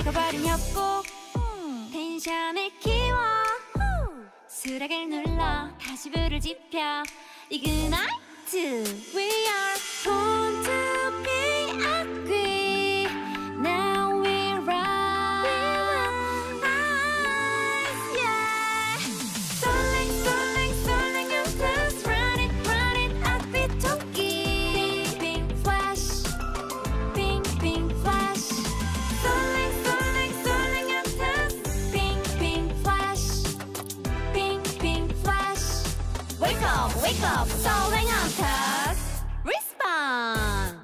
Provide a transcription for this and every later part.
식어버린 협곡 텐션을 키워 수락을 눌러 다시 불을 지펴 이그나이트 We are born to be a queen Now we rise yeah Sterling, sterling, sterling and test Run it, up it 토끼 Pink flash Pink, pink flash Sterling, sterling, sterling and test Pink, pink flash Pink, pink flash Wake up, sterling and test Respawn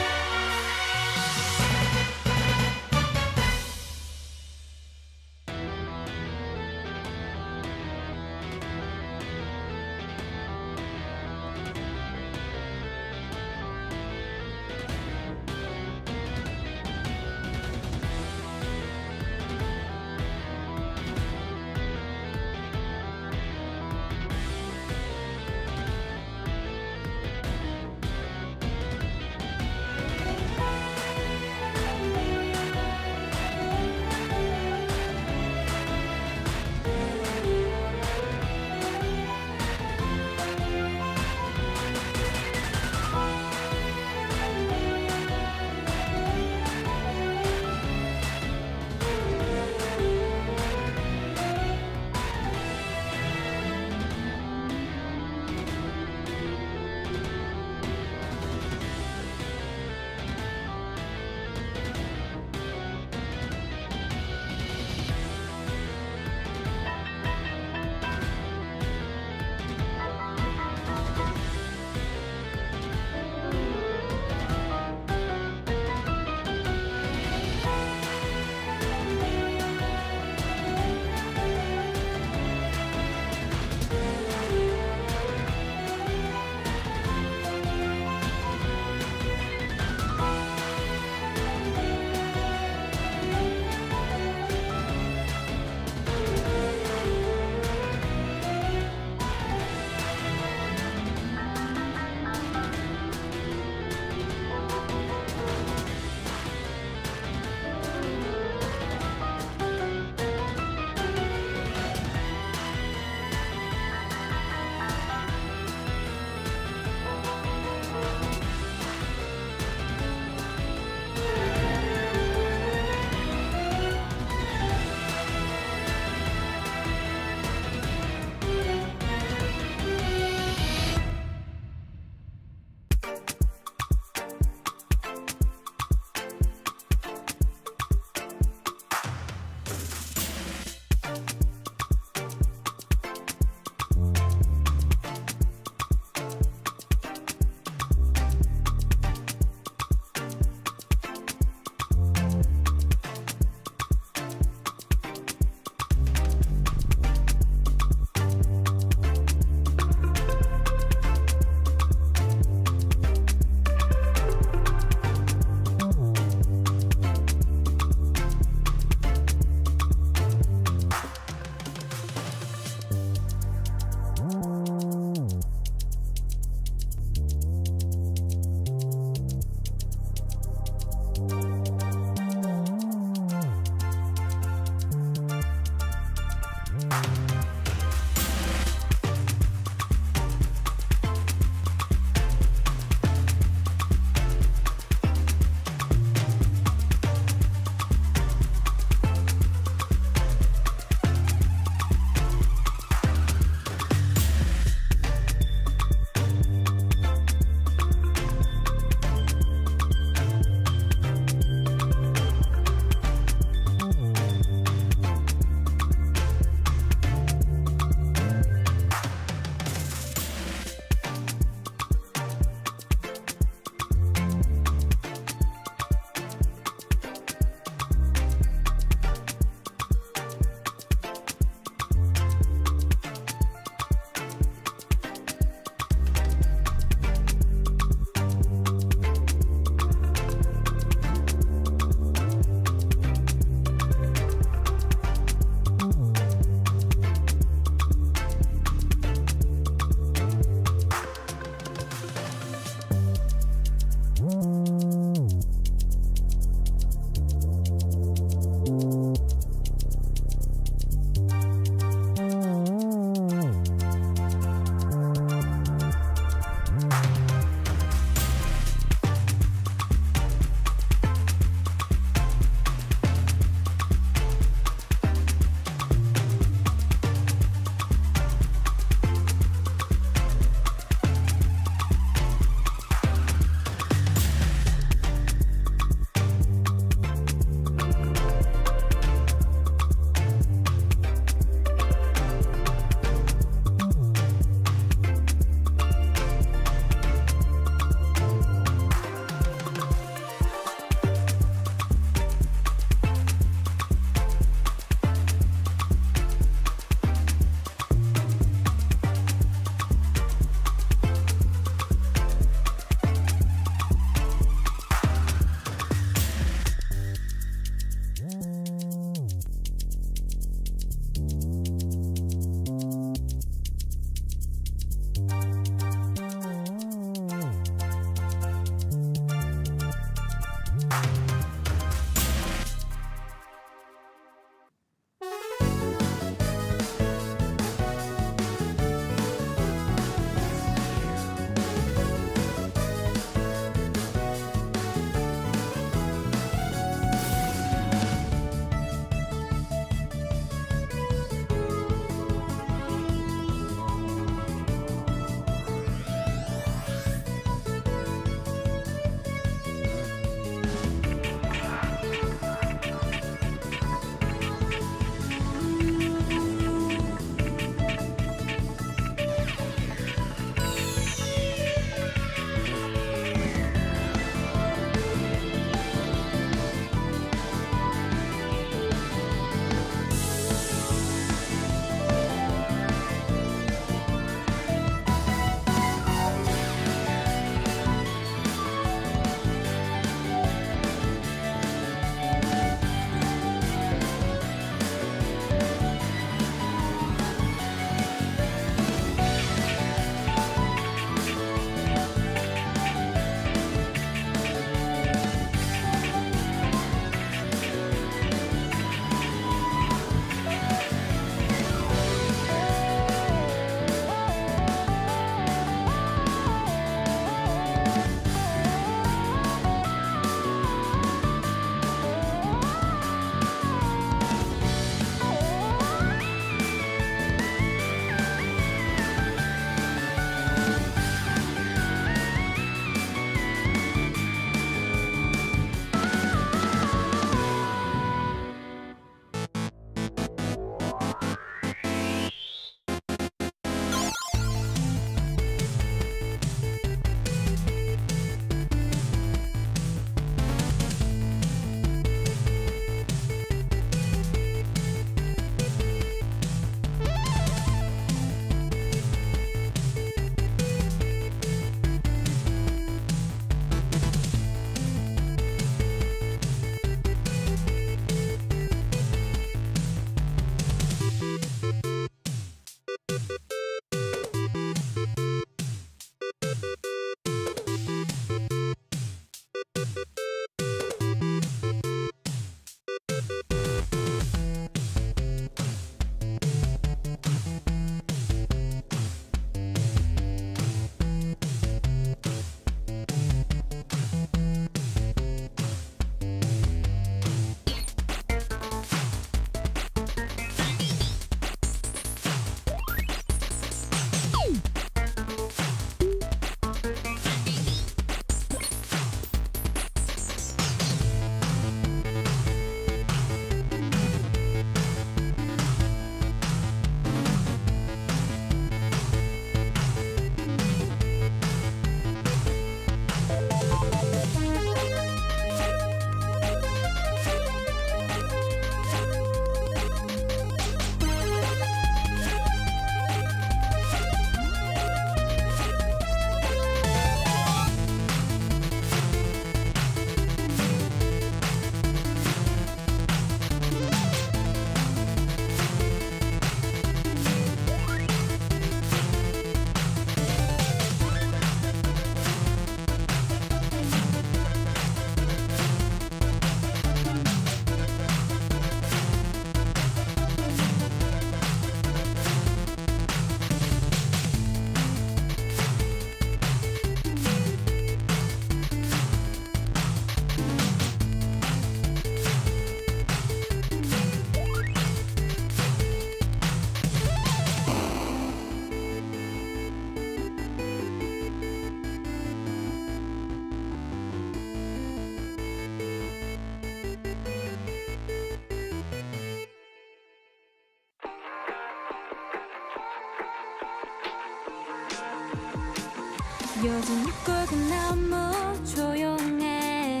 요즘 꿀은 너무 조용해.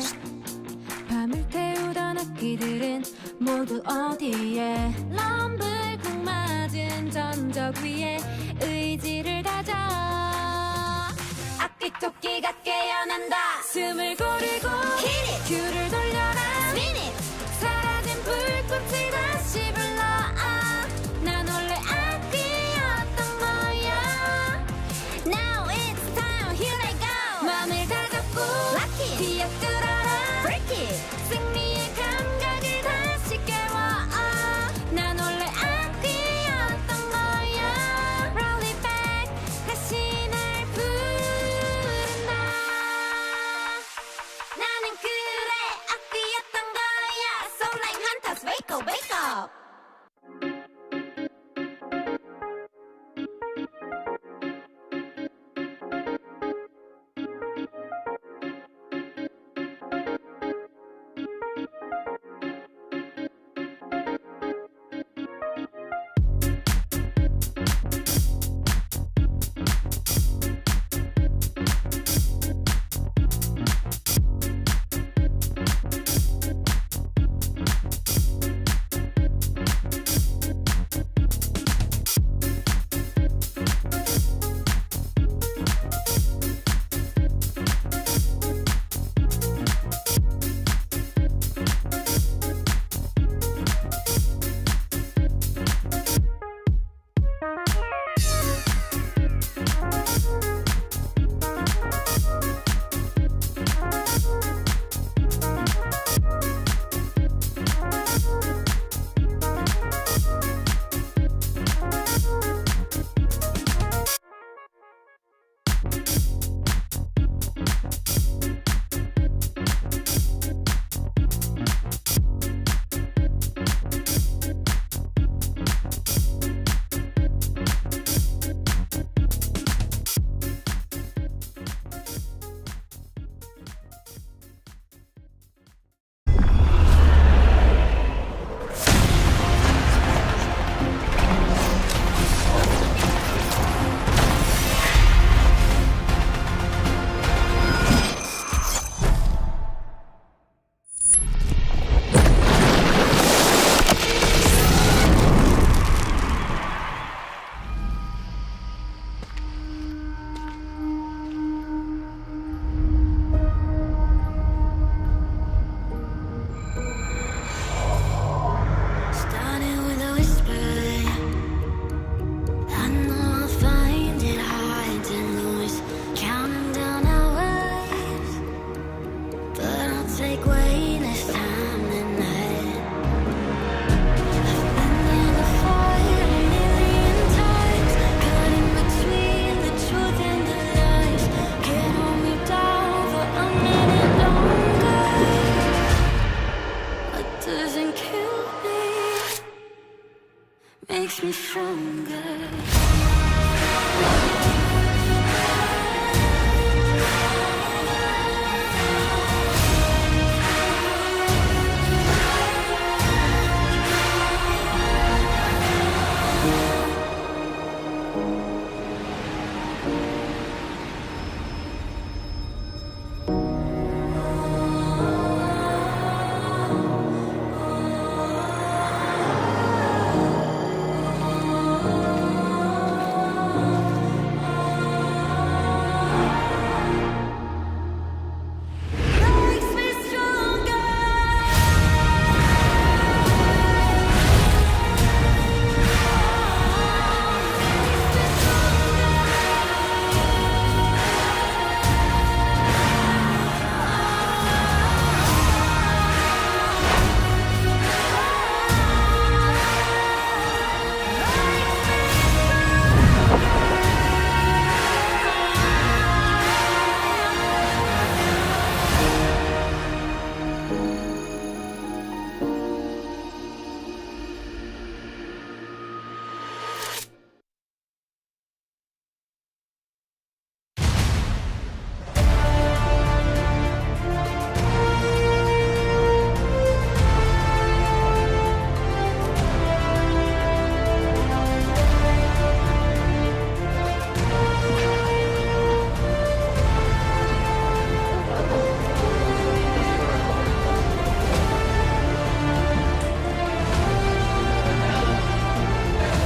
밤을 태우던 악기들은 모두 어디에. 럼블콩 맞은 전적 위에 의지를 다져 악기 토끼가 깨어난다. 숨을 고르고 큐를 돌려라. 사라진 불꽃이 다시 불러. 난 원래 악기였던 거야. Now it's time, here I go. 맘을 다잡고 뛰어들어라. 승리의 감각을 다시 깨워. 난 원래 악기였던 거야. Roll it back, 다시 날 부른다. 나는 그래 악기였던 거야. So like hunters, wake up, wake up. Makes me stronger.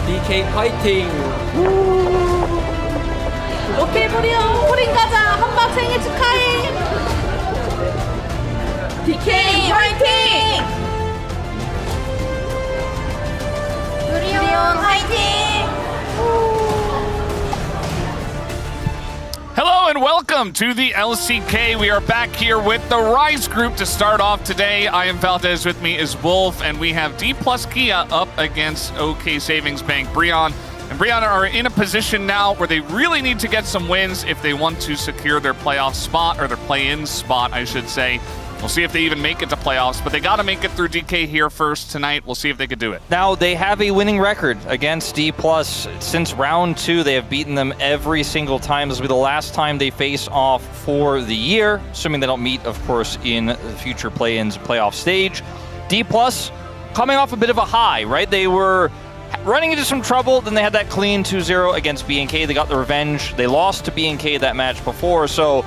DK 파이팅! 오케이 프린 가자. 한박 생일 축하해. DK 화이팅! 브리온 화이팅! Hello and welcome to the LCK. We are back here with the Rise group to start off today. I am Valdez, with me is Wolf, and we have D plus Kia up against OK Savings Bank Breon. And Breon are in a position now where they really need to get some wins if they want to secure their playoff spot, or their play-in spot, I should say. We'll see if they even make it to playoffs, but they got to make it through DK here first tonight. We'll see if they could do it. Now, they have a winning record against D+. Since round 2, they have beaten them every single time. This will be the last time they face off for the year, assuming they don't meet, of course, in the future play-ins playoff stage. D+, coming off a bit of a high, right? They were running into some trouble, then they had that clean 2-0 against BNK. They got the revenge. They lost to BNK that match before, so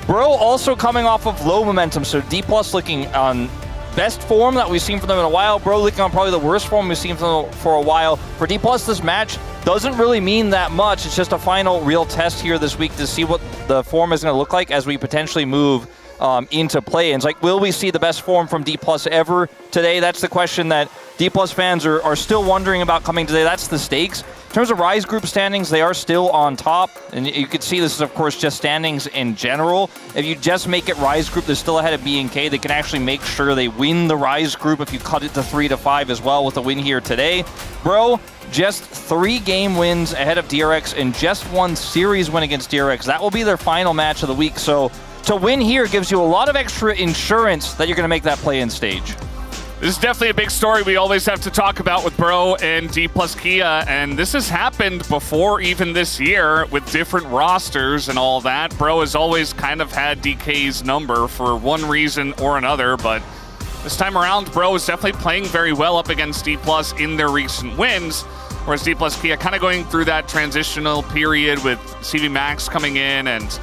Bro also coming off of low momentum, so D+ looking on best form that we've seen from them in a while. Bro looking on probably the worst form we've seen from them for a while. For D+, this match doesn't really mean that much. It's just a final real test here this week to see what the form is going to look like as we potentially move into play-ins. Like, will we see the best form from D+ ever today? That's the question that D+ fans are still wondering about coming today. That's the stakes. In terms of Rise group standings, they are still on top. And you can see this is, of course, just standings in general. If you just make it Rise group, they're still ahead of BNK. They can actually make sure they win the Rise group if you cut it to 3-5 as well with a win here today. Bro, just 3 game wins ahead of DRX and just 1 series win against DRX. That will be their final match of the week. So to win here gives you a lot of extra insurance that you're going to make that play-in stage. This is definitely a big story we always have to talk about with Bro and D plus Kia, and this has happened before even this year with different rosters and all that. Bro has always kind of had DK's number for one reason or another, but this time around, Bro is definitely playing very well up against D plus in their recent wins, whereas D plus Kia kind of going through that transitional period with CV Max coming in and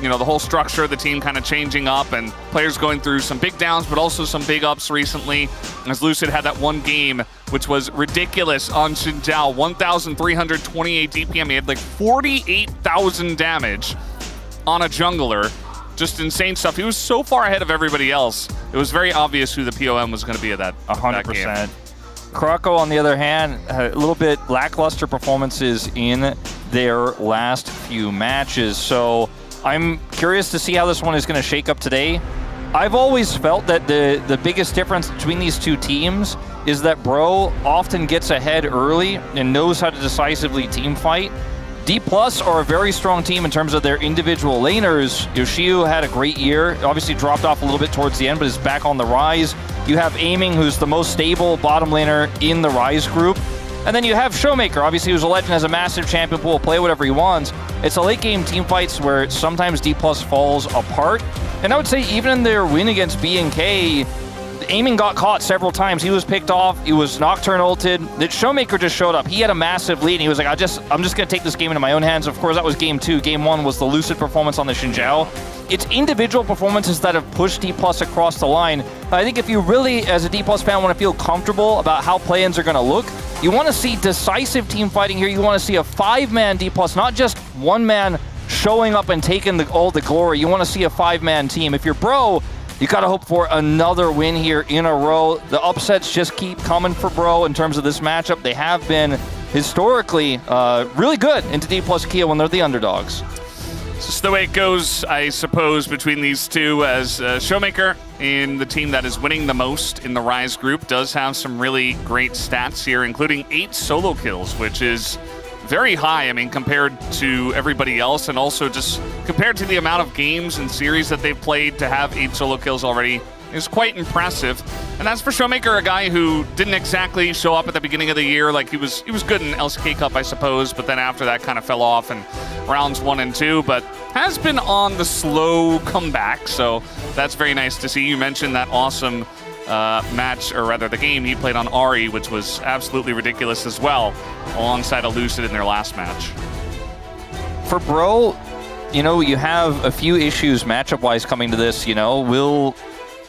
you know, the whole structure of the team kind of changing up and players going through some big downs, but also some big ups recently. As Lucid had that one game, which was ridiculous on Xinjiao, 1,328 DPM. He had like 48,000 damage on a jungler. Just insane stuff. He was so far ahead of everybody else. It was very obvious who the POM was going to be at that 100%. Krakow, on the other hand, had a little bit lackluster performances in their last few matches. So I'm curious to see how this one is going to shake up today. I've always felt that the biggest difference between these two teams is that Bro often gets ahead early and knows how to decisively team fight. D+ are a very strong team in terms of their individual laners. Yoshiu had a great year, obviously dropped off a little bit towards the end, but is back on the rise. You have Aiming, who's the most stable bottom laner in the Rise group. And then you have Showmaker, obviously, who's a legend, has a massive champion pool, play whatever he wants. It's a late game team fights where sometimes D+ falls apart. And I would say even in their win against BNK, Aiming got caught several times. He was picked off. He was Nocturne ulted. The Showmaker just showed up. He had a massive lead, and he was like, I'm just going to take this game into my own hands. Of course, that was game 2. Game 1 was the Lucid performance on the Xinjiao. It's individual performances that have pushed D+ across the line. I think if you really, as a D+ fan, want to feel comfortable about how play-ins are going to look, you want to see decisive team fighting here. You want to see a 5-man D+, not just one man showing up and taking all the glory. You want to see a 5-man team. If you're Bro, you got to hope for another win here in a row. The upsets just keep coming for Bro in terms of this matchup. They have been historically really good into D plus Kia when they're the underdogs. It's just the way it goes, I suppose, between these two, as Showmaker, in the team that is winning the most in the Rise group, does have some really great stats here, including 8 solo kills, which is very high, I mean, compared to everybody else, and also just compared to the amount of games and series that they've played, to have 8 solo kills already is quite impressive. And that's for Showmaker, a guy who didn't exactly show up at the beginning of the year. Like, he was good in LCK Cup, I suppose, but then after that kind of fell off in rounds 1 and 2, but has been on the slow comeback, so that's very nice to see. You mentioned that awesome match, or rather the game he played on Ahri, which was absolutely ridiculous as well, alongside a Lucid in their last match. For Bro, you know, you have a few issues matchup-wise coming to this, you know. Will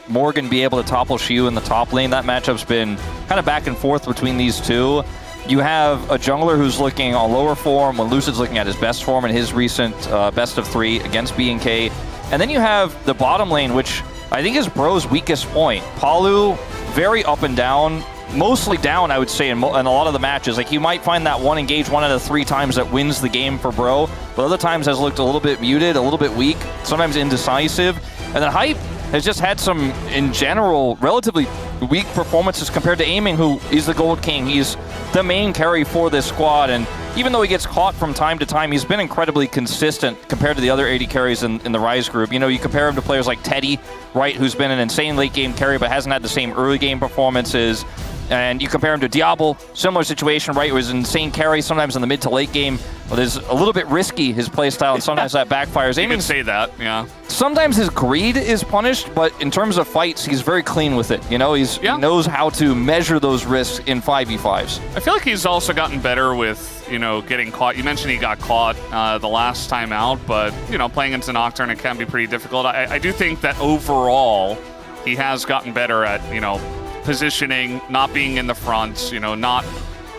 Morgan be able to topple Xiu in the top lane? That matchup's been kind of back and forth between these two. you have a jungler who's looking on lower form when Lucid's looking at his best form in his recent best of 3 against B&K. And then you have the bottom lane, which I think is Bro's weakest point. Palu, very up and down, mostly down, I would say, in a lot of the matches. Like, you might find that one engage 1 out of 3 times that wins the game for Bro, but other times has looked a little bit muted, a little bit weak, sometimes indecisive. And then Hype has just had some, in general, relatively weak performances compared to Aiming, who is the Gold King. He's the main carry for this squad, and even though he gets caught from time to time, he's been incredibly consistent compared to the other 80 carries in the Rise group. You know, you compare him to players like Teddy, right, who's been an insane late game carry but hasn't had the same early game performances. And you compare him to Diablo, similar situation, right? It was an insane carry sometimes in the mid to late game, but it's a little bit risky, his playstyle, and sometimes that backfires. You can say that, yeah. Sometimes his greed is punished, but in terms of fights, he's very clean with it. You know, he knows how to measure those risks in 5v5s. I feel like he's also gotten better with, you know, getting caught. You mentioned he got caught the last time out, but, you know, playing into Nocturne, it can be pretty difficult. I do think that overall, he has gotten better at, you know, positioning, not being in the front, you know, not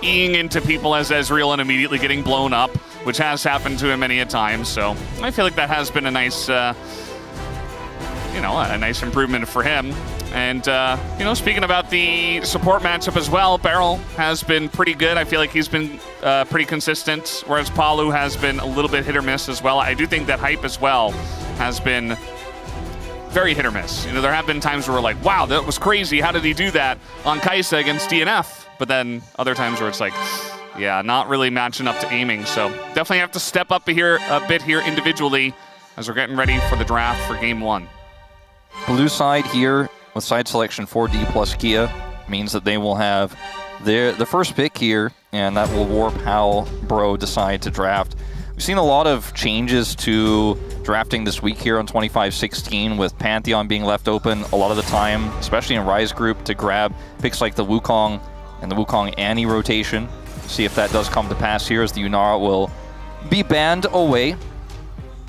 eating into people as Ezreal and immediately getting blown up, which has happened to him many a time. So I feel like that has been a nice, you know, a nice improvement for him. And, you know, speaking about the support matchup as well, Beryl has been pretty good. I feel like he's been pretty consistent, whereas Palu has been a little bit hit or miss as well. I do think that Hype as well has been very hit or miss. You know, there have been times where we're like, wow, that was crazy. How did he do that on Kai'Sa against DNF? But then other times where it's like, yeah, not really matching up to Aiming. So definitely have to step up a bit here individually as we're getting ready for the draft for game 1. Blue side here with side selection for D plus Kia means that they will have the first pick here, and that will warp how Bro decide to draft. We've seen a lot of changes to drafting this week here on 25-16, with Pantheon being left open a lot of the time, especially in Rise group, to grab picks like the Wukong and the Wukong Annie rotation. See if that does come to pass here, as the Yunara will be banned away.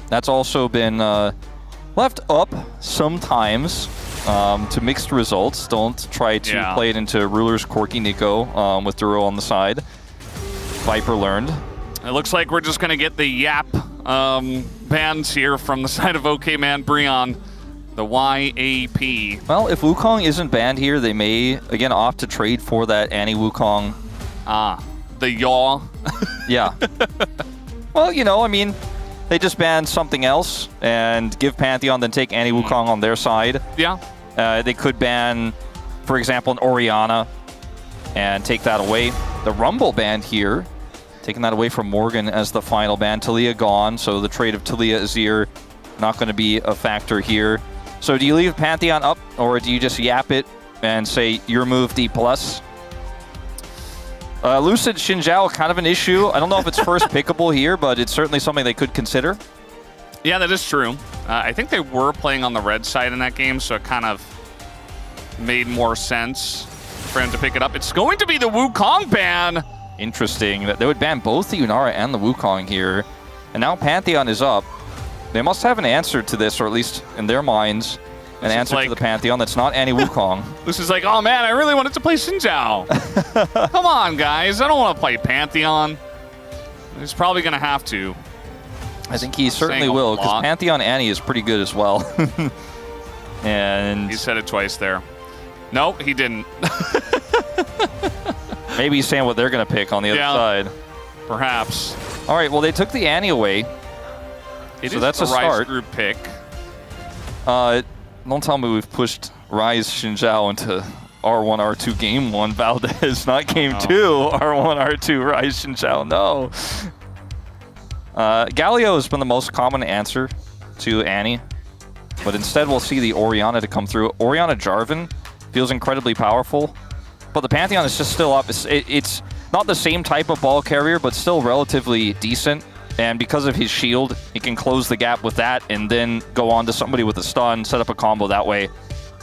That's also been left up sometimes to mixed results. Don't try to play it into Ruler's Corky Nico with Duro on the side. Viper learned. It looks like we're just going to get the Yap bans here from the side of OK Man Breon, the YAP. Well, if Wukong isn't banned here, they may, again, opt to trade for that Annie Wukong. The Yaw. Yeah. Well, you know, I mean, they just ban something else and give Pantheon, then take Annie Wukong on their side. Yeah. They could ban, for example, an Orianna and take that away. The Rumble banned here, taking that away from Morgan as the final ban. Taliyah gone, so the trade of Taliyah Azir not going to be a factor here. So do you leave Pantheon up, or do you just yap it and say your move D+? Lucid Xin Zhao, kind of an issue. I don't know if it's first pickable here, but it's certainly something they could consider. Yeah, that is true. I think they were playing on the red side in that game, so it kind of made more sense for him to pick it up. It's going to be the Wukong ban. Interesting that they would ban both the Yunara and the Wukong here. And now Pantheon is up. They must have an answer to this, or at least in their minds, an answer to the Pantheon that's not Annie Wukong. This is like, oh man, I really wanted to play Xin Zhao. Come on, guys. I don't want to play Pantheon. He's probably going to have to. I think he certainly will, because Pantheon Annie is pretty good as well. And he said it twice there. Nope, he didn't. Maybe he's saying what they're going to pick on the other side. Perhaps. All right, well, they took the Annie away. So that's a start. Rise group pick. Don't tell me we've pushed Rise Xin Zhao into R1, R2 game 1 Valdez, not game 2 R1, R2 Rise Xin Zhao. No. Galio has been the most common answer to Annie, but instead we'll see the Orianna to come through. Orianna Jarvan feels incredibly powerful, but the Pantheon is just still up. It's not the same type of ball carrier, but still relatively decent. And because of his shield, he can close the gap with that and then go on to somebody with a stun, set up a combo that way.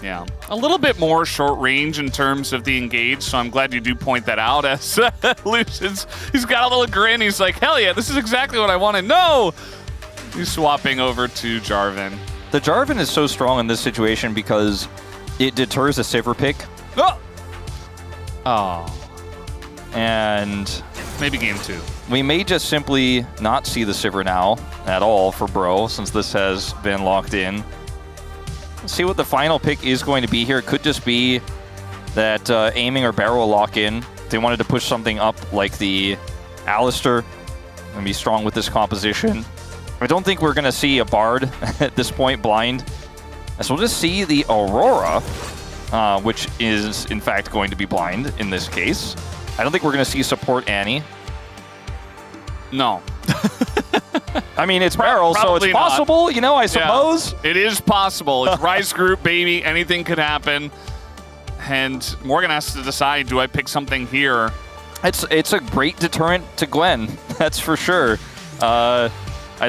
Yeah, a little bit more short range in terms of the engage, so I'm glad you do point that out. As Lucian's, he's got a little grin. He's like, hell yeah, this is exactly what I wanted. No! He's swapping over to Jarvan. The Jarvan is so strong in this situation because it deters a Sivir pick. Oh! and maybe game 2. We may just simply not see the Sivir now at all for Bro, since this has been locked in. Let's see what the final pick is going to be here. It could just be that aiming or barrel lock in. They wanted to push something up like the Alistar and be strong with this composition. I don't think we're going to see a Bard at this point blind. So we'll just see the Aurora, which is in fact going to be blind in this case. I don't think we're going to see support Annie. No. I mean, it's barrel, so it's possible, not. You know, I suppose. Yeah, it is possible. It's Rise Group, baby. Anything could happen. And Morgan has to decide, do I pick something here? It's a great deterrent to Gwen, that's for sure. I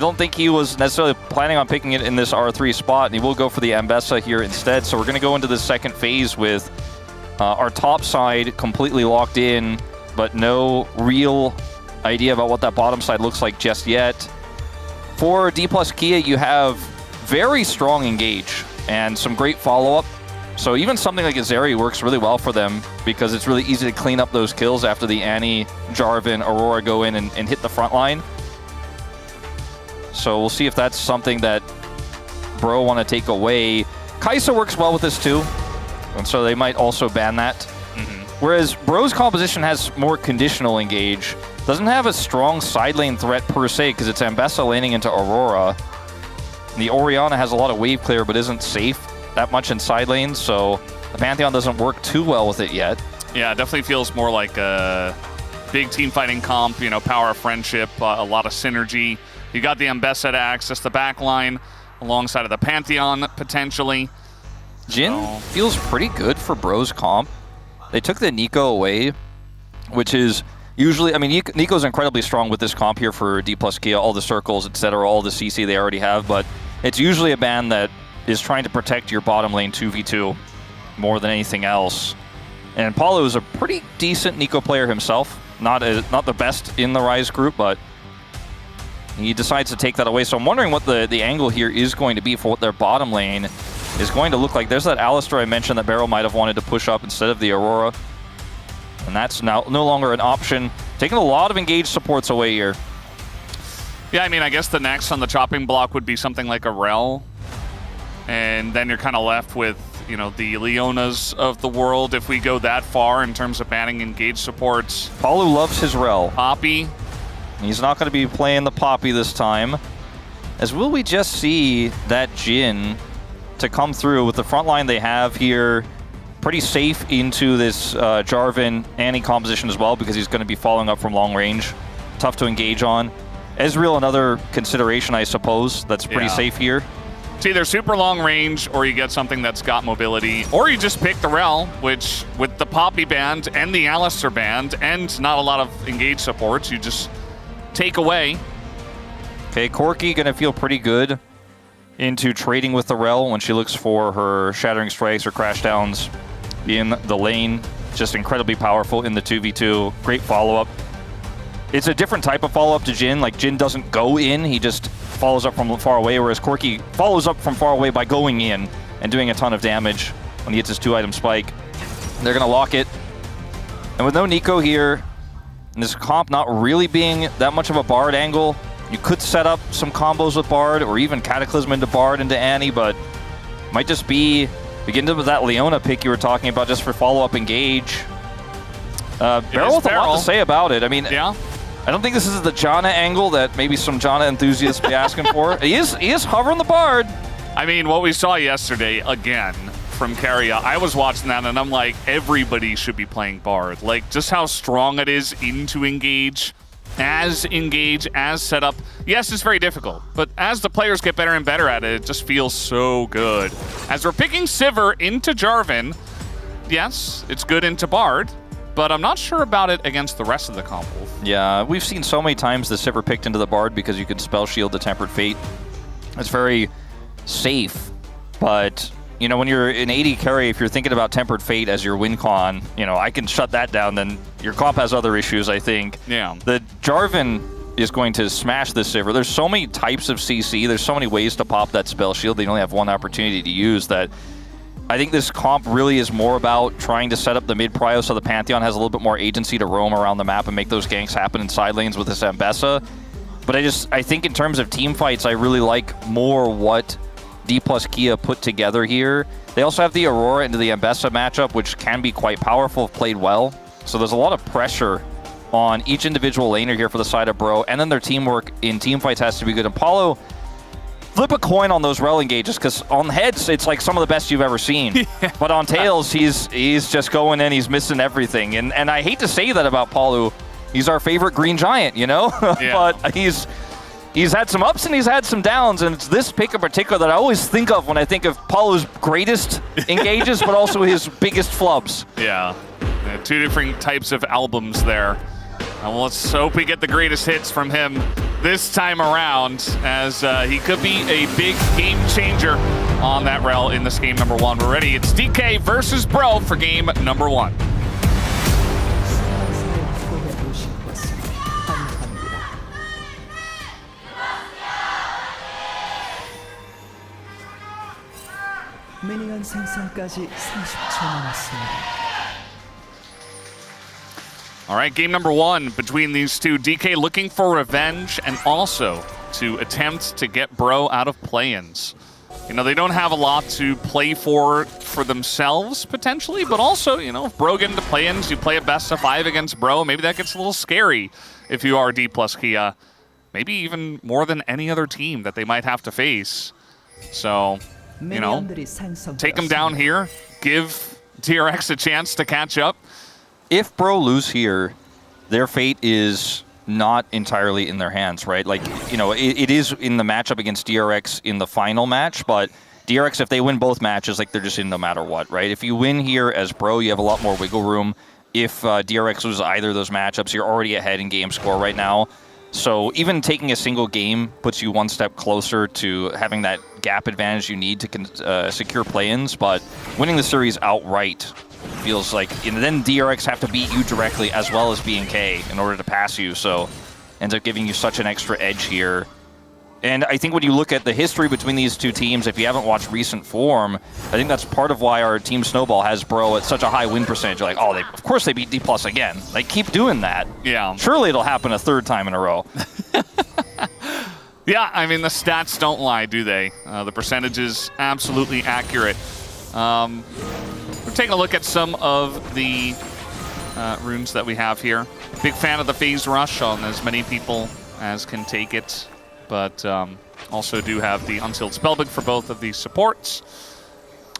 don't think he was necessarily planning on picking it in this R3 spot, and he will go for the Ambessa here instead. So we're going to go into the second phase with our top side completely locked in, but no real idea about what that bottom side looks like just yet. For D plus Kia, you have very strong engage and some great follow-up. So even something like Azeri works really well for them because it's really easy to clean up those kills after the Annie, Jarvan, Aurora go in and hit the front line. So we'll see if that's something that Bro want to take away. Kai'Sa works well with this too, and so they might also ban that. Whereas Bro's composition has more conditional engage. Doesn't have a strong side lane threat per se because it's Ambessa laning into Aurora. The Orianna has a lot of wave clear but isn't safe that much in side lanes, so the Pantheon doesn't work too well with it yet. Yeah, it definitely feels more like a big team fighting comp, you know, power of friendship, a lot of synergy. You got the Ambessa to access the back line alongside of the Pantheon potentially. Jhin feels pretty good for Bro's comp. They took the Nico away, which is usually, I mean, Nico's incredibly strong with this comp here for D plus Kia, all the circles, etc., all the CC they already have, but it's usually a ban that is trying to protect your bottom lane 2v2 more than anything else. And Paulo is a pretty decent Nico player himself. Not the best in the Rise group, but he decides to take that away. So I'm wondering what the angle here is going to be for what their bottom lane is going to look like. There's that Alistar I mentioned that Barrow might have wanted to push up instead of the Aurora. And that's now no longer an option. Taking a lot of engaged supports away here. Yeah, I mean, I guess the next on the chopping block would be something like a Rel. And then you're kind of left with, you know, the Leonas of the world if we go that far in terms of banning engaged supports. Paulo loves his Rel. Poppy. He's not going to be playing the Poppy this time. As will we just see that Jhin to come through with the front line they have here. Pretty safe into this Jarvan Annie composition as well because he's going to be following up from long range. Tough to engage on. Ezreal, another consideration, I suppose, that's pretty safe here. It's either super long range or you get something that's got mobility, or you just pick the Rel, which with the Poppy band and the Alistar band and not a lot of engaged supports, you just take away. Okay, Corki going to feel pretty good into trading with the Rel when she looks for her Shattering Strikes or Crash Downs in the lane. Just incredibly powerful in the 2v2. Great follow-up. It's a different type of follow-up to Jhin. Like, Jhin doesn't go in, he just follows up from far away, whereas Corki follows up from far away by going in and doing a ton of damage when he hits his 2-item spike. They're going to lock it. And with no Nico here, and this comp not really being that much of a Bard angle, you could set up some combos with Bard or even Cataclysm into Bard into Annie, but might just be begin to with that Leona pick you were talking about just for follow-up engage. Beryl with a lot to say about it. I mean, I don't think this is the Janna angle that maybe some Janna enthusiasts be asking for. He is hovering the Bard. I mean, what we saw yesterday, again, from Carrier, I was watching that and I'm like, everybody should be playing Bard. Like, just how strong it is into engage, as set up. Yes, it's very difficult, but as the players get better and better at it, it just feels so good. As we're picking Sivir into Jarvan, yes, it's good into Bard, but I'm not sure about it against the rest of the comp. Yeah, we've seen so many times the Sivir picked into the Bard because you can spell shield the Tempered Fate. It's very safe, but you know, when you're an AD carry, if you're thinking about Tempered Fate as your win con, you know, I can shut that down, then your comp has other issues, I think. Yeah. The Jarvan is going to smash this Sivir. There's so many types of CC, there's so many ways to pop that spell shield, they only have one opportunity to use that I think this comp really is more about trying to set up the mid prio so the Pantheon has a little bit more agency to roam around the map and make those ganks happen in side lanes with this Ambessa. But I think in terms of team fights, I really like more what D plus Kia put together here. They also have the Aurora into the Ambessa matchup, which can be quite powerful if played well. So there's a lot of pressure on each individual laner here for the side of Bro, and then their teamwork in team fights has to be good. And Paulo, flip a coin on those rel engages, because on heads, it's like some of the best you've ever seen. Yeah. But on tails, he's just going in, he's missing everything. And I hate to say that about Paulo. He's our favorite green giant, you know? Yeah. But he's had some ups and he's had some downs, and it's this pick in particular that I always think of when I think of Paulo's greatest engages, but also his biggest flubs. Yeah. Two different types of albums there. Well, let's hope we get the greatest hits from him this time around, as he could be a big game changer on that rel in this game number 1. We're ready. It's DK versus Bro for game number 1. 미니언 생성까지 30초 남았습니다. All right, game number 1 between these two. DK looking for revenge and also to attempt to get Bro out of play-ins. You know, they don't have a lot to play for themselves, potentially, but also, you know, if Bro get into play-ins, you play a best of 5 against Bro, maybe that gets a little scary if you are D plus Kia. Maybe even more than any other team that they might have to face. So, you know, take them down here, give TRX a chance to catch up. If Bro lose here, their fate is not entirely in their hands, right? Like, you know, it is in the matchup against DRX in the final match, but DRX, if they win both matches, like, they're just in no matter what, right? If you win here as Bro, you have a lot more wiggle room. If DRX loses either of those matchups, you're already ahead in game score right now. So even taking a single game puts you one step closer to having that gap advantage you need to secure play-ins, but winning the series outright feels like, and then DRX have to beat you directly as well as BNK in order to pass you, so ends up giving you such an extra edge here. And I think when you look at the history between these two teams, if you haven't watched recent form, I think that's part of why our Team Snowball has Bro at such a high win percentage. You're like, oh, of course they beat D+ again. Like, keep doing that. Yeah. Surely it'll happen a third time in a row. Yeah, I mean, the stats don't lie, do they? The percentage is absolutely accurate. We're taking a look at some of the runes that we have here. Big fan of the Phase Rush on as many people as can take it, but also do have the Unsealed Spellbook for both of these supports.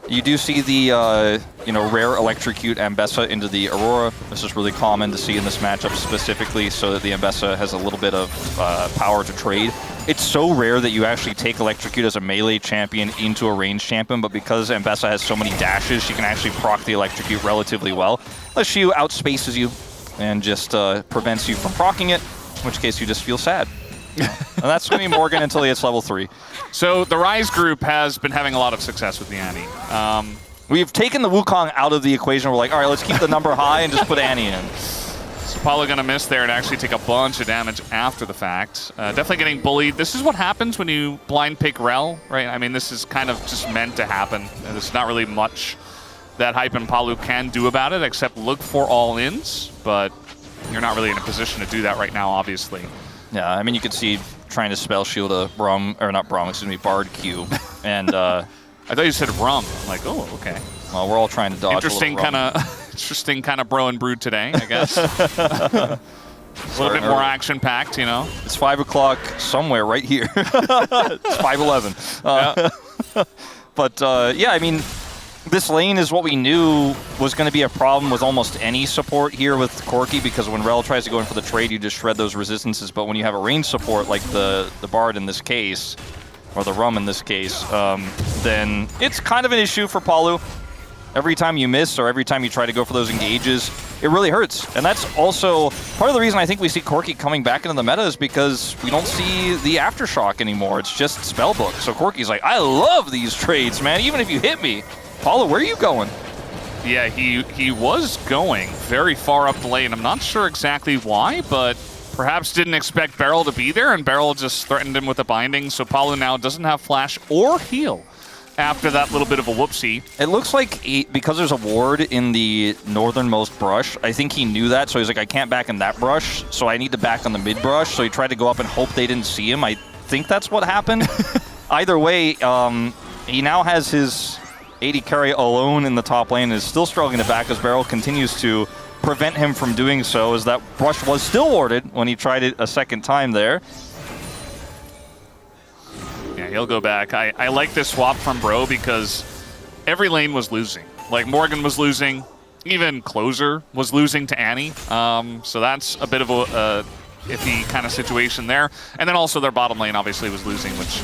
You do see the rare Electrocute Ambessa into the Aurora. This is really common to see in this matchup specifically, so that the Ambessa has a little bit of power to trade. It's so rare that you actually take Electrocute as a melee champion into a ranged champion, but because Ambessa has so many dashes, she can actually proc the Electrocute relatively well. Unless she outspaces you and just prevents you from proccing it, in which case you just feel sad. And that's going to be Morgan until he hits level 3. So the Rise group has been having a lot of success with the Annie. We've taken the Wukong out of the equation. We're like, all right, let's keep the number high and just put Annie in. So Paulo going to miss there and actually take a bunch of damage after the fact. Definitely getting bullied. This is what happens when you blind pick Rel, right? I mean, this is kind of just meant to happen. There's not really much that Hype and Paulo can do about it except look for all-ins, but you're not really in a position to do that right now, obviously. Yeah, I mean, you could see trying to spell shield a Bard Q, and I thought you said Rum. I'm like, oh, okay. Well, we're all trying to dodge. Interesting kind of Bro and Brood today, I guess. A little bit more action-packed, you know. It's 5 o'clock somewhere right here. It's 5:11. But yeah, I mean, this lane is what we knew was going to be a problem with almost any support here with Corki, because when Rel tries to go in for the trade, you just shred those resistances. But when you have a range support like the Bard in this case, or the Rum in this case, then it's kind of an issue for Paulo. Every time you miss or every time you try to go for those engages, it really hurts. And that's also part of the reason I think we see Corki coming back into the meta, is because we don't see the Aftershock anymore. It's just Spellbook. So Corki's like, I love these trades, man, even if you hit me. Paulo, where are you going? Yeah, he was going very far up the lane. I'm not sure exactly why, but perhaps didn't expect Beryl to be there, and Beryl just threatened him with a binding, so Paulo now doesn't have flash or heal after that little bit of a whoopsie. It looks like because there's a ward in the northernmost brush, I think he knew that, so he's like, I can't back in that brush, so I need to back on the mid brush, so he tried to go up and hope they didn't see him. I think that's what happened. Either way, he now has his AD carry alone in the top lane and is still struggling to back as Beryl continues to prevent him from doing so, as that brush was still warded when he tried it a second time there. Yeah, he'll go back. I like this swap from Bro because every lane was losing. Like, Morgan was losing. Even Closer was losing to Annie. So that's a bit of a iffy kind of situation there. And then also their bottom lane obviously was losing, which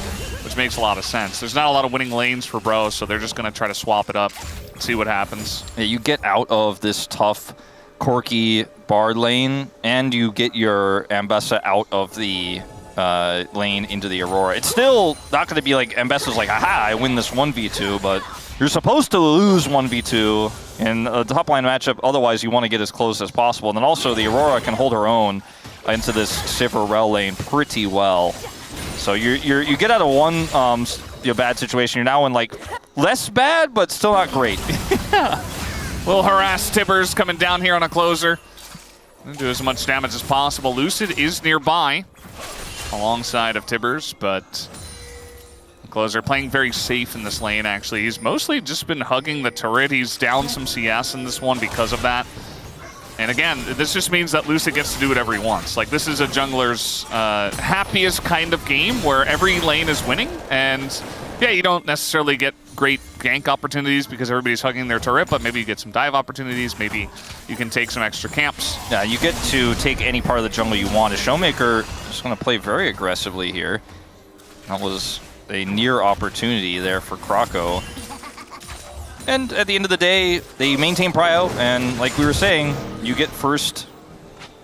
makes a lot of sense. There's not a lot of winning lanes for Bro, so they're just going to try to swap it up and see what happens. Yeah, you get out of this tough, Corki Bard lane, and you get your Ambessa out of the lane into the Aurora. It's still not going to be like Ambessa's like, aha, I win this 1v2, but you're supposed to lose 1v2 in a top line matchup. Otherwise, you want to get as close as possible. And then also, the Aurora can hold her own into this Sivir Rel lane pretty well. So you get out of one bad situation. You're now in like less bad, but still not great. Yeah. We'll harass Tibbers coming down here on a Closer. Do as much damage as possible. Lucid is nearby, alongside of Tibbers, but Closer playing very safe in this lane, actually. He's mostly just been hugging the turret. He's down some CS in this one because of that. And again, this just means that Lucid gets to do whatever he wants. Like, this is a jungler's happiest kind of game where every lane is winning. And yeah, you don't necessarily get great gank opportunities because everybody's hugging their turret, but maybe you get some dive opportunities. Maybe you can take some extra camps. Yeah, you get to take any part of the jungle you want. A Showmaker just going to play very aggressively here. That was a near opportunity there for Krako. And at the end of the day, they maintain prio, and like we were saying, you get first,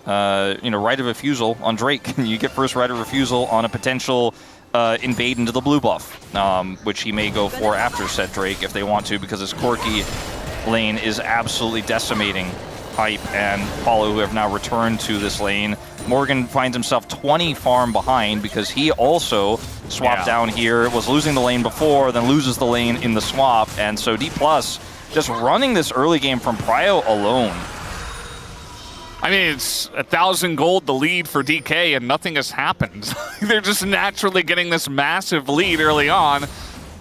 right of refusal on Drake. You get first right of refusal on a potential invade into the blue buff, which he may go for after set Drake if they want to, because his Corki lane is absolutely decimating Hype and Paulo, who have now returned to this lane. Morgan finds himself 20 farm behind because he also swapped down here, was losing the lane before, then loses the lane in the swap, and so D+ just running this early game from Prio alone. I mean, it's 1,000 gold the lead for DK, and nothing has happened. They're just naturally getting this massive lead early on.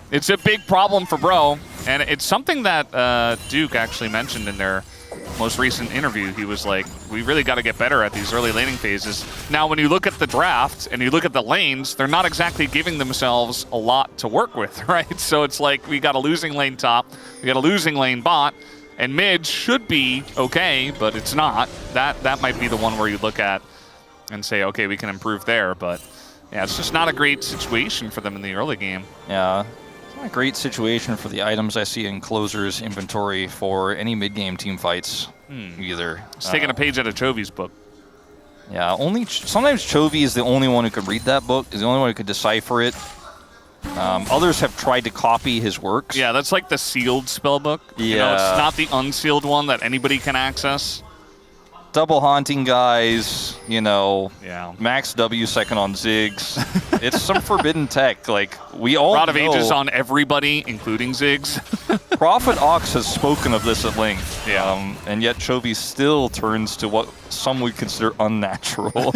It's a big problem for Bro, and it's something that Duke actually mentioned in their most recent interview. He was like, we really got to get better at these early laning phases. Now, when you look at the draft and you look at the lanes, they're not exactly giving themselves a lot to work with, right? So it's like, we got a losing lane top, we got a losing lane bot, and mid should be okay, but it's not. That might be the one where you look at and say, okay, we can improve there, but yeah, it's just not a great situation for them in the early game. Yeah. A great situation for the items I see in Closer's inventory for any mid-game team fights either. It's taking a page out of Chovy's book. Yeah, sometimes Chovy is the only one who could read that book, is the only one who could decipher it. Others have tried to copy his works. Yeah, that's like the sealed spellbook. Yeah. You know, it's not the unsealed one that anybody can access. Double haunting guys, Yeah. Max W second on Ziggs. It's some forbidden tech. Like, we all Rod of know. Ages on everybody, including Ziggs. Prophet Ox has spoken of this at length. Yeah. And yet Chovy still turns to what some would consider unnatural.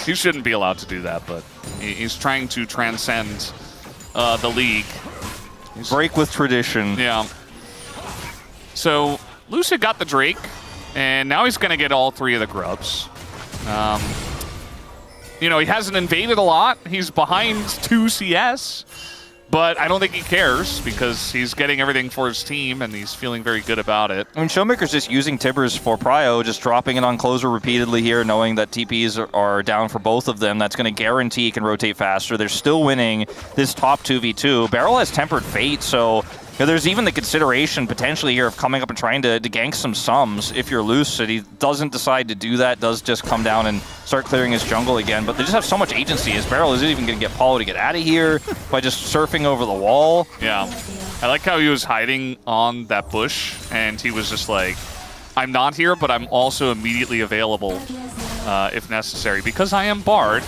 He shouldn't be allowed to do that, but he's trying to transcend the league. Break with tradition. Yeah. So Lucid got the Drake, and now he's going to get all three of the grubs. He hasn't invaded a lot. He's behind 2 CS, but I don't think he cares because he's getting everything for his team, and he's feeling very good about it. I mean, Showmaker's just using Tibbers for Prio, just dropping it on Closer repeatedly here, knowing that TPs are down for both of them. That's going to guarantee he can rotate faster. They're still winning this top 2v2. Beryl has Tempered Fate, so there's even the consideration potentially here of coming up and trying to gank some sums if you're Lucid. He doesn't decide to do that, does just come down and start clearing his jungle again, but they just have so much agency. His Beryl isn't even going to get Paulo to get out of here by just surfing over the wall. Yeah. I like how he was hiding on that bush, and he was just like, I'm not here, but I'm also immediately available if necessary. Because I am Bard,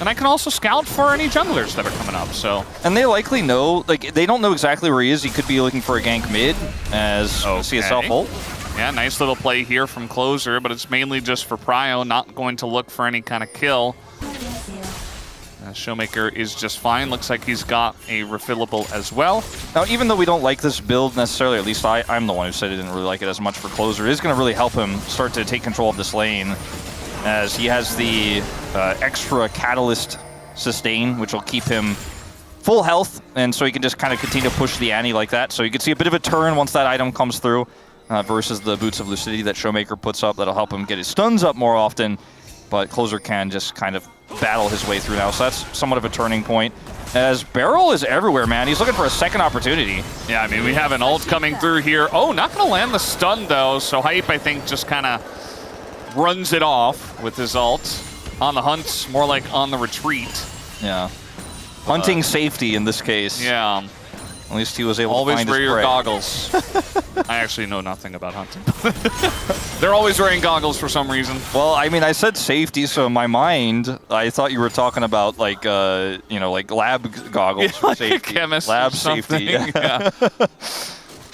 And I can also scout for any junglers that are coming up, so. And they likely know, like, they don't know exactly where he is. He could be looking for a gank mid as CSL ult. Yeah, nice little play here from Closer, but it's mainly just for Prio, not going to look for any kind of kill. Showmaker is just fine. Looks like he's got a refillable as well. Now, even though we don't like this build necessarily, at least I'm the one who said I didn't really like it as much for Closer, it is going to really help him start to take control of this lane, as he has the extra Catalyst sustain, which will keep him full health, and so he can just kind of continue to push the ante like that. So you can see a bit of a turn once that item comes through, versus the Boots of Lucidity that Showmaker puts up. That'll help him get his stuns up more often, but Closer can just kind of battle his way through now. So that's somewhat of a turning point, as Beryl is everywhere, man. He's looking for a second opportunity. Yeah, I mean, we have an ult coming through here. Oh, not going to land the stun, though, so Hype, I think, just kind of runs it off with his ult. On the hunt, more like on the retreat. Yeah. Hunting safety in this case. Yeah. At least he was able always to find wear his your prey. goggles. I actually know nothing about hunting. They're always wearing goggles for some reason. Well, I mean, I said safety, so in my mind, I thought you were talking about like, you know, like lab goggles for like safety. A chemist lab or something. safety. Yeah.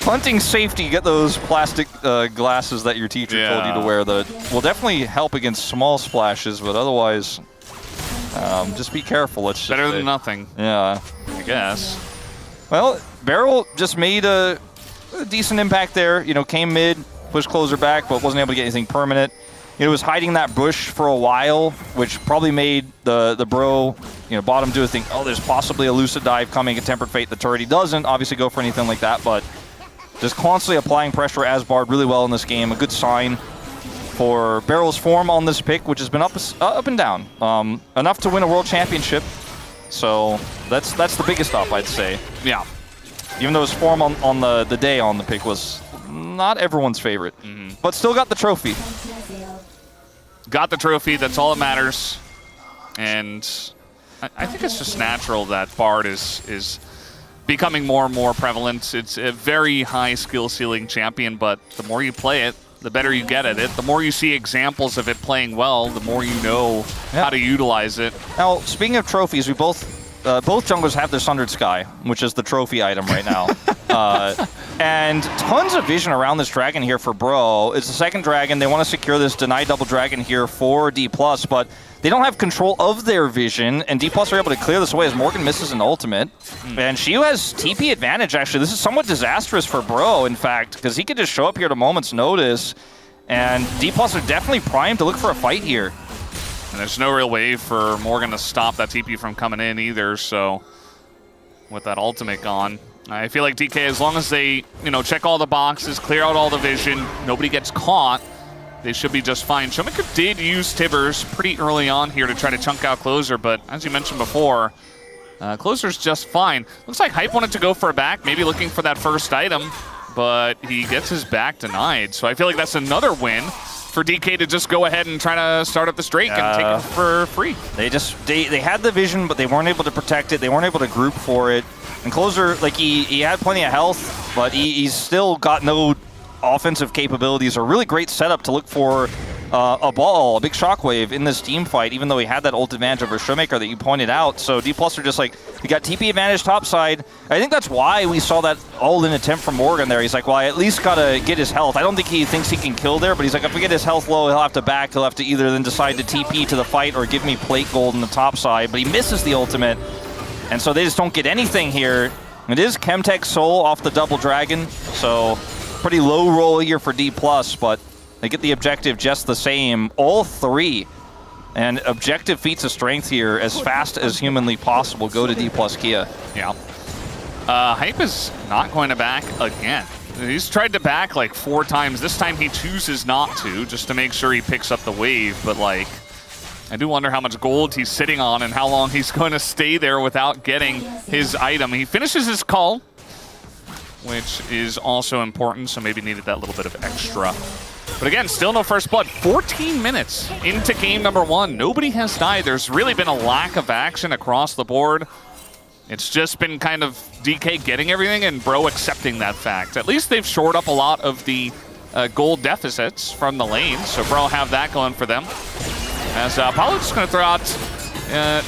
Hunting safety, get those plastic glasses that your teacher told you to wear. That will definitely help against small splashes, but otherwise, just be careful. Let's just Better say. than nothing. Yeah. I guess. Well, Beryl just made a decent impact there. You know, came mid, pushed Closer back, but wasn't able to get anything permanent. You know, was hiding that bush for a while, which probably made the bro, you know, bottom do a thing. Oh, there's possibly a Lucid Dive coming, a Tempered Fate. The turret, he doesn't obviously go for anything like that, but just constantly applying pressure as Bard really well in this game. A good sign for Beryl's form on this pick, which has been up and down. Enough to win a world championship. So that's the biggest up, I'd say. Yeah. Even though his form on the day on the pick was not everyone's favorite. But still got the trophy. Got the trophy, that's all that matters. And I think it's just natural that Bard is becoming more and more prevalent. It's a very high skill ceiling champion, but the more you play it, the better you get at it. The more you see examples of it playing well, the more you know how to utilize it. Now, speaking of trophies, we both junglers have their Sundered Sky, which is the trophy item right now. And tons of vision around this dragon here for Bro. It's the second dragon. They want to secure this denied double dragon here for D+, but they don't have control of their vision, and D+ are able to clear this away as Morgan misses an ultimate. And Shiu has TP advantage, actually. This is somewhat disastrous for Bro, in fact, because he could just show up here at a moment's notice, and D+ are definitely primed to look for a fight here. And there's no real way for Morgan to stop that TP from coming in either, so with that ultimate gone, I feel like DK, as long as they, you know, check all the boxes, clear out all the vision, nobody gets caught, they should be just fine. Showmaker did use Tibbers pretty early on here to try to chunk out Closer, but as you mentioned before, Closer's just fine. Looks like Hype wanted to go for a back, maybe looking for that first item, but he gets his back denied. So I feel like that's another win for DK to just go ahead and try to start up this Drake and take it for free. They had the vision, but they weren't able to protect it. They weren't able to group for it. And Closer, like, he had plenty of health, but he's still got no offensive capabilities or really great setup to look for a ball, a big shockwave in this team fight, even though he had that ult advantage over Showmaker that you pointed out. So D+ are just like, we got TP advantage topside. I think that's why we saw that all-in attempt from Morgan there. He's like, well, I at least got to get his health. I don't think he thinks he can kill there, but he's like, if we get his health low, he'll have to back. He'll have to either then decide to TP to the fight or give me plate gold in the top side. But he misses the ultimate, and so they just don't get anything here. It is Chemtech Soul off the double dragon, so pretty low roll here for D+, but they get the objective just the same. All three. And objective feats of strength here, as fast as humanly possible, go to D+ Kia. Yeah. Hype is not going to back again. He's tried to back like 4 times. This time he chooses not to, just to make sure he picks up the wave. But like, I do wonder how much gold he's sitting on and how long he's going to stay there without getting his item. He finishes his call, which is also important, so maybe needed that little bit of extra. But again, still no first blood. 14 minutes into game number 1. Nobody has died. There's really been a lack of action across the board. It's just been kind of DK getting everything and Bro accepting that fact. At least they've shored up a lot of the gold deficits from the lane, so Bro have that going for them. As Paulo's just going to throw out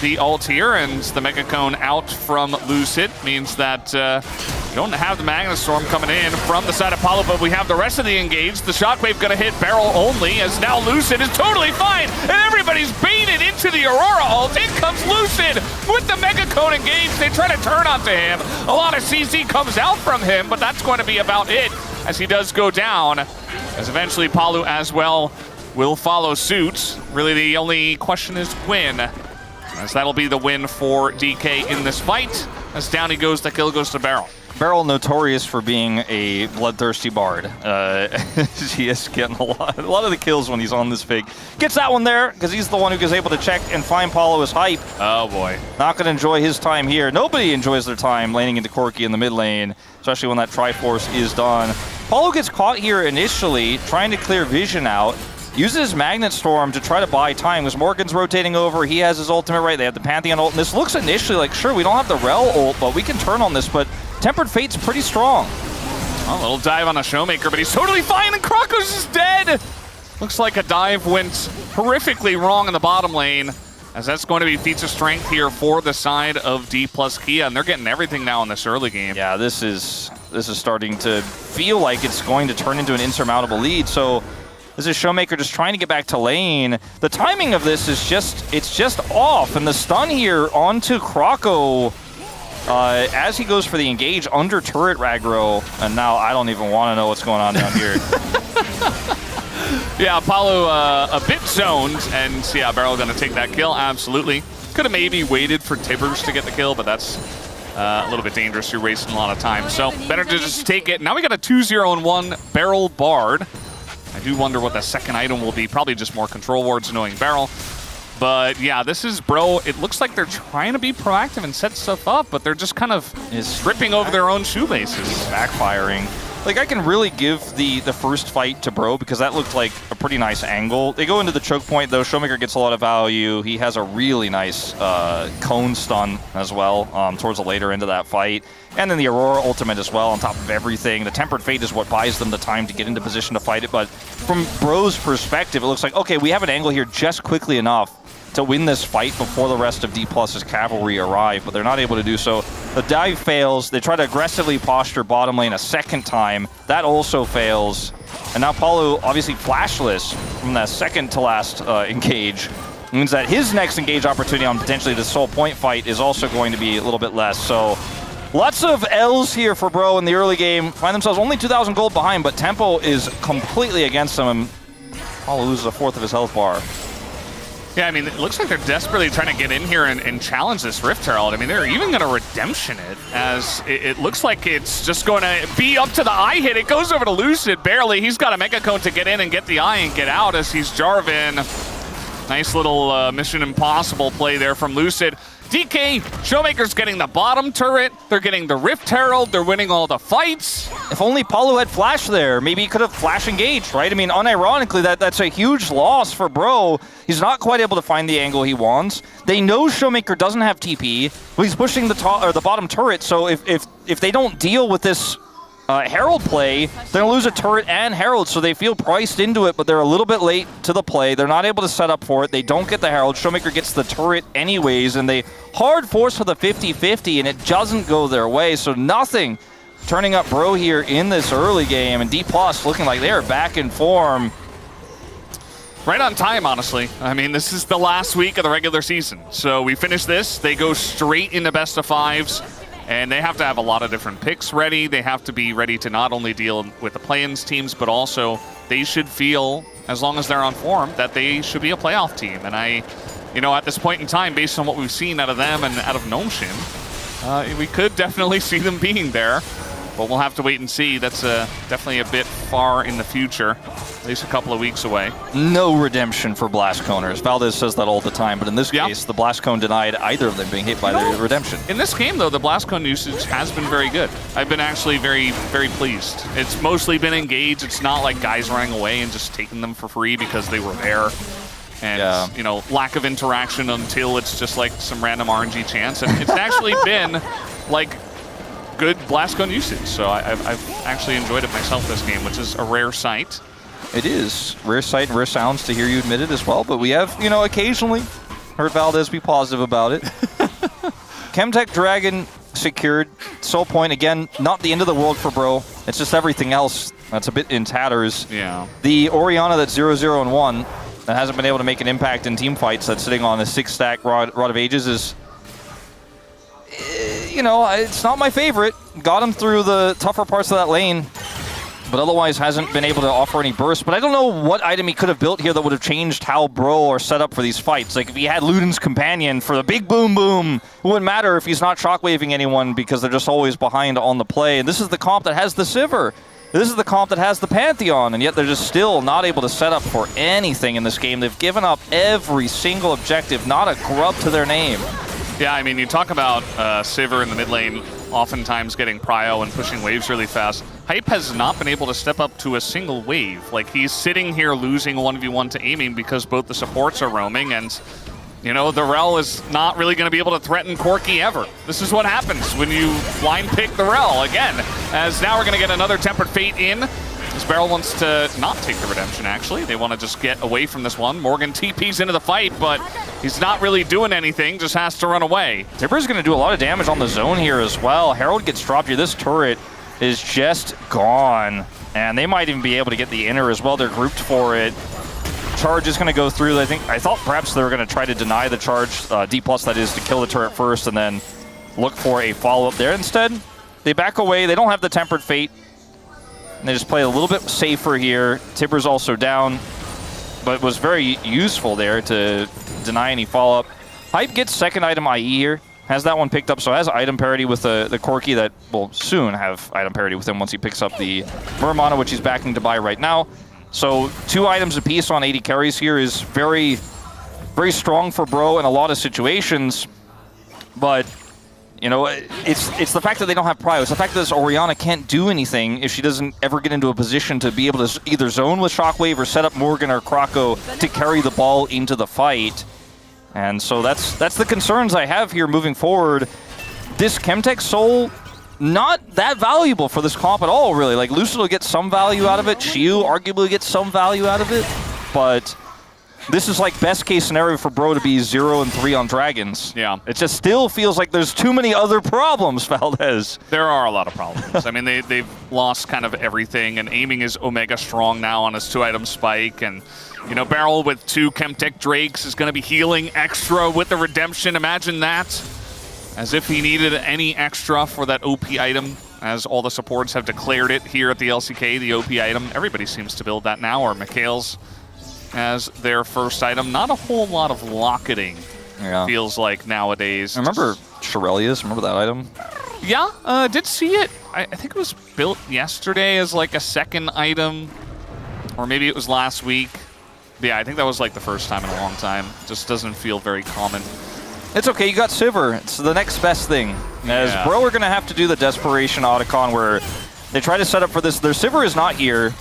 the ult here, and the Mega Cone out from Lucid means that we don't have the Magnet Storm coming in from the side of Paulo, but we have the rest of the engage. The Shockwave gonna hit Barrel only, as now Lucid is totally fine, and everybody's baited into the Aurora ult. In comes Lucid with the Mega Cone engage. They try to turn onto him. A lot of CC comes out from him, but that's going to be about it, as he does go down, as eventually Paulo as well will follow suit. Really, the only question is when, as that'll be the win for DK in this fight. As down he goes, the kill goes to Barrel. Barrel notorious for being a bloodthirsty bard. He is getting a lot of the kills when he's on this pig. Gets that one there, because he's the one who is able to check and find Paulo as hype. Oh boy. Not going to enjoy his time here. Nobody enjoys their time laning into Corki in the mid lane, especially when that Triforce is done. Paulo gets caught here initially, trying to clear vision out. Uses Magnet Storm to try to buy time, because Morgan's rotating over. He has his ultimate right. They have the Pantheon ult. And this looks initially like, sure, we don't have the Rel ult, but we can turn on this. But Tempered Fate's pretty strong. A little dive on a Showmaker, but he's totally fine, and Krako's is dead. Looks like a dive went horrifically wrong in the bottom lane, as that's going to be feats of strength here for the side of D plus Kia, and they're getting everything now in this early game. Yeah, this is starting to feel like it's going to turn into an insurmountable lead. So this is Showmaker just trying to get back to lane. The timing of this is just off, and the stun here onto Krako as he goes for the engage under turret aggro, and now I don't even want to know what's going on down here. Yeah, Paulo a bit zoned, and yeah, Barrel gonna take that kill, absolutely. Could have maybe waited for Tibbers to get the kill, but that's a little bit dangerous. You're wasting a lot of time, so better to just take it. Now we got a 2-0-1 Barrel Bard. I do wonder what the second item will be. Probably just more control wards knowing Barrel. But yeah, this is Bro. It looks like they're trying to be proactive and set stuff up, but they're just kind of stripping over their own shoelaces. Backfiring. Like, I can really give the first fight to Bro, because that looked like a pretty nice angle. They go into the choke point, though. Showmaker gets a lot of value. He has a really nice cone stun as well towards the later end of that fight. And then the Aurora ultimate as well on top of everything. The Tempered Fate is what buys them the time to get into position to fight it. But from Bro's perspective, it looks like, okay, we have an angle here just quickly enough to win this fight before the rest of D+'s cavalry arrive, but they're not able to do so. The dive fails. They try to aggressively posture bottom lane a second time. That also fails. And now Paulo, obviously flashless from that second to last engage, means that his next engage opportunity on potentially the Soul Point fight is also going to be a little bit less. So lots of L's here for Bro in the early game. Find themselves only 2,000 gold behind, but tempo is completely against them. Paulo loses a fourth of his health bar. Yeah, I mean, it looks like they're desperately trying to get in here and challenge this Rift Herald. I mean, they're even going to redemption it, as it looks like it's just going to be up to the eye hit. It goes over to Lucid, barely. He's got a Mega Cone to get in and get the eye and get out as he's Jarvan. Nice little Mission Impossible play there from Lucid. DK, Showmaker's getting the bottom turret. They're getting the Rift Herald. They're winning all the fights. If only Paulo had flash there, maybe he could have flash engaged, right? I mean, unironically, that's a huge loss for Bro. He's not quite able to find the angle he wants. They know Showmaker doesn't have TP. Well, he's pushing the top or the bottom turret, so if they don't deal with this Herald play, they're gonna lose a turret and Herald, so they feel priced into it, but they're a little bit late to the play. They're not able to set up for it. They don't get the Herald. Showmaker gets the turret anyways, and they hard force for the 50-50, and it doesn't go their way, so nothing turning up Bro here in this early game, and D+ looking like they're back in form. Right on time, honestly. I mean, this is the last week of the regular season, so we finish this, they go straight into best of fives. And they have to have a lot of different picks ready. They have to be ready to not only deal with the play-ins teams, but also they should feel, as long as they're on form, that they should be a playoff team. And at this point in time, based on what we've seen out of them and out of Gnomeshin, we could definitely see them being there. But we'll have to wait and see. That's definitely a bit far in the future, at least a couple of weeks away. No redemption for Blast Coners. Valdez says that all the time, but in this case, the Blast Cone denied either of them being hit by the redemption. In this game, though, the Blast Cone usage has been very good. I've been actually very, very pleased. It's mostly been engaged. It's not like guys running away and just taking them for free because they were there. And, lack of interaction until it's just like some random RNG chance. And it's actually been, like, good Blast Cone usage, so I've actually enjoyed it myself this game, which is a rare sight. It is. Rare sight and rare sounds to hear you admit it as well, but we have, occasionally Heard Valdez be positive about it. Chemtech Dragon secured. Soul Point, again, not the end of the world for Bro. It's just everything else that's a bit in tatters. Yeah. The Orianna that's 0-0-1 that hasn't been able to make an impact in team fights, that's sitting on a 6-stack Rod of Ages is, you know, it's not my favorite. Got him through the tougher parts of that lane, but otherwise hasn't been able to offer any burst. But I don't know what item he could have built here that would have changed how Bro are set up for these fights. Like if he had Luden's Companion for the big boom boom, it wouldn't matter if he's not shockwaving anyone because they're just always behind on the play. And this is the comp that has the Sivir. This is the comp that has the Pantheon, and yet they're just still not able to set up for anything in this game. They've given up every single objective, not a grub to their name. Yeah, I mean, you talk about Sivir in the mid lane oftentimes getting prio and pushing waves really fast. Hype has not been able to step up to a single wave. Like, he's sitting here losing 1v1 to aiming because both the supports are roaming, and, you know, the Rel is not really going to be able to threaten Corki ever. This is what happens when you blind pick the Rel again, as now we're going to get another Tempered Fate in. This Barrel wants to not take the redemption, actually. They want to just get away from this one. Morgan TP's into the fight, but he's not really doing anything, just has to run away. Tibbers going to do a lot of damage on the zone here as well. Herald gets dropped here. This turret is just gone, and they might even be able to get the inner as well. They're grouped for it. Charge is going to go through. I thought perhaps they were going to try to deny the charge, D+, that is, to kill the turret first and then look for a follow-up there. Instead, they back away. They don't have the Tempered Fate. And they just play a little bit safer here. Tibbers also down, but was very useful there to deny any follow-up. Hype gets second item IE here. Has that one picked up, so has item parity with the Corki that will soon have item parity with him once he picks up the Murmana, which he's backing to buy right now. So 2 items apiece on 80 carries here is very, very strong for Bro in a lot of situations. But, you know, it's the fact that they don't have prio. It's the fact that this Orianna can't do anything if she doesn't ever get into a position to be able to either zone with Shockwave or set up Morgan or Krako to carry the ball into the fight. And so that's the concerns I have here moving forward. This Chemtech Soul, not that valuable for this comp at all, really. Like, Lucid will get some value out of it. Shiu arguably gets some value out of it. But this is like best case scenario for Bro to be 0-3 on Dragons. Yeah. It just still feels like there's too many other problems, Valdez. There are a lot of problems. I mean, they've lost kind of everything, and aiming is Omega strong now on his 2-item spike, and, you know, Barrel with 2 Chemtech Drakes is going to be healing extra with the redemption. Imagine that. As if he needed any extra for that OP item, as all the supports have declared it here at the LCK, the OP item. Everybody seems to build that now, or Mikhail's as their first item. Not a whole lot of locketing, feels like, nowadays. I remember Shirelius, remember that item? Yeah, did see it. I think it was built yesterday as like a second item, or maybe it was last week. But yeah, I think that was like the first time in a long time. Just doesn't feel very common. It's okay, you got Sivir. It's the next best thing. As Bro are going to have to do the Desperation Otacon where they try to set up for this. Their Sivir is not here.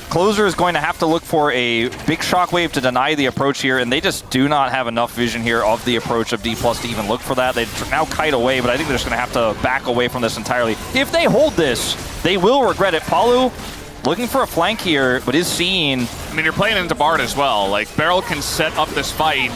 Closer is going to have to look for a big Shockwave to deny the approach here, and they just do not have enough vision here of the approach of D+ to even look for that. They now kite away, but I think they're just going to have to back away from this entirely. If they hold this, they will regret it. Palu looking for a flank here, but is seen. I mean, you're playing into Bard as well. Like, Barrel can set up this fight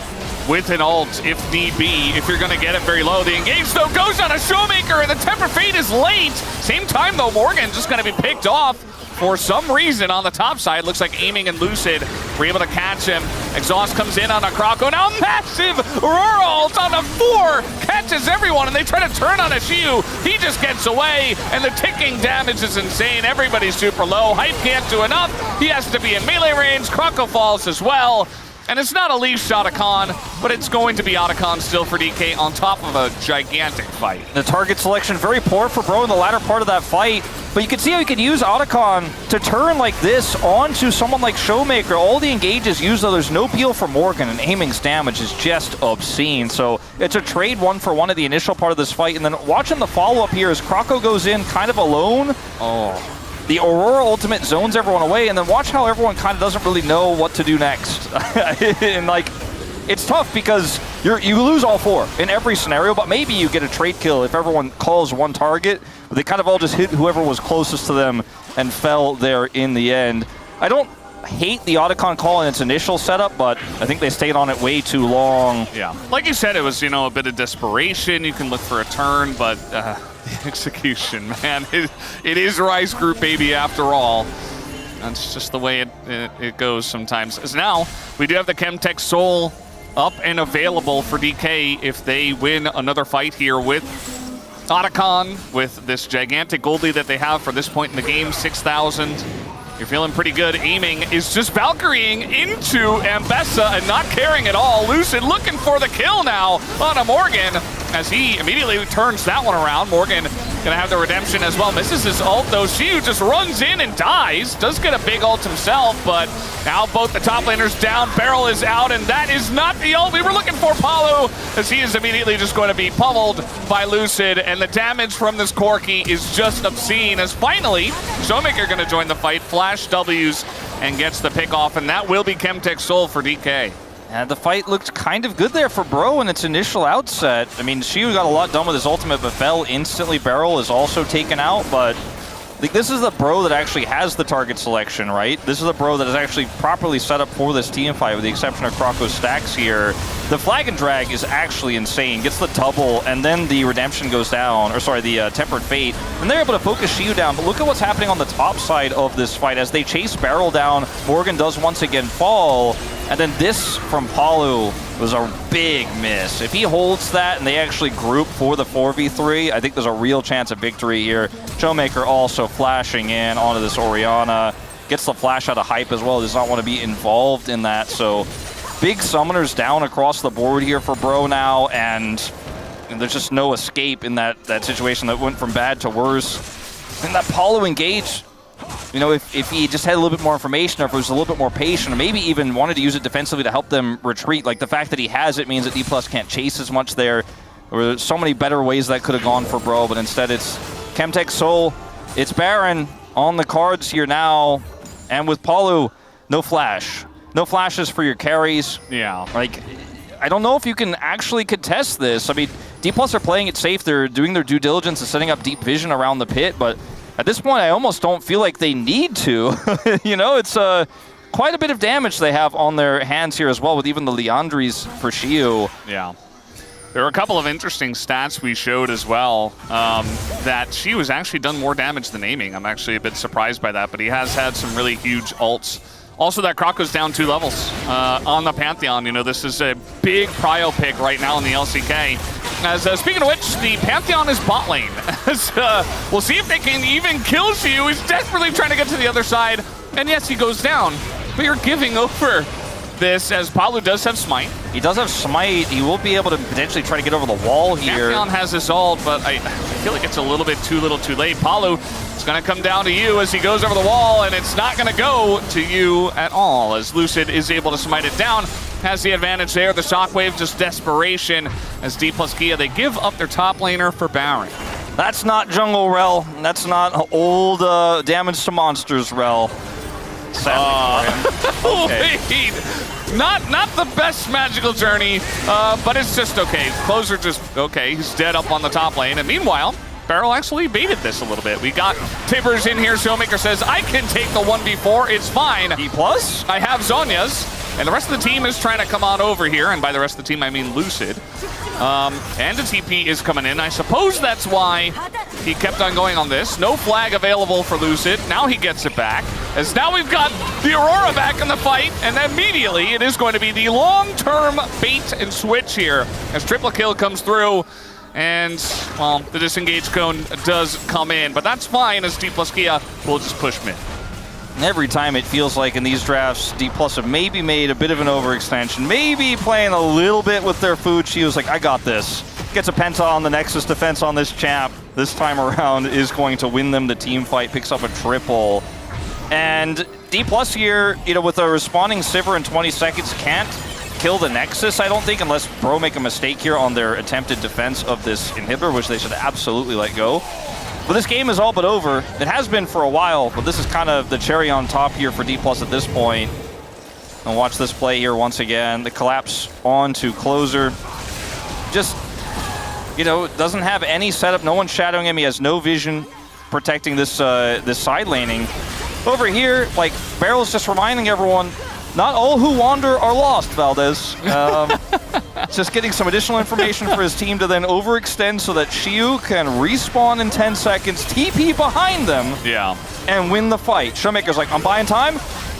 with an ult if need be, if you're going to get it very low. The engage, though, goes on a Showmaker, and the Temper Fate is late. Same time, though, Morgan just going to be picked off for some reason on the top side. Looks like Aiming and Lucid were able to catch him. Exhaust comes in on a Krako. Now massive Aurora ult on a 4. Catches everyone, and they try to turn on a Shiu. He just gets away, and the ticking damage is insane. Everybody's super low. Hype can't do enough. He has to be in melee range. Krako falls as well. And it's not a leash Otacon, but it's going to be Otacon still for DK on top of a gigantic fight. The target selection very poor for Bro in the latter part of that fight, but you can see how you could use Otacon to turn like this onto someone like Showmaker. All the engages used, though, there's no peel for Morgan, and Aiming's damage is just obscene. So it's a trade 1-for-1 at the initial part of this fight, and then watching the follow-up here as Krako goes in kind of alone. Oh. The Aurora ultimate zones everyone away, and then watch how everyone kind of doesn't really know what to do next. And, like, it's tough because you lose all 4 in every scenario, but maybe you get a trade kill if everyone calls one target. But they kind of all just hit whoever was closest to them and fell there in the end. I don't hate the Otacon call in its initial setup, but I think they stayed on it way too long. Yeah, like you said, it was, you know, a bit of desperation. You can look for a turn, but the execution, man, it is Rise Group, baby, after all. That's just the way it goes sometimes. As now, we do have the Chemtech Soul up and available for DK if they win another fight here with Otacon, with this gigantic gold lead that they have for this point in the game, 6,000. You're feeling pretty good. Aiming is just Valkyrieing into Ambessa and not caring at all. Lucid looking for the kill now on a Morgan as he immediately turns that one around. Morgan gonna have the redemption as well. Misses his ult though. Xiu just runs in and dies. Does get a big ult himself, but now both the top laners down. Beryl is out, and that is not the ult we were looking for. Palu, as he is immediately just going to be pummeled by Lucid, and the damage from this Corki is just obscene. As finally, Showmaker gonna join the fight, flash W's, and gets the pick off, and that will be Chemtech Soul for DK. And the fight looked kind of good there for Bro in its initial outset. I mean, Xiu got a lot done with his ultimate, but fell instantly. Beryl is also taken out, but this is the Bro that actually has the target selection, right? This is the Bro that is actually properly set up for this team fight, with the exception of Krako's stacks here. The flag and drag is actually insane. Gets the double, and then the redemption goes down, or sorry, the tempered fate. And they're able to focus Xiu down, but look at what's happening on the top side of this fight. As they chase Beryl down, Morgan does once again fall, and then this from Palu was a big miss. If he holds that and they actually group for the 4v3, I think there's a real chance of victory here. Showmaker also flashing in onto this Orianna. Gets the flash out of hype as well. Does not want to be involved in that. So big summoners down across the board here for Bro now, and there's just no escape in that situation that went from bad to worse. And that Palu engage, you know, if he just had a little bit more information, or if he was a little bit more patient, or maybe even wanted to use it defensively to help them retreat, like the fact that he has it means that D+ can't chase as much there. There were so many better ways that could have gone for Bro, but instead it's Chemtech Soul. It's Baron on the cards here now, and with Palu, no flash. No flashes for your carries. Yeah. Like, I don't know if you can actually contest this. I mean, D+ are playing it safe. They're doing their due diligence and setting up deep vision around the pit, but at this point, I almost don't feel like they need to. You know, it's quite a bit of damage they have on their hands here as well, with even the Leandries for Xiu. Yeah. There were a couple of interesting stats we showed as well, that Xiu has actually done more damage than aiming. I'm actually a bit surprised by that, but he has had some really huge ults. Also, that Krako's down 2 levels on the Pantheon. You know, this is a big prio pick right now in the LCK. As speaking of which, the Pantheon is bot lane. We'll see if they can even kill Xiu. He's desperately trying to get to the other side. And yes, he goes down. But you're giving over this, as Palu does have Smite. He does have Smite. He will be able to potentially try to get over the wall here. Pantheon has his ult, but I feel like it's a little bit too little too late. Palu, it's going to come down to you as he goes over the wall, and it's not going to go to you at all, as Lucid is able to smite it down. Has the advantage there. The shockwave, just desperation, as D+ Kia, they give up their top laner for Baron. That's not jungle Rel. That's not old damage to monsters Rel. Okay. Not the best magical journey, but it's just okay. Closer just okay. He's dead up on the top lane, and meanwhile, Beryl actually baited this a little bit. We got Tibbers in here. Showmaker says, I can take the 1v4. It's fine. D+? I have Zhonya's, and the rest of the team is trying to come on over here, and by the rest of the team, I mean Lucid. And the TP is coming in. I suppose that's why he kept on going on this. No flag available for Lucid. Now he gets it back, as now we've got the Aurora back in the fight, and immediately it is going to be the long-term bait and switch here, as triple kill comes through. And, well, the disengage cone does come in, but that's fine, as D+ Kia will just push mid. Every time it feels like in these drafts, D+ have maybe made a bit of an overextension, maybe playing a little bit with their food. She was like, I got this. Gets a penta on the Nexus defense on this champ. This time around is going to win them the team fight, picks up a triple. And D+ here, you know, with a responding Sivir in 20 seconds, can't kill the Nexus, I don't think, unless Bro make a mistake here on their attempted defense of this inhibitor, which they should absolutely let go. But this game is all but over. It has been for a while, but this is kind of the cherry on top here for D+ at this point. And watch this play here once again. The collapse onto Closer. Just, you know, doesn't have any setup. No one's shadowing him. He has no vision protecting this this side laning. over here, like, Barrel's just reminding everyone, not all who wander are lost, Valdez. Just getting some additional information for his team to then overextend so that Shiu can respawn in 10 seconds, TP behind them, Yeah. and win the fight. Showmaker's like, I'm buying time.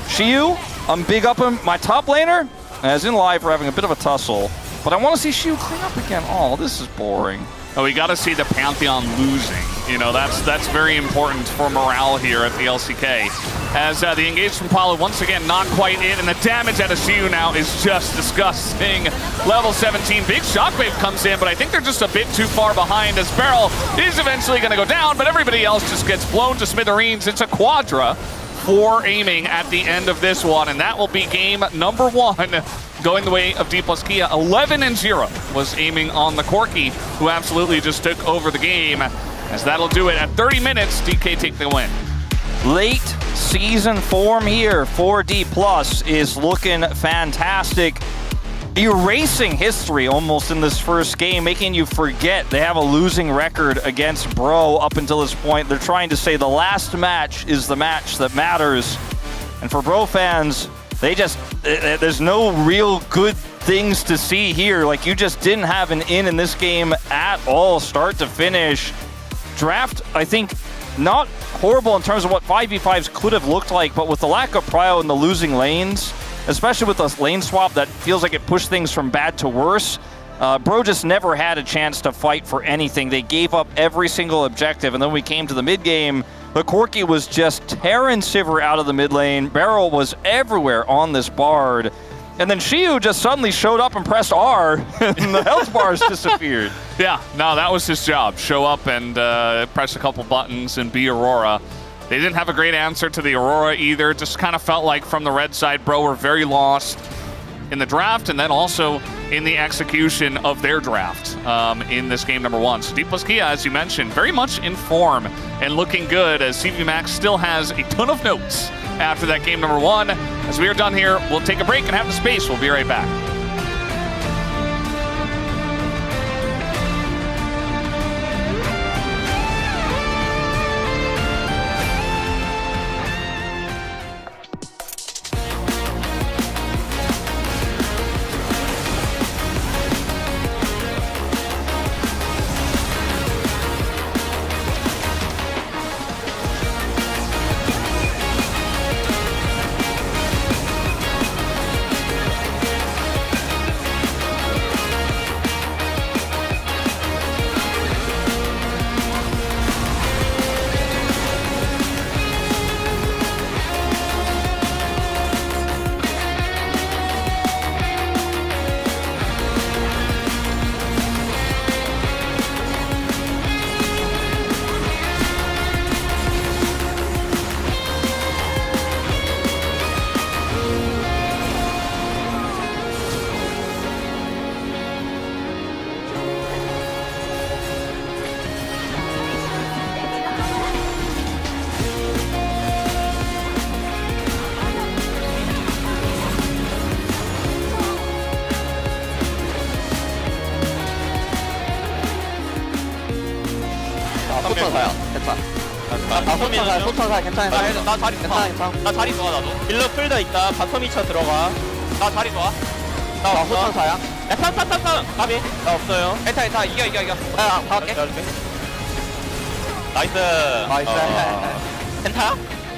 Shiu, I'm big up him. My top laner, as in live, we're having a bit of a tussle. But I want to see Shiu clean up again. Oh, this is boring. Oh, we got to see the Pantheon losing. You know, that's very important for morale here at the LCK. As the engage from Palu once again not quite in, and the damage out of Shiu now is just disgusting. Level 17, big shockwave comes in, but I think they're just a bit too far behind as Beryl is eventually going to go down, but everybody else just gets blown to smithereens. It's a quadra for aiming at the end of this one, and that will be game number 1. Going the way of D plus Kia. 11-0 was aiming on the Corki, who absolutely just took over the game. As that'll do it at 30 minutes, DK take the win. Late season form here for D+ is looking fantastic. Erasing history almost in this first game, making you forget they have a losing record against Bro up until this point. They're trying to say the last match is the match that matters. And for Bro fans, there's no real good things to see here. Like, you just didn't have an in this game at all, start to finish. Draft, I think, not horrible in terms of what 5v5s could have looked like, but with the lack of prio and the losing lanes, especially with this lane swap that feels like it pushed things from bad to worse, Bro just never had a chance to fight for anything. They gave up every single objective, and then we came to the mid game. The Corki was just tearing Sivir out of the mid lane. Beryl was everywhere on this Bard. And then Shiu just suddenly showed up and pressed R, and the health bars disappeared. Yeah, no, that was his job. Show up and press a couple buttons and be Aurora. They didn't have a great answer to the Aurora either. Just kind of felt like from the red side, Bro were very lost in the draft and then also in the execution of their draft in this game number 1. So D plus Kia, as you mentioned, very much in form and looking good as CV Max still has a ton of notes after that game number 1. As we are done here, we'll take a break and have the space. We'll be right back. 소천사야 괜찮아 소천사 괜찮아 나 자리 좋아. 나 자리 좋아 나도. 일러 풀더 있다. 바텀 2차 들어가. 나 자리 좋아. 나 없어. 소천사야 야, 탑. 가비. 나 없어요. 괜찮아. 이겨. 야 박을게 나이스. 나이스 펜타야?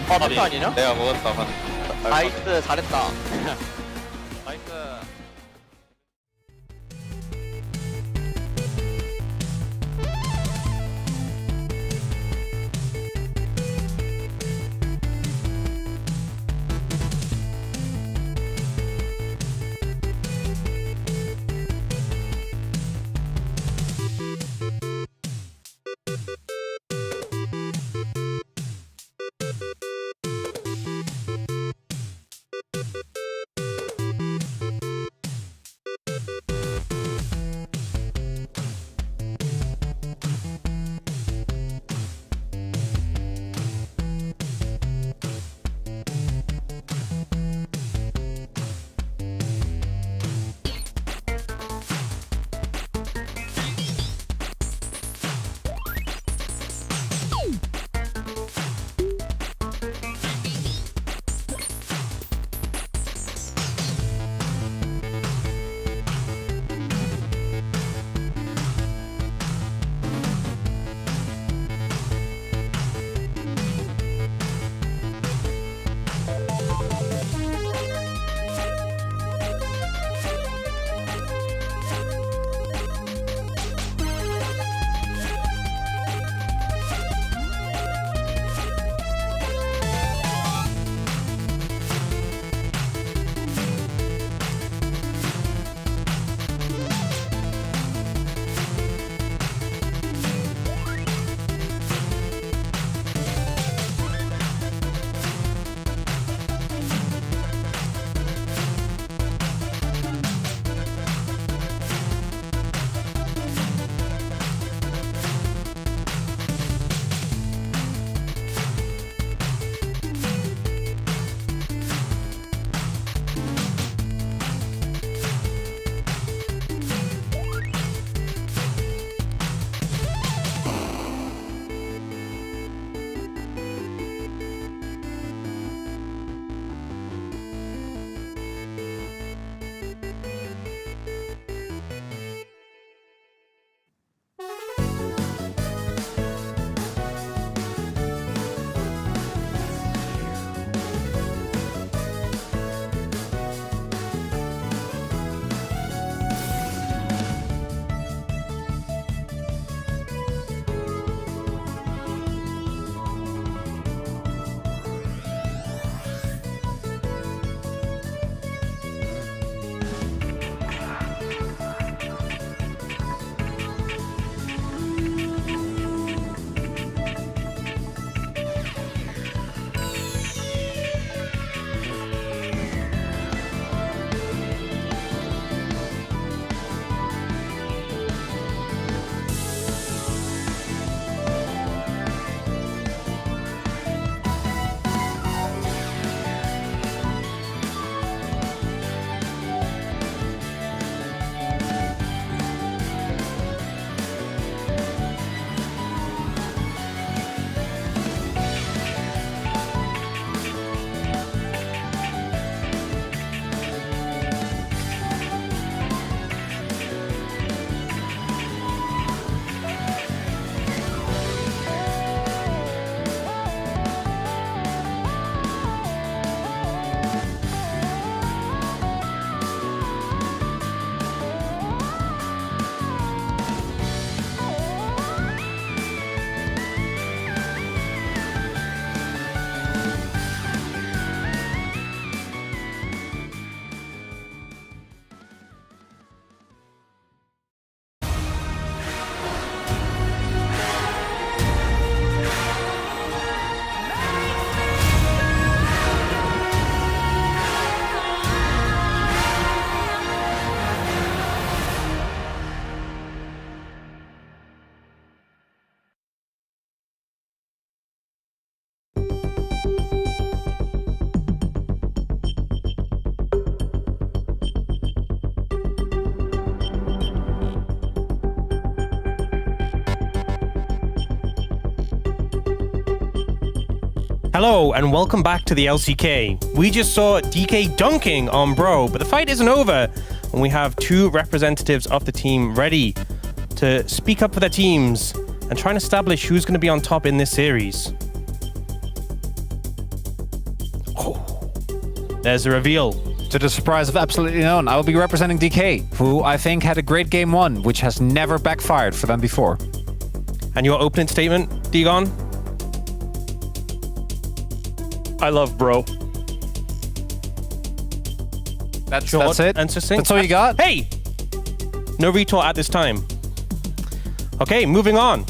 펜타 아니냐? 내가 먹었다. 나이스 잘했다 나이스. Hello and welcome back to the LCK. We just saw DK dunking on Bro, but the fight isn't over, and we have two representatives of the team ready to speak up for their teams and try and establish who's going to be on top in this series. Oh, there's the reveal. To the surprise of absolutely no one, I will be representing DK, who I think had a great game one, which has never backfired for them before. And your opening statement, Digon? I love Bro. That's it? And succinct. That's all you got? Hey! No retort at this time. Okay, moving on.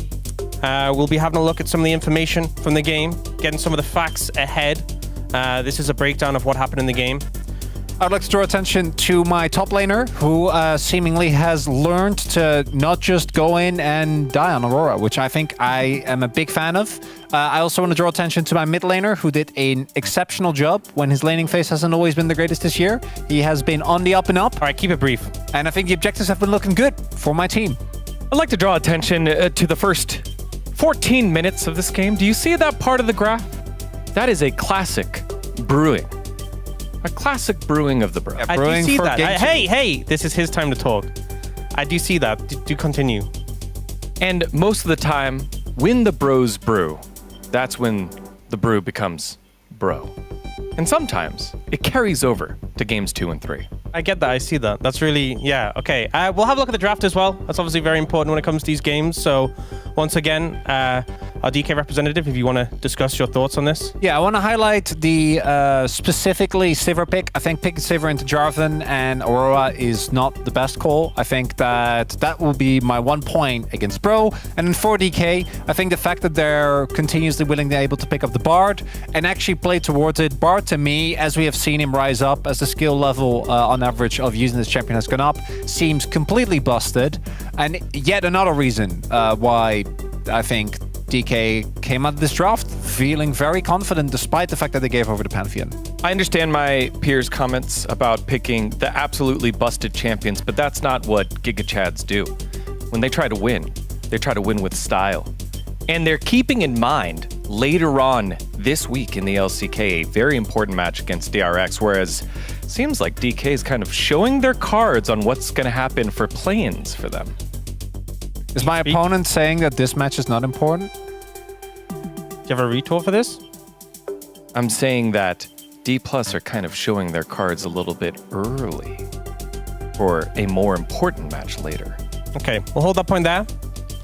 We'll be having a look at some of the information from the game, getting some of the facts ahead. This is a breakdown of what happened in the game. I'd like to draw attention to my top laner, who seemingly has learned to not just go in and die on Aurora, which I think I am a big fan of. I also want to draw attention to my mid laner, who did an exceptional job when his laning phase hasn't always been the greatest this year. He has been on the up and up. All right, keep it brief. And I think the objectives have been looking good for my team. I'd like to draw attention to the first 14 minutes of this game. Do you see that part of the graph? That is a classic brewing. A classic brewing of the Bro. I do see that. Hey, this is his time to talk. I do see that. Do continue. And most of the time, when the Bros brew, that's when the brew becomes Bro. And sometimes it carries over to games 2 and 3. I get that. I see that. That's really, yeah, okay. We'll have a look at the draft as well. That's obviously very important when it comes to these games. So once again, our DK representative, if you want to discuss your thoughts on this. Yeah, I want to highlight the specifically Sivir pick. I think picking Sivir into Jarvan and Aurora is not the best call. I think that will be my 1 point against Bro. And then for DK, I think the fact that they're continuously willing to able to pick up the Bard and actually play towards it. Bard, to me, as we have seen him rise up, as the skill level on average of using this champion has gone up, seems completely busted. And yet another reason why I think DK came out of this draft feeling very confident despite the fact that they gave over the Pantheon. I understand my peers' comments about picking the absolutely busted champions, but that's not what Giga Chads do. When they try to win with style. And they're keeping in mind later on this week in the LCK, a very important match against DRX, whereas it seems like DK is kind of showing their cards on what's going to happen for play-ins for them. Is my opponent saying that this match is not important? Do you have a retort for this? I'm saying that D+ are kind of showing their cards a little bit early for a more important match later. Okay, we'll hold that point there.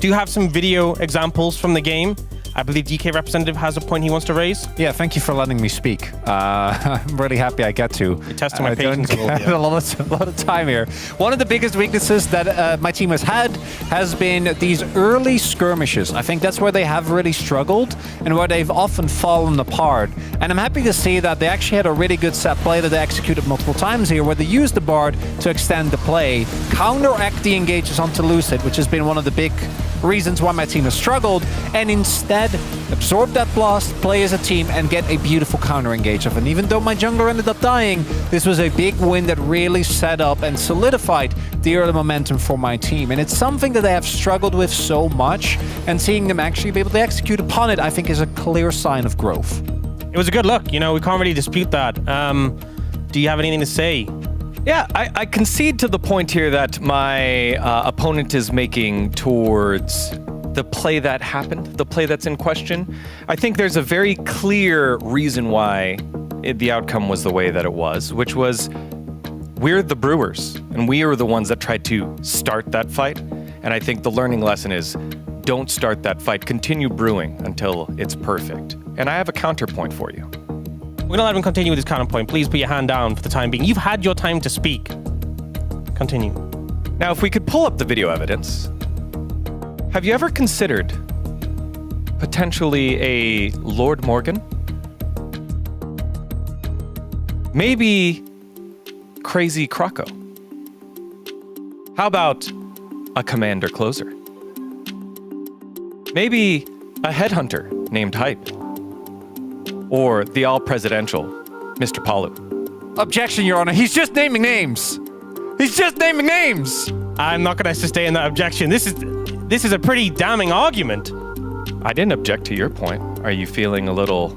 Do you have some video examples from the game? I believe DK representative has a point he wants to raise. Yeah, thank you for letting me speak. I'm really happy I get to. You're testing my patience a little bit. a lot of time here. One of the biggest weaknesses that my team has had has been these early skirmishes. I think that's where they have really struggled and where they've often fallen apart. And I'm happy to see that they actually had a really good set play that they executed multiple times here, where they used the Bard to extend the play, counteract the engages onto Lucid, which has been one of the big reasons why my team has struggled, and instead absorb that blast, play as a team, and get a beautiful counter engage of. And even though my jungler ended up dying, this was a big win that really set up and solidified the early momentum for my team. And it's something that I have struggled with so much, and seeing them actually be able to execute upon it, I think is a clear sign of growth. It was a good look, you know, we can't really dispute that. Do you have anything to say? Yeah, I concede to the point here that my opponent is making towards the play that happened, the play that's in question. I think there's a very clear reason why the outcome was the way that it was, which was we're the brewers, and we are the ones that tried to start that fight. And I think the learning lesson is don't start that fight, continue brewing until it's perfect. And I have a counterpoint for you. We're going to let him continue with his counterpoint. Please put your hand down for the time being. You've had your time to speak. Continue. Now, if we could pull up the video evidence, have you ever considered potentially a Lord Morgan? Maybe Crazy Croco? How about a Commander Closer? Maybe a Headhunter named Hype? Or the all-presidential Mr. Palu? Objection, Your Honor. He's just naming names. He's just naming names. I'm not going to sustain that objection. This is a pretty damning argument. I didn't object to your point. Are you feeling a little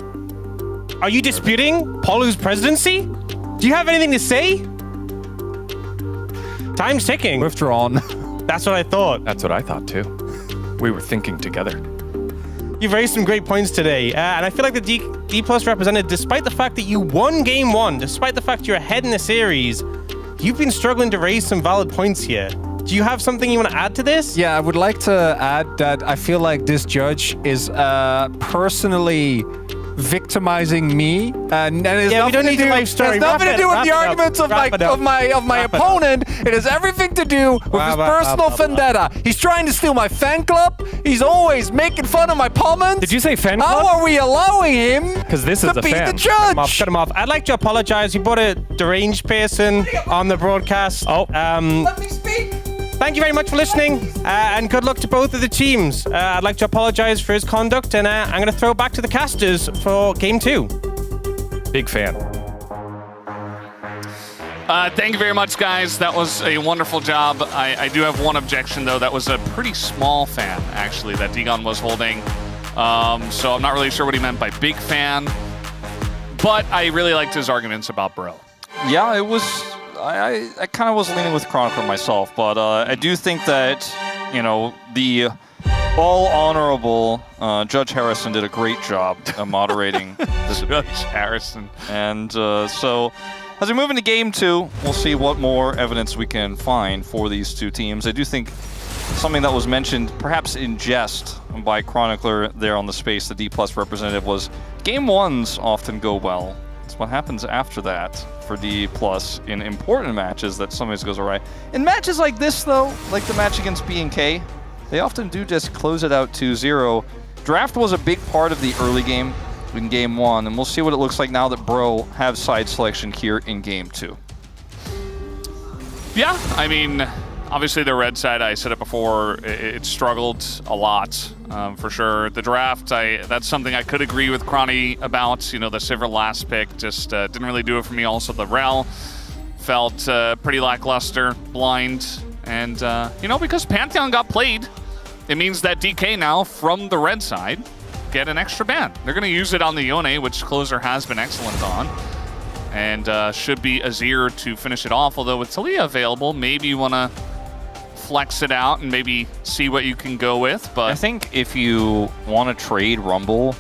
Are you disputing Polu's presidency? Do you have anything to say? Time's ticking. Withdrawn. That's what I thought. That's what I thought too. We were thinking together. You've raised some great points today, and I feel like the D Plus representative, despite the fact that you won game 1, despite the fact you're ahead in the series, you've been struggling to raise some valid points here. Do you have something you want to add to this? Yeah, I would like to add that I feel like this judge is personally victimizing me, and it has Yeah, we don't need nothing to your do, life story. has nothing to do with the arguments of my opponent. It has everything to do with his personal vendetta. He's trying to steal my fan club. He's always making fun of my comments. Did you say fan club? How are we allowing him 'Cause this is to a be fan. the judge? Cut him off. I'd like to apologize. We brought a deranged person on the broadcast. Let me speak. Thank you very much for listening, and good luck to both of the teams. I'd like to apologize for his conduct, and I'm going to throw it back to the casters for game 2. Big fan. Thank you very much, guys. That was a wonderful job. I do have one objection, though. That was a pretty small fan, actually, that Digon was holding. So I'm not really sure what he meant by big fan. But I really liked his arguments about Bro. Yeah, it was. I kind of was leaning with Chronicler myself, but I do think that, you know, the all honorable Judge Harrison did a great job moderating this Judge Harrison. And so as we move into game 2, we'll see what more evidence we can find for these two teams. I do think something that was mentioned, perhaps in jest, by Chronicler there on the space, the D+ representative, was game 1s often go well. It's what happens after that for D+ in important matches that sometimes goes awry. In matches like this, though, like the match against B&K, they often do just close it out 2-0. Draft was a big part of the early game in game 1, and we'll see what it looks like now that Bro have side selection here in game 2. Yeah, I mean, obviously the red side, I said it before, it struggled a lot, for sure. The draft, that's something I could agree with Cronny about. You know, the Sivir last pick just didn't really do it for me. Also, the Rel felt pretty lackluster, blind. And, you know, because Pantheon got played, it means that DK now, from the red side, get an extra ban. They're going to use it on the Yone, which Closer has been excellent on. And should be Azir to finish it off. Although with Talia available, maybe you want to flex it out and maybe see what you can go with. But I think if you want to trade Rumble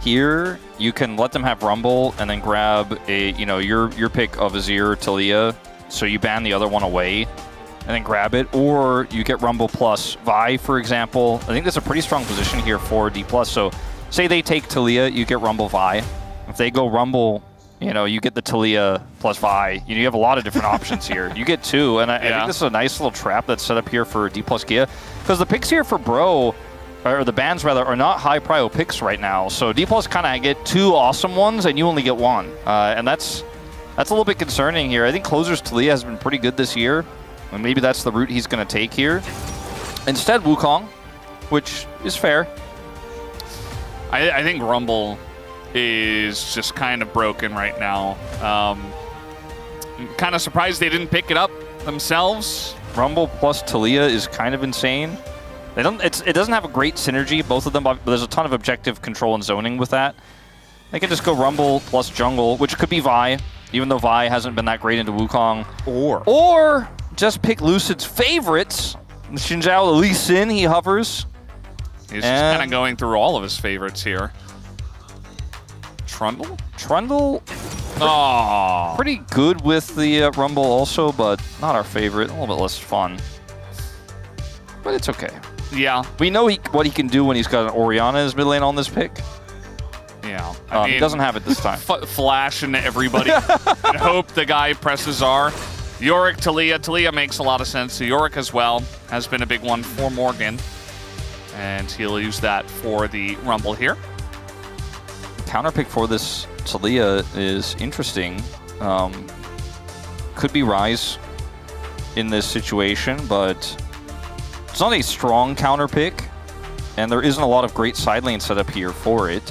here, you can let them have Rumble and then grab a, you know, your pick of Azir, Talia, so you ban the other one away and then grab it. Or you get Rumble plus Vi, for example. I think that's a pretty strong position here for D+. So say they take Talia, you get Rumble Vi. If they go Rumble, you know, you get the Talia plus Vi. You have a lot of different options here. You get 2, and I think this is a nice little trap that's set up here for D+ Kia. Because the picks here for Bro, or the bans rather, are not high prio picks right now. So D+ kind of get 2 awesome ones, and you only get 1. And that's a little bit concerning here. I think Closer's Talia has been pretty good this year, and maybe that's the route he's going to take here. Instead, Wukong, which is fair. I think Rumble is just kind of broken right now. I'm kind of surprised they didn't pick it up themselves. Rumble plus Talia is kind of insane. It doesn't have a great synergy, both of them, but there's a ton of objective control and zoning with that. They can just go Rumble plus Jungle, which could be Vi, even though Vi hasn't been that great into Wukong. Or just pick Lucid's favorites. Xin Zhao, the Lee Sin, he hovers. He's just kind of going through all of his favorites here. Trundle? Trundle, pretty good with the Rumble also, but not our favorite. A little bit less fun. But it's okay. Yeah. We know what he can do when he's got an Orianna in his mid lane on this pick. Yeah. I mean, he doesn't have it this time. Flash into everybody and hope the guy presses R. Yorick, Talia. Talia makes a lot of sense. So Yorick as well has been a big one for Morgan. And he'll use that for the Rumble here. Counter pick for this Talia is interesting. Could be Rise in this situation, but it's not a strong counter pick, and there isn't a lot of great side lane setup here for it.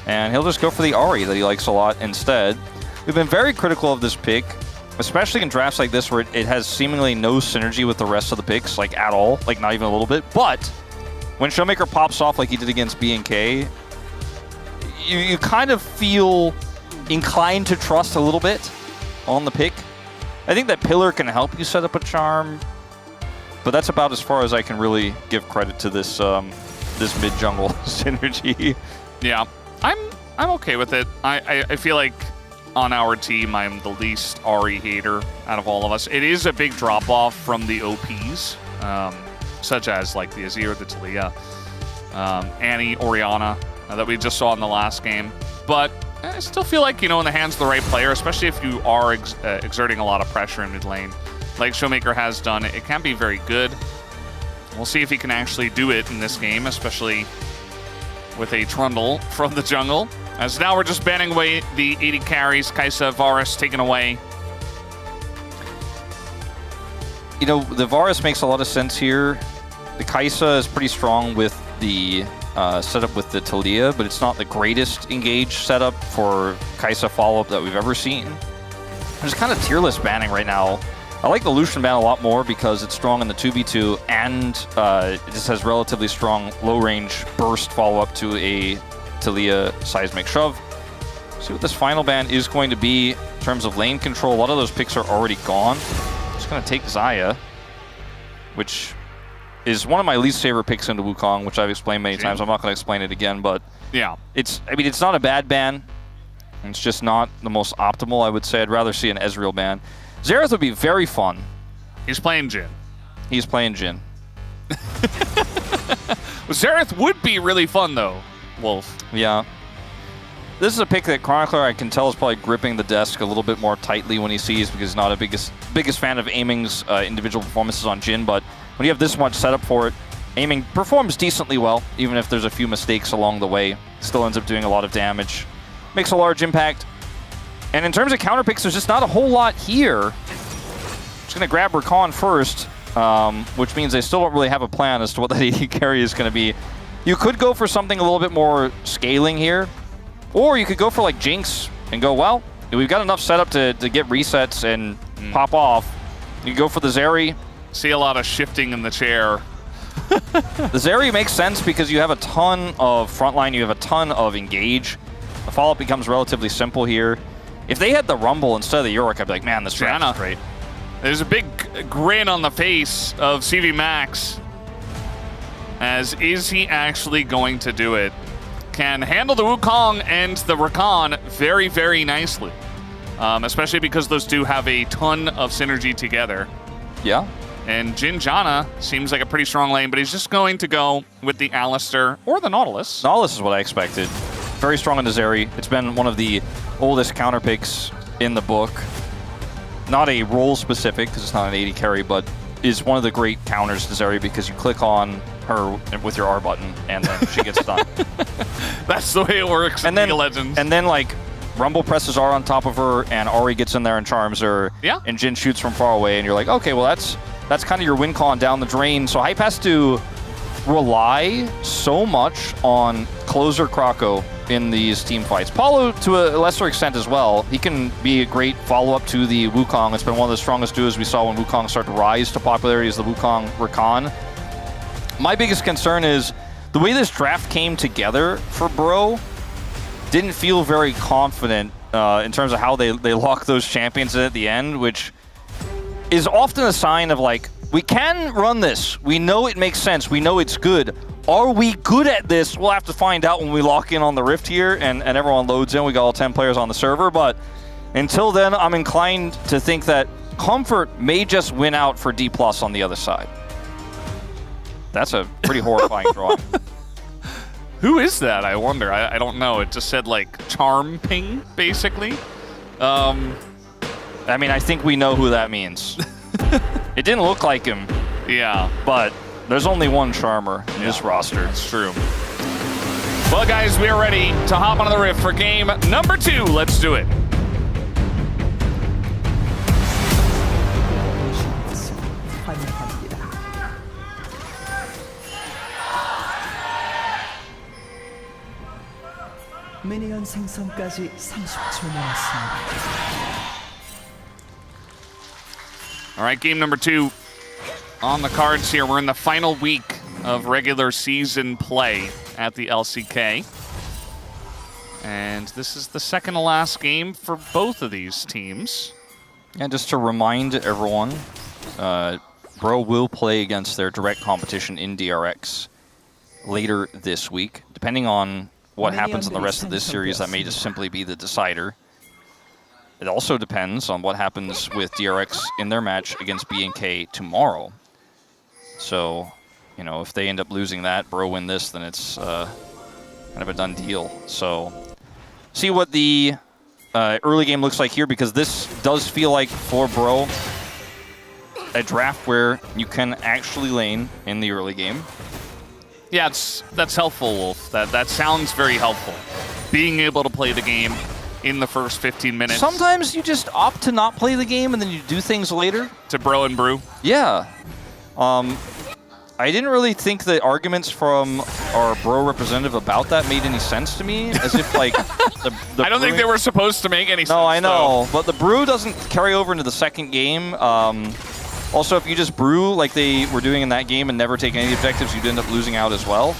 And he'll just go for the Ahri that he likes a lot instead. We've been very critical of this pick, especially in drafts like this where it has seemingly no synergy with the rest of the picks, like at all, like not even a little bit. But when Showmaker pops off like he did against B&K, you kind of feel inclined to trust a little bit on the pick. I think that Pillar can help you set up a charm, but that's about as far as I can really give credit to this this mid jungle synergy. Yeah, I'm okay with it. I feel like on our team I'm the least Ahri hater out of all of us. It is a big drop off from the OPs, such as like the Azir, the Taliyah, Annie, Orianna that we just saw in the last game. But I still feel like, you know, in the hands of the right player, especially if you are exerting a lot of pressure in mid lane, like Showmaker has done, it can be very good. We'll see if he can actually do it in this game, especially with a Trundle from the jungle. As now we're just banning away the 80 carries. Kai'Sa, Varus taken away. You know, the Varus makes a lot of sense here. The Kai'Sa is pretty strong with the setup with the Taliyah, but it's not the greatest engaged setup for Kai'Sa follow-up that we've ever seen. There's kind of tier list banning right now. I like the Lucian ban a lot more because it's strong in the 2v2 and it just has relatively strong low-range burst follow-up to a Taliyah seismic shove. See what this final ban is going to be in terms of lane control. A lot of those picks are already gone. Just going to take Xayah, which is one of my least favorite picks into Wukong, which I've explained many times. I'm not going to explain it again, but yeah, I mean, it's not a bad ban. It's just not the most optimal, I would say. I'd rather see an Ezreal ban. Xerath would be very fun. He's playing Jhin. He's playing Jhin. Xerath would be really fun, though, Wolf. Yeah. This is a pick that Chronicler, I can tell, is probably gripping the desk a little bit more tightly when he sees, because he's not a biggest fan of Aiming's individual performances on Jhin, but when you have this much setup for it, Aiming performs decently well, even if there's a few mistakes along the way. Still ends up doing a lot of damage. Makes a large impact. And in terms of counter picks, there's just not a whole lot here. Just going to grab Rakan first, which means they still don't really have a plan as to what that AD carry is going to be. You could go for something a little bit more scaling here, or you could go for like Jinx and go, well, we've got enough setup to get resets and pop off. You can go for the Zeri. See a lot of shifting in the chair. The Zeri makes sense because you have a ton of frontline, you have a ton of engage. The follow-up becomes relatively simple here. If they had the Rumble instead of the Yorick, I'd be like, man, this draft is great. There's a big grin on the face of CV Max. As is he actually going to do it? Can handle the Wukong and the Rakan very, very nicely. Especially because those two have a ton of synergy together. Yeah. And Jhin Janna seems like a pretty strong lane, but he's just going to go with the Alistar or the Nautilus. Nautilus is what I expected. Very strong in the Zeri. It's been one of the oldest counter picks in the book. Not a role specific, because it's not an 80 carry, but is one of the great counters to Zeri because you click on her with your R button and then she gets done. That's the way it works in League of Legends. And then like Rumble presses R on top of her and Ahri gets in there and charms her. Yeah. And Jhin shoots from far away and you're like, okay, well that's kind of your win con down the drain. So Hype has to rely so much on closer Croco in these team fights. Paulo, to a lesser extent as well, he can be a great follow-up to the Wukong. It's been one of the strongest duos we saw when Wukong started to rise to popularity is the Wukong Rakan. My biggest concern is the way this draft came together for Bro didn't feel very confident in terms of how they lock those champions in at the end, which is often a sign of like, we can run this. We know it makes sense. We know it's good. Are we good at this? We'll have to find out when we lock in on the Rift here and everyone loads in. We got all 10 players on the server. But until then, I'm inclined to think that Comfort may just win out for D+ on the other side. That's a pretty horrifying drawing. Who is that, I wonder? I don't know. It just said like Charm Ping, basically. I mean, I think we know who that means. It didn't look like him. Yeah. But there's only one Charmer in this roster. That's true. Well, guys, we are ready to hop onto the Rift for game number 2. Let's do it. 환영합니다. 미니언 생성까지 30초 남았습니다. All right, game number 2 on the cards here. We're in the final week of regular season play at the LCK. And this is the second to last game for both of these teams. And just to remind everyone, Bro will play against their direct competition in DRX later this week. Depending on what happens in the rest of this series, that may just simply be the decider. It also depends on what happens with DRX in their match against B&K tomorrow. So, you know, if they end up losing that, Bro win this, then it's kind of a done deal. So, see what the early game looks like here, because this does feel like, for Bro, a draft where you can actually lane in the early game. Yeah, that's helpful, Wolf. That sounds very helpful. Being able to play the game in the first 15 minutes. Sometimes you just opt to not play the game and then you do things later. To Bro and Brew. Yeah. I didn't really think the arguments from our Bro representative about that made any sense to me. As if, like, the I don't think they were supposed to make any sense. No, I know. Though. But the Brew doesn't carry over into the second game. Also, if you just brew like they were doing in that game and never take any objectives, you'd end up losing out as well.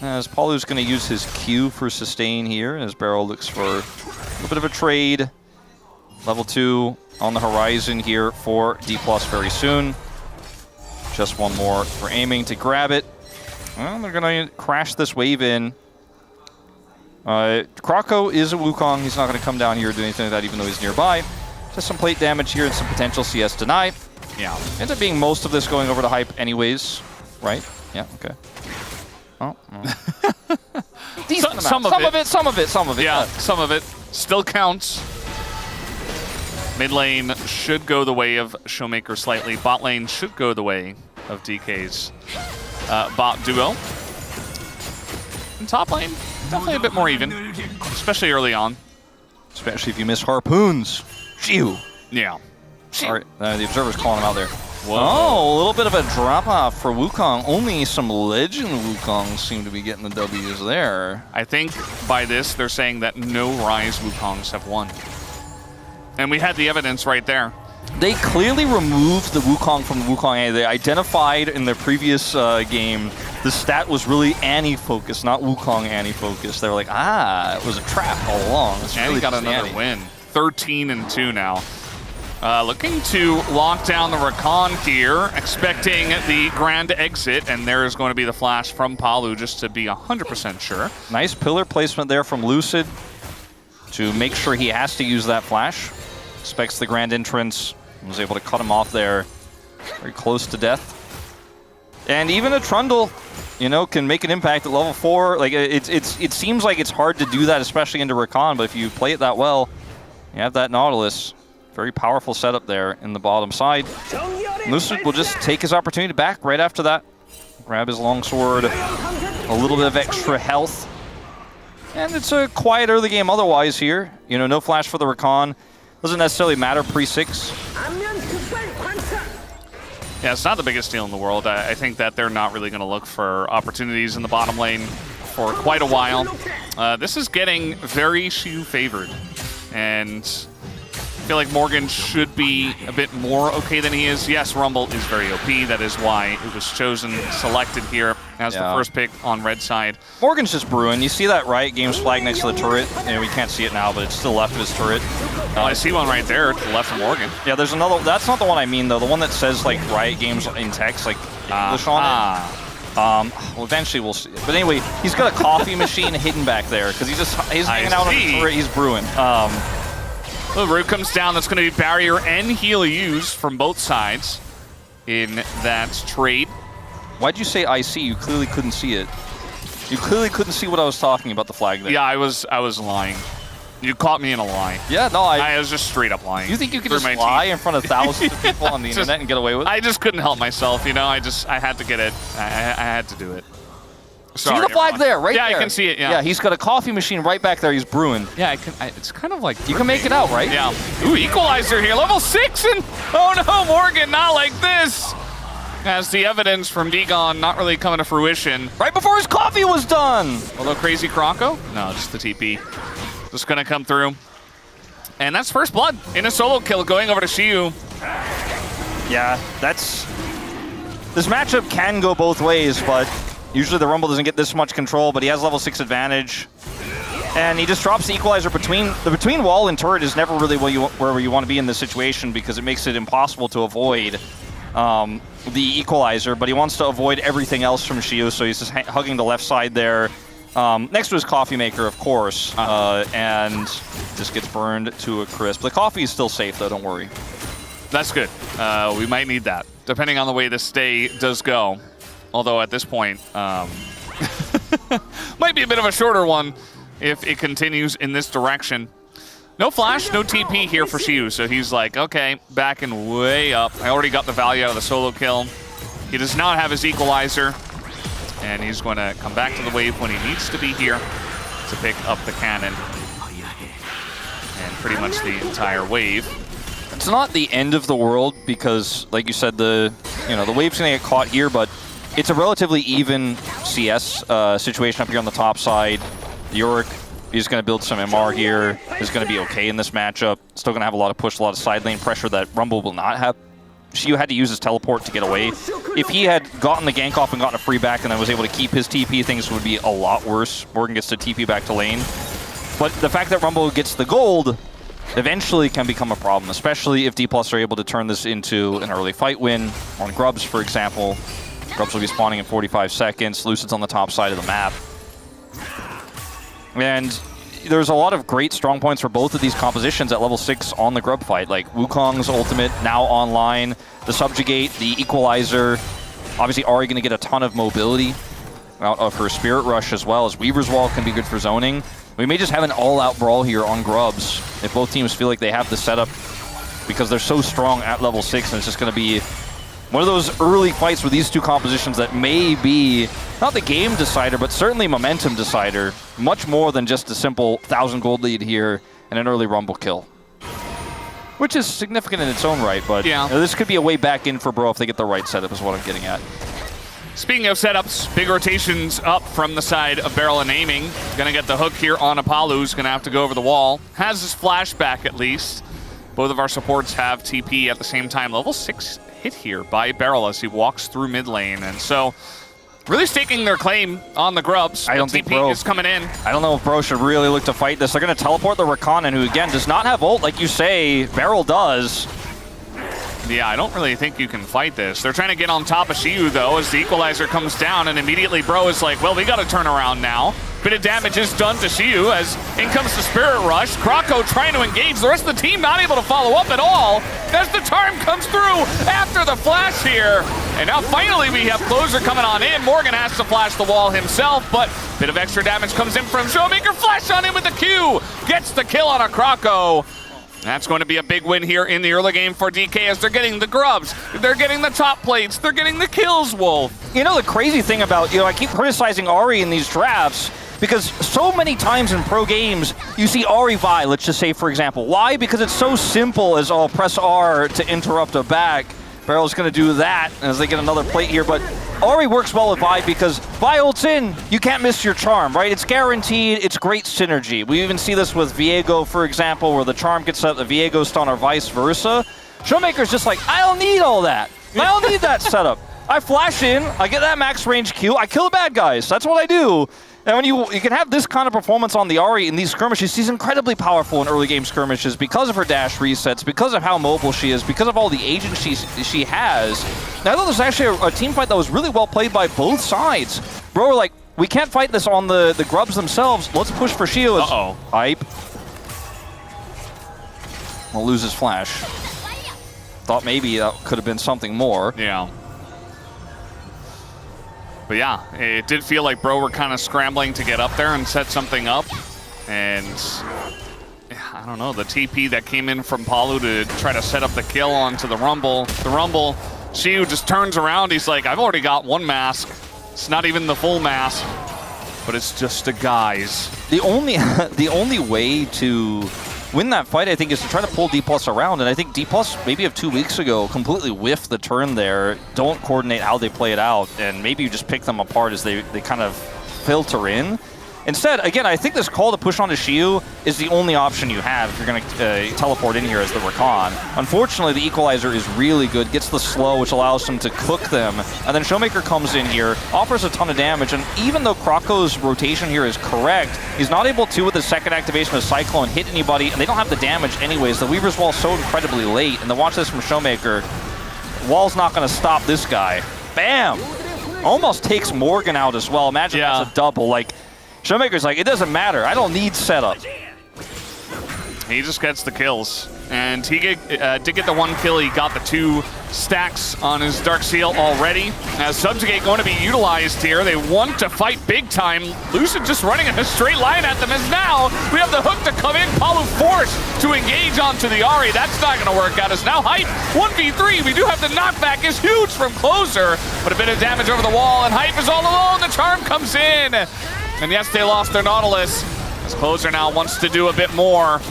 As Paulu's going to use his Q for sustain here, as Barrel looks for a little bit of a trade. Level 2 on the horizon here for D+ very soon. Just one more for aiming to grab it. Well, they're going to crash this wave in. Krako is a Wukong. He's not going to come down here or do anything like that, even though he's nearby. Just some plate damage here and some potential CS deny. Yeah. Ends up being most of this going over to Hype anyways, right? Yeah, okay. Oh. Decent some of it. Some of it. Yeah, some of it. Still counts. Mid lane should go the way of Showmaker slightly. Bot lane should go the way of DK's bot duo. And top lane, definitely a bit more even, especially early on. Especially if you miss harpoons. Phew. Yeah. Sorry, the observer's calling him out there. Whoa. Oh, a little bit of a drop-off for Wukong. Only some legend Wukongs seem to be getting the W's there. I think by this, they're saying that no Rise Wukongs have won. And we had the evidence right there. They clearly removed the Wukong from the Wukong A. They identified in their previous game, the stat was really Annie-focused, not Wukong Annie-focused. They were like, it was a trap all along. It's Annie really got just another Annie. win. 13-2 now. Looking to lock down the Rakan here, expecting the grand exit, and there is going to be the flash from Palu just to be 100% sure. Nice pillar placement there from Lucid to make sure he has to use that flash. Expects the grand entrance, was able to cut him off there, very close to death. And even a Trundle, you know, can make an impact at level 4. Like it seems like it's hard to do that, especially into Rakan, but if you play it that well, you have that Nautilus. Very powerful setup there in the bottom side. Lucid will just take his opportunity back right after that. Grab his longsword, a little bit of extra health. And it's a quiet early game otherwise here. You know, no flash for the Rakan. Doesn't necessarily matter pre-6. Yeah, it's not the biggest deal in the world. I think that they're not really going to look for opportunities in the bottom lane for quite a while. This is getting very Shu favored. And I feel like Morgan should be a bit more okay than he is. Yes, Rumble is very OP. That is why it was chosen, selected here as the first pick on red side. Morgan's just brewing. You see that Riot Games flag next to the turret? You know, we can't see it now, but it's to the left of his turret. I see one right there to the left of Morgan. Yeah, there's another. That's not the one I mean, though. The one that says, like, Riot Games in text, like, English on it. Well, eventually we'll see. But anyway, he's got a coffee machine hidden back there because he's hanging out on the turret. He's brewing. The root comes down. That's going to be barrier and heal used from both sides in that trade. Why'd you say IC? You clearly couldn't see it. You clearly couldn't see what I was talking about the flag there. Yeah, I was lying. You caught me in a lie. Yeah, no, I was just straight up lying. You think you could just lie in front of thousands of people on the internet and get away with it? I just couldn't help myself, you know. I had to get it. I had to do it. Sorry, see the flag there, right there? Yeah, I can see it, yeah. Yeah, he's got a coffee machine right back there. He's brewing. Yeah, it's kind of like... You can make it out, right? Yeah. Ooh, equalizer here. Level 6 and... Oh no, Morgan, not like this! As the evidence from Dagon not really coming to fruition. Right before his coffee was done! Although Crazy Kroko? No, just the TP. Just gonna come through. And that's first blood in a solo kill going over to Shiyu. Yeah, that's... This matchup can go both ways, but usually the Rumble doesn't get this much control, but he has level 6 advantage. And he just drops the equalizer between wall and turret is never really where you want to be in this situation because it makes it impossible to avoid the equalizer, but he wants to avoid everything else from Xiu, so he's just hugging the left side there. Next to his coffee maker, of course, and just gets burned to a crisp. The coffee is still safe, though, don't worry. That's good. We might need that, depending on the way this day does go. Although at this point, might be a bit of a shorter one if it continues in this direction. No flash, no TP here for Xiu, so he's like, okay, backing way up. I already got the value out of the solo kill. He does not have his equalizer, and he's going to come back to the wave when he needs to be here to pick up the cannon. And pretty much the entire wave. It's not the end of the world because, like you said, the wave's going to get caught here, but it's a relatively even CS situation up here on the top side. Yorick is going to build some MR here. Is going to be okay in this matchup. Still going to have a lot of push, a lot of side lane pressure that Rumble will not have. Xiu had to use his teleport to get away. If he had gotten the gank off and gotten a free back and then was able to keep his TP, things would be a lot worse. Morgan gets the TP back to lane. But the fact that Rumble gets the gold eventually can become a problem, especially if D+ are able to turn this into an early fight win on Grubs, for example. Grubs will be spawning in 45 seconds. Lucid's on the top side of the map. And there's a lot of great strong points for both of these compositions at level 6 on the Grub fight, like Wukong's ultimate now online, the Subjugate, the Equalizer. Obviously, Ahri going to get a ton of mobility out of her Spirit Rush as well, as Weaver's Wall can be good for zoning. We may just have an all-out brawl here on Grubs if both teams feel like they have the setup because they're so strong at level 6, and it's just going to be one of those early fights with these two compositions that may be not the game decider, but certainly momentum decider, much more than just a simple 1,000 gold lead here and an early Rumble kill. Which is significant in its own right, but yeah, this could be a way back in for Bro if they get the right setup is what I'm getting at. Speaking of setups, big rotations up from the side of Beryl and aiming. Gonna get the hook here on Apollo, who's gonna have to go over the wall. Has his flashback at least. Both of our supports have TP at the same time. Level 6 hit here by Beryl as he walks through mid lane. And so, really staking their claim on the Grubs. I don't think TP is coming in. I don't know if Bro should really look to fight this. They're going to teleport the Rakanan, who again does not have ult like you say. Beryl does. Yeah, I don't really think you can fight this. They're trying to get on top of Xiu, though, as the equalizer comes down, and immediately Bro is like, well, we got to turn around now. Bit of damage is done to Xiu as in comes the Spirit Rush. Krako trying to engage. The rest of the team not able to follow up at all as the charm comes through after the flash here. And now finally we have Closer coming on in. Morgan has to flash the wall himself, but bit of extra damage comes in from Showmaker. Flash on in with the Q. Gets the kill on a Krako. That's going to be a big win here in the early game for DK as they're getting the Grubs, they're getting the top plates, they're getting the kills, Wolf. You know, the crazy thing about, I keep criticizing Ahri in these drafts because so many times in pro games, you see Ahri Vi, let's just say, for example. Why? Because it's so simple as, press R to interrupt a back. Beryl's going to do that as they get another plate here, but Ahri works well with Vi because Vi ults in, you can't miss your charm, right? It's guaranteed, it's great synergy. We even see this with Viego, for example, where the charm gets up, the Viego stun, or vice versa. Showmaker's just like, I don't need all that. I don't need that setup. I flash in, I get that max range Q, I kill the bad guys. That's what I do. And when you can have this kind of performance on the Ahri in these skirmishes, she's incredibly powerful in early game skirmishes because of her dash resets, because of how mobile she is, because of all the agency she has. Now, I thought this was actually a team fight that was really well played by both sides. Bro, we're like, we can't fight this on the Grubs themselves. Let's push for Xiu. Uh-oh. Hype. We'll lose his flash. Thought maybe that could have been something more. Yeah. But yeah, it did feel like Bro were kind of scrambling to get up there and set something up. And I don't know, the TP that came in from Palu to try to set up the kill onto the Rumble. The Rumble, Xiu just turns around. He's like, I've already got one mask. It's not even the full mask, but it's just a guise. The only way to win that fight, I think, is to try to pull D+ around, and I think D+ maybe of 2 weeks ago completely whiffed the turn there, don't coordinate how they play it out, and maybe you just pick them apart as they kind of filter in. Instead, again, I think this call to push onto Shiu is the only option you have if you're going to teleport in here as the Rakan. Unfortunately, the equalizer is really good, gets the slow, which allows him to cook them. And then Showmaker comes in here, offers a ton of damage, and even though Krako's rotation here is correct, he's not able to, with his second activation of Cyclone, hit anybody, and they don't have the damage anyways. The Weaver's Wall's so incredibly late, and then watch this from Showmaker. Wall's not going to stop this guy. Bam! Almost takes Morgan out as well. Imagine that's a double. Like, Showmaker's like, it doesn't matter. I don't need setup. He just gets the kills. And he did get the 1 kill. He got the 2 stacks on his Darkseal already. As Subjugate going to be utilized here. They want to fight big time. Lucid just running in a straight line at them. As now we have the hook to come in. Palu forced to engage onto the Ahri. That's not going to work out. As now Hype 1v3. We do have the knockback is huge from Closer. But a bit of damage over the wall. And Hype is all alone. The charm comes in. And yes, they lost their Nautilus. As Closer now wants to do a bit more.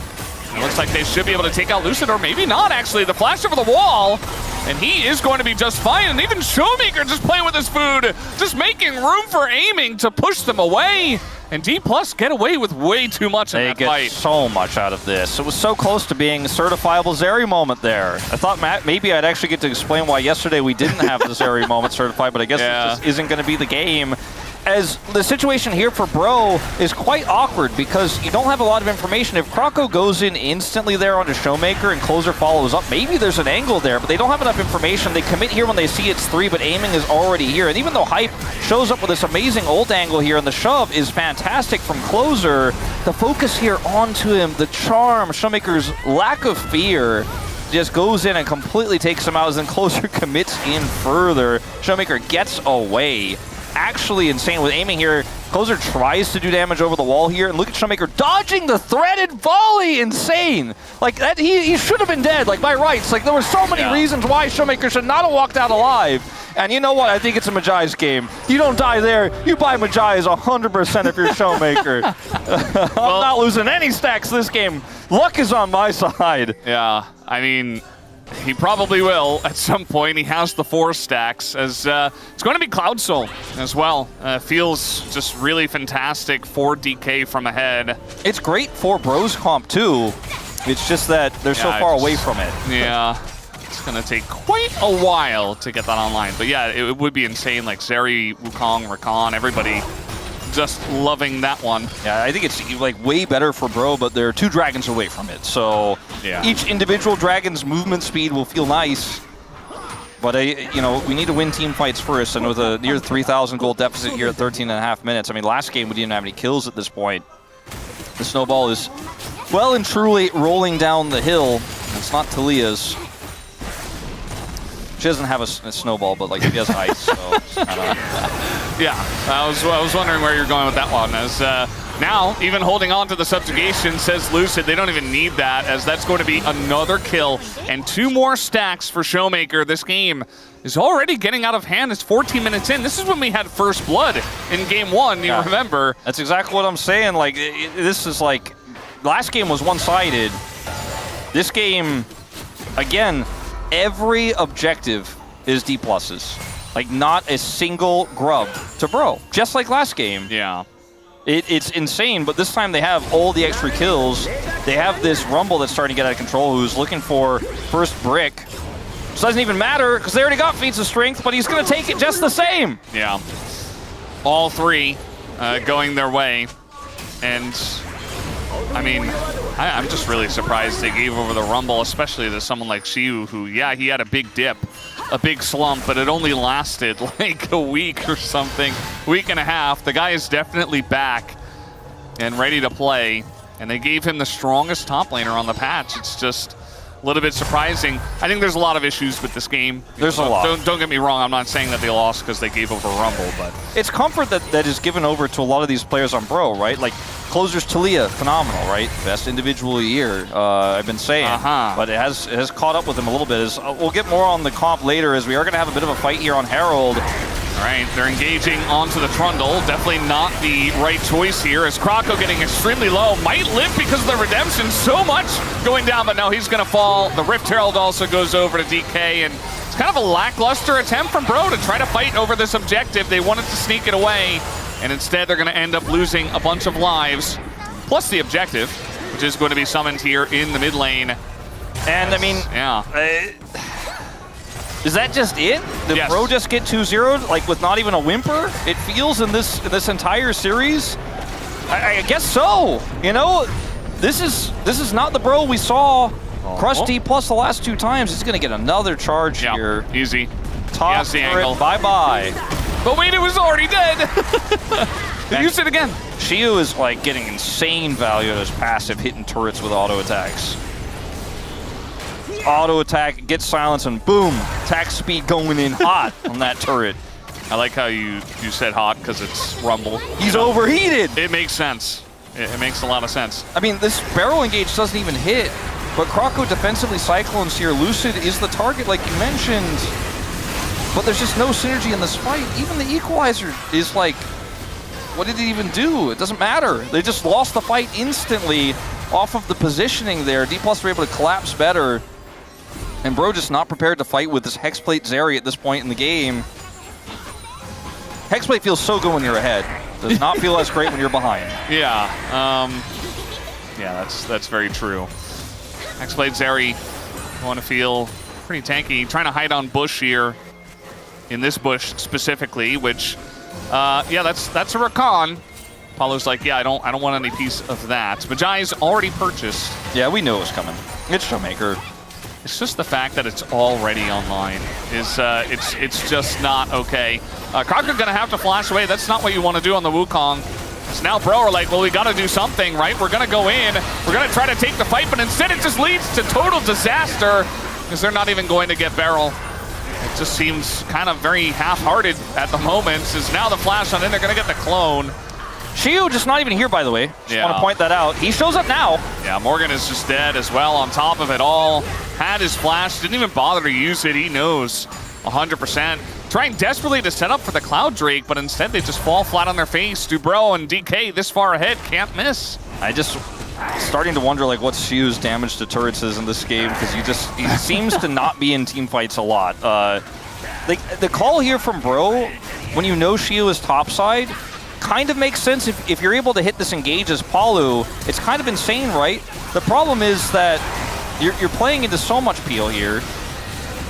It looks like they should be able to take out Lucid, or maybe not, actually. The flash over the wall, and he is going to be just fine. And even Showmaker just playing with his food, just making room for aiming to push them away. And D+ get away with way too much in that fight. They get so much out of this. It was so close to being a certifiable Zeri moment there. I thought maybe I'd actually get to explain why yesterday we didn't have the Zeri moment certified, but I guess it just isn't going to be the game. As the situation here for Bro is quite awkward because you don't have a lot of information. If Krako goes in instantly there onto Showmaker and Closer follows up, maybe there's an angle there, but they don't have enough information. They commit here when they see it's 3, but aiming is already here. And even though Hype shows up with this amazing ult angle here, and the shove is fantastic from Closer, the focus here onto him, the charm, Showmaker's lack of fear, just goes in and completely takes him out, as then Closer commits in further. Showmaker gets away. Actually insane with aiming here. Closer tries to do damage over the wall here, and look at Showmaker dodging the threaded volley. Insane. Like that, he should have been dead, like by rights. Like there were so many reasons why Showmaker should not have walked out alive. And you know what? I think it's a Majai's game. You don't die there. You buy Majai's 100% if you're Showmaker. I'm not losing any stacks this game. Luck is on my side. Yeah, I mean, he probably will at some point. He has the 4 stacks, as it's going to be Cloud Soul as well. Feels just really fantastic for DK from ahead. It's great for Bro's comp too. It's just that they're so far away from it. Yeah, it's going to take quite a while to get that online. But yeah, it would be insane. Like Zeri, Wukong, Rakan, everybody just loving that one. Yeah, I think it's like way better for Bro, but they're 2 dragons away from it. So each individual dragon's movement speed will feel nice. But you know, we need to win team fights first, and with a near 3,000 gold deficit here at 13.5 minutes. I mean, last game we didn't have any kills at this point. The snowball is well and truly rolling down the hill. It's not Talia's. She doesn't have a snowball, but like she has ice, so it's kinda... Yeah, I was wondering where you're going with that one. As now, even holding on to the subjugation, says Lucid, they don't even need that, as that's going to be another kill and 2 more stacks for Showmaker. This game is already getting out of hand. It's 14 minutes in. This is when we had first blood in game 1, you remember. That's exactly what I'm saying. Like, this is like, last game was one-sided. This game, again, every objective is D+'s. Like, not a single grub to Bro, just like last game. Yeah. It's insane, but this time they have all the extra kills. They have this Rumble that's starting to get out of control, who's looking for first brick. Which doesn't even matter, because they already got feats of strength, but he's going to take it just the same. Yeah. All 3 going their way. And, I mean, I'm just really surprised they gave over the Rumble, especially to someone like Shiu, who, yeah, he had a big dip, a big slump, but it only lasted like a week or something, week and a half. The guy is definitely back and ready to play, and they gave him the strongest top laner on the patch. It's just a little bit surprising. I think there's a lot of issues with this game. There's a lot. Don't get me wrong, I'm not saying that they lost because they gave over Rumble, but... It's comfort that is given over to a lot of these players on Bro, right? Like, Closer's Talia, phenomenal, right? Best individual of the year, I've been saying. But it has caught up with him a little bit. We'll get more on the comp later, as we are going to have a bit of a fight here on Herald. All right, they're engaging onto the Trundle. Definitely not the right choice here, as Krako getting extremely low. Might live because of the redemption. So much going down, but no, he's going to fall. The Rift Herald also goes over to DK, and it's kind of a lackluster attempt from Bro to try to fight over this objective. They wanted to sneak it away. and instead they're going to end up losing a bunch of lives, plus the objective, which is going to be summoned here in the mid lane. And I mean, yeah. Is that just it? Did Yes. Bro just get 2-0, like with not even a whimper? It feels in this entire series. I guess so. You know, this is not the Bro we saw crush D+ the last 2 times. He's gonna get another charge here. Easy. Top Yes, the angle. Bye-bye. But wait, it was already dead. Use it again. Shiu is like getting insane value at his passive, hitting turrets with auto attacks. Auto attack, gets silence, and boom, attack speed going in hot on that turret. I like how you said hot because it's Rumble. He's overheated. It makes sense. It makes a lot of sense. I mean, this barrel engage doesn't even hit, but Croco defensively cyclones here. Lucid is the target, like you mentioned, but there's just no synergy in this fight. Even the equalizer is like, what did it even do? It doesn't matter. They just lost the fight instantly off of the positioning there. D+ were able to collapse better. And Bro just not prepared to fight with this Hexplate Zeri at this point in the game. Hexplate feels so good when you're ahead. Does not feel as great when you're behind. Yeah, yeah, that's very true. Hexblade Zeri want to feel pretty tanky. Trying to hide on bush here, in this bush specifically, which, yeah, that's a Rakan. Paulo's like, yeah, I don't want any piece of that. Majai's already purchased. Yeah, we knew it was coming. It's Showmaker. It's just the fact that it's already online is it's just not okay. Croco's gonna have to flash away. That's not what you want to do on the Wukong. So now Bro are like, well, we got to do something, right? We're gonna go in. We're gonna try to take the fight, but instead it just leads to total disaster because they're not even going to get Barrel. It just seems kind of very half-hearted at the moment. Is now the flash on in, they're gonna get the clone. Shiu just not even here, by the way. Just want to point that out. He shows up now. Yeah, Morgan is just dead as well on top of it all. Had his flash, didn't even bother to use it. He knows 100%. Trying desperately to set up for the Cloud Drake, but instead they just fall flat on their face. Dubro and DK this far ahead, can't miss. I just starting to wonder like what Shiu's damage to turrets is in this game because he seems to not be in team fights a lot. The call here from Bro, when you know Shiu is topside, kind of makes sense if you're able to hit this engage as Palu. It's kind of insane, right? The problem is that you're playing into so much peel here.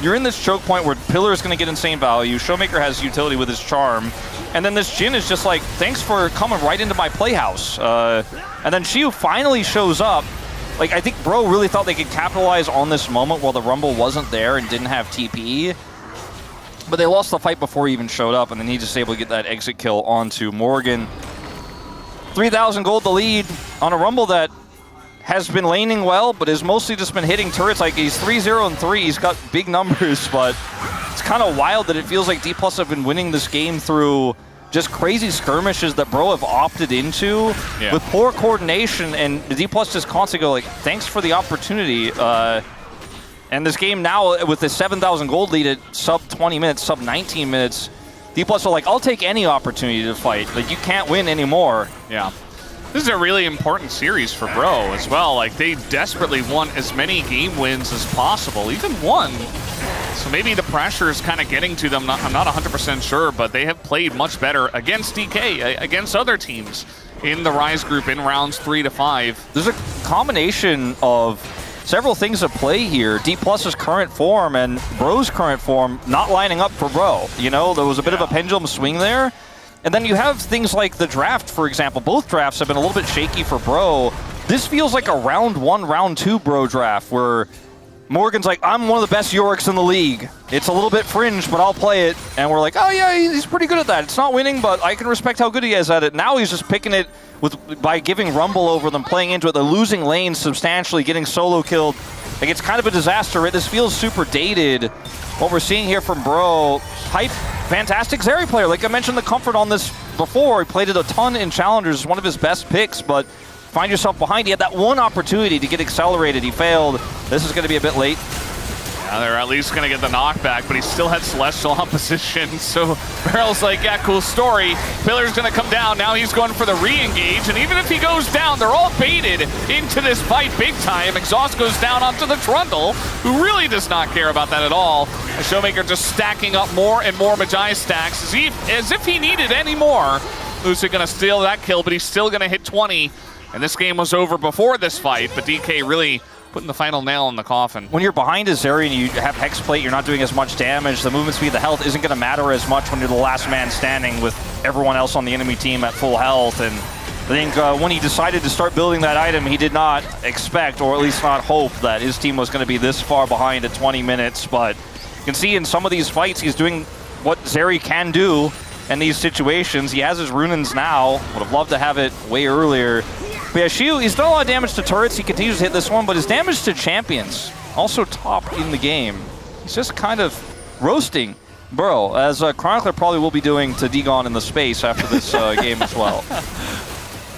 You're in this choke point where Pillar is going to get insane value. Showmaker has utility with his charm. And then this Jhin is just like, thanks for coming right into my playhouse. And then Shiu finally shows up. Like, I think Bro really thought they could capitalize on this moment while the Rumble wasn't there and didn't have TP. But they lost the fight before he even showed up, and then he just able to get that exit kill onto Morgan. 3,000 gold the lead on a Rumble that has been laning well, but has mostly just been hitting turrets. Like, he's 3-0-3. He's got big numbers, but it's kind of wild that it feels like D+ have been winning this game through just crazy skirmishes that Bro have opted into with poor coordination, and D+ just constantly go like, thanks for the opportunity. And this game now, with the 7,000 gold lead at sub 20 minutes, sub 19 minutes, D+ are like, I'll take any opportunity to fight. Like, you can't win anymore. Yeah. This is a really important series for Bro as well. Like, they desperately want as many game wins as possible, even one. So maybe the pressure is kind of getting to them. I'm not 100% sure, but they have played much better against DK, against other teams in the Rise group in rounds 3 to 5. There's a combination of several things at play here. D+'s current form and Bro's current form not lining up for Bro. You know, there was a bit of a pendulum swing there. And then you have things like the draft, for example. Both drafts have been a little bit shaky for Bro. This feels like a round 1, round 2 Bro draft where Morgan's like, I'm one of the best Yoriks in the league. It's a little bit fringe, but I'll play it. And we're like, oh yeah, he's pretty good at that. It's not winning, but I can respect how good he is at it. Now he's just picking it by giving Rumble over them, playing into it. They're losing lanes substantially, getting solo killed. Like, it's kind of a disaster. Right? This feels super dated. What we're seeing here from Bro, hype, fantastic Zeri player. Like I mentioned the comfort on this before. He played it a ton in Challengers. It's one of his best picks, but find yourself behind. He had that one opportunity to get accelerated. He failed. This is going to be a bit late. Yeah, they're at least going to get the knockback, but he still had Celestial on position. So Barrel's like, yeah, cool story. Pillar's going to come down. Now he's going for the re-engage, and even if he goes down, they're all baited into this fight big time. Exhaust goes down onto the Trundle, who really does not care about that at all. The Showmaker just stacking up more and more Majai stacks as if he needed any more. Lucid gonna steal that kill, but he's still gonna hit 20. And this game was over before this fight, but DK really putting the final nail in the coffin. When you're behind a Zeri and you have Hex Plate, you're not doing as much damage. The movement speed, the health isn't going to matter as much when you're the last man standing with everyone else on the enemy team at full health. And I think when he decided to start building that item, he did not expect, or at least not hope, that his team was going to be this far behind at 20 minutes. But you can see in some of these fights, he's doing what Zeri can do in these situations. He has his Runins now. Would have loved to have it way earlier. But yeah, Shiu, he's done a lot of damage to turrets. He continues to hit this one, but his damage to champions also top in the game. He's just kind of roasting Burrow, as Chronicler probably will be doing to Degon in the space after this game as well.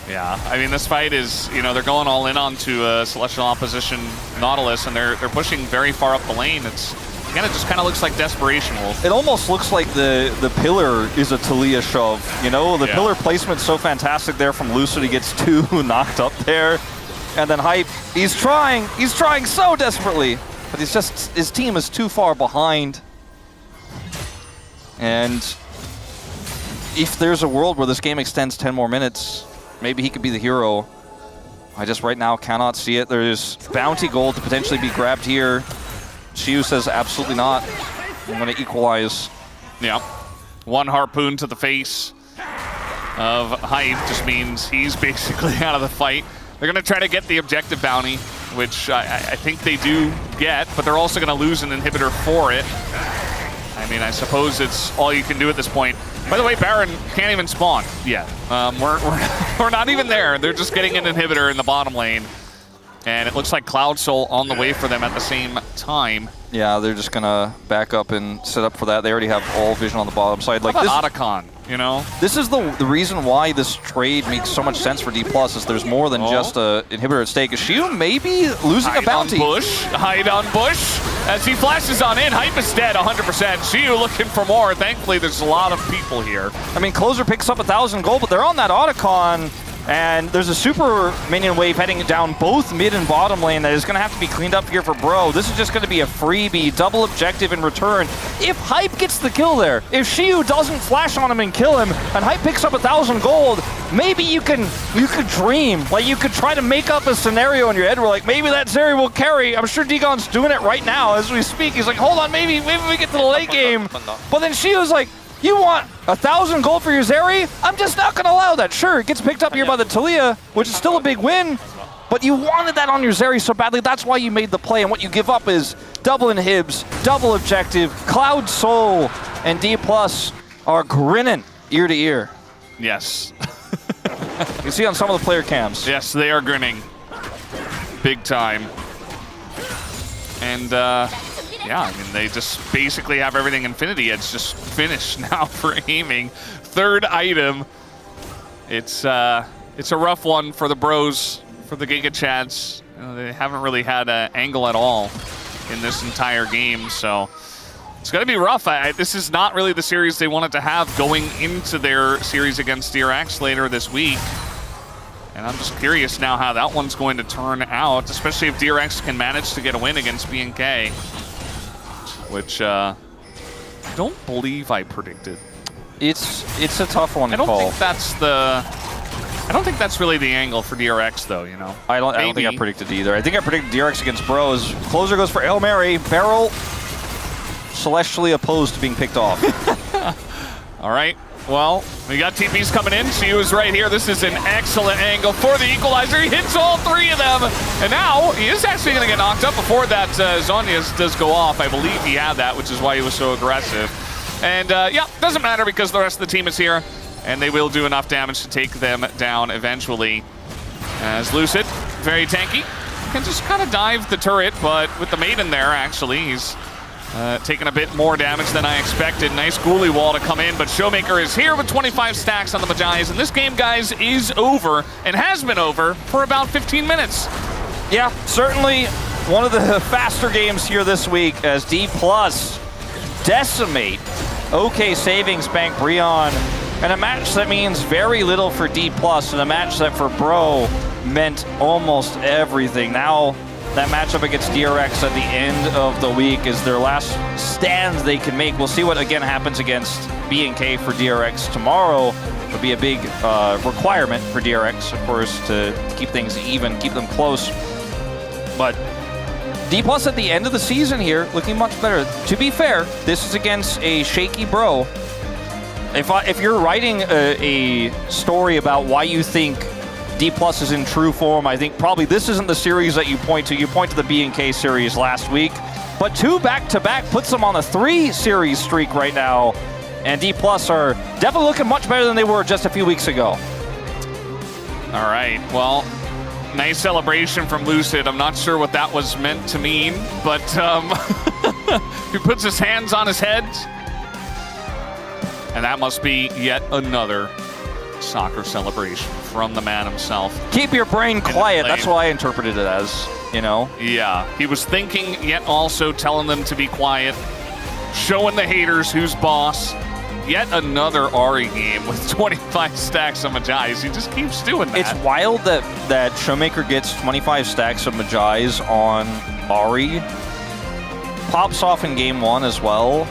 Yeah, I mean, this fight is, you know, they're going all in onto Celestial Opposition Nautilus, and they're pushing very far up the lane. It's again, it just kind of looks like desperation, Wolf. It almost looks like the pillar is a Talia shove. You know, the pillar placement's so fantastic there from Lucid. He gets 2 knocked up there. And then Hype, he's trying so desperately. But he's just, his team is too far behind. And if there's a world where this game extends 10 more minutes, maybe he could be the hero. I just right now cannot see it. There's bounty gold to potentially be grabbed here. Shiu says absolutely not. I'm going to equalize. Yeah. 1 harpoon to the face of Hype just means he's basically out of the fight. They're going to try to get the objective bounty, which I think they do get, but they're also going to lose an inhibitor for it. I mean, I suppose it's all you can do at this point. By the way, Baron can't even spawn yet. We're not even there. They're just getting an inhibitor in the bottom lane. And it looks like Cloud Soul on the way for them at the same time. Yeah, they're just going to back up and set up for that. They already have all vision on the bottom side. Like this Otacon, you know? This is the reason why this trade makes so much sense for D+, is there's more than just an inhibitor at stake. Is Shiu maybe losing a bounty? Hide on Bush. As he flashes on in, Hype is dead 100%. Shiu looking for more. Thankfully, there's a lot of people here. I mean, Closer picks up 1,000 gold, but they're on that Otacon. And there's a super minion wave heading down both mid and bottom lane that is going to have to be cleaned up here for Bro. This is just going to be a freebie, double objective in return. If Hype gets the kill there, if Shiu doesn't flash on him and kill him, and Hype picks up 1,000 gold, maybe you could dream. Like, you could try to make up a scenario in your head where, like, maybe that Zeri will carry. I'm sure Degon's doing it right now as we speak. He's like, hold on, maybe we get to the late game. But then Shiu's like, you want 1,000 gold for your Zeri? I'm just not going to allow that. Sure, it gets picked up here by the Talia, which is still a big win, but you wanted that on your Zeri so badly. That's why you made the play, and what you give up is double inhibs, double objective, Cloud Soul, and D+ are grinning ear to ear. Yes. You can see on some of the player cams. Yes, they are grinning. Big time. And, yeah, I mean, they just basically have everything Infinity. It's just finished now for aiming. 3rd item. It's a rough one for the Bros, for the Giga Chads. You know, they haven't really had an angle at all in this entire game, so it's going to be rough. This is not really the series they wanted to have going into their series against DRX later this week. And I'm just curious now how that one's going to turn out, especially if DRX can manage to get a win against BNK. Which I don't believe I predicted. It's a tough one to call. I don't think that's really the angle for DRX, though. You know, I don't think I predicted either. I think I predicted DRX against Bros. Closer goes for Hail Mary. Barrel celestially opposed to being picked off. All right. Well, we got TPs coming in. Shiu is right here. This is an excellent angle for the equalizer. He hits all 3 of them. And now he is actually going to get knocked up before that Zhonya's does go off. I believe he had that, which is why he was so aggressive. And yeah, doesn't matter because the rest of the team is here. And they will do enough damage to take them down eventually. As Lucid, very tanky, can just kind of dive the turret. But with the Maiden there, actually, he's taking a bit more damage than I expected. Nice ghoulie wall to come in, but Showmaker is here with 25 stacks on the Majais. And this game, guys, is over and has been over for about 15 minutes. Yeah, certainly one of the faster games here this week as D+ decimate OK Savings Bank Breon. And a match that means very little for D+, and a match that for Bro meant almost everything. Now that matchup against DRX at the end of the week is their last stand they can make. We'll see what again happens against BNK for DRX tomorrow. It'll be a big requirement for DRX, of course, to keep things even, keep them close. But D+ at the end of the season here, looking much better. To be fair, this is against a shaky Bro. If you're writing a story about why you think D+ is in true form, I think probably this isn't the series that you point to. You point to the BNK series last week. But 2 back-to-back puts them on a 3-series streak right now. And D+ are definitely looking much better than they were just a few weeks ago. All right, well, nice celebration from Lucid. I'm not sure what that was meant to mean, but he puts his hands on his head. And that must be yet another soccer celebration from the man himself. Keep your brain quiet. That's what I interpreted it as, you know? Yeah, he was thinking, yet also telling them to be quiet, showing the haters who's boss. Yet another Ari game with 25 stacks of Majais. He just keeps doing that. It's wild that Showmaker gets 25 stacks of Majais on Ari. Pops off in game 1 as well.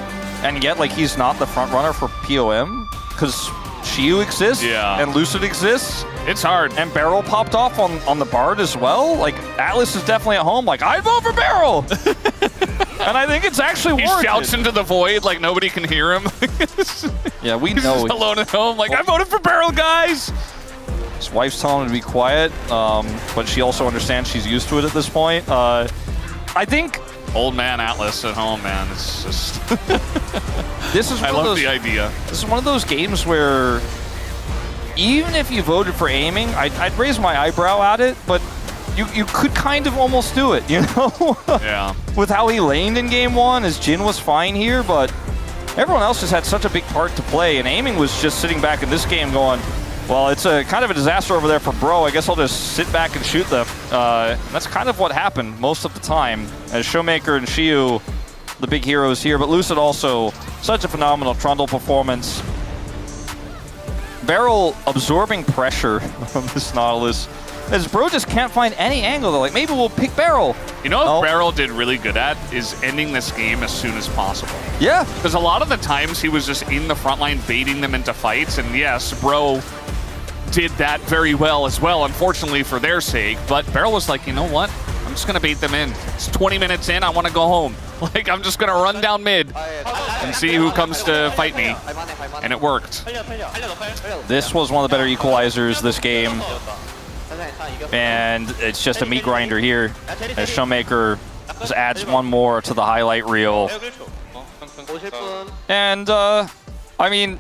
And yet, like, he's not the front runner for POM because Shiyu exists and Lucid exists. It's hard. And Barrel popped off on the Bard as well. Like, Atlas is definitely at home. Like, I'd vote for Barrel. And I think it's actually warranted. He shouts into the void like nobody can hear him. Yeah, we He's know. He's alone at home. Like, I voted for Barrel, guys. His wife's telling him to be quiet, but she also understands she's used to it at this point. I think old man Atlas at home, man. It's just. This is. I love the idea. This is one of those games where, even if you voted for aiming, I'd raise my eyebrow at it, but you could kind of almost do it, you know? Yeah. With how he laned in game 1, his Jin was fine here, but everyone else just had such a big part to play, and aiming was just sitting back in this game going, well, it's a kind of a disaster over there for Bro. I guess I'll just sit back and shoot them. That's kind of what happened most of the time, as Showmaker and Shiyu, the big heroes here, but Lucid also such a phenomenal Trundle performance. Barrel absorbing pressure from this Nautilus, as Bro just can't find any angle. They're like, maybe we'll pick Barrel. You know what Barrel did really good at is ending this game as soon as possible. Yeah. Because a lot of the times he was just in the front line baiting them into fights, and yes, Bro did that very well as well, unfortunately for their sake, but Barrel was like, you know what? I'm just going to bait them in. It's 20 minutes in, I want to go home. Like, I'm just going to run down mid and see who comes to fight me. And it worked. This was one of the better equalizers this game. And it's just a meat grinder here, as Showmaker just adds one more to the highlight reel. And, I mean,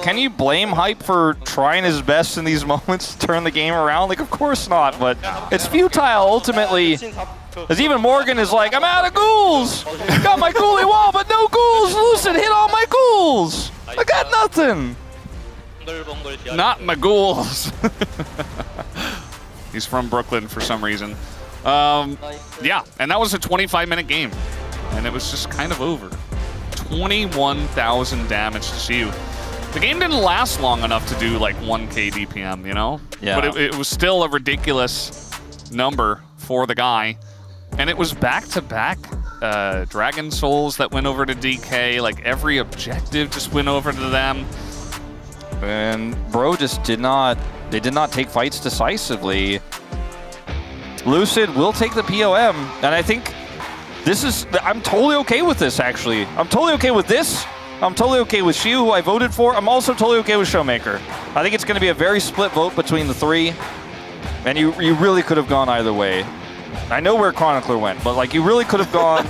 can you blame Hype for trying his best in these moments to turn the game around? Like, of course not, but it's futile ultimately. As even Morgan is like, I'm out of ghouls! Got my ghoulie wall, but no ghouls! Lucid hit all my ghouls! I got nothing! Not my ghouls! He's from Brooklyn for some reason. Yeah, and that was a 25-minute game. And it was just kind of over. 21,000 damage to Shiyu. The game didn't last long enough to do like 1k DPM, you know? Yeah. But it was still a ridiculous number for the guy. And it was back-to-back Dragon Souls that went over to DK. Like, every objective just went over to them. And Bro just did not take fights decisively. Lucid will take the POM, and I think I'm totally okay with this, actually. I'm totally okay with this. I'm totally okay with Shiyu, who I voted for. I'm also totally okay with Showmaker. I think it's going to be a very split vote between the three, and you really could have gone either way. I know where Chronicler went, but like, you really could have gone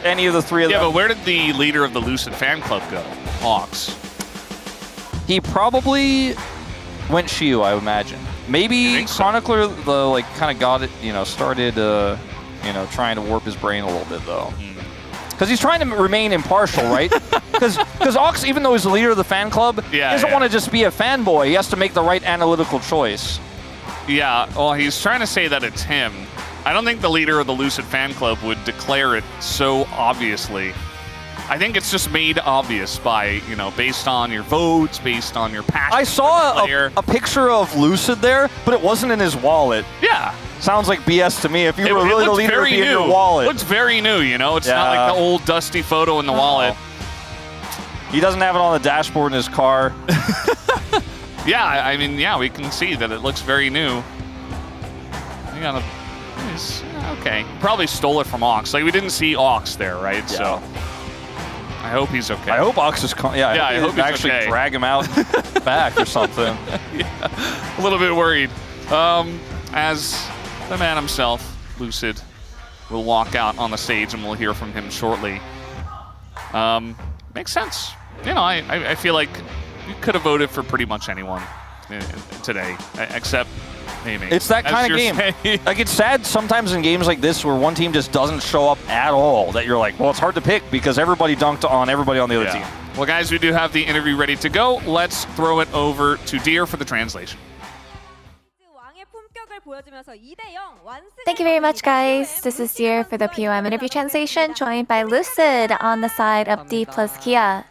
any of the three of them. Yeah, but where did the leader of the Lucid fan club go? Hawks. He probably went Shiyu, I would imagine. Maybe Chronicler, though, like, kind of got it, you know, started, you know, trying to warp his brain a little bit, though. Because he's trying to remain impartial, right? Because Ox, even though he's the leader of the fan club, he doesn't want to just be a fanboy. He has to make the right analytical choice. Yeah, well, he's trying to say that it's him. I don't think the leader of the Lucid fan club would declare it so obviously. I think it's just made obvious by, you know, based on your votes, based on your passion. I saw a picture of Lucid there, but it wasn't in his wallet. Yeah. Sounds like BS to me. If you were It really the looked leader, it'd very be in your new. wallet. Looks very new, you know? It's not like the old dusty photo in the wallet. He doesn't have it on the dashboard in his car. Yeah, I mean, yeah, we can see that it looks very new. Okay. Probably stole it from Ox. Like, we didn't see Ox there, right? Yeah. So I hope he's okay. I hope Ox is... I hope he's actually okay. drag him out back or something. A little bit worried. As the man himself, Lucid, will walk out on the stage and we'll hear from him shortly. Makes sense. You know, I feel like you could have voted for pretty much anyone today, except maybe. It's that kind of game. Like, it's sad sometimes in games like this where one team just doesn't show up at all, that you're like, well, it's hard to pick because everybody dunked on everybody on the other team. Well, guys, we do have the interview ready to go. Let's throw it over to Deer for the translation. Thank you very much, guys. This is Deer for the POM interview translation, joined by Lucid on the side of D plus Kia,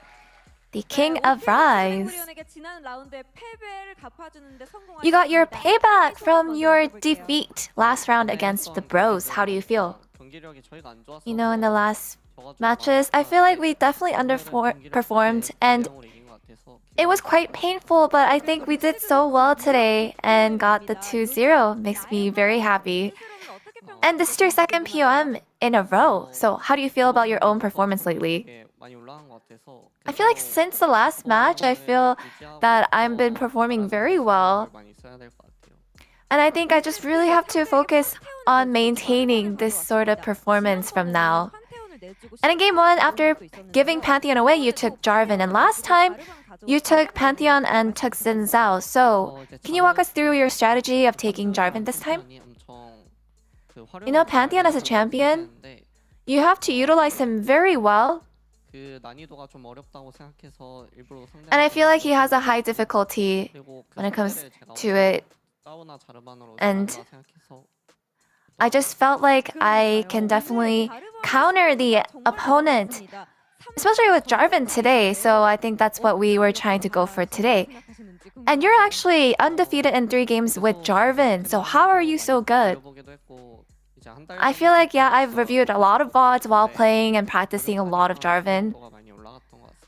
the king of Rise. You got your payback from your defeat last round against the Bros. How do you feel? You know, in the last matches, I feel like we definitely underperformed, and it was quite painful, but I think we did so well today and got the 2-0. Makes me very happy. And this is your second POM in a row. So how do you feel about your own performance lately? I feel like since the last match, I feel that I've been performing very well. And I think I just really have to focus on maintaining this sort of performance from now. And in game 1, after giving Pantheon away, you took Jarvan. And last time, you took Pantheon and took Xin Zhao. So can you walk us through your strategy of taking Jarvan this time? You know, Pantheon as a champion, you have to utilize him very well. And I feel like he has a high difficulty when it comes to it. And I just felt like I can definitely counter the opponent, especially with Jarvan today. So I think that's what we were trying to go for today. And you're actually undefeated in 3 games with Jarvan. So how are you so good? I feel like, yeah, I've reviewed a lot of VODs while playing and practicing a lot of Jarvan.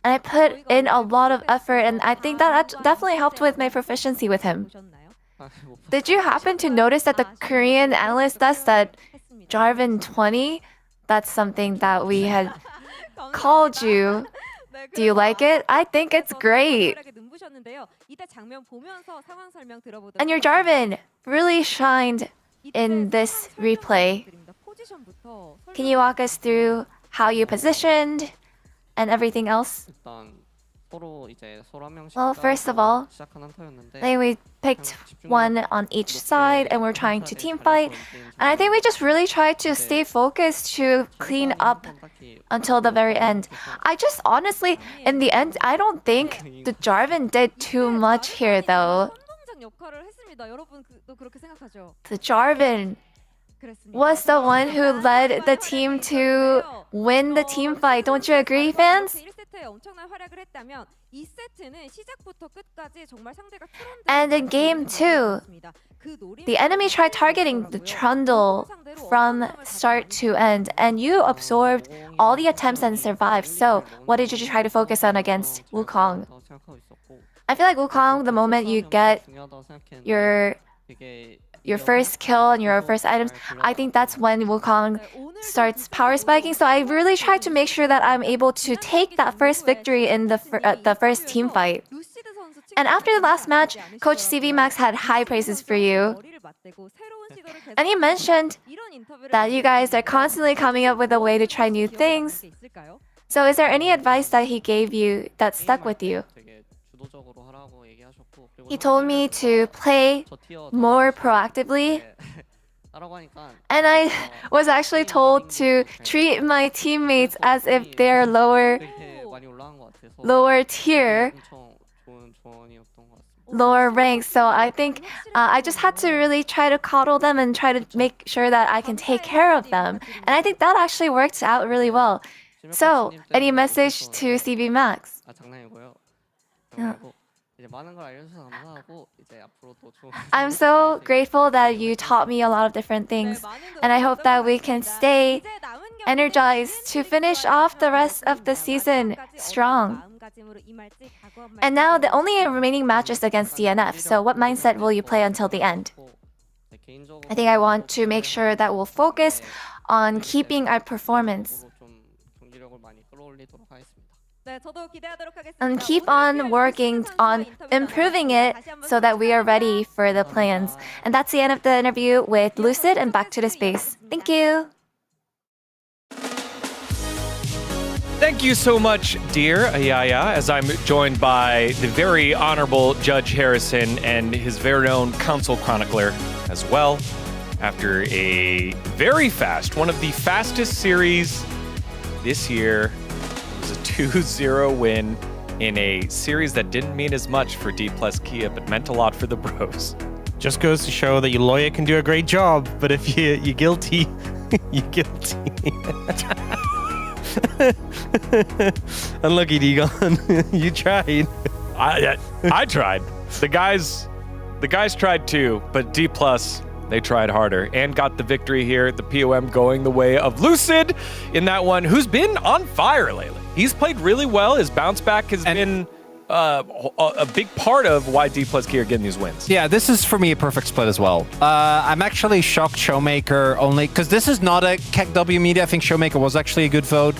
And I put in a lot of effort, and I think that definitely helped with my proficiency with him. Did you happen to notice that the Korean analyst does that Jarvan 20? That's something that we had called you. Do you like it? I think it's great. And your Jarvan really shined in this replay. Can you walk us through how you positioned and everything else? Well, first of all, I think we picked one on each side and we're trying to team fight. And I think we just really tried to stay focused to clean up until the very end. I just honestly, in the end, I don't think the Jarvan did too much here though. The Jarvan was the one who led the team to win the team fight. Don't you agree, fans? And in game 2, the enemy tried targeting the Trundle from start to end, and you absorbed all the attempts and survived. So, what did you try to focus on against Wukong? I feel like Wukong, the moment you get your first kill and your first items, I think that's when Wukong starts power spiking. So I really try to make sure that I'm able to take that first victory in the first team fight. And after the last match, Coach CV Max had high praises for you. And he mentioned that you guys are constantly coming up with a way to try new things. So is there any advice that he gave you that stuck with you? He told me to play more proactively. And I was actually told to treat my teammates as if they're lower tier, lower ranks. So I think I just had to really try to coddle them and try to make sure that I can take care of them. And I think that actually worked out really well. So, any message to CV Max? I'm so grateful that you taught me a lot of different things, and I hope that we can stay energized to finish off the rest of the season strong. And now the only remaining match is against DNF, so what mindset will you play until the end? I think I want to make sure that we'll focus on keeping our performance and keep on working on improving it so that we are ready for the plans. And that's the end of the interview with Lucid, and back to the space. Thank you. Thank you so much, dear Ayaya, as I'm joined by the very honorable Judge Harrison and his very own Council Chronicler as well. After a very fast, one of the fastest series this year, it was a 2-0 win in a series that didn't mean as much for D plus Kia, but meant a lot for the bros. Just goes to show that your lawyer can do a great job, but if you're guilty, you're guilty. Unlucky, Digon. You tried. I tried. The guys tried too, but D plus, they tried harder and got the victory here. The POM going the way of Lucid in that one, who's been on fire lately. He's played really well. His bounce back has been a big part of why D plus Key are getting these wins. Yeah, this is for me a perfect split as well. I'm actually shocked Showmaker only, because this is not a KEKW media. I think Showmaker was actually a good vote.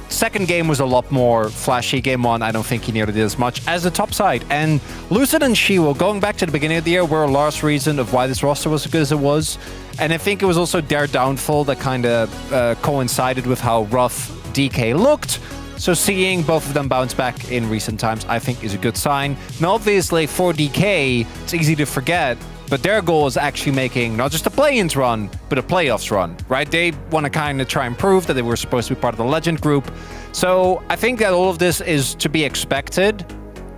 Second game was a lot more flashy. Game one, I don't think he nearly did as much as the top side. And Lucid and Shiwo, going back to the beginning of the year, were a large reason of why this roster was as good as it was. And I think it was also their downfall that kind of coincided with how rough DK looked. So seeing both of them bounce back in recent times, I think is a good sign. Now, obviously, for DK, it's easy to forget, but their goal is actually making not just a play-ins run, but a playoffs run, right? They want to kind of try and prove that they were supposed to be part of the Legend group. So I think that all of this is to be expected.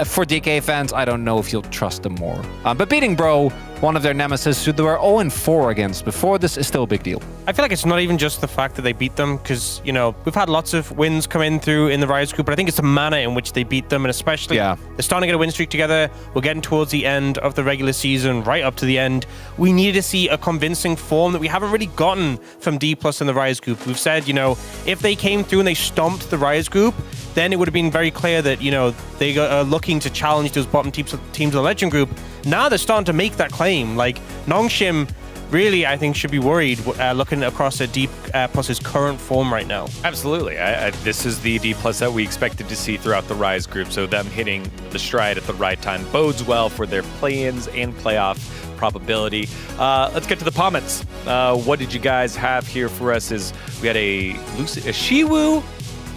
For DK fans, I don't know if you'll trust them more. But beating Bro, one of their nemesis, who they were 0-4 against before this, is still a big deal. I feel like it's not even just the fact that they beat them, because, you know, we've had lots of wins come in through in the Rise group, but I think it's the manner in which they beat them, and especially they're starting to get a win streak together. We're getting towards the end of the regular season, right up to the end. We needed to see a convincing form that we haven't really gotten from D Plus in the Rise group. We've said, you know, if they came through and they stomped the Rise group, then it would have been very clear that, you know, they are looking to challenge those bottom teams of the Legend group. Now they're starting to make that claim. Like, Nongshim really, I think, should be worried looking across at D Plus's current form right now. Absolutely. This is the D plus that we expected to see throughout the Rise group, so them hitting the stride at the right time bodes well for their play-ins and playoff probability. Let's get to the comments. What did you guys have here for us? Is we had a Shiwu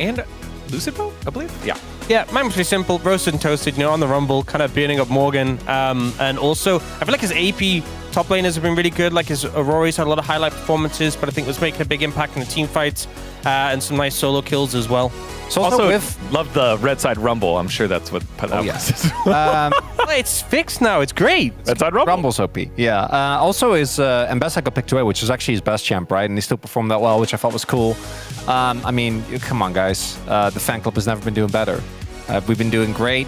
and Lucid vote, I believe? Yeah. Yeah, mine was pretty simple. Roasted and toasted, you know, on the Rumble, kind of burning up Morgan. And also, I feel like his AP top laners have been really good. Like his Aurora's had a lot of highlight performances, but I think was making a big impact in the team fights and some nice solo kills as well. So also love the red side Rumble. I'm sure that's what that was. It's fixed now. It's great. Red side Rumble. Rumble's OP. Yeah. Also, his Ambessa got picked away, which is actually his best champ, right? And he still performed that well, which I thought was cool. I mean, come on, guys. The fan club has never been doing better. We've been doing great.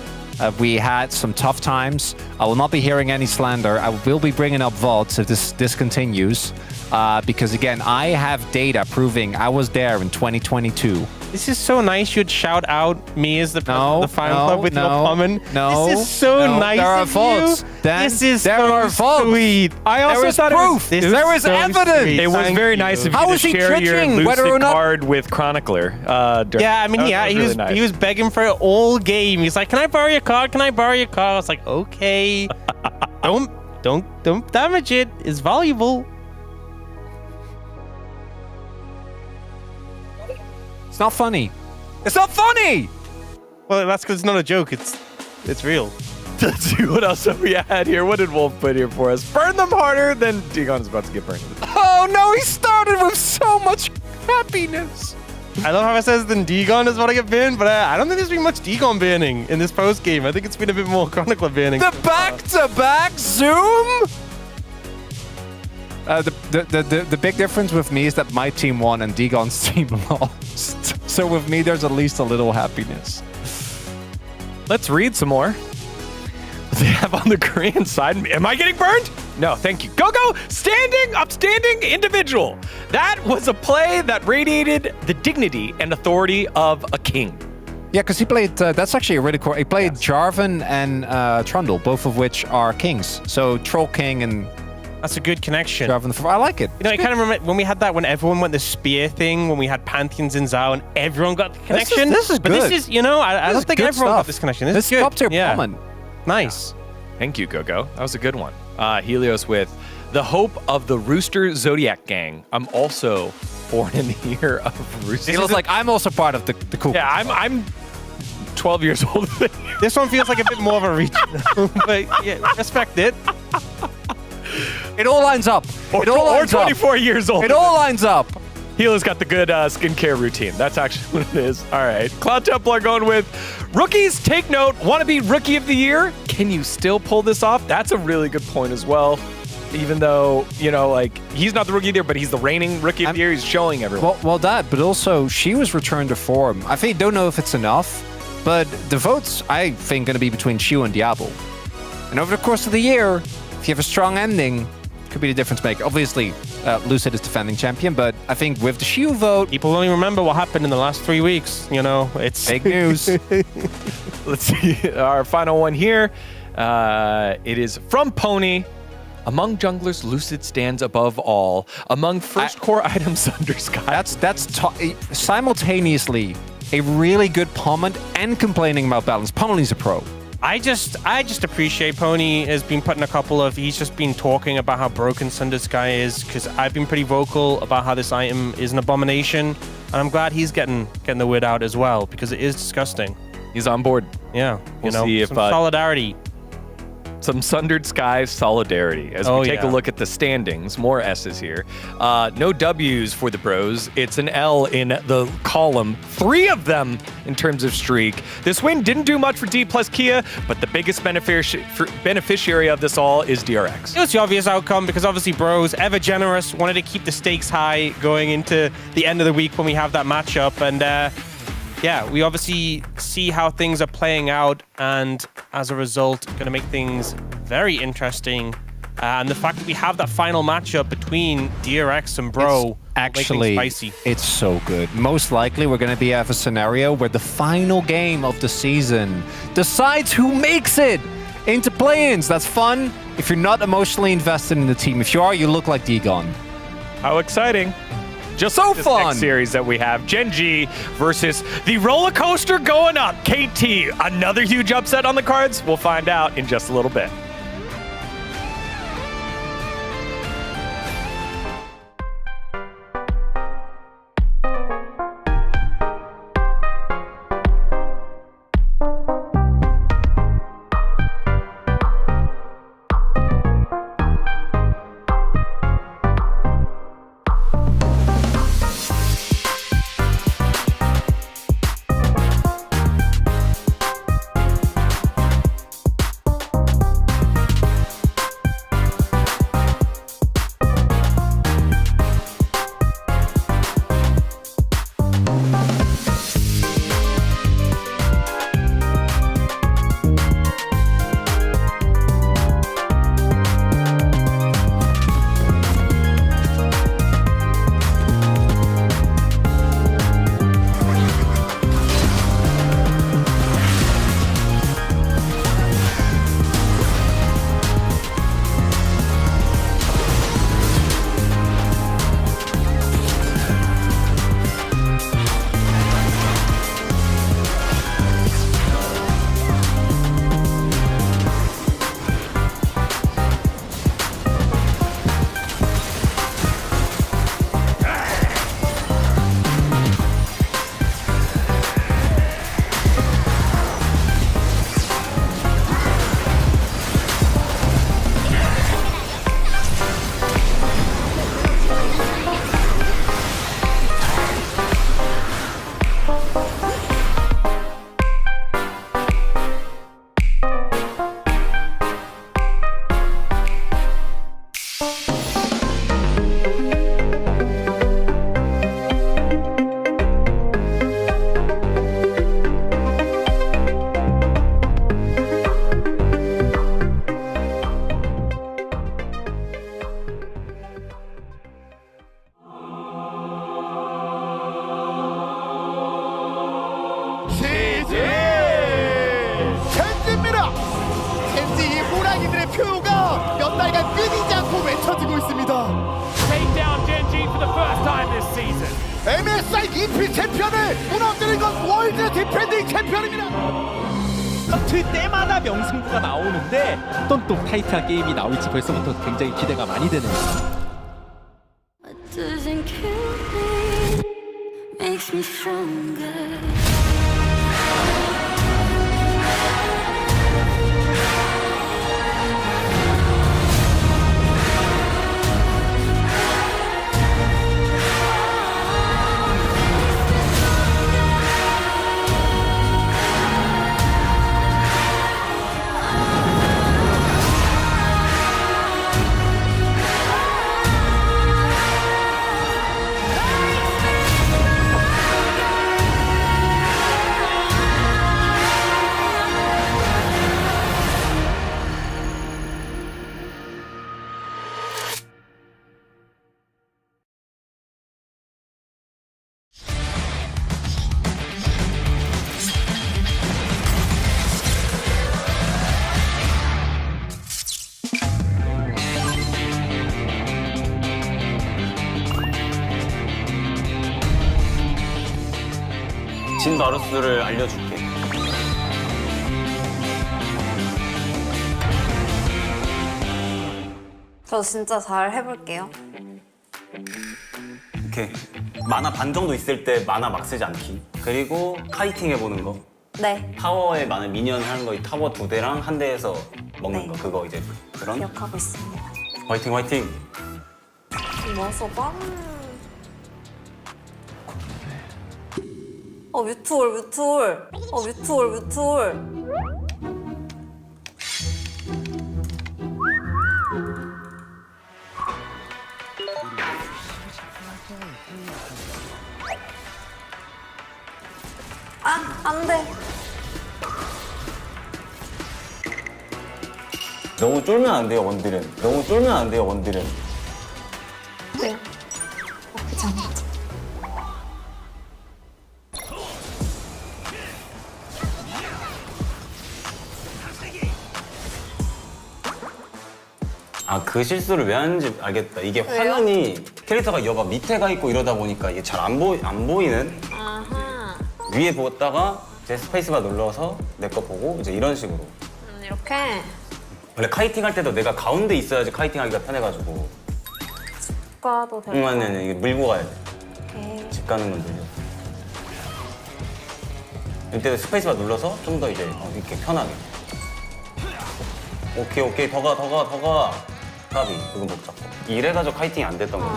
We had some tough times. I will not be hearing any slander. I will be bringing up VODs if this continues. Because, again, I have data proving I was there in 2022. This is so nice. You'd shout out me as the president of the fan club with your comment. This is so nice there are of faults. you. Dan, this is there so are faults. sweet. I also thought proof. There was evidence. It was very nice of you to share your Lucid card with Chronicler. Yeah, I mean, he was begging for it all game. He's like, "Can I borrow your card? Can I borrow your card?" I was like, "Okay, don't damage it. It's valuable." It's not funny. It's not funny! Well, that's because it's not a joke. It's real. Let's see what else have we had here. What did Wolf put here for us? Burn them harder than Digon is about to get burned. Oh no, he started with so much happiness. I love how it says then Digon is about to get banned, but I don't think there's been much Digon banning in this post game. I think it's been a bit more Chronicler banning. The back-to-back zoom? The big difference with me is that my team won and Digon's team lost. So with me, there's at least a little happiness. Let's read some more. they have on the Korean side. Am I getting burned? No, thank you. Go, standing, upstanding individual. That was a play that radiated the dignity and authority of a king. Yeah, because he played, that's actually a really cool, he played Jarvan and Trundle, both of which are kings. So Troll King and That's a good connection. Jarvan, I like it. You know, I kind of remember when we had that, when everyone went the spear thing, when we had Pantheons in Zao and everyone got the connection. This is but good. this is, you know, I don't think good everyone stuff. got this connection. This This is good. top tier common. Nice. Thank you, Gogo. That was a good one. Helios with the hope of the Rooster Zodiac Gang. I'm also born in the year of Rooster. Feels like I'm also part of the cool. Yeah, I'm 12 years older than you. This one feels like a bit more of a reach, but yeah, respect it. It all lines up. Or, It all or lines up. 24 years old. It all lines up. Helios got the good skincare routine. That's actually what it is. All right. Cloud Templar going with rookies. Take note. Want to be rookie of the year? Can you still pull this off? That's a really good point as well. Even though, you know, like, he's not the rookie of the year, but he's the reigning rookie of the year. He's showing everyone. Well, that, but also she was returned to form. I think don't know if it's enough, but the votes I think going to be between Shu and Diablo. And over the course of the year, if you have a strong ending, could be the difference maker. Obviously, Lucid is defending champion, but I think with the Shu vote, People don't even remember what happened in the last 3 weeks. You know, it's big news. Let's see our final one here. It is from Pony. Among junglers, Lucid stands above all. Among first core items under Sky. That's simultaneously a really good Pommond and complaining about balance. Pony's a pro. I just appreciate Pony has been putting a couple of. He's just been talking about how broken Sunder Sky is, because I've been pretty vocal about how this item is an abomination, and I'm glad he's getting the word out as well, because it is disgusting. He's on board. Yeah, We'll see if some solidarity. some Sundered Skies solidarity as we take a look at the standings. More S's here. No W's for the bros. It's an L in the column. 3 of them in terms of streak. This win didn't do much for D plus Kia, but the biggest beneficiary of this all is DRX. It was the obvious outcome, because obviously Bros, ever generous, wanted to keep the stakes high going into the end of the week when we have that matchup. And yeah, we obviously see how things are playing out, and as a result, going to make things very interesting. And the fact that we have that final matchup between DRX and Bro, Actually, spicy. it's so good. Most likely, we're going to have a scenario where the final game of the season decides who makes it into play-ins. That's fun if you're not emotionally invested in the team. If you are, you look like Dagon. How exciting. Just so this fun. Next series that we have, Gen G versus the roller coaster going up, KT. Another huge upset on the cards. We'll find out in just a little bit. 큐가 몇 달간 끊이지 않고 외쳐지고 있습니다. MSI EP 챔피언을 무너뜨린 건 월드 디펜딩 챔피언입니다. 그 때마다 명승부가 나오는데 어떤 또 타이트한 게임이 나올지 벌써부터 굉장히 기대가 많이 되네요. Doesn't kill me, makes me stronger. 진 바루스를 알려줄게. 저 진짜 잘 해볼게요. 오케이. 만화 반 정도 있을 때 만화 막 쓰지 않기. 그리고 카이팅 해보는 거. 네, 타워에 많은 미니언 하는 거, 타워 2대랑 한 대에서 먹는 네. 거. 그거 이제 그런. 기억하고 있습니다. 화이팅 화이팅. 뭐서 빵? 뮤트올. 뮤트올. 아, 안 돼. 너무 쫄면 안 돼요 원딜은. 너무 쫄면 안 돼요 원딜은. 네. 괜찮아. 아, 그 실수를 왜 하는지 알겠다. 이게 왜요? 화면이 캐릭터가 여가 밑에 가 있고 이러다 보니까 이게 잘 안 보이는. 아하. 위에 보다가 이제 스페이스바 눌러서 내 거 보고 이제 이런 식으로. 이렇게. 원래 카이팅 할 때도 내가 가운데 있어야지 카이팅 하기가 편해가지고. 가도 될 것 아니, 이게 밀고 가야 돼. 같아. 집 가는 건 늘려. 이때 스페이스바 눌러서 좀 더 이제 이렇게 편하게. 오케이. 더 가. 가비. 그거 못 잡고. 이래가지고 카이팅이 안 됐던 거지.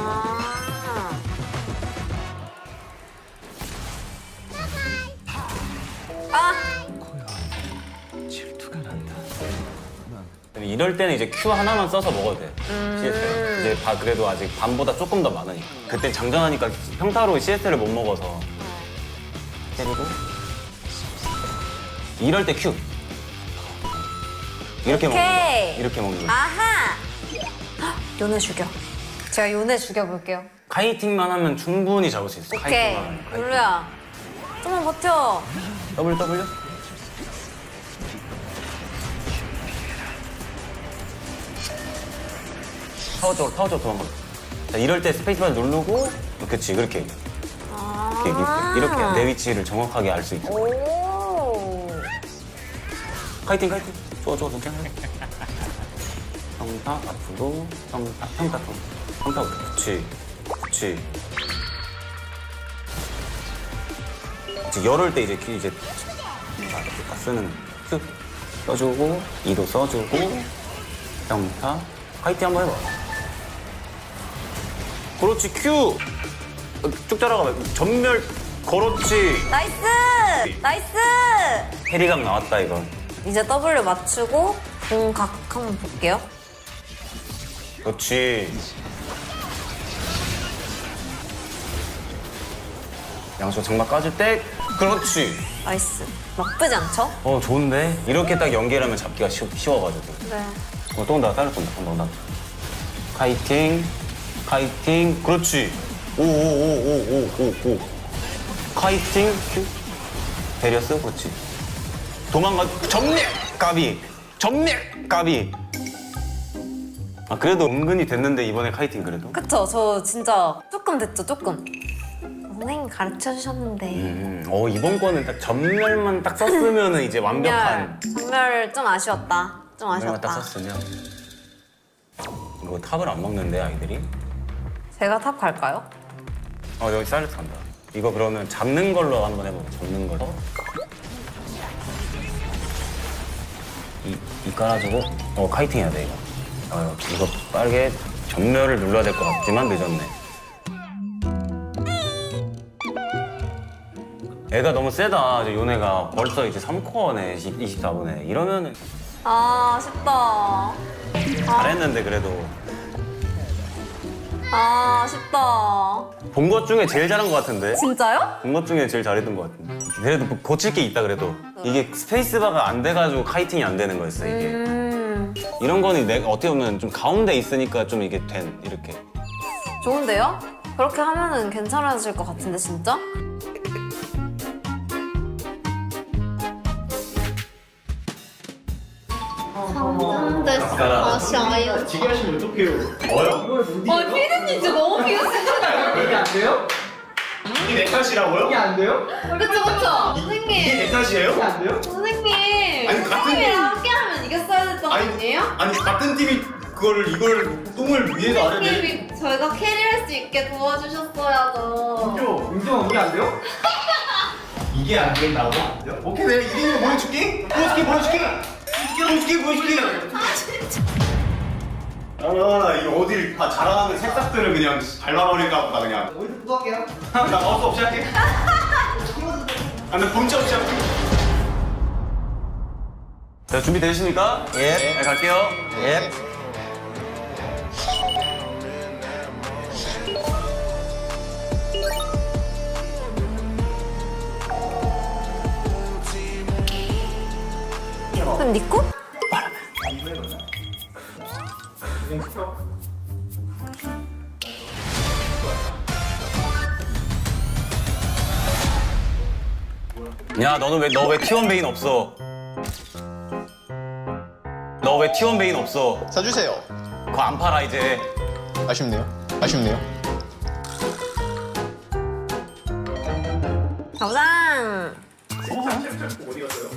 질투가 난다. 이럴 때는 이제 Q 하나만 써서 먹어도 돼. CS. 이제 그래도 아직 반보다 조금 더 많으니까. 그때 장전하니까 평타로 CS를 못 먹어서. 때리고. 이럴 때 Q. 이렇게 먹는 거야. 이렇게 먹는 거야. 아하! 요네 죽여. 제가 요네 죽여볼게요. 카이팅만 하면 충분히 잡을 수 있어. 오케이. 카이팅만 하면. 카이팅. 룰루야. 좀만 버텨. W. 타워 쪽으로 도망가. 자, 이럴 때 스페이스바 누르고, 그렇지, 그렇게. 이렇게 내 위치를 정확하게 알 수 있어. 오. 카이팅. 좋아, 괜찮아. 평타 앞으로, 평타. 그렇지. 이제 열을 때 이제 쓰는 큐 써주고, 2도 써주고, 평타. 카이팅 한번 해봐. 그렇지, 큐! 쭉 따라가. 전멸, 그렇지. 나이스! 해리감 나왔다, 이건. 이제 W 맞추고 공각 한번 볼게요. 그렇지. 양쪽 장막 까줄 때, 그렇지. 나이스. 나쁘지 않죠? 좋은데? 이렇게 딱 연계하면 잡기가 쉬워가지고. 네. 또 온다, 따를 건다. 카이팅. 그렇지. 오. 카이팅, 큐. 베리어스, 그렇지. 도망가, 점례, 까비. 아 그래도 은근히 됐는데 이번에 카이팅 그래도? 그쵸? 저 진짜 조금 됐죠, 조금. 선생님 가르쳐 주셨는데. 이번 거는 딱 전멸만 딱 썼으면은 이제 완벽한. 전멸 좀 아쉬웠다. 좀 전멸만 딱 아쉬웠다. 썼으면. 이거 탑을 안 먹는데 아이들이? 제가 탑 갈까요? 여기 사일러스 간다. 이거 그러면 잡는 걸로 한번 해보자. 잡는 걸로. 이 깔아주고 카이팅 해야 돼 이거. 이거 빠르게 전멸을 눌러야 될 것 같지만 늦었네. 애가 너무 세다. 이제 요네가 벌써 이제 3코어네. 24분에. 이러면은 아, 아쉽다. 잘했는데 그래도. 아, 아쉽다. 본 것 중에 제일 잘한 것 같은데? 진짜요? 본 것 중에 제일 잘했던 것 같은데. 그래도 뭐 고칠 게 있다 그래도. 이게 스페이스바가 안 돼가지고 카이팅이 안 되는 거였어 이게. 이런 거는 내가 어떻게 보면 좀 가운데 있으니까 좀 이게 이렇게. 좋은데요? 그렇게 하면은 괜찮아질 것 같은데, 진짜? 지게 하시면 어떡해요? 뭐요? 피디님 진짜 너무 귀여우시잖아요. 이게 안 돼요? 이게 내 탓이라고요? 이게 안 돼요? 그쵸 그쵸. 선생님. 이게 내 탓이에요? 이게 안 돼요? 선생님. 아니, 같은 선생님이랑 함께하면 이겼어야 됐던 거 아니에요? 아니 같은 팀이 이걸 똥을 위해서 안 해. 선생님이 저희가 캐리할 수 있게 도와주셨어야죠. 인정 이게 안 돼요? 이게 안 된다고? 오케이 내가 이기는 거 보여줄게. 보여줄게. 아 이거 어딜 다 자랑하는 새싹들을 그냥 밟아버릴까 보다 그냥. 어디서 구독할게요. 나 마우스 없이 할게. 나 본체 없이 할게. 자 준비되셨습니까? 예. 네, 갈게요. 예. 그럼 니코? 야 너 왜 T1 베인 없어? 너 왜 T1 베인 없어? 사주세요. 그거 안 팔아 이제. 아쉽네요. 가보자. 어디 갔어요?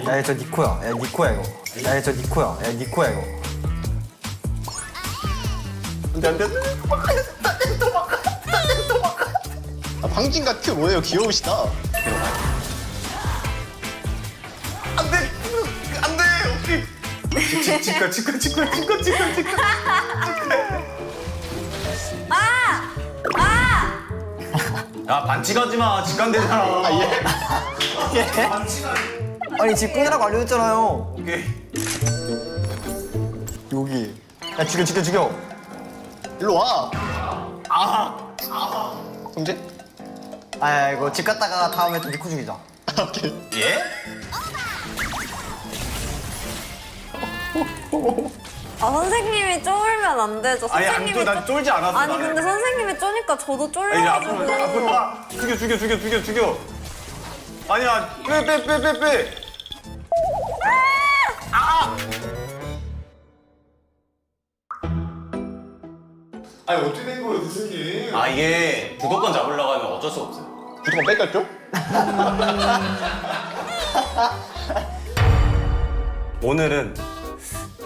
야, 저 니코야. 야, 니코야 이거. 야, 저 니코야. 야, 니코야 이거. 안돼. 황진과 큐 뭐예요? 귀여우시다. 안돼. 치과. 야 반칙하지 마. 직관되잖아. 예? 아니, 집 끊으라고 알려줬잖아요. 오케이. 여기. 야, 죽여. 일로 와. 성재? 아, 이거 집 갔다가 다음에 또 니코 죽이자. 오케이. 예? 선생님이 쫄면 안 되죠. 아니 선생님이 난 쫄지 않았어. 아니 나는. 근데 선생님이 쪼니까 저도 아니, 쫄려가지고. 앞으로 와. 죽여. 아니야. 빼. 아니 어떻게 된 거예요, 선생님? 이게 주도권 잡으려고 하면 어쩔 수 없어요. 무조건 뺄까요? 오늘은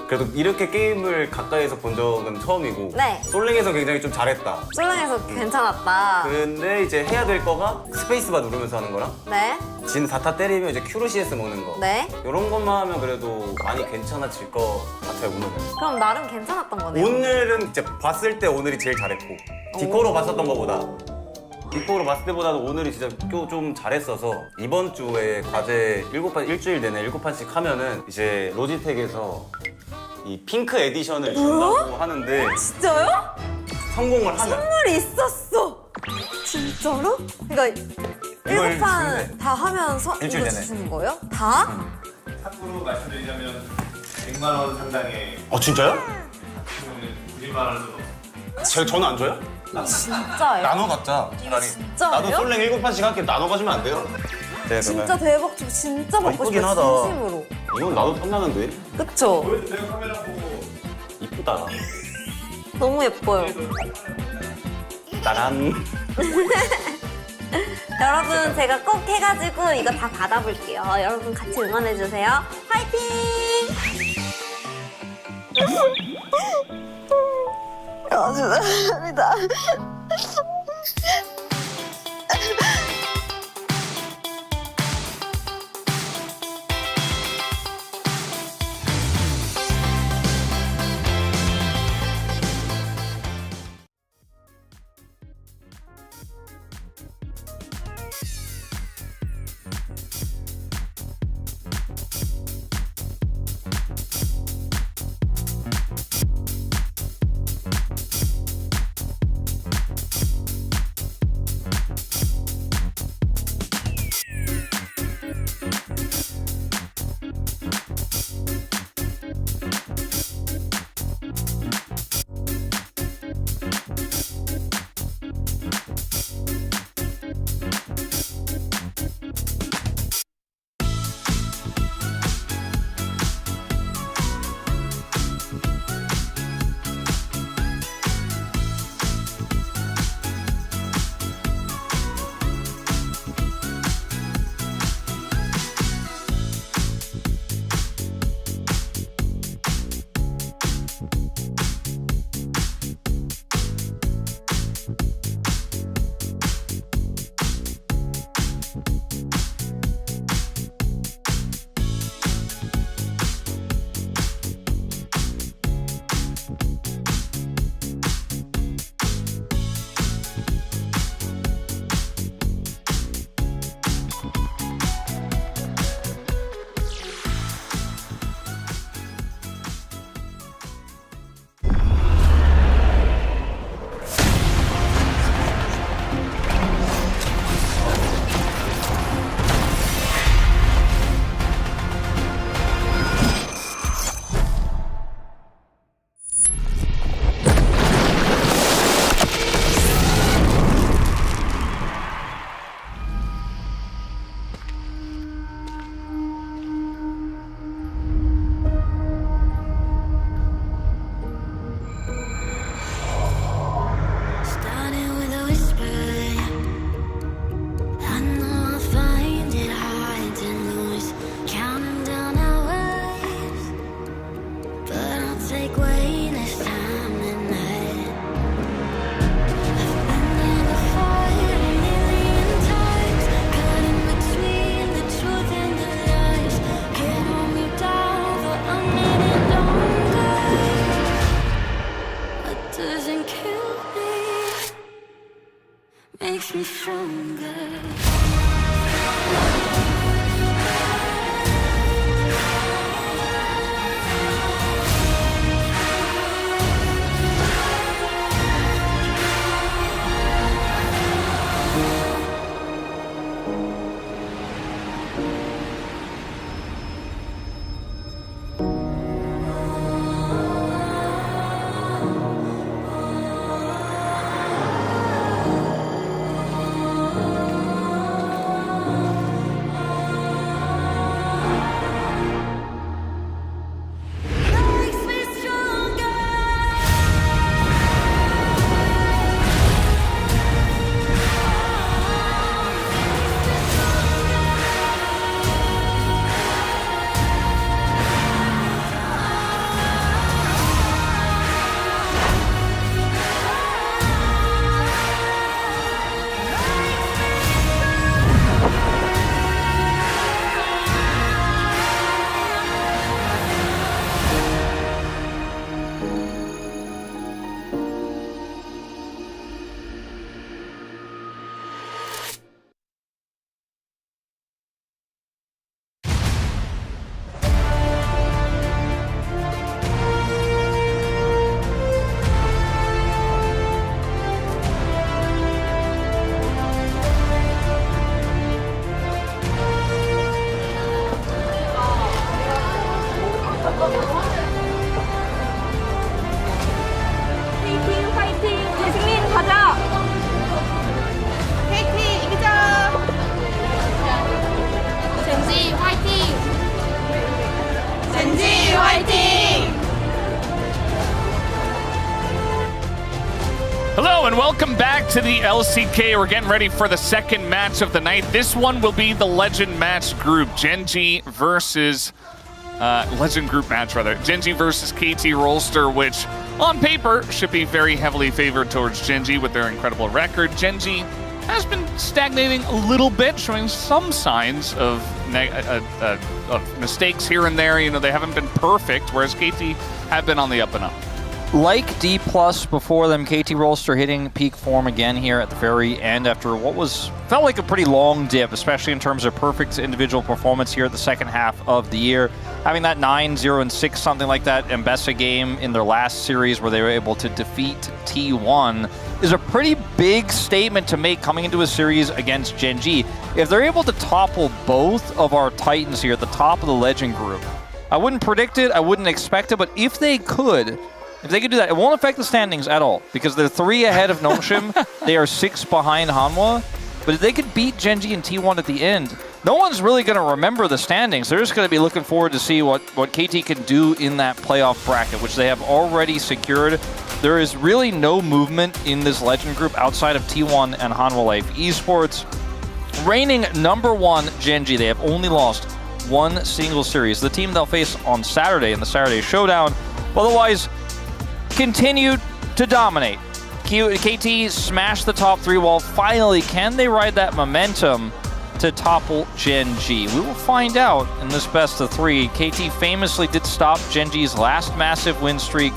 그래도 이렇게 게임을 가까이서 본 적은 처음이고 네. 솔랭에서 굉장히 좀 잘했다. 솔랭에서 괜찮았다. 근데 이제 해야 될 거가 스페이스바 누르면서 하는 거랑 네. 진 4타 때리면 이제 Q로 CS 먹는 거. 네. 이런 것만 하면 그래도 많이 괜찮아질 것 같아요, 오늘은. 그럼 나름 괜찮았던 거네요. 오늘은 이제 봤을 때 오늘이 제일 잘했고 디코로 봤었던 것보다 디코로 봤을 때보다도 오늘이 진짜 좀 잘했어서 이번 주에 과제 일주일 내내 7판씩 하면은 이제 로지텍에서 이 핑크 에디션을 준다고 하는데 진짜요? 성공을 하면 선물이 있었어. 진짜로? 그러니까 이걸 7판 주는데. 다 하면서 일주일 이거 내내. 주시는 거예요? 다? 참고로 말씀드리자면 100만 원 상당의 진짜요? 90만 원으로. 저는 안 줘요? 진짜요? 나눠 갖자 차라리. 진짜요? 나도 솔랭 7판씩 할게 나눠 가지면 안 돼요? 네, 진짜 대박 좀 진짜 받고 이쁘긴 싶어요. 하다. 진심으로. 이건 나도 탐나는데? 그쵸? 이쁘다. 너무 예뻐요. 따란. 여러분 제가 꼭 해가지고 이거 다 받아볼게요. 여러분 같이 응원해주세요. 화이팅! 감사합니다. makes me stronger. Welcome back to the LCK. We're getting ready for the second match of the night. This one will be the Legend match group. Genji versus... Legend group match, rather. Genji versus KT Rolster, which on paper should be very heavily favored towards Genji with their incredible record. Genji has been stagnating a little bit, showing some signs of mistakes here and there. You know, they haven't been perfect, whereas KT have been on the up and up. Like D+ before them, KT Rolster hitting peak form again here at the very end after what felt like a pretty long dip, especially in terms of perfect individual performance here at the second half of the year. Having that 9-0-6, something like that, Mbessa game in their last series where they were able to defeat T1 is a pretty big statement to make coming into a series against Genji. If they're able to topple both of our Titans here at the top of the Legend group, I wouldn't predict it, I wouldn't expect it, but if they could do that, it won't affect the standings at all because they're 3 ahead of Nongshim. They are 6 behind Hanwha. But if they could beat Genji and T1 at the end, no one's really going to remember the standings. They're just going to be looking forward to see what KT can do in that playoff bracket, which they have already secured. There is really no movement in this Legend group outside of T1 and Hanwha Life Esports. Reigning #1 Genji, they have only lost 1 single series. The team they'll face on Saturday in the Saturday Showdown. Otherwise, continued to dominate. KT smashed the top 3 wall. Finally, can they ride that momentum to topple Genji? We will find out in this best of 3. KT famously did stop Genji's last massive win streak.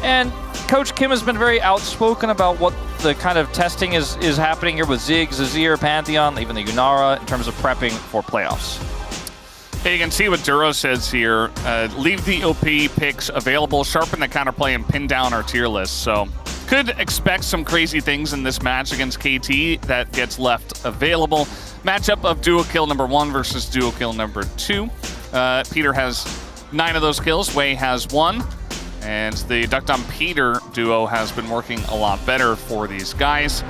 And Coach Kim has been very outspoken about what the kind of testing is happening here with Ziggs, Azir, Pantheon, even the Yunara in terms of prepping for playoffs. Hey, you can see what Duro says here. Leave the OP picks available, sharpen the counterplay, and pin down our tier list. So could expect some crazy things in this match against KT that gets left available. Matchup of duo kill #1 versus duo kill #2. Peter has 9 of those kills. Wei has 1. And the Duckdom Peter duo has been working a lot better for these guys.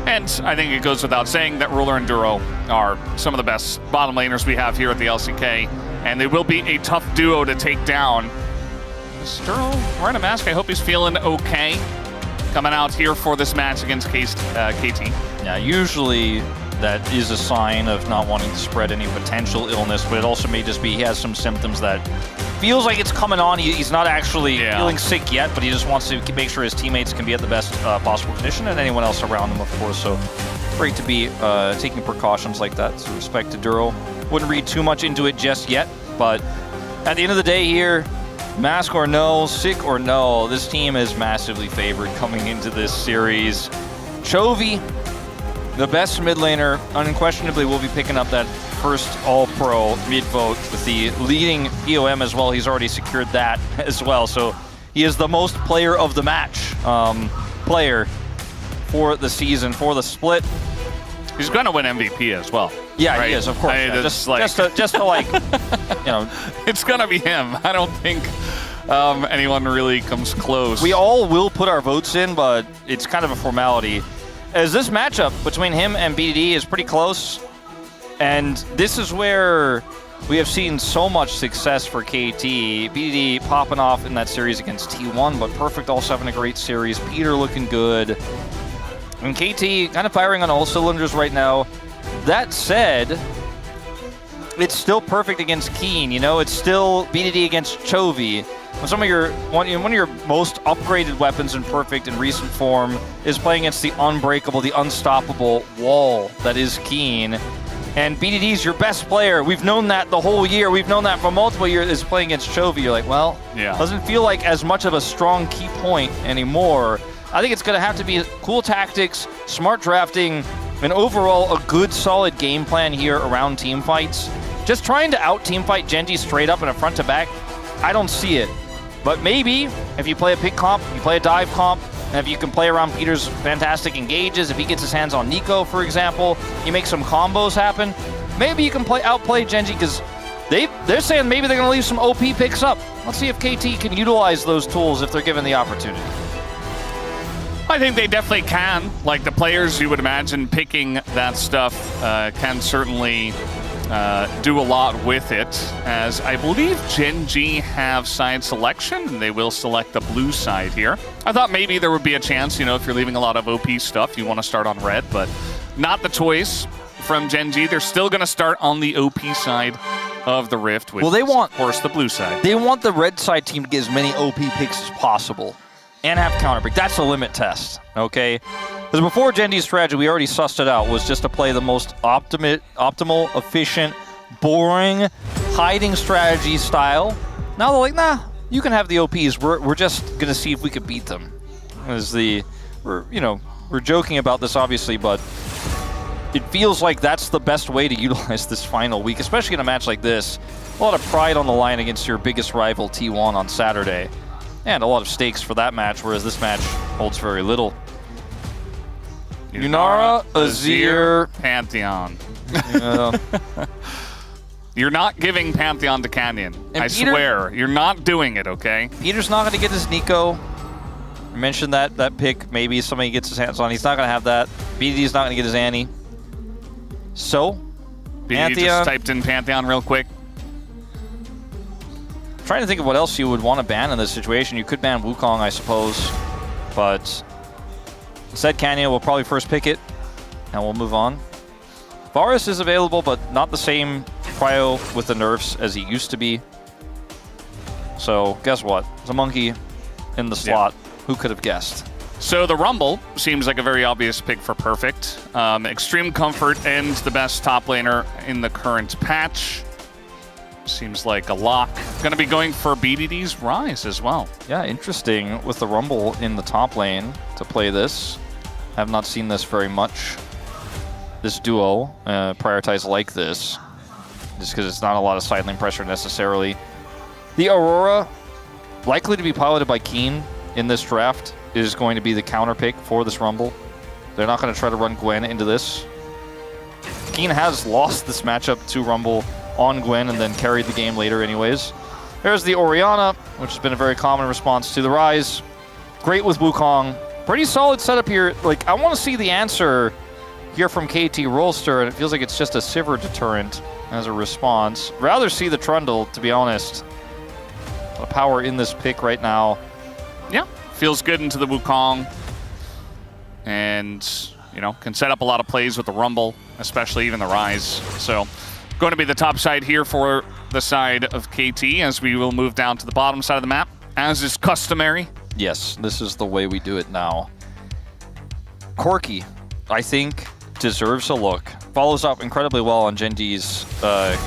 And I think it goes without saying that Ruler and Duro are some of the best bottom laners we have here at the LCK, and they will be a tough duo to take down. Is Duro wearing a mask? I hope he's feeling okay coming out here for this match against KT. Yeah, usually that is a sign of not wanting to spread any potential illness, but it also may just be he has some symptoms that feels like it's coming on. He's not actually feeling sick yet, but he just wants to make sure his teammates can be at the best possible condition and anyone else around him, of course. So great to be taking precautions like that. So respect to Duro. Wouldn't read too much into it just yet, but at the end of the day here, mask or no, sick or no, this team is massively favored coming into this series. Chovy, the best mid laner, unquestionably will be picking up that first all-pro mid-vote with the leading POM as well. He's already secured that as well. So he is the most player of the match player for the season, for the split. He's going to win MVP as well. Yeah, right? He is, of course. Yeah. Just to like, you know. It's going to be him. I don't think anyone really comes close. We all will put our votes in, but it's kind of a formality. As this matchup between him and BDD is pretty close, and this is where we have seen so much success for KT. BDD popping off in that series against T1, but Perfect also having a great series. Peter looking good. And KT kind of firing on all cylinders right now. That said, it's still Perfect against Keen, you know? It's still BDD against Chovy. One of your most upgraded weapons in Perfect in recent form is playing against the unbreakable, the unstoppable wall that is Keen. And BDD's your best player. We've known that the whole year. We've known that for multiple years is playing against Chovy. You're like, well, doesn't feel like as much of a strong key point anymore. I think it's going to have to be cool tactics, smart drafting, and overall a good, solid game plan here around team fights. Just trying to out-team fight Genji straight up in a front-to-back, I don't see it. But maybe if you play a pick comp, you play a dive comp, and if you can play around Peter's fantastic engages, if he gets his hands on Nico, for example, you make some combos happen, maybe you can outplay Genji, because they're saying maybe they're going to leave some OP picks up. Let's see if KT can utilize those tools if they're given the opportunity. I think they definitely can. Like the players you would imagine picking that stuff can certainly do a lot with it, as I believe Gen G have side selection, and they will select the blue side here. I thought maybe there would be a chance, you know, if you're leaving a lot of OP stuff, you want to start on red, but not the choice from Gen G. They're still going to start on the OP side of the Rift, which they want, of course, the blue side. They want the red side team to get as many OP picks as possible and have counter pick. That's a limit test, okay? Because before Gen G's strategy, we already sussed it out, was just to play the most optimal, efficient, boring, hiding strategy style. Now they're like, nah, you can have the OPs. We're just going to see if we could beat them. We're joking about this, obviously, but it feels like that's the best way to utilize this final week, especially in a match like this. A lot of pride on the line against your biggest rival, T1, on Saturday. And a lot of stakes for that match, whereas this match holds very little. Yunara, Azir, Pantheon. Yeah. You're not giving Pantheon to Canyon. And I swear. You're not doing it, okay? Peter's not going to get his Nico. I mentioned that pick. Maybe somebody gets his hands on. He's not going to have that. BDD's not going to get his Annie. So, BDD Pantheon. just typed in Pantheon real quick. I'm trying to think of what else you would want to ban in this situation. You could ban Wukong, I suppose. But instead, Canyon will probably first pick it. And we'll move on. Varus is available, but not the same prio with the nerfs as he used to be. So, guess what? There's a monkey in the slot. Yeah. Who could have guessed? So the Rumble seems like a very obvious pick for Perfect. Extreme Comfort and the best top laner in the current patch. Seems like a lock. Going to be going for BDD's Rise as well. Yeah, interesting with the Rumble in the top lane to play this. Have not seen this very much. This duo prioritized like this, just because it's not a lot of side lane pressure necessarily. The Aurora, likely to be piloted by Keen in this draft, is going to be the counter pick for this Rumble. They're not going to try to run Gwen into this. Keen has lost this matchup to Rumble on Gwen and then carried the game later anyways. There's the Orianna, which has been a very common response to the Rise. Great with Wukong. Pretty solid setup here. Like, I want to see the answer here from KT Rolster, and it feels like it's just a Sivir deterrent as a response. Rather see the Trundle, to be honest. A lot of power in this pick right now. Yeah, feels good into the Wukong. And, you know, can set up a lot of plays with the Rumble, especially even the Rise. So, going to be the top side here for the side of KT, as we will move down to the bottom side of the map, as is customary. Yes, this is the way we do it now. Corki, I think, deserves a look. Follows up incredibly well on Gen D's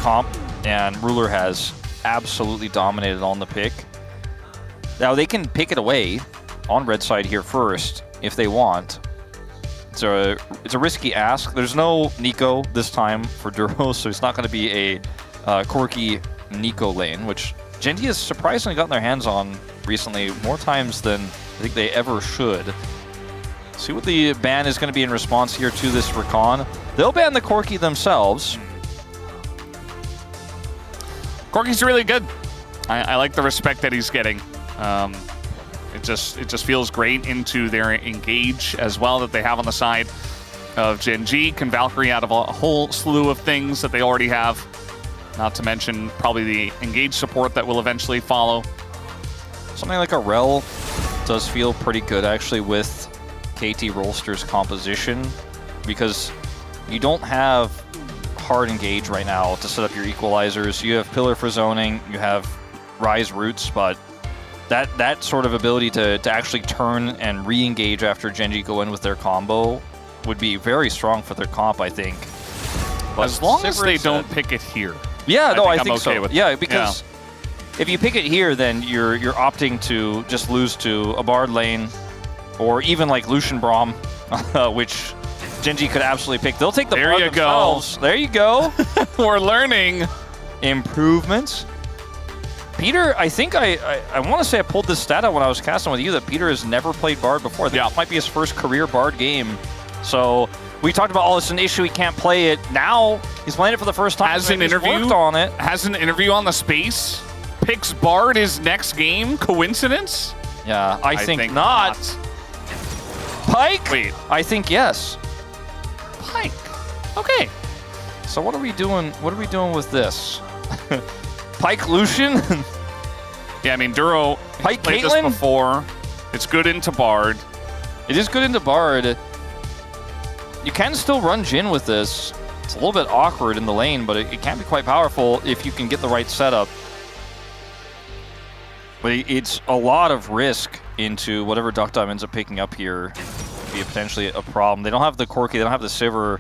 comp, and Ruler has absolutely dominated on the pick. Now, they can pick it away on red side here first, if they want. It's a risky ask. There's no Nico this time for Duro, so it's not going to be a Corki Nico lane, which Gen D has surprisingly gotten their hands on recently, more times than I think they ever should. See what the ban is going to be in response here to this Recon. They'll ban the Corki themselves. Corki's really good. I like the respect that he's getting. It just feels great into their engage as well that they have on the side of Gen G. Can Valkyrie out of a whole slew of things that they already have. Not to mention probably the engage support that will eventually follow. Something like a Rel does feel pretty good actually with KT Rolster's composition, because you don't have hard engage right now to set up your equalizers. You have Pillar for zoning, you have Rise roots, but that sort of ability to actually turn and re-engage after Gen G go in with their combo would be very strong for their comp, I think. But as long as they don't pick it here. Yeah, I think okay so. With yeah, because if you pick it here, then you're opting to just lose to a Bard lane, or even like Lucian Braum, which Gen G could absolutely pick. They'll take the Bard themselves. There you go. We're learning. Improvements. Peter, I think I want to say I pulled this stat out when I was casting with you that Peter has never played Bard before. This might be his first career Bard game. So we talked about, oh, it's an issue, he can't play it. Now he's playing it for the first time. Has an interview on it. Has an interview on the space. Picks Bard his next game. Coincidence? Yeah, I think not. Pike? Wait. I think yes. Pike. Okay. So what are we doing? What are we doing with this? Pike Lucian? Yeah, I mean, Duro Pike played this Caitlyn? before. It's good into Bard. It is good into Bard. You can still run Jhin with this. It's a little bit awkward in the lane, but it can be quite powerful if you can get the right setup. But it's a lot of risk into whatever Duck Dime ends up picking up here. Be potentially a problem. They don't have the Corki, they don't have the Sivir.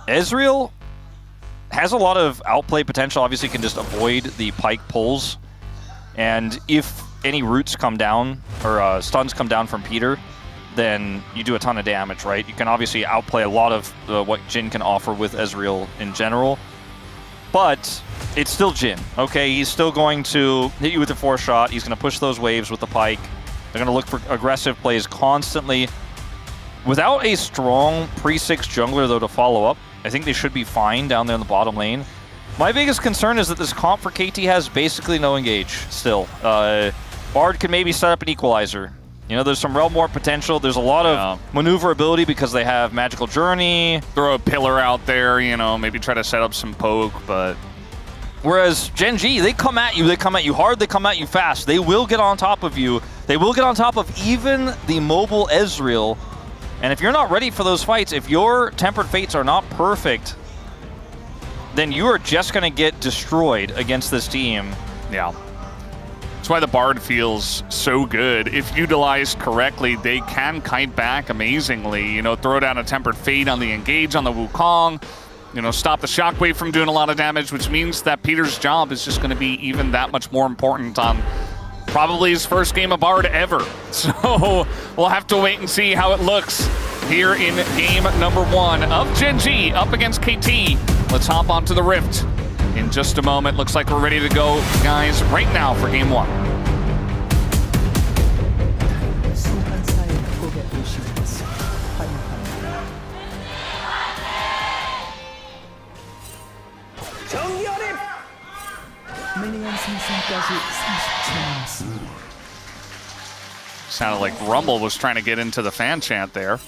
Ezreal has a lot of outplay potential. Obviously, can just avoid the Pike pulls. And if any roots come down, or stuns come down from Peter, then you do a ton of damage, right? You can obviously outplay a lot of what Jhin can offer with Ezreal in general. But it's still Jhin, okay? He's still going to hit you with the 4-shot. He's going to push those waves with the Pike. They're going to look for aggressive plays constantly. Without a strong pre-6 jungler, though, to follow up, I think they should be fine down there in the bottom lane. My biggest concern is that this comp for KT has basically no engage still. Bard can maybe set up an equalizer. You know, there's some Realm Warp potential. There's a lot of maneuverability because they have Magical Journey. Throw a pillar out there, you know, maybe try to set up some poke, but... Whereas Gen G, they come at you hard, they come at you fast. They will get on top of you. They will get on top of even the mobile Ezreal. And if you're not ready for those fights, if your Tempered Fates are not perfect, then you are just going to get destroyed against this team. Yeah. That's why the Bard feels so good. If utilized correctly, they can kite back amazingly. You know, throw down a Tempered Fate on the engage on the Wukong. You know, stop the Shockwave from doing a lot of damage, which means that Peter's job is just going to be even that much more important on probably his first game of Bard ever. So we'll have to wait and see how it looks here in game number 1 of Gen G up against KT. Let's hop onto the Rift in just a moment. Looks like we're ready to go, guys, right now for game 1. Sounded like Rumble was trying to get into the fan chant there.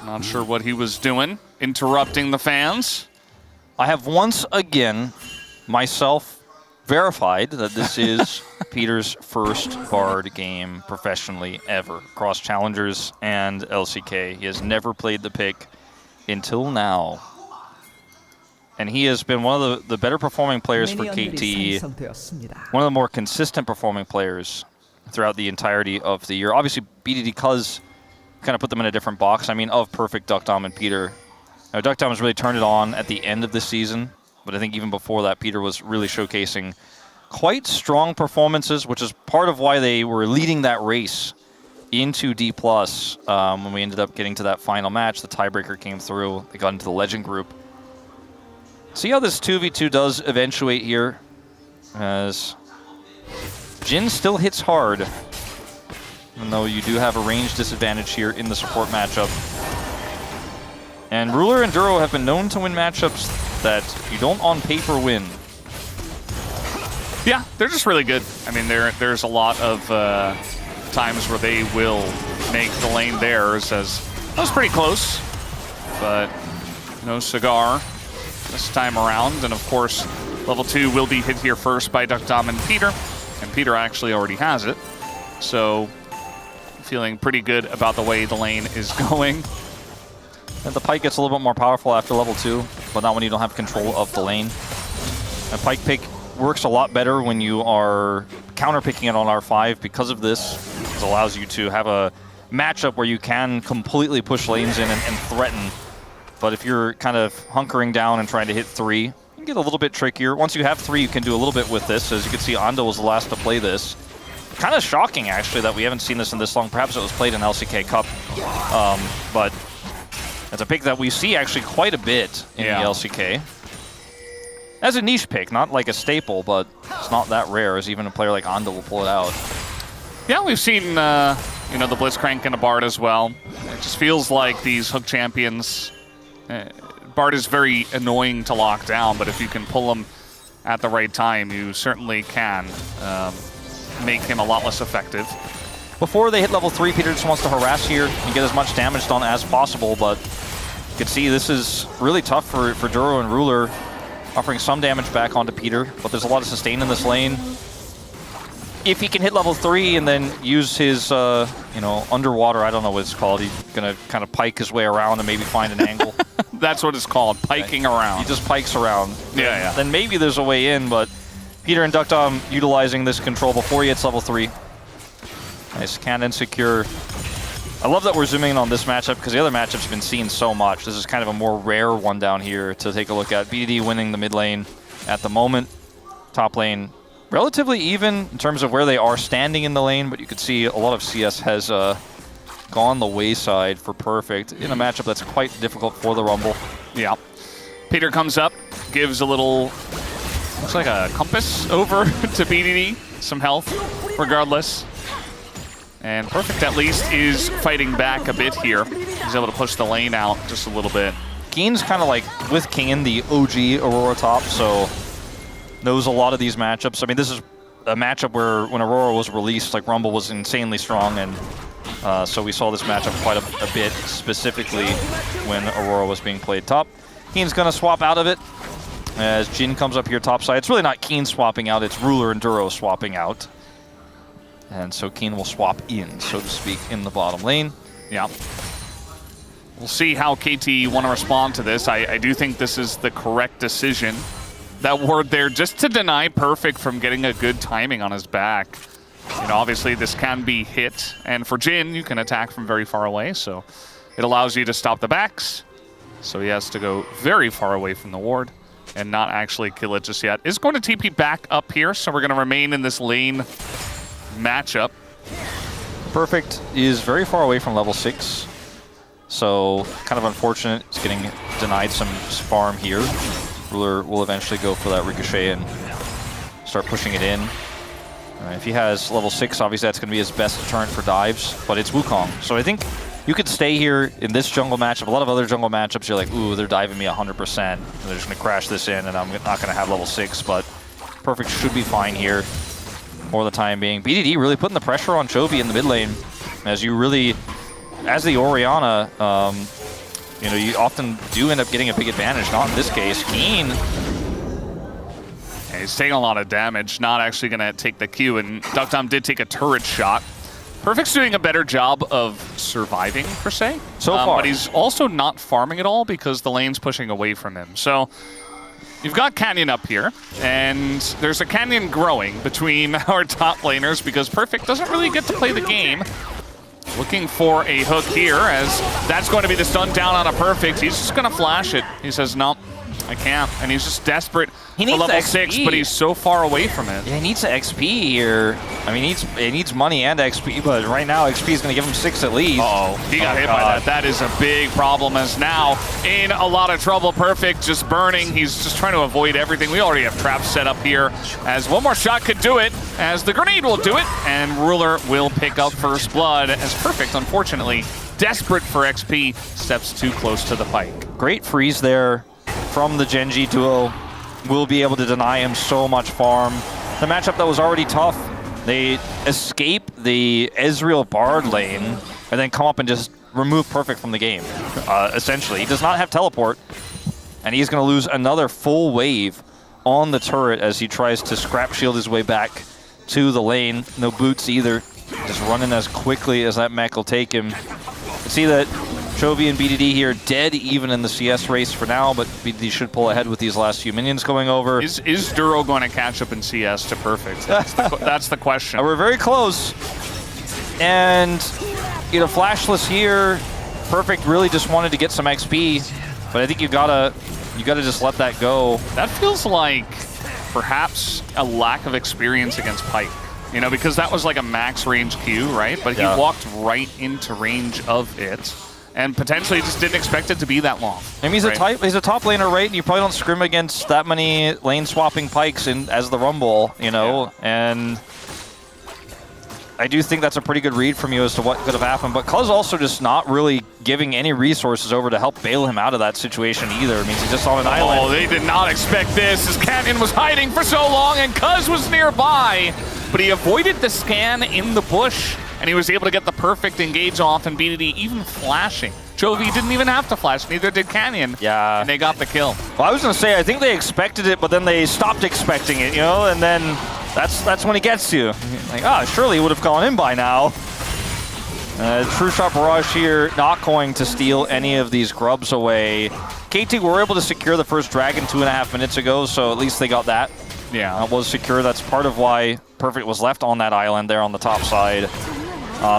Not sure what he was doing, interrupting the fans. I have once again, myself, verified that this is Peter's first Bard game professionally ever, across Challengers and LCK. He has never played the pick until now. And he has been one of the better performing players for KT, one of the more consistent performing players throughout the entirety of the year. Obviously, BDD Cuz kind of put them in a different box. I mean, of perfect Duck Dom and Peter. Now, Duck Dom has really turned it on at the end of the season, but I think even before that, Peter was really showcasing quite strong performances, which is part of why they were leading that race into D+. When we ended up getting to that final match, the tiebreaker came through. They got into the Legend group. See how this 2v2 does eventuate here, as Jhin still hits hard, even though you do have a range disadvantage here in the support matchup. And Ruler and Duro have been known to win matchups that you don't on paper win. Yeah, they're just really good. I mean, there's a lot of times where they will make the lane theirs, as that was pretty close, but no cigar this time around. And of course, level 2 will be hit here first by Duck Dom and Peter Peter actually already has it. So feeling pretty good about the way the lane is going. And the Pike gets a little bit more powerful after level 2, but not when you don't have control of the lane. And Pike pick works a lot better when you are counter-picking it on R5 because of this. It allows you to have a matchup where you can completely push lanes in and threaten. But if you're kind of hunkering down and trying to hit 3, you can get a little bit trickier. Once you have 3, you can do a little bit with this. As you can see, Ando was the last to play this. Kind of shocking, actually, that we haven't seen this in this long. Perhaps it was played in LCK Cup, but it's a pick that we see actually quite a bit in the LCK. As a niche pick, not like a staple, but it's not that rare, as even a player like Ando will pull it out. Yeah, we've seen, you know, the Blitzcrank and a Bard as well. It just feels like these hook champions, Bard is very annoying to lock down, but if you can pull him at the right time, you certainly can make him a lot less effective. Before they hit level 3, Peter just wants to harass here and get as much damage done as possible, but You can see this is really tough for Duro and Ruler, offering some damage back onto Peter, but there's a lot of sustain in this lane. If he can hit level 3 and then use his, you know, underwater, I don't know what it's called, he's going to kind of pike his way around and maybe find an angle. That's what it's called, piking around. He just pikes around. Yeah. Then maybe there's a way in, but Peter and Duckdom utilizing this control before he hits level 3. Nice, cannon secure. I love that we're zooming in on this matchup because the other matchups have been seen so much. This is kind of a more rare one down here to take a look at. BDD winning the mid lane at the moment. Top lane relatively even in terms of where they are standing in the lane, but you can see a lot of CS has gone the wayside for Perfect in a matchup that's quite difficult for the Rumble. Yeah. Peter comes up, gives a little, looks like a compass over to BDD. Some health, regardless. And Perfect, at least, is fighting back a bit here. He's able to push the lane out just a little bit. Keen's kind of like, with Keen, the OG Aurora top, so knows a lot of these matchups. I mean, this is a matchup where when Aurora was released, like Rumble was insanely strong, and so we saw this matchup quite a bit, specifically when Aurora was being played top. Keen's gonna swap out of it as Jin comes up here top side. It's really not Keen swapping out, it's Ruler and Duro swapping out. And so Keen will swap in, so to speak, in the bottom lane. Yeah. We'll see how KT want to respond to this. I do think this is the correct decision. That ward there just to deny Perfect from getting a good timing on his back. You know, obviously this can be hit, and for Jin, you can attack from very far away, so it allows you to stop the backs. So he has to go very far away from the ward and not actually kill it just yet. Is going to TP back up here, so we're going to remain in this lane matchup. Perfect is very far away from level 6, so kind of unfortunate. It's getting denied some farm here. Ruler will eventually go for that ricochet and start pushing it in. If he has level 6, obviously that's going to be his best deterrent for dives, but it's Wukong. So I think you could stay here in this jungle matchup. A lot of other jungle matchups, you're like, ooh, they're diving me 100%. And they're just going to crash this in, and I'm not going to have level 6, but Perfect should be fine here for the time being. BDD really putting the pressure on Chovy in the mid lane, as you really, as the Orianna, you know, you often do end up getting a big advantage. Not in this case. Keen. Yeah, he's taking a lot of damage, not actually going to take the Q, and Duckdom did take a turret shot. Perfect's doing a better job of surviving, per se. So far. But he's also not farming at all because the lane's pushing away from him. So you've got Canyon up here, and there's a Canyon growing between our top laners because Perfect doesn't really get to play the game. Looking for a hook here, as that's going to be the stun down on a Perfect. He's just going to flash it. He says, no, I can't. And he's just desperate He needs for level XP. 6, but he's so far away from it. Yeah, he needs XP here. I mean, he needs money and XP, but right now XP is going to give him 6 at least. Uh-oh, he got hit by that. That is a big problem, as now in a lot of trouble. Perfect just burning. He's just trying to avoid everything. We already have traps set up here, as one more shot could do it, as the grenade will do it, and Ruler will pick up first blood, as Perfect, unfortunately, desperate for XP, steps too close to the pike. Great freeze there from the Genji duo. Will be able to deny him so much farm. The matchup that was already tough, they escape the Ezreal Bard lane and then come up and just remove Perfect from the game, essentially. He does not have teleport, and he's going to lose another full wave on the turret as he tries to scrap shield his way back to the lane. No boots either, just running as quickly as that mech will take him. You see that Chovy and BDD here dead even in the CS race for now, but BDD should pull ahead with these last few minions going over. Is Duro going to catch up in CS to Perfect? That's the question. We're very close. And, you know, flashless here. Perfect really just wanted to get some XP, but I think you gotta just let that go. That feels like perhaps a lack of experience against Pike. You know, because that was like a max range Q, right? But he walked right into range of it, and potentially just didn't expect it to be that long. I mean, he's a top laner, right? And you probably don't scrim against that many lane swapping pikes as the Rumble, you know? Yeah. And I do think that's a pretty good read from you as to what could have happened. But Cuz also just not really giving any resources over to help bail him out of that situation either. I mean, he's just on an island. Oh, they did not expect this, as Canyon was hiding for so long and Cuz was nearby. But he avoided the scan in the bush, and he was able to get the perfect engage off, and BDD even flashing. Chovy didn't even have to flash, neither did Canyon. Yeah. And they got the kill. Well, I was going to say, I think they expected it, but then they stopped expecting it, you know, and then that's when he gets you. Like, surely he would have gone in by now. True Shot Barrage here, not going to steal any of these grubs away. KT were able to secure the first dragon 2.5 minutes ago, so at least they got that. Yeah. That was secure. That's part of why Perfect was left on that island there on the top side.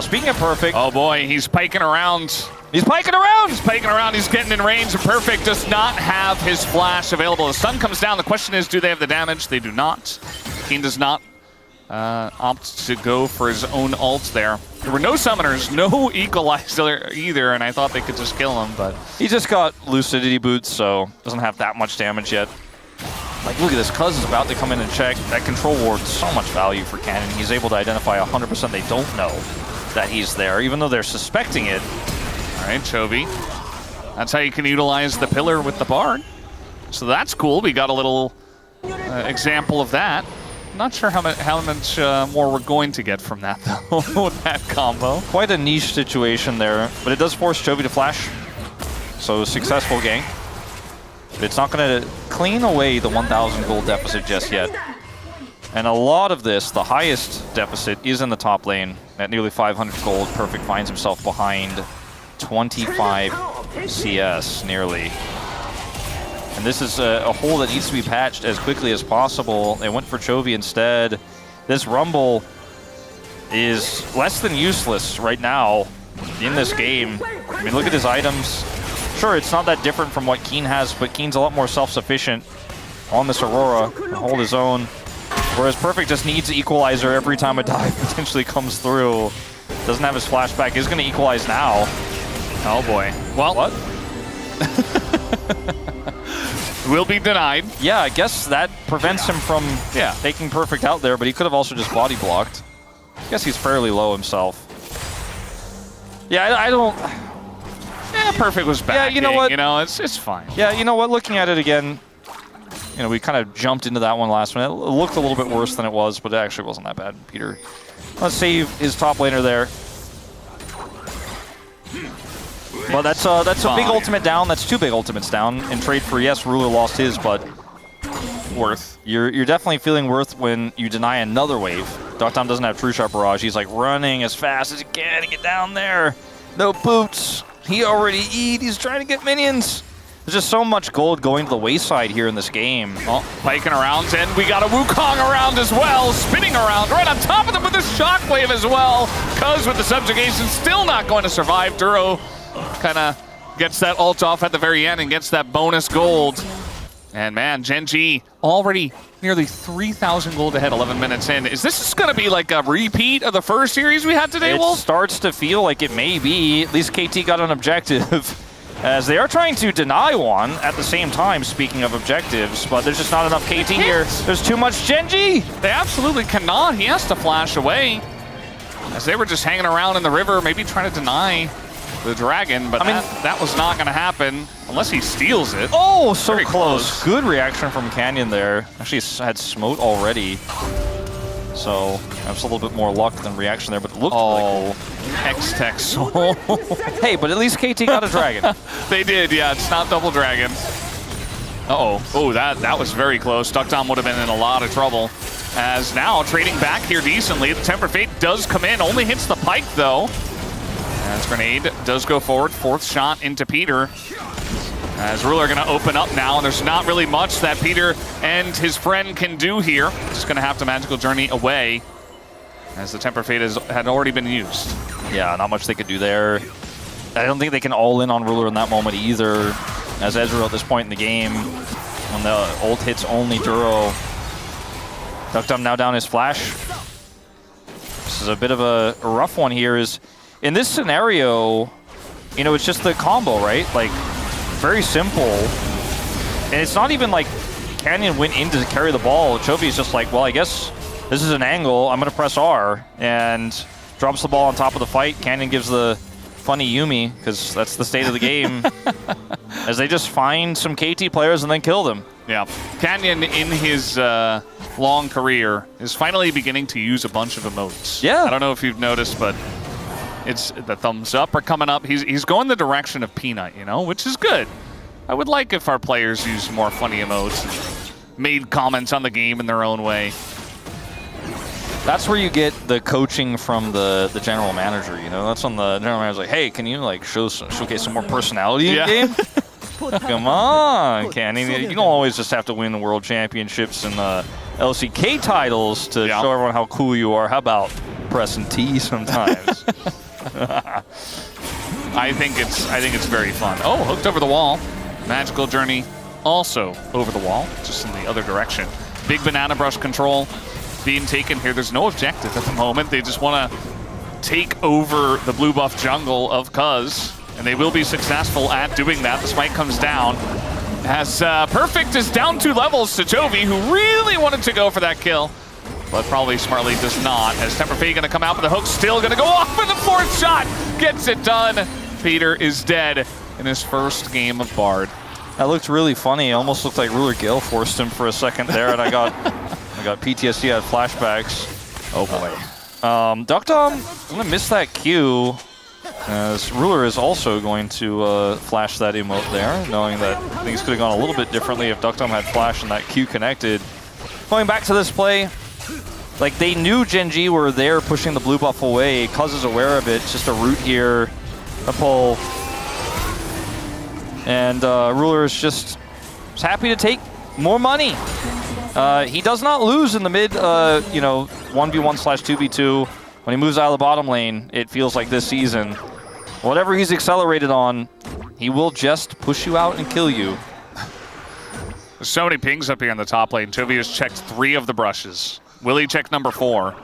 Speaking of Perfect... Oh boy, he's piking around. He's piking around! He's piking around, he's getting in range. Perfect does not have his flash available. The sun comes down. The question is, do they have the damage? They do not. Keen does not opt to go for his own ult there. There were no summoners, no equalizer either, and I thought they could just kill him, but... He just got lucidity boots, so doesn't have that much damage yet. Like, look at this, Cuz is about to come in and check. That control ward, so much value for Cannon. He's able to identify 100% they don't know that he's there, even though they're suspecting it. All right, Chovy. That's how you can utilize the pillar with the Bard. So that's cool. We got a little example of that. Not sure how much more we're going to get from that, though, that combo. Quite a niche situation there, but it does force Chovy to flash. So, successful gank. But it's not going to clean away the 1,000 gold deficit just yet. And a lot of this, the highest deficit, is in the top lane. At nearly 500 gold, Perfect finds himself behind 25 CS, nearly. And this is a hole that needs to be patched as quickly as possible. They went for Chovy instead. This Rumble is less than useless right now in this game. I mean, look at his items. Sure, it's not that different from what Keen has, but Keen's a lot more self-sufficient on this Aurora. Can hold his own. Whereas Perfect just needs Equalizer every time a dive potentially comes through. Doesn't have his flashback. Is going to equalize now. Oh boy. Well, what? Will be denied. Yeah, I guess that prevents him from taking Perfect out there, but he could have also just body blocked. I guess he's fairly low himself. Yeah, I don't... Yeah, Perfect was back. Yeah, you know what? You know, it's fine. Yeah, you know what? Looking at it again, you know, we kind of jumped into that one last minute. It looked a little bit worse than it was, but it actually wasn't that bad. Peter, let's save his top laner there. Well, that's a big ultimate down. That's 2 big ultimates down in trade for, yes, Ruler lost his, but worth. You're definitely feeling worth when you deny another wave. Dogtom doesn't have True Shot Barrage. He's like running as fast as he can to get down there. No boots. He already eat. He's trying to get minions. There's just so much gold going to the wayside here in this game. Oh, piking around, and we got a Wukong around as well, spinning around right on top of them with a shockwave as well. Cuz with the subjugation still not going to survive. Duro kind of gets that ult off at the very end and gets that bonus gold. And man, Gen G already nearly 3,000 gold ahead 11 minutes in. Is this just going to be like a repeat of the first series we had today, Wolf? It starts to feel like it may be. At least KT got an objective. As they are trying to deny one at the same time, speaking of objectives, but there's just not enough KT here. There's too much Gen G. They absolutely cannot. He has to flash away. As they were just hanging around in the river, maybe trying to deny the dragon, but that was not going to happen unless he steals it. Oh, so close. Good reaction from Canyon there. Actually had smote already. So perhaps a little bit more luck than reaction there, but it looked really cool. X-Tech Soul. Hey, but at least KT got a dragon. They did, yeah. It's not double dragon. Uh-oh. Oh, that was very close. Duckdom would have been in a lot of trouble. As now, trading back here decently. The Tempered Fate does come in. Only hits the pike, though. As Grenade does go forward. 4th shot into Peter. As Ruler going to open up now, and there's not really much that Peter and his friend can do here. Just going to have to Magical Journey away, as the Temper Fate had already been used. Yeah, not much they could do there. I don't think they can all in on Ruler in that moment either, as Ezreal at this point in the game, when the ult hits only Duro. Duckdom now down his flash. This is a bit of a rough one here. Is in this scenario, you know, it's just the combo, right? Like, very simple. And it's not even like Canyon went in to carry the ball. Chovy's just like, well, I guess this is an angle. I'm going to press R, and drops the ball on top of the fight. Canyon gives the funny Yumi, because that's the state of the game, as they just find some KT players and then kill them. Yeah. Canyon, in his long career, is finally beginning to use a bunch of emotes. Yeah. I don't know if you've noticed, but It's the thumbs up are coming up. He's going the direction of Peanut, you know, which is good. I would like if our players used more funny emotes and made comments on the game in their own way. That's where you get the coaching from the general manager, you know? That's when the general manager's like, hey, can you like showcase some more personality in the game? Come on, Kenny. You don't always just have to win the world championships and LCK titles to show everyone how cool you are. How about pressing T sometimes? I think it's very fun. Oh, hooked over the wall. Magical Journey also over the wall, just in the other direction. Big banana brush control being taken here. There's no objective at the moment. They just want to take over the blue buff jungle of Cuz, and they will be successful at doing that. The spike comes down as Perfect is down 2 levels to Chovy, who really wanted to go for that kill, but probably smartly does not. As Temperfade going to come out, but the hook's still going to go off for the 4th shot. Gets it done. Peter is dead in his first game of Bard. That looked really funny. It almost looked like Ruler Gale forced him for a second there, and I got PTSD, I had flashbacks. Oh boy. Duck Dom, I'm gonna miss that Q, as Ruler is also going to flash that emote there, knowing that things could have gone a little bit differently if Duck Dom had flash and that Q connected. Going back to this play, like they knew Gen G were there pushing the blue buff away. Cuz is aware of it. It's just a root here, a pull. And Ruler is just happy to take more money. He does not lose in the mid, 1v1/2v2. When he moves out of the bottom lane, it feels like this season. Whatever he's accelerated on, he will just push you out and kill you. There's so many pings up here in the top lane. Chovy has checked 3 of the brushes. Will he check number 4?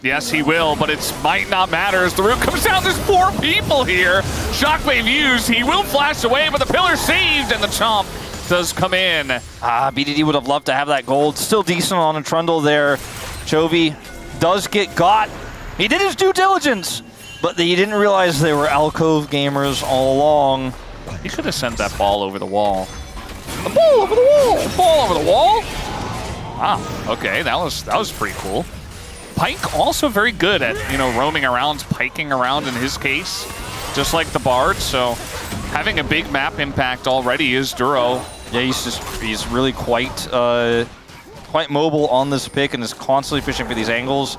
Yes, he will, but it might not matter as the root comes down. There's 4 people here. Shockwave used. He will flash away, but the pillar saved, and the chomp does come in. BDD would have loved to have that gold. Still decent on a Trundle there. Chovy does get got. He did his due diligence, but he didn't realize they were alcove gamers all along. He could have sent that ball over the wall. The ball over the wall! The ball over the wall! Wow, okay, that was pretty cool. Pyke also very good at, roaming around, piking around in his case, just like the Bard, so having a big map impact already is Duro. Yeah, he's really quite mobile on this pick and is constantly fishing for these angles.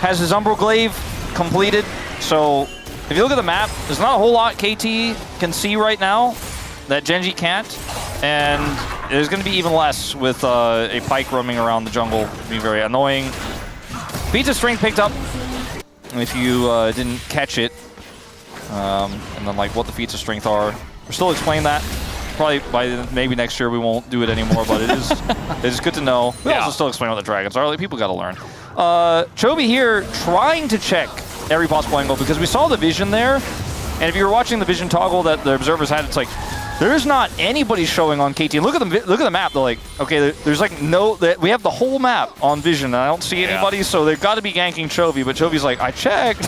Has his Umbral Glaive completed, so if you look at the map, there's not a whole lot KT can see right now that Gen G can't, and there's going to be even less with a Pyke roaming around the jungle. It'll be very annoying. Pizza Strength picked up, if you didn't catch it, and then like what the feats of strength are. We're still explaining that. Probably by maybe next year we won't do it anymore, but it is good to know. We also still explain what the dragons are. Like, people got to learn. Chovy here trying to check every possible angle because we saw the vision there, and if you were watching the vision toggle that the observers had, it's like there's not anybody showing on KT. Look at the map. They're like, okay, there's like we have the whole map on vision, and I don't see anybody, so they've got to be ganking Chovy. But Chovy's like, I checked,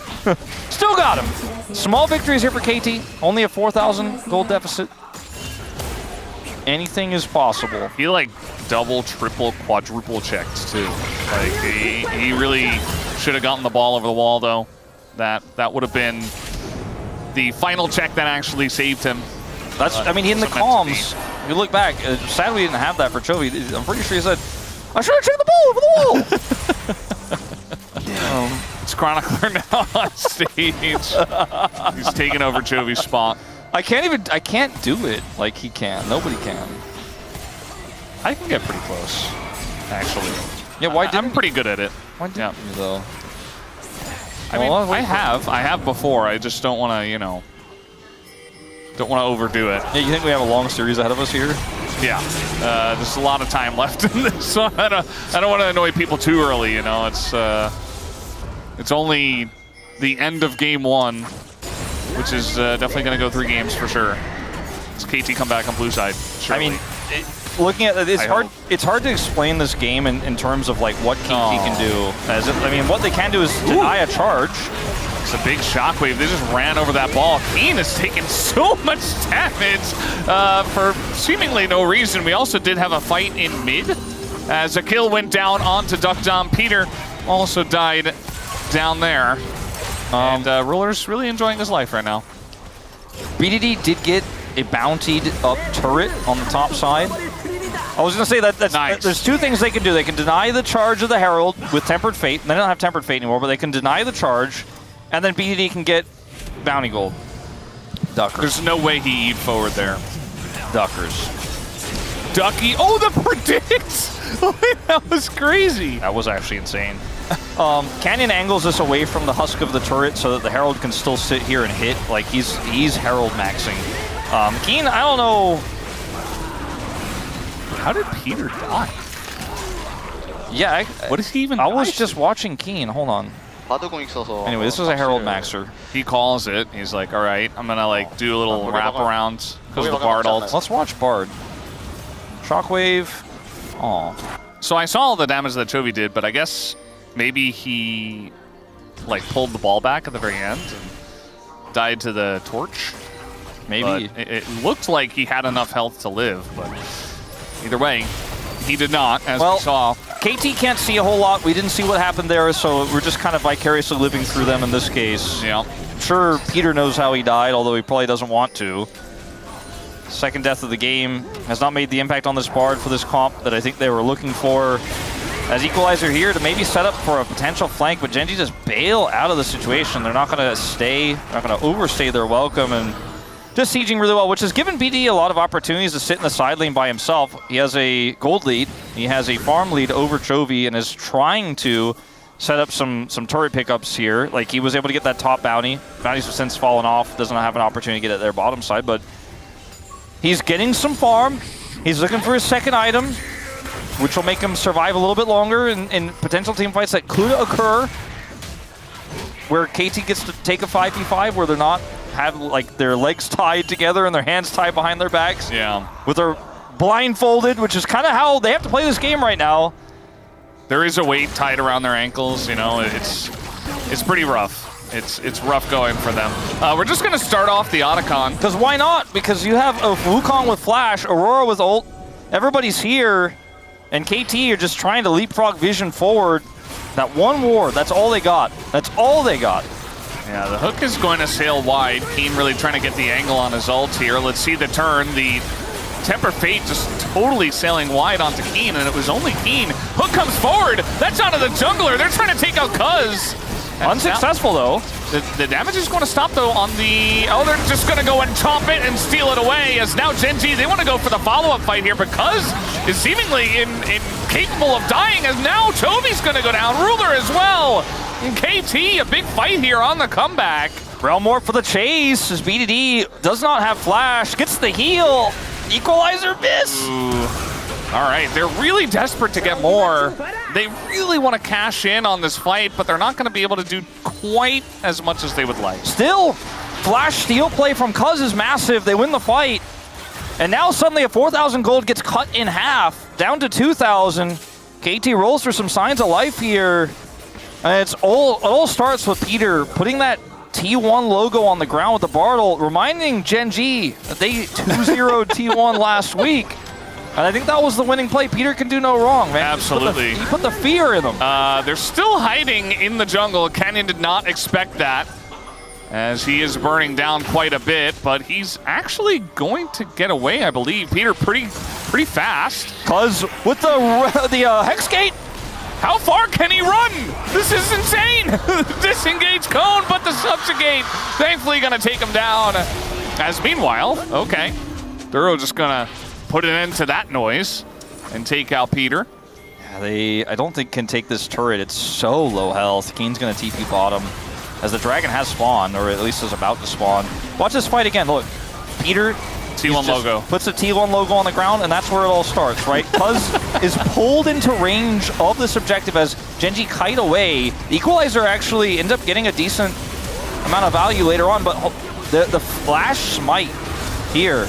still got him. Small victories here for KT. Only a 4,000 gold deficit. Anything is possible. He like double, triple, quadruple checked too. Like he really should have gotten the ball over the wall though. That would have been the final check that actually saved him. That's, I mean, in the comms, if you look back, sadly we didn't have that for Chovy. I'm pretty sure he said, I should have checked the ball over the wall. It's Chronicler now on stage. He's taking over Chovy's spot. I can't do it like he can. Nobody can. I can get pretty close, actually. Yeah, I'm pretty good at it. Why didn't you though? I mean, I have before. I just don't want to, don't want to overdo it. Yeah, you think we have a long series ahead of us here? Yeah, there's a lot of time left in this, so I don't want to annoy people too early. It's only the end of game 1, which is definitely going to go 3 games for sure. It's KT come back on blue side. Surely. I mean, looking at it, it's hard to explain this game in terms of like what KT can do. What they can do is deny a charge. It's a big shockwave. They just ran over that ball. Keen has taken so much damage for seemingly no reason. We also did have a fight in mid as a kill went down onto Duck Dom. Peter also died down there. And Ruler's really enjoying his life right now. BDD did get a bountied up turret on the top side. I was going to say that's nice. There's two things they can do. They can deny the charge of the Herald with Tempered Fate. They don't have Tempered Fate anymore, but they can deny the charge, and then BDD can get bounty gold. Duckers. There's no way he eat forward there. Duckers. Ducky. Oh, the predicts! That was crazy. That was actually insane. Canyon angles this away from the husk of the turret so that the Herald can still sit here and hit. Like, he's Herald maxing. Keen, I don't know. How did Peter die? Yeah, what is he even? I was just watching Keen. Hold on. Anyway, this was a Herald maxer. He calls it. He's like, all right, I'm gonna like do a little wraparound because of the Bard ult. Let's watch Bard. Shockwave. Aw. So I saw all the damage that Chovy did, but I guess maybe he like pulled the ball back at the very end and died to the torch. Maybe. But it looked like he had enough health to live, but either way, he did not, as we saw. KT can't see a whole lot. We didn't see what happened there, so we're just kind of vicariously living through them in this case. Yeah. I'm sure Peter knows how he died, although he probably doesn't want to. Second death of the game has not made the impact on this Bard for this comp that I think they were looking for. As Equalizer here to maybe set up for a potential flank, but Gen.G just bail out of the situation. They're not going to stay, they're not going to overstay their welcome, and just sieging really well, which has given BD a lot of opportunities to sit in the side lane by himself. He has a gold lead, he has a farm lead over Chovy, and is trying to set up some turret pickups here. Like, he was able to get that top bounty. Bounty's have since fallen off, doesn't have an opportunity to get at their bottom side, but he's getting some farm. He's looking for his second item, which will make him survive a little bit longer in potential team fights that could occur, where KT gets to take a 5v5 where they're not have like their legs tied together and their hands tied behind their backs. Yeah. With their blindfolded, which is kind of how they have to play this game right now. There is a weight tied around their ankles, you know, it's pretty rough. It's rough going for them. We're just gonna start off the Otacon. Because why not? Because you have a Wukong with Flash, Aurora with ult, everybody's here, and KT are just trying to leapfrog Vision forward. That one ward, that's all they got. That's all they got. Yeah, the hook is going to sail wide. Keen really trying to get the angle on his ult here. Let's see the turn. The Temper Fate just totally sailing wide onto Keen, and it was only Keen. Hook comes forward. That's onto the jungler. They're trying to take out Cuz. Unsuccessful, though. The damage is going to stop, though, on the... Oh, they're just going to go and chomp it and steal it away, as now Gen.G, they want to go for the follow-up fight here, but Cuz is seemingly incapable of dying, as now Chovy's going to go down. Ruler as well. And KT, a big fight here on the comeback. Realmore for the chase, as BDD does not have Flash, gets the heal. Equalizer miss. Ooh. All right, they're really desperate to get more. They really want to cash in on this fight, but they're not going to be able to do quite as much as they would like. Still, Flash steal play from Cuz is massive. They win the fight. And now suddenly a 4,000 gold gets cut in half, down to 2,000. KT rolls for some signs of life here. And it all starts with Peter putting that T1 logo on the ground with the Bard, reminding Gen.G that they 2-0'd T1 last week. And I think that was the winning play. Peter can do no wrong, man. Absolutely. He put the fear in them. They're still hiding in the jungle. Canyon did not expect that, as he is burning down quite a bit, but he's actually going to get away, I believe. Peter pretty fast. Cuz with the Hex Gate. How far can he run? This is insane. Disengage cone, but the subjugate thankfully gonna take him down. As meanwhile, okay, Duro just gonna put an end to that noise and take out Peter. Yeah, they, I don't think, can take this turret. It's so low health. Keen's gonna TP bottom, as the dragon has spawned, or at least is about to spawn. Watch this fight again. Look, Peter T1 logo. Puts the T1 logo on the ground, and that's where it all starts, right? Cuz is pulled into range of this objective as Gen.G kite away. The Equalizer actually ends up getting a decent amount of value later on, but the Flash Smite here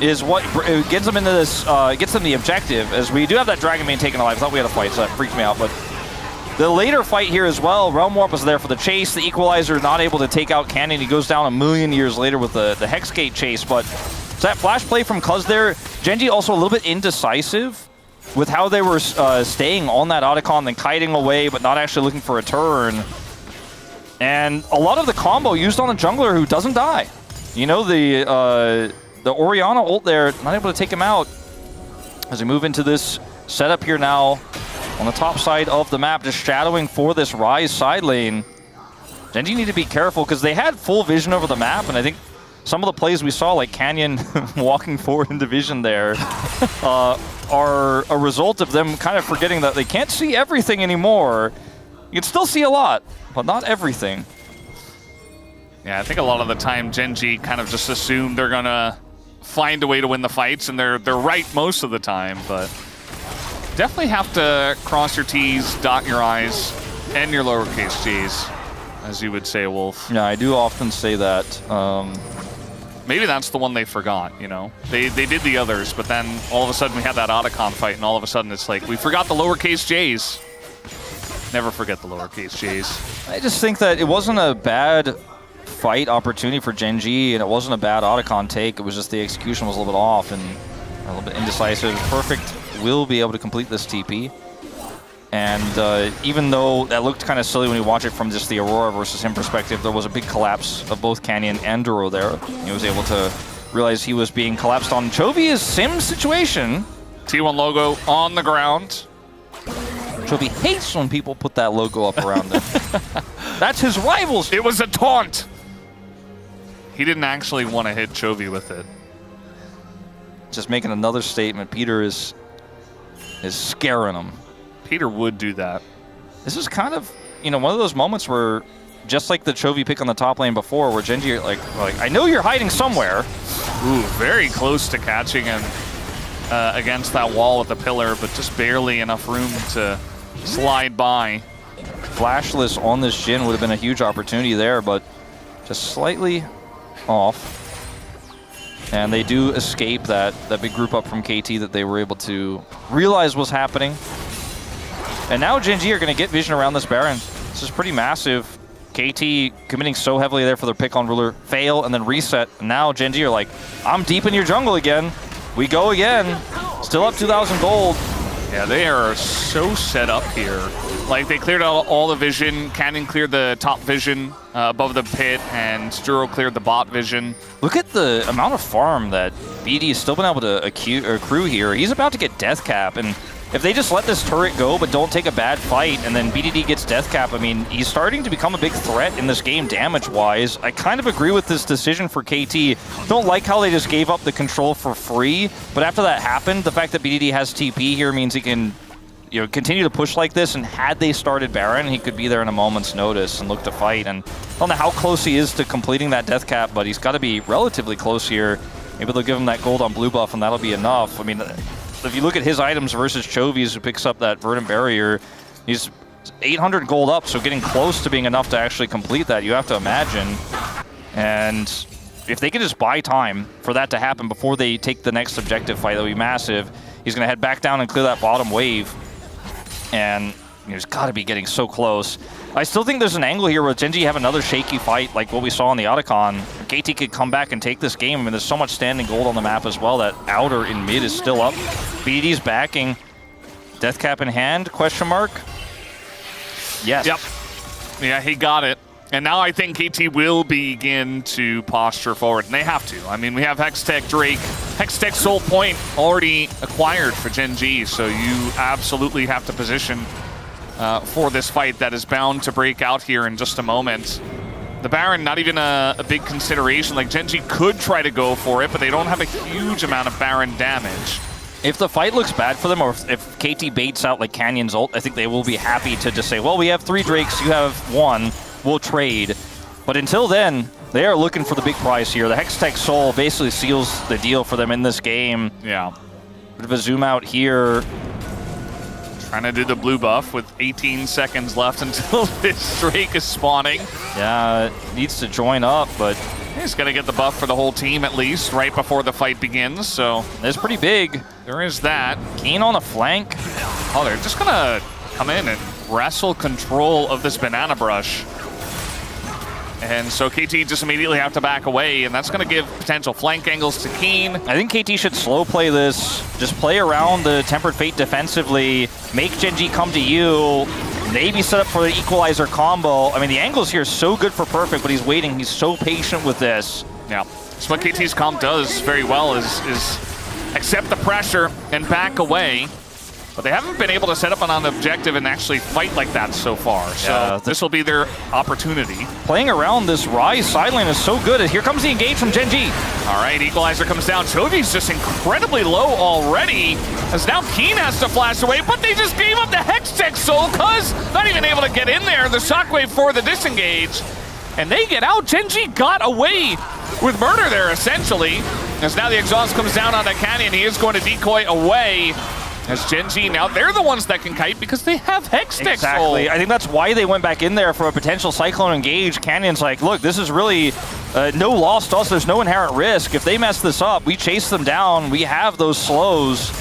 is what gets them into this, gets them the objective, as we do have that Dragon Main taken alive. I thought we had a fight, so that freaked me out, but the later fight here as well, Realm Warp was there for the chase. The Equalizer not able to take out Canyon. He goes down a million years later with the Hex Gate chase, but so that flash play from Cuz there. Gen.G also a little bit indecisive with how they were staying on that Otacon, then kiting away, but not actually looking for a turn. And a lot of the combo used on a jungler who doesn't die. You know, the Orianna ult there, not able to take him out. As we move into this setup here now on the top side of the map, just shadowing for this Ryze side lane. Gen.G need to be careful because they had full vision over the map, and I think some of the plays we saw, like Canyon walking forward into vision there, are a result of them kind of forgetting that they can't see everything anymore. You can still see a lot, but not everything. Yeah, I think a lot of the time Gen.G kind of just assume they're gonna find a way to win the fights, and they're right most of the time, but definitely have to cross your T's, dot your I's, and your lowercase G's, as you would say, Wolf. Yeah, I do often say that. Maybe that's the one they forgot, you know? They did the others, but then all of a sudden we had that Otacon fight, and all of a sudden it's like, we forgot the lowercase J's. Never forget the lowercase J's. I just think that it wasn't a bad fight opportunity for Gen.G, and it wasn't a bad Otacon take. It was just the execution was a little bit off and a little bit indecisive. Perfect will be able to complete this TP. And even though that looked kind of silly when you watch it from just the Aurora versus him perspective, there was a big collapse of both Canyon and Duro there. He was able to realize he was being collapsed on. Chovy's sim situation. T1 logo on the ground. Chovy hates when people put that logo up around him. That's his rivals. It was a taunt. He didn't actually want to hit Chovy with it. Just making another statement. Peter is scaring him. Peter would do that. This is kind of, you know, one of those moments where, just like the Chovy pick on the top lane before, where Gen.G like I know you're hiding somewhere. Ooh, very close to catching him against that wall with the pillar, but just barely enough room to slide by. Flashless on this Jhin would have been a huge opportunity there, but just slightly off. And they do escape that big group up from KT that they were able to realize was happening. And now Gen.G are going to get vision around this Baron. This is pretty massive. KT committing so heavily there for their pick on Ruler. Fail and then reset. And now Gen.G are like, I'm deep in your jungle again. We go again. Still up 2,000 gold. Yeah, they are so set up here. Like, they cleared out all the vision. Canyon cleared the top vision above the pit, and Duro cleared the bot vision. Look at the amount of farm that BD has still been able to accrue here. He's about to get death cap, and if they just let this turret go but don't take a bad fight and then BDD gets death cap, I mean, he's starting to become a big threat in this game damage-wise. I kind of agree with this decision for KT. Don't like how they just gave up the control for free, but after that happened, the fact that BDD has TP here means he can, you know, continue to push like this, and had they started Baron, he could be there in a moment's notice and look to fight. And I don't know how close he is to completing that death cap, but he's got to be relatively close here. Maybe they'll give him that gold on blue buff and that'll be enough. I mean, if you look at his items versus Chovy's, who picks up that Verdant Barrier, he's 800 gold up, so getting close to being enough to actually complete that, you have to imagine. And if they can just buy time for that to happen before they take the next objective fight, that'll be massive. He's going to head back down and clear that bottom wave. And he's got to be getting so close. I still think there's an angle here where Gen.G have another shaky fight like what we saw on the Otacon. KT could come back and take this game. I mean, there's so much standing gold on the map as well. That outer in mid is still up. BD's backing. Death cap in hand, question mark? Yes. Yep. Yeah, he got it. And now I think KT will begin to posture forward, and they have to. I mean, we have Hextech Drake, Hextech Soul Point already acquired for Gen.G, so you absolutely have to position for this fight that is bound to break out here in just a moment. The Baron, not even a big consideration. Like, Gen.G could try to go for it, but they don't have a huge amount of Baron damage. If the fight looks bad for them, or if KT baits out like Canyon's ult, I think they will be happy to just say, well, we have 3 Drakes, you have 1, we'll trade. But until then, they are looking for the big prize here. The Hextech Soul basically seals the deal for them in this game. Yeah. Bit of a zoom out here. Trying to do the blue buff with 18 seconds left until this Drake is spawning. Yeah, needs to join up, but he's going to get the buff for the whole team at least right before the fight begins, so it's pretty big. There is that. Keen on the flank. Oh, they're just going to come in and wrestle control of this banana brush. And so KT just immediately have to back away, and that's going to give potential flank angles to Keen. I think KT should slow play this. Just play around the Tempered Fate defensively. Make Gen.G come to you. Maybe set up for the equalizer combo. I mean, the angles here are so good for Perfect, but he's waiting. He's so patient with this. Yeah. So what KT's comp does very well is accept the pressure and back away. But they haven't been able to set up on an objective and actually fight like that so far. So this will be their opportunity. Playing around this Ryze side lane is so good. Here comes the engage from Gen G. All right, equalizer comes down. Chovi's just incredibly low already, as now Keen has to flash away, but they just gave up the Hextech Soul, cuz not even able to get in there. The shockwave for the disengage, and they get out. Gen G got away with murder there, essentially, as now the exhaust comes down on the Canyon. He is going to decoy away. As Gen G, now they're the ones that can kite because they have Hextech Exactly. Soul. I think that's why they went back in there for a potential Cyclone engage. Canyon's like, look, this is really no loss to us. There's no inherent risk. If they mess this up, we chase them down. We have those slows.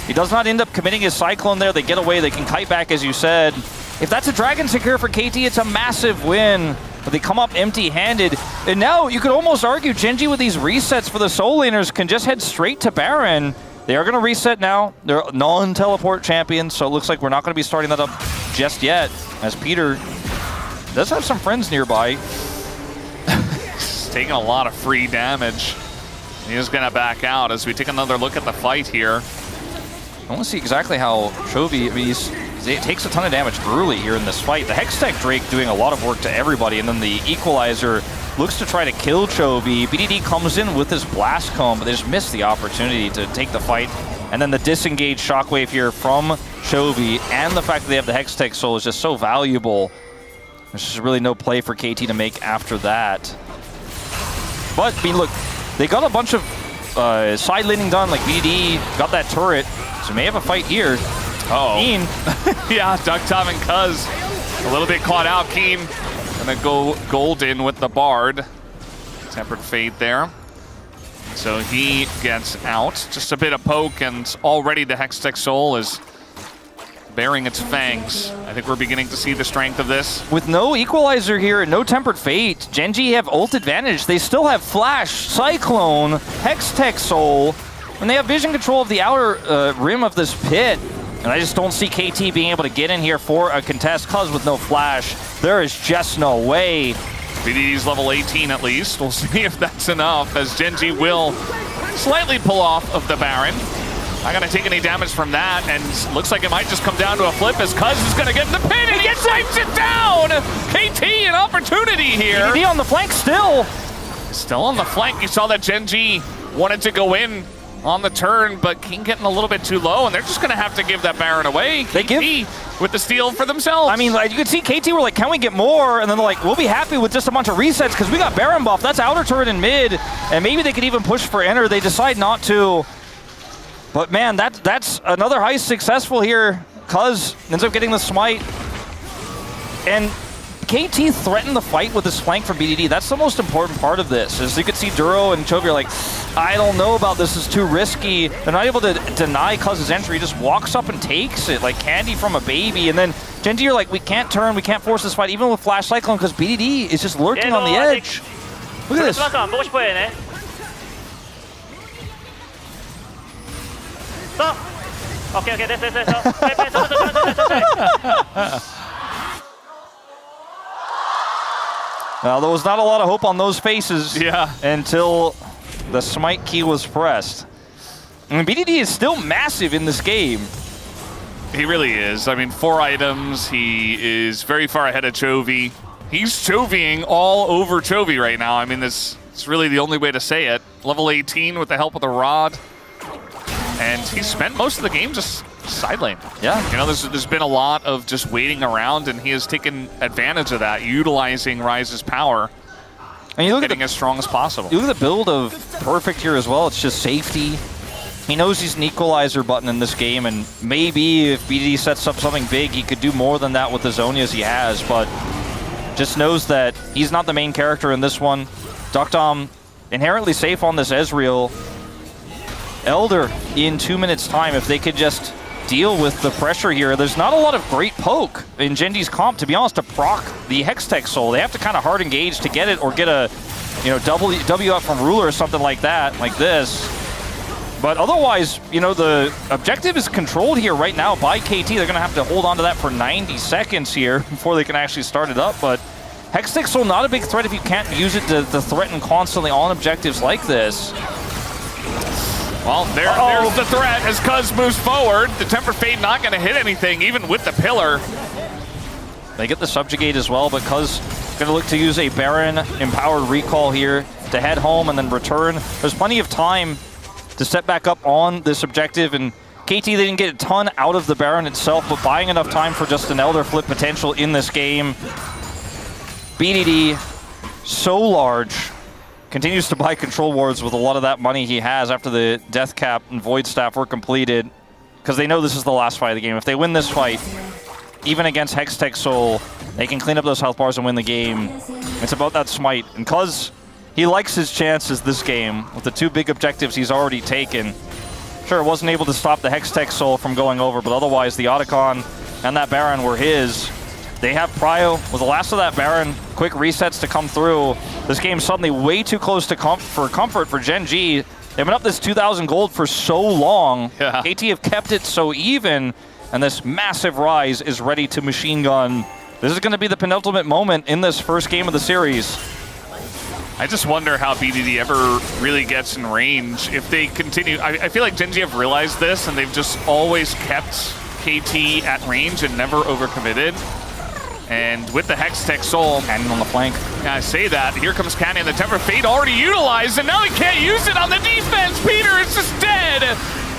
He does not end up committing his Cyclone there. They get away. They can kite back, as you said. If that's a Dragon Secure for KT, it's a massive win. But they come up empty-handed. And now you could almost argue Gen G with these resets for the Soul Laners can just head straight to Baron. They are going to reset now. They're non-teleport champions, so it looks like we're not going to be starting that up just yet, as Peter does have some friends nearby. He's taking a lot of free damage. He is going to back out as we take another look at the fight here. I want to see exactly how Chovy, I mean, he takes a ton of damage early here in this fight. The Hextech Drake doing a lot of work to everybody, and then the Equalizer looks to try to kill Chovy. BDD comes in with his Blast Cone, but they just miss the opportunity to take the fight. And then the disengaged Shockwave here from Chovy, and the fact that they have the Hextech Soul is just so valuable. There's just really no play for KT to make after that. But, I mean, look, they got a bunch of side laning done, like BDD got that turret, so may have a fight here. Keen. Yeah, Ducktop and Cuz a little bit caught out. Keen gonna go golden with the Bard. Tempered Fate there. So he gets out. Just a bit of poke, and already the Hextech Soul is bearing its fangs. I think we're beginning to see the strength of this. With no Equalizer here and no Tempered Fate, Gen G have ult advantage. They still have Flash, Cyclone, Hextech Soul, and they have vision control of the outer rim of this pit. And I just don't see KT being able to get in here for a contest, cuz with no Flash, there is just no way. BDD's level 18 at least. We'll see if that's enough, as Gen G will slightly pull off of the Baron. Not gonna take any damage from that, and looks like it might just come down to a flip as Cuz is gonna get in the pin, and he wipes it down! KT, an opportunity here. BDD on the flank still. Still on the flank. You saw that Gen G wanted to go in on the turn, but King getting a little bit too low, and they're just gonna have to give that Baron away. They give with the steal for themselves. I mean, like, you could see KT were like, can we get more? And then they're like, we'll be happy with just a bunch of resets because we got Baron buff. That's outer turret in mid, and maybe they could even push for enter. They decide not to. But man, that's another heist successful here. Cuz ends up getting the smite. And KT threatened the fight with his flank from BDD. That's the most important part of this. As you can see, Duro and Chovy are like, I don't know about this, it's too risky. They're not able to deny Cuz's entry. He just walks up and takes it like candy from a baby. And then Gen G are like, we can't turn, we can't force this fight, even with Flash Cyclone, because BDD is just lurking on the edge. Look at this. Now, there was not a lot of hope on those faces until the smite key was pressed. I mean, BDD is still massive in this game. He really is. I mean, 4 items. He is very far ahead of Chovy. He's Chovying all over Chovy right now. I mean, it's really the only way to say it. Level 18 with the help of the Rod. And he spent most of the game just side lane. Yeah. You know, there's been a lot of just waiting around, and he has taken advantage of that, utilizing Ryze's power. And you look getting as strong as possible. You look at the build of Perfect here as well. It's just safety. He knows he's an equalizer button in this game, and maybe if BDD sets up something big, he could do more than that with the Zhonya's he has, but just knows that he's not the main character in this one. Ducktop inherently safe on this Ezreal. Elder in 2 minutes time, if they could just deal with the pressure here. There's not a lot of great poke in Gen G's comp, to be honest, to proc the Hextech Soul. They have to kind of hard engage to get it, or get a, you know, W up from Ruler or something like that, like this. But otherwise, you know, the objective is controlled here right now by KT. They're going to have to hold on to that for 90 seconds here before they can actually start it up. But Hextech Soul, not a big threat if you can't use it to threaten constantly on objectives like this. Well, there's the threat as Cuz moves forward. The Temper Fade not going to hit anything, even with the pillar. They get the Subjugate as well, but Cuz going to look to use a Baron Empowered Recall here to head home and then return. There's plenty of time to step back up on this objective, and KT, they didn't get a ton out of the Baron itself, but buying enough time for just an Elder Flip potential in this game. BDD, so large, continues to buy control wards with a lot of that money he has after the Death Cap and Void Staff were completed, because they know this is the last fight of the game. If they win this fight, even against Hextech Soul, they can clean up those health bars and win the game. It's about that smite, and Cuz, he likes his chances this game with the 2 big objectives he's already taken. Sure, wasn't able to stop the Hextech Soul from going over, but otherwise the Otacon and that Baron were his. They have Prio with the last of that Baron. Quick resets to come through. This game's suddenly way too close to comfort for Gen G. They've been up this 2,000 gold for so long. Yeah. KT have kept it so even, and this massive rise is ready to machine gun. This is going to be the penultimate moment in this first game of the series. I just wonder how BDD ever really gets in range if they continue. I feel like Gen G have realized this, and they've just always kept KT at range and never overcommitted. And with the Hextech Soul, Canyon on the flank. Yeah, I say that. Here comes Canyon. The Temper Fade already utilized, and now they can't use it on the defense. Peter is just dead.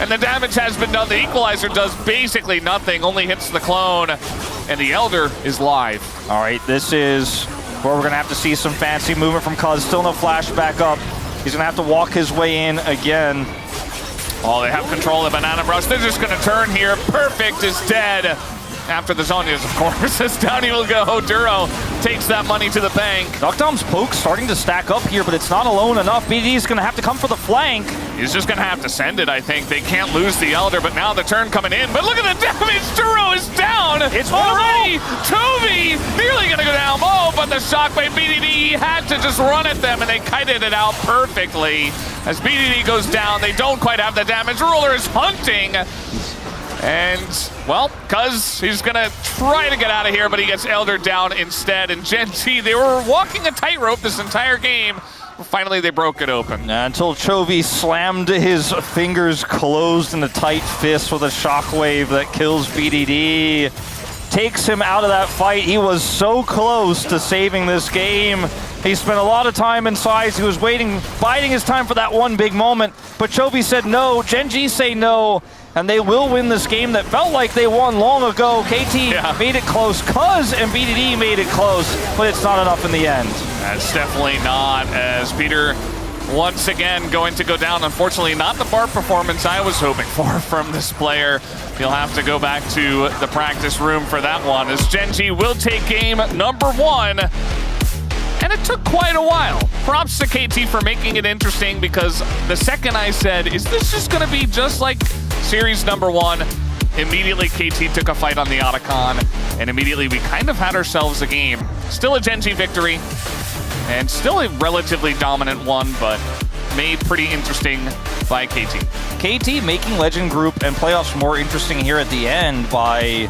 And the damage has been done. The Equalizer does basically nothing, only hits the clone. And the Elder is live. All right, this is where we're going to have to see some fancy movement from Cuz. Still no flash back up. He's going to have to walk his way in again. Oh, they have control of Banana Brush. They're just going to turn here. Perfect is dead. After the Zonias, of course, as down he will go. Duro takes that money to the bank. Knockdown's poke starting to stack up here, but it's not alone enough. BDD's going to have to come for the flank. He's just going to have to send it, I think. They can't lose the Elder, but now the turn coming in. But look at the damage. Duro is down. It's already. Toby nearly going to go down low, but the shot by BDD, he had to just run at them, and they kited it out perfectly. As BDD goes down, they don't quite have the damage. Ruler is hunting. And, well, Cuz he's going to try to get out of here, but he gets Elder down instead. And Gen G, they were walking a tightrope this entire game. Finally, they broke it open. Until Chovy slammed his fingers closed in a tight fist with a shockwave that kills BDD. Takes him out of that fight. He was so close to saving this game. He spent a lot of time inside. He was waiting, biding his time for that one big moment. But Chovy said no. Gen G say no. And they will win this game that felt like they won long ago. KT made it close. Cuz and BDD made it close, but it's not enough in the end. That's definitely not, as Peter once again going to go down. Unfortunately, not the bar performance I was hoping for from this player. He'll have to go back to the practice room for that one, as Gen G will take game number 1. And it took quite a while. Props to KT for making it interesting, because the second I said, is this just going to be just like series number 1? Immediately KT took a fight on the Otacon, and immediately we kind of had ourselves a game. Still a Gen G victory, and still a relatively dominant one, but made pretty interesting by KT. KT making Legend Group and playoffs more interesting here at the end by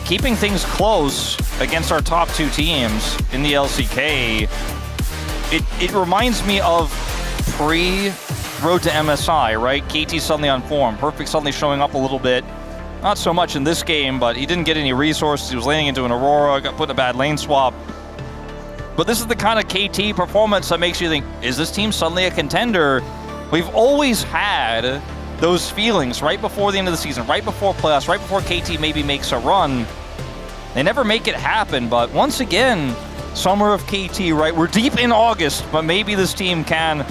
keeping things close against our top 2 teams in the LCK. It reminds me of pre-Road to MSI, right? KT suddenly on form. Perfect suddenly showing up a little bit. Not so much in this game, but he didn't get any resources. He was landing into an Aurora, got put in a bad lane swap. But this is the kind of KT performance that makes you think, is this team suddenly a contender? We've always had those feelings right before the end of the season, right before playoffs, right before KT maybe makes a run. They never make it happen, but once again, summer of KT, right? We're deep in August, but maybe this team can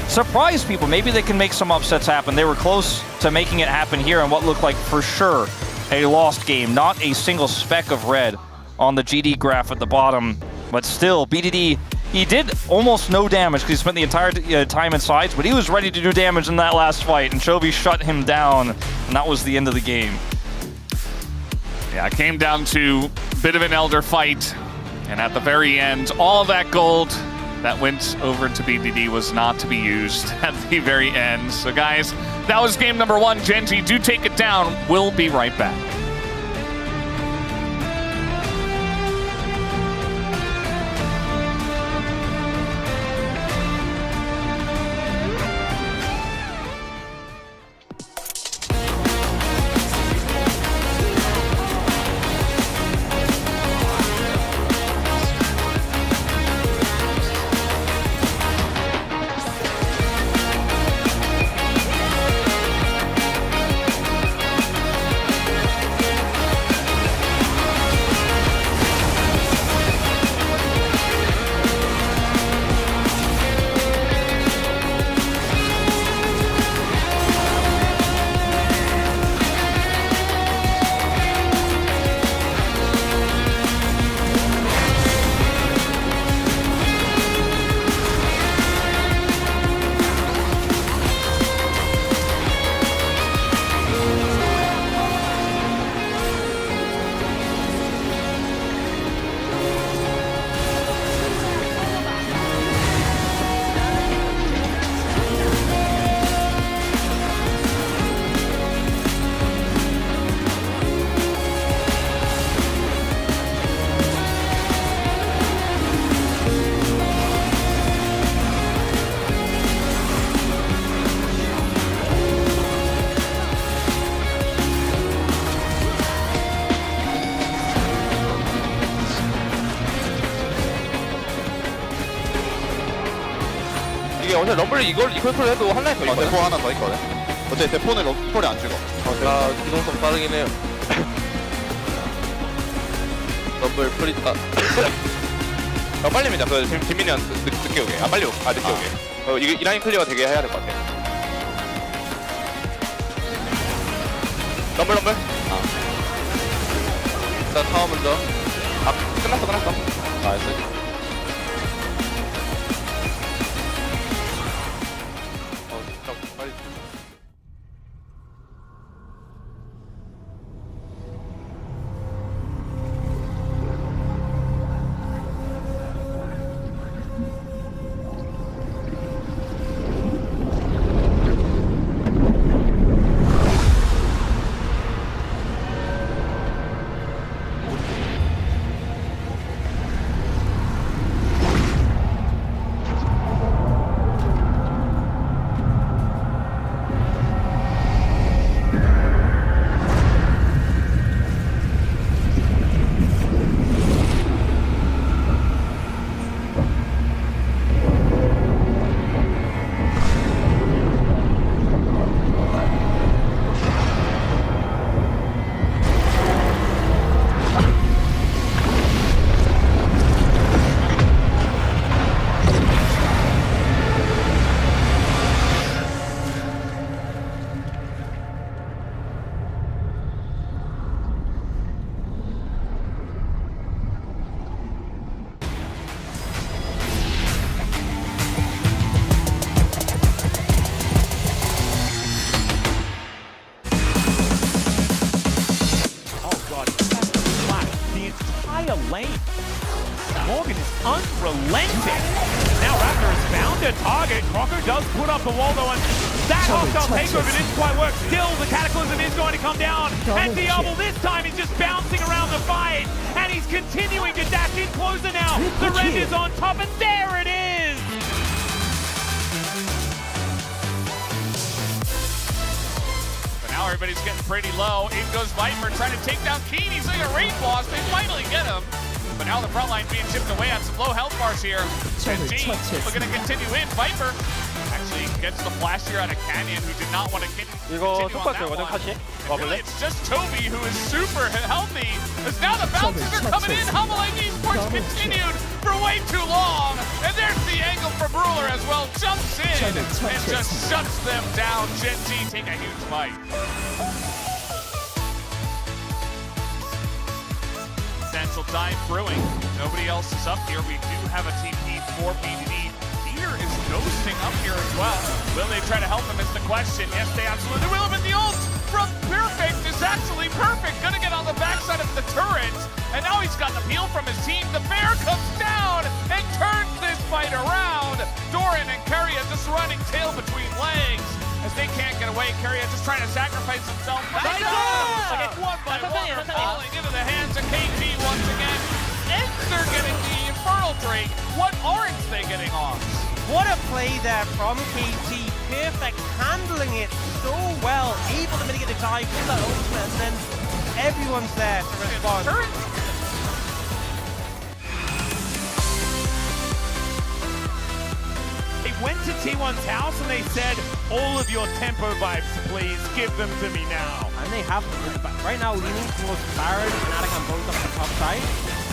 surprise people. Maybe they can make some upsets happen. They were close to making it happen here in what looked like for sure a lost game. Not a single speck of red on the GD graph at the bottom, but still, BDD, he did almost no damage because he spent the entire time in sides, but he was ready to do damage in that last fight, and Chovy shut him down, and that was the end of the game. Yeah, it came down to a bit of an Elder fight, and at the very end, all that gold that went over to BDD was not to be used at the very end. So guys, that was game number 1. Gen.G, do take it down. We'll be right back. 이게 어차피 럼블 이걸 해도 한 라인 더 있거든. 대포 하나 더 있거든. 어차피 대포는 럼블이 안 죽어. 아 기동성 빠르긴 해요. 럼블 프리타. 빨리 밀자. 지금 김민이한 늦게 오게. 빨리 오게. 늦게 오게. 이게 이 라인 클리어 되게 해야 될 것 같아. 럼블. 일단 타워 먼저. 끝났어. 나이스. Morgan is unrelenting. Now Raptor has found a target. Crocker does put up the wall though, and that hostile takeover didn't quite work. Still, the Cataclysm is going to come down, and Diablo this time is just bouncing around the fight, and he's continuing to dash in closer now. The red is on top, and there it is! But now everybody's getting pretty low. In goes Viper trying to take down Keen. He's like a raid boss. They finally get him. But now the front line being chipped away on some low health bars here. And G looking to continue in. Viper actually gets the flash here out of Canyon, who did not want to continue on that one. Really, it's just Toby who is super healthy. As now the bounces are coming in. Hummel Esports continued for way too long. And there's the angle for Bruler as well. Jumps in and just shuts them down. Gen.G take a huge fight. Essential time brewing. Nobody else is up here. We do have a TP for BDD. Peter is ghosting up here as well. Will they try to help him is the question. Yes, they absolutely will. But the ult from Perfect is actually perfect. Gonna get on the backside of the turret. And now he's got the peel from his team. The bear comes down and turns this fight around. Doran and Keria just running tail between legs as they can't get away. Keria just trying to sacrifice himself. One by one, falling into the hands of KT once again. They're getting the Infernal Drake. What aren't they getting off? What a play there from KT. Perfect, handling it so well, able to mitigate the dive with that ultimate, and then everyone's there to respond. They went to T1's house and they said, all of your tempo vibes, please, give them to me now. And they have, right now, leaning towards Baron and Adakan both up the top side.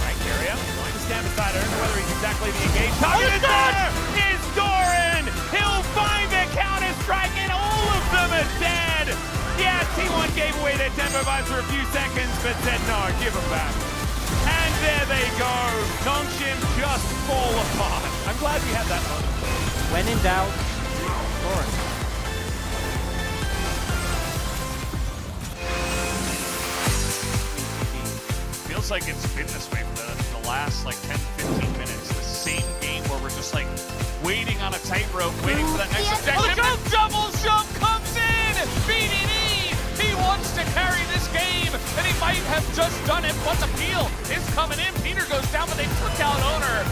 Right, Keria going to stand beside her, whether he's exactly the engaged target is there! Is Doran! He'll find the counter-strike and all of them are dead! Yeah, T1 gave away their tempo vibes for a few seconds, but said no, give them back. And there they go. Nongshim just fall apart. I'm glad we had that moment. When in doubt, Doran. Feels like it's been this way for the last like 10-15 minutes. The same game where we're just like waiting on a tightrope, waiting for that next objective. And double jump comes in! BDD! He wants to carry this game, and he might have just done it, but the peel is coming in. Peter goes down, but they took out Owner.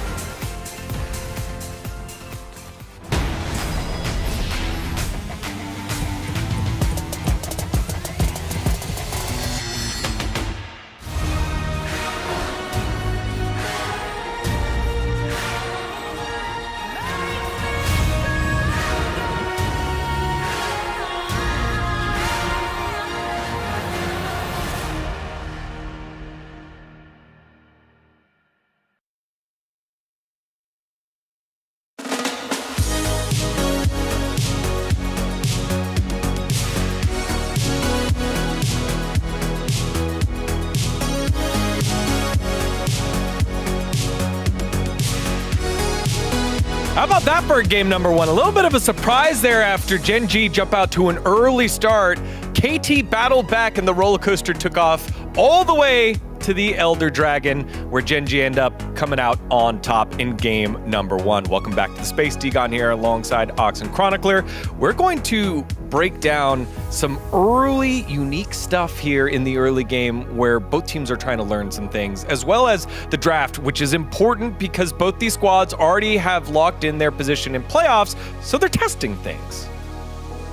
How about that for game number one? A little bit of a surprise there after Gen G jump out to an early start. KT battled back and the roller coaster took off all the way to the Elder Dragon, where Gen G end up coming out on top in game number one. Welcome back to the Space. Degon here alongside Ox and Chronicler. We're going to break down some early unique stuff here in the early game where both teams are trying to learn some things, as well as the draft, which is important because both these squads already have locked in their position in playoffs, so they're testing things.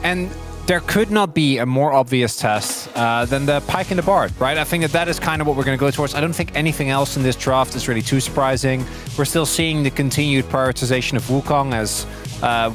And there could not be a more obvious test than the Pike and the Bard, right? I think that is kind of what we're going to go towards. I don't think anything else in this draft is really too surprising. We're still seeing the continued prioritization of Wukong as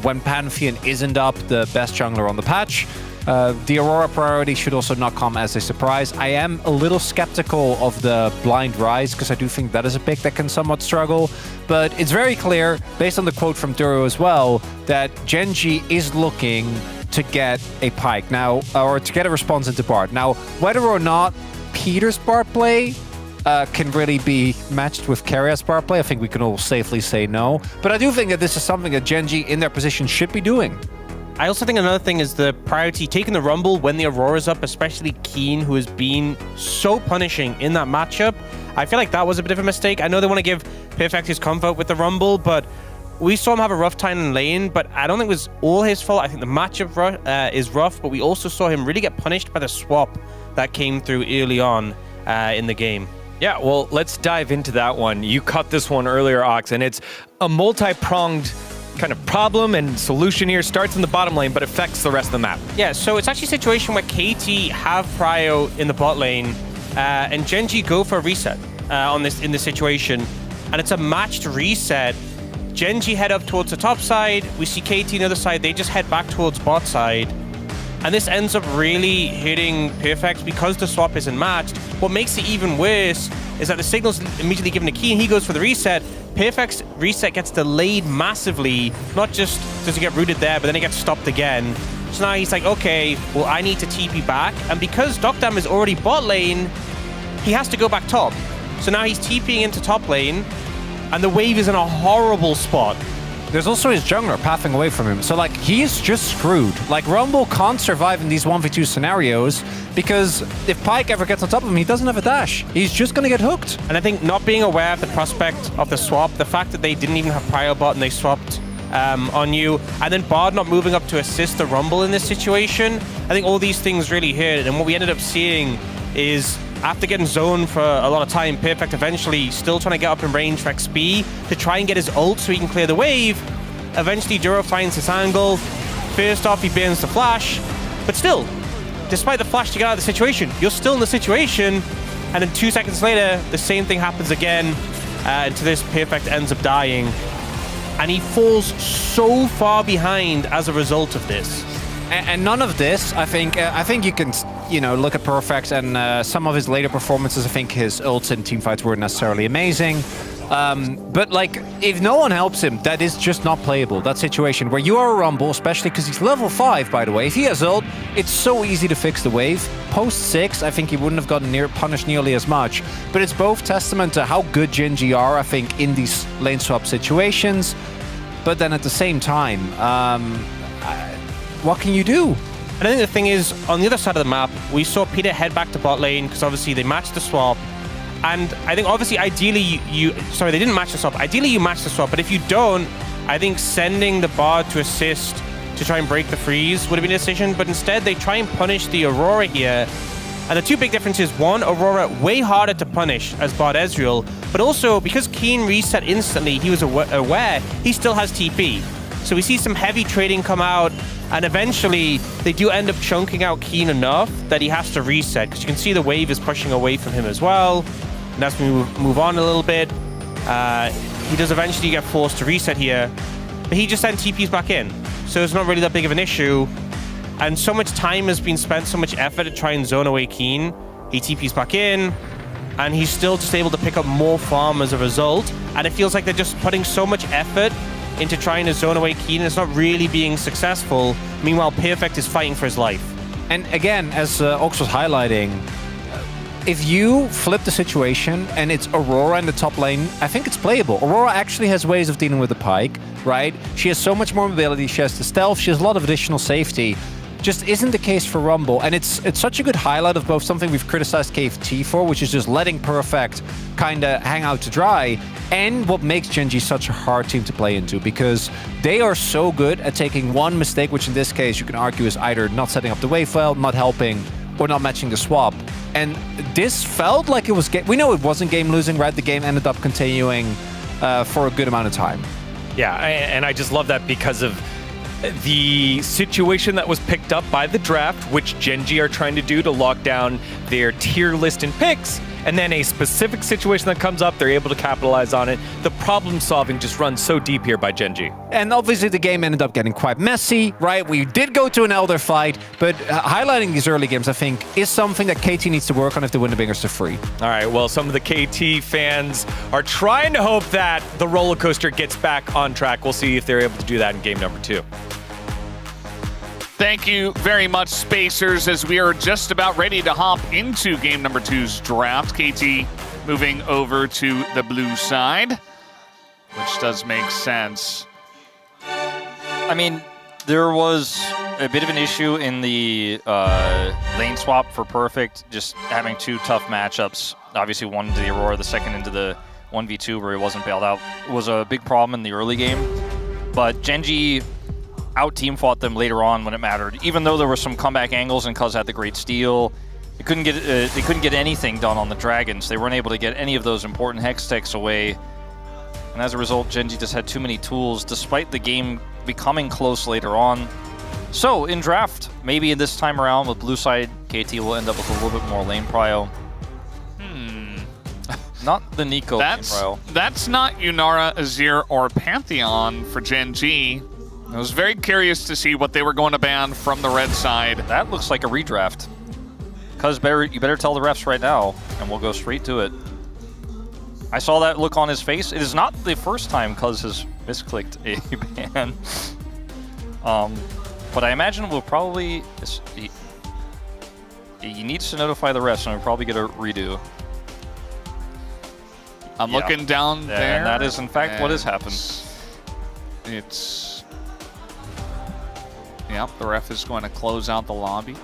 when Pantheon isn't up, the best jungler on the patch. The Aurora priority should also not come as a surprise. I am a little skeptical of the Blind Rise because I do think that is a pick that can somewhat struggle. But it's very clear, based on the quote from Duro as well, that Gen G is looking to get a Pike now, or to get a response into Bard. Now, whether or not Peter's Bard play can really be matched with Keria's Bard play, I think we can all safely say no. But I do think that this is something that Gen G in their position should be doing. I also think another thing is the priority, taking the Rumble when the Aurora's up, especially Keen, who has been so punishing in that matchup. I feel like that was a bit of a mistake. I know they want to give Perfect his comfort with the Rumble, but we saw him have a rough time in lane, but I don't think it was all his fault. I think the matchup is rough, but we also saw him really get punished by the swap that came through early on in the game. Yeah, well, let's dive into that one. You cut this one earlier, Ox, and it's a multi-pronged kind of problem and solution here. Starts in the bottom lane, but affects the rest of the map. Yeah, so it's actually a situation where KT have Prio in the bot lane, and Gen G go for a reset in this situation, and it's a matched reset. Gen G head up towards the top side. We see KT on the other side. They just head back towards bot side. And this ends up really hitting Perfect because the swap isn't matched. What makes it even worse is that the signal's immediately given to Key and he goes for the reset. Perfect's reset gets delayed massively. Not just does he get rooted there, but then he gets stopped again. So now he's like, okay, well, I need to TP back. And because Dokdam is already bot lane, he has to go back top. So now he's TPing into top lane. And the wave is in a horrible spot. there's also his jungler pathing away from him. So like, he's just screwed. Like, Rumble can't survive in these 1v2 scenarios because if Pyke ever gets on top of him, he doesn't have a dash. He's just gonna get hooked. And I think not being aware of the prospect of the swap, the fact that they didn't even have prior bot and they swapped on you, and then Bard not moving up to assist the Rumble in this situation, I think all these things really hurt. And what we ended up seeing is, after getting zoned for a lot of time, Perfect eventually still trying to get up in range for XP to try and get his ult so he can clear the wave. Eventually, Duro finds his angle. First off, he burns the flash. But still, despite the flash to get out of the situation, you're still in the situation. And then 2 seconds later, the same thing happens again. And to this, Perfect ends up dying. And he falls so far behind as a result of this. And none of this, I think you can, look at Perfect and some of his later performances. I think his ults in teamfights weren't necessarily amazing. But like, if no one helps him, that is just not playable. That situation where you are a Rumble, especially because he's level 5, by the way. If he has ult, it's so easy to fix the wave. Post 6, I think he wouldn't have gotten punished nearly as much. But it's both testament to how good Gen.G are, I think, in these lane swap situations. But then at the same time, what can you do? And I think the thing is, on the other side of the map, we saw Peter head back to bot lane because obviously they matched the swap. And I think obviously, ideally, they didn't match the swap. Ideally, you match the swap. But if you don't, I think sending the Bard to assist to try and break the freeze would have been a decision. But instead, they try and punish the Aurora here. And the two big differences, one, Aurora way harder to punish as Bard Ezreal. But also, because Keen reset instantly, he was aware he still has TP. So we see some heavy trading come out. And eventually, they do end up chunking out Keen enough that he has to reset, because you can see the wave is pushing away from him as well. And as we move on a little bit, he does eventually get forced to reset here, but he just then TPs back in. So it's not really that big of an issue. And so much time has been spent, so much effort to try and zone away Keen. He TPs back in, and he's still just able to pick up more farm as a result. And it feels like they're just putting so much effort into trying to zone away Keen, and it's not really being successful. Meanwhile, Perfect is fighting for his life. And again, as Ox was highlighting, if you flip the situation and it's Aurora in the top lane, I think it's playable. Aurora actually has ways of dealing with the Pyke, right? She has so much more mobility, she has the stealth, she has a lot of additional safety. Just isn't the case for Rumble. And it's such a good highlight of both something we've criticized KFT for, which is just letting Perfect kind of hang out to dry, and what makes Gen.G such a hard team to play into, because they are so good at taking one mistake, which in this case you can argue is either not setting up the wave well, not helping, or not matching the swap. And this felt like it was... We know it wasn't game losing, right? The game ended up continuing for a good amount of time. Yeah, and I just love that because of the situation that was picked up by the draft, which Gen.G are trying to do to lock down their tier list and picks, and then a specific situation that comes up, they're able to capitalize on it. The problem solving just runs so deep here by Gen.G. And obviously the game ended up getting quite messy, right? We did go to an Elder fight, but highlighting these early games, I think, is something that KT needs to work on if they win the Bingers to free. All right, well, some of the KT fans are trying to hope that the roller coaster gets back on track. We'll see if they're able to do that in game number 2. Thank you very much, Spacers, as we are just about ready to hop into game number 2's draft. KT moving over to the blue side, which does make sense. I mean, there was a bit of an issue in the lane swap for Perfect, just having two tough matchups. Obviously, one into the Aurora, the second into the 1v2 where he wasn't bailed out. It was a big problem in the early game, but Gen.G out-team fought them later on when it mattered. Even though there were some comeback angles and Cuz had the great steal, they couldn't get anything done on the Dragons. They weren't able to get any of those important hex techs away. And as a result, Gen.G just had too many tools, despite the game becoming close later on. So, in draft, maybe this time around with blue side, KT will end up with a little bit more lane prio. Not the Nico lane prio. That's not Yunara, Azir, or Pantheon for Gen.G. I was very curious to see what they were going to ban from the red side. That looks like a redraft. Cuz you better tell the refs right now, and we'll go straight to it. I saw that look on his face. It is not the first time Cuz has misclicked a ban. But I imagine we'll probably... He needs to notify the refs, and we'll probably get a redo. I'm looking down there. And that is, in fact, what has happened. It's... Yep, the ref is going to close out the lobby.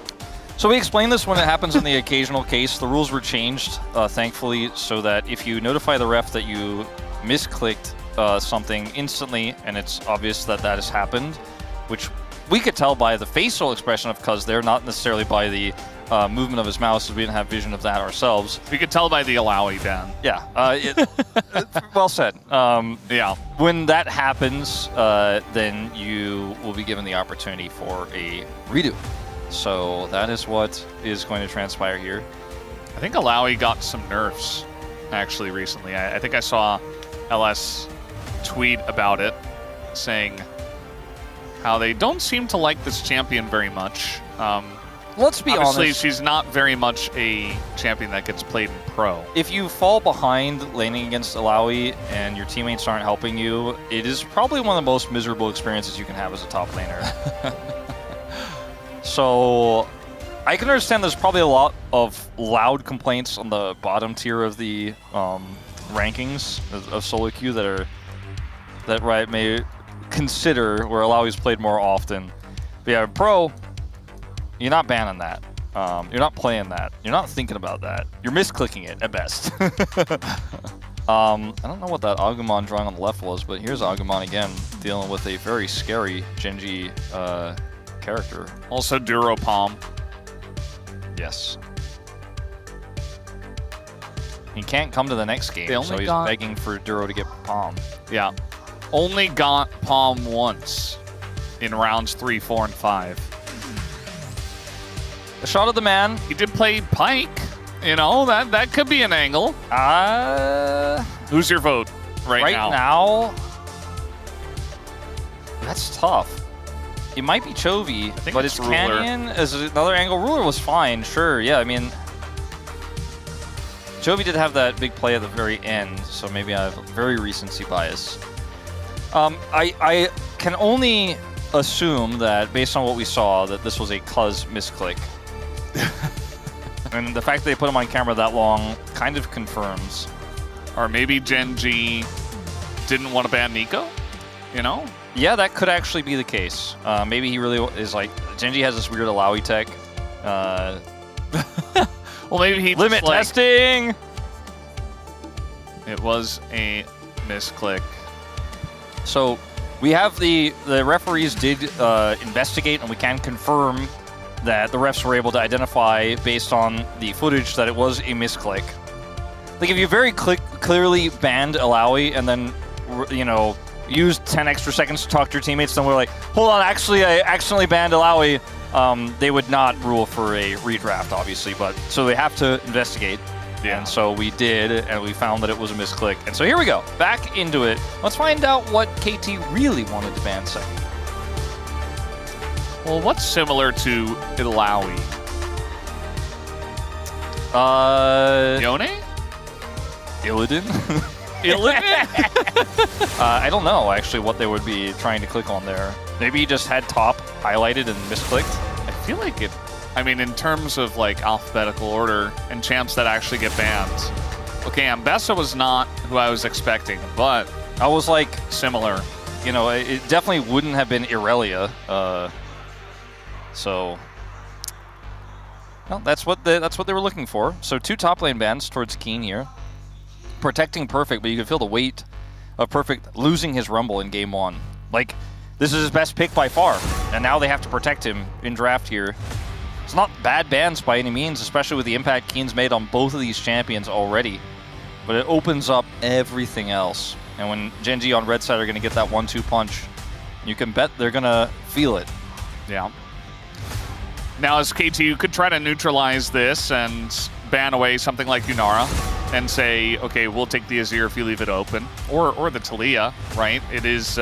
So we explained this when it happens in the occasional case. The rules were changed, thankfully, so that if you notify the ref that you misclicked something instantly, and it's obvious that that has happened, which we could tell by the facial expression of Cuz there, not necessarily by the movement of his mouse, as we didn't have vision of that ourselves. We could tell by the Alawi, Dan. Yeah, well said. Yeah. When that happens, then you will be given the opportunity for a redo. So that is what is going to transpire here. I think Alawi got some nerfs, actually, recently. I think I saw LS tweet about it, saying how they don't seem to like this champion very much. Let's be honest. Obviously, she's not very much a champion that gets played in pro. If you fall behind laning against Alawi and your teammates aren't helping you, it is probably one of the most miserable experiences you can have as a top laner. So I can understand there's probably a lot of loud complaints on the bottom tier of the rankings of solo queue that Riot may consider where Alawi's played more often. But yeah, pro, you're not banning that. You're not playing that. You're not thinking about that. You're misclicking it at best. I don't know what that Agumon drawing on the left was, but here's Agumon again dealing with a very scary Genji character. Also Duro Palm. Yes. He can't come to the next game, so he's begging for Duro to get Palm. Yeah. Only got Palm once in rounds 3, 4, and 5. A shot of the man. He did play Pike. You know, that could be an angle. Who's your vote right now? Right now, that's tough. It might be Chovy, but it's Canyon as another angle. Ruler was fine, sure. Yeah, I mean, Chovy did have that big play at the very end, so maybe I have a very recency bias. I can only assume that, based on what we saw, that this was a Cuz misclick. And the fact that they put him on camera that long kind of confirms. Or maybe Genji didn't want to ban Nico, you know? Yeah, that could actually be the case. Maybe he really is like, Genji has this weird Alawi tech. Well, maybe he limit testing! It was a misclick. So we have the referees did investigate, and we can confirm that the refs were able to identify based on the footage that it was a misclick. Like if you very clearly banned Alawi and then, you know, used 10 extra seconds to talk to your teammates, then we're like, hold on, actually I accidentally banned Alawi, they would not rule for a redraft, obviously, but so they have to investigate. Yeah. And so we did, and we found that it was a misclick. And so here we go, back into it. Let's find out what KT really wanted to ban second. Well, what's similar to Ilawi? Yone? Illidan? Illidan? I don't know, actually, what they would be trying to click on there. Maybe he just had top highlighted and misclicked. I feel like it... I mean, in terms of, like, alphabetical order and champs that actually get banned. Okay, Ambessa was not who I was expecting, but... I was like... Similar. You know, it definitely wouldn't have been Irelia. So... Well, that's what they were looking for. So 2 top lane bans towards Keen here. Protecting Perfect, but you can feel the weight of Perfect losing his Rumble in game 1. Like, this is his best pick by far, and now they have to protect him in draft here. It's not bad bans by any means, especially with the impact Keen's made on both of these champions already. But it opens up everything else. And when Genji on red side are going to get that 1-2 punch, you can bet they're going to feel it. Yeah. Now, as KT, you could try to neutralize this and ban away something like Yunara and say, okay, we'll take the Azir if you leave it open. Or the Talia, right? It is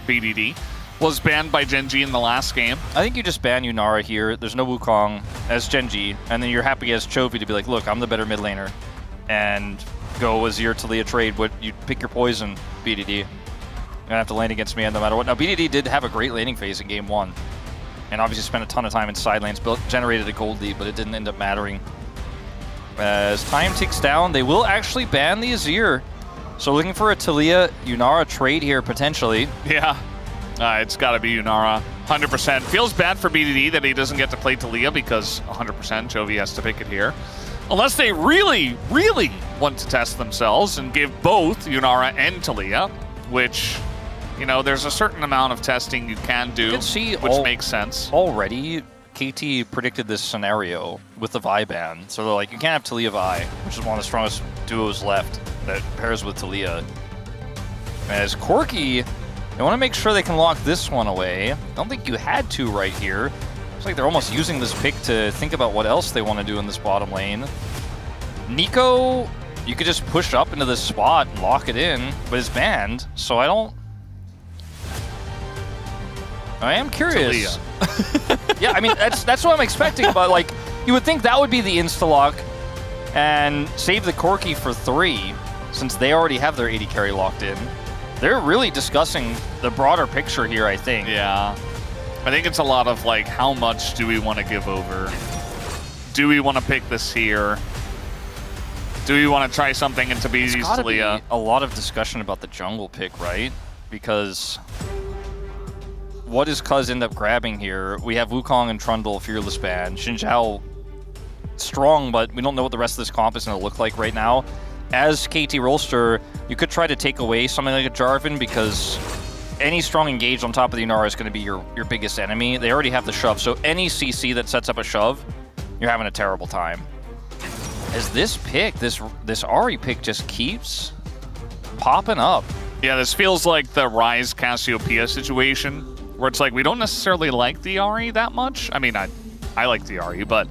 BDD. Was banned by Genji in the last game. I think you just ban Yunara here. There's no Wukong as Genji, and then you're happy as Chovy to be like, look, I'm the better mid laner, and go Azir Talia trade. What you pick your poison, BDD. You're gonna have to lane against me no matter what. Now, BDD did have a great laning phase in game 1, and obviously spent a ton of time in side lanes, generated a gold lead, but it didn't end up mattering. As time ticks down, they will actually ban the Azir. So looking for a Talia Yunara trade here, potentially. Yeah. It's got to be Yunara. 100%. Feels bad for BDD that he doesn't get to play Talia because 100% Jovi has to pick it here. Unless they really, really want to test themselves and give both Yunara and Talia, which, you know, there's a certain amount of testing you can do, which makes sense. Already, KT predicted this scenario with the Vi ban. So they're like, you can't have Talia Vi, which is one of the strongest duos left that pairs with Talia. As Corki, they want to make sure they can lock this one away. I don't think you had to right here. Looks like they're almost using this pick to think about what else they want to do in this bottom lane. Nico, you could just push up into this spot and lock it in, but it's banned, so I am curious. Yeah, I mean, that's what I'm expecting, but like, you would think that would be the insta-lock and save the Corki for 3, since they already have their 80 carry locked in. They're really discussing the broader picture here, I think. Yeah. I think it's a lot of like, how much do we want to give over? Do we want to pick this here? Do we want to try something into BD's Talia? A lot of discussion about the jungle pick, right? Because what does Cuz end up grabbing here? We have Wukong and Trundle, Fearless Ban. Xin Zhao, strong, but we don't know what the rest of this comp is going to look like right now. As KT Rolster, you could try to take away something like a Jarvan because any strong engage on top of the Yunara is going to be your biggest enemy. They already have the shove, so any CC that sets up a shove, you're having a terrible time. As this pick, this Ahri pick just keeps popping up. Yeah, this feels like the Ryze Cassiopeia situation, where it's like we don't necessarily like the Ahri that much. I mean, I like the Ahri, but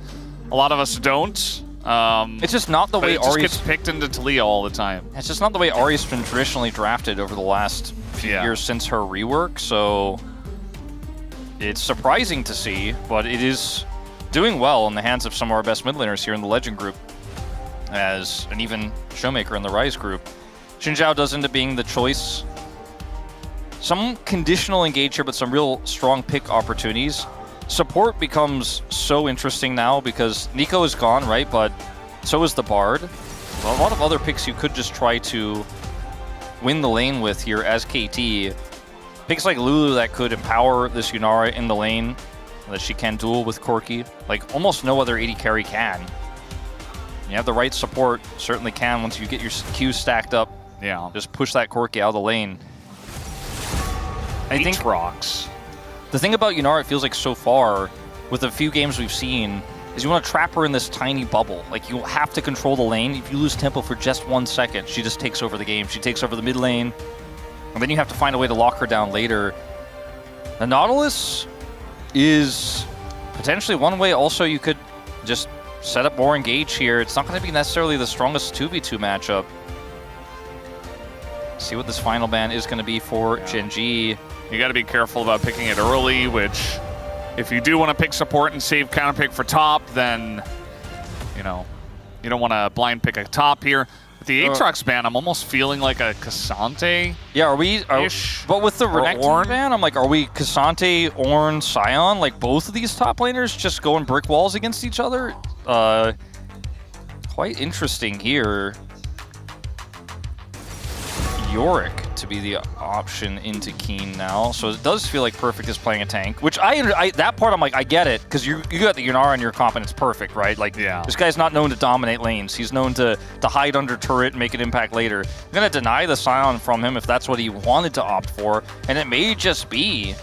a lot of us don't. It's just not the way Ahri Ahri's gets picked into Talia all the time. It's just not the way Ahri's been traditionally drafted over the last few years since her rework, so it's surprising to see, but it is doing well in the hands of some of our best mid laners here in the Legend group, as an even Showmaker in the Ryze group. Xin Zhao does end up being the choice. Some conditional engage here, but some real strong pick opportunities. Support becomes so interesting now because Nico is gone, right? But so is the Bard. A lot of other picks you could just try to win the lane with here as KT. Picks like Lulu that could empower this Yunara in the lane, that she can duel with Corki. Like almost no other 80 carry can. You have the right support, certainly can once you get your Qs stacked up. Yeah. Just push that Corki out of the lane. I think rocks. The thing about Yunara, it feels like so far, with the few games we've seen, is you want to trap her in this tiny bubble. Like, you have to control the lane. If you lose tempo for just 1 second, she just takes over the game. She takes over the mid lane, and then you have to find a way to lock her down later. The Nautilus is potentially one way also you could just set up more engage here. It's not going to be necessarily the strongest 2v2 matchup. See what this final ban is going to be for Gen.G. You got to be careful about picking it early, which if you do want to pick support and save counter pick for top, then, you know, you don't want to blind pick a top here. With the Aatrox ban, I'm almost feeling like a Cassante. Yeah, but with the Renekton ban, I'm like, are we Cassante, Ornn, Sion? Like, both of these top laners just going brick walls against each other? Quite interesting here. Yorick to be the option into Keen now, so it does feel like Perfect is playing a tank, which that part I'm like, I get it, because you got the Yunara in your comp and it's perfect, right? Like, this guy's not known to dominate lanes. He's known to hide under turret and make an impact later. I'm gonna deny the Sion from him if that's what he wanted to opt for, and it may just be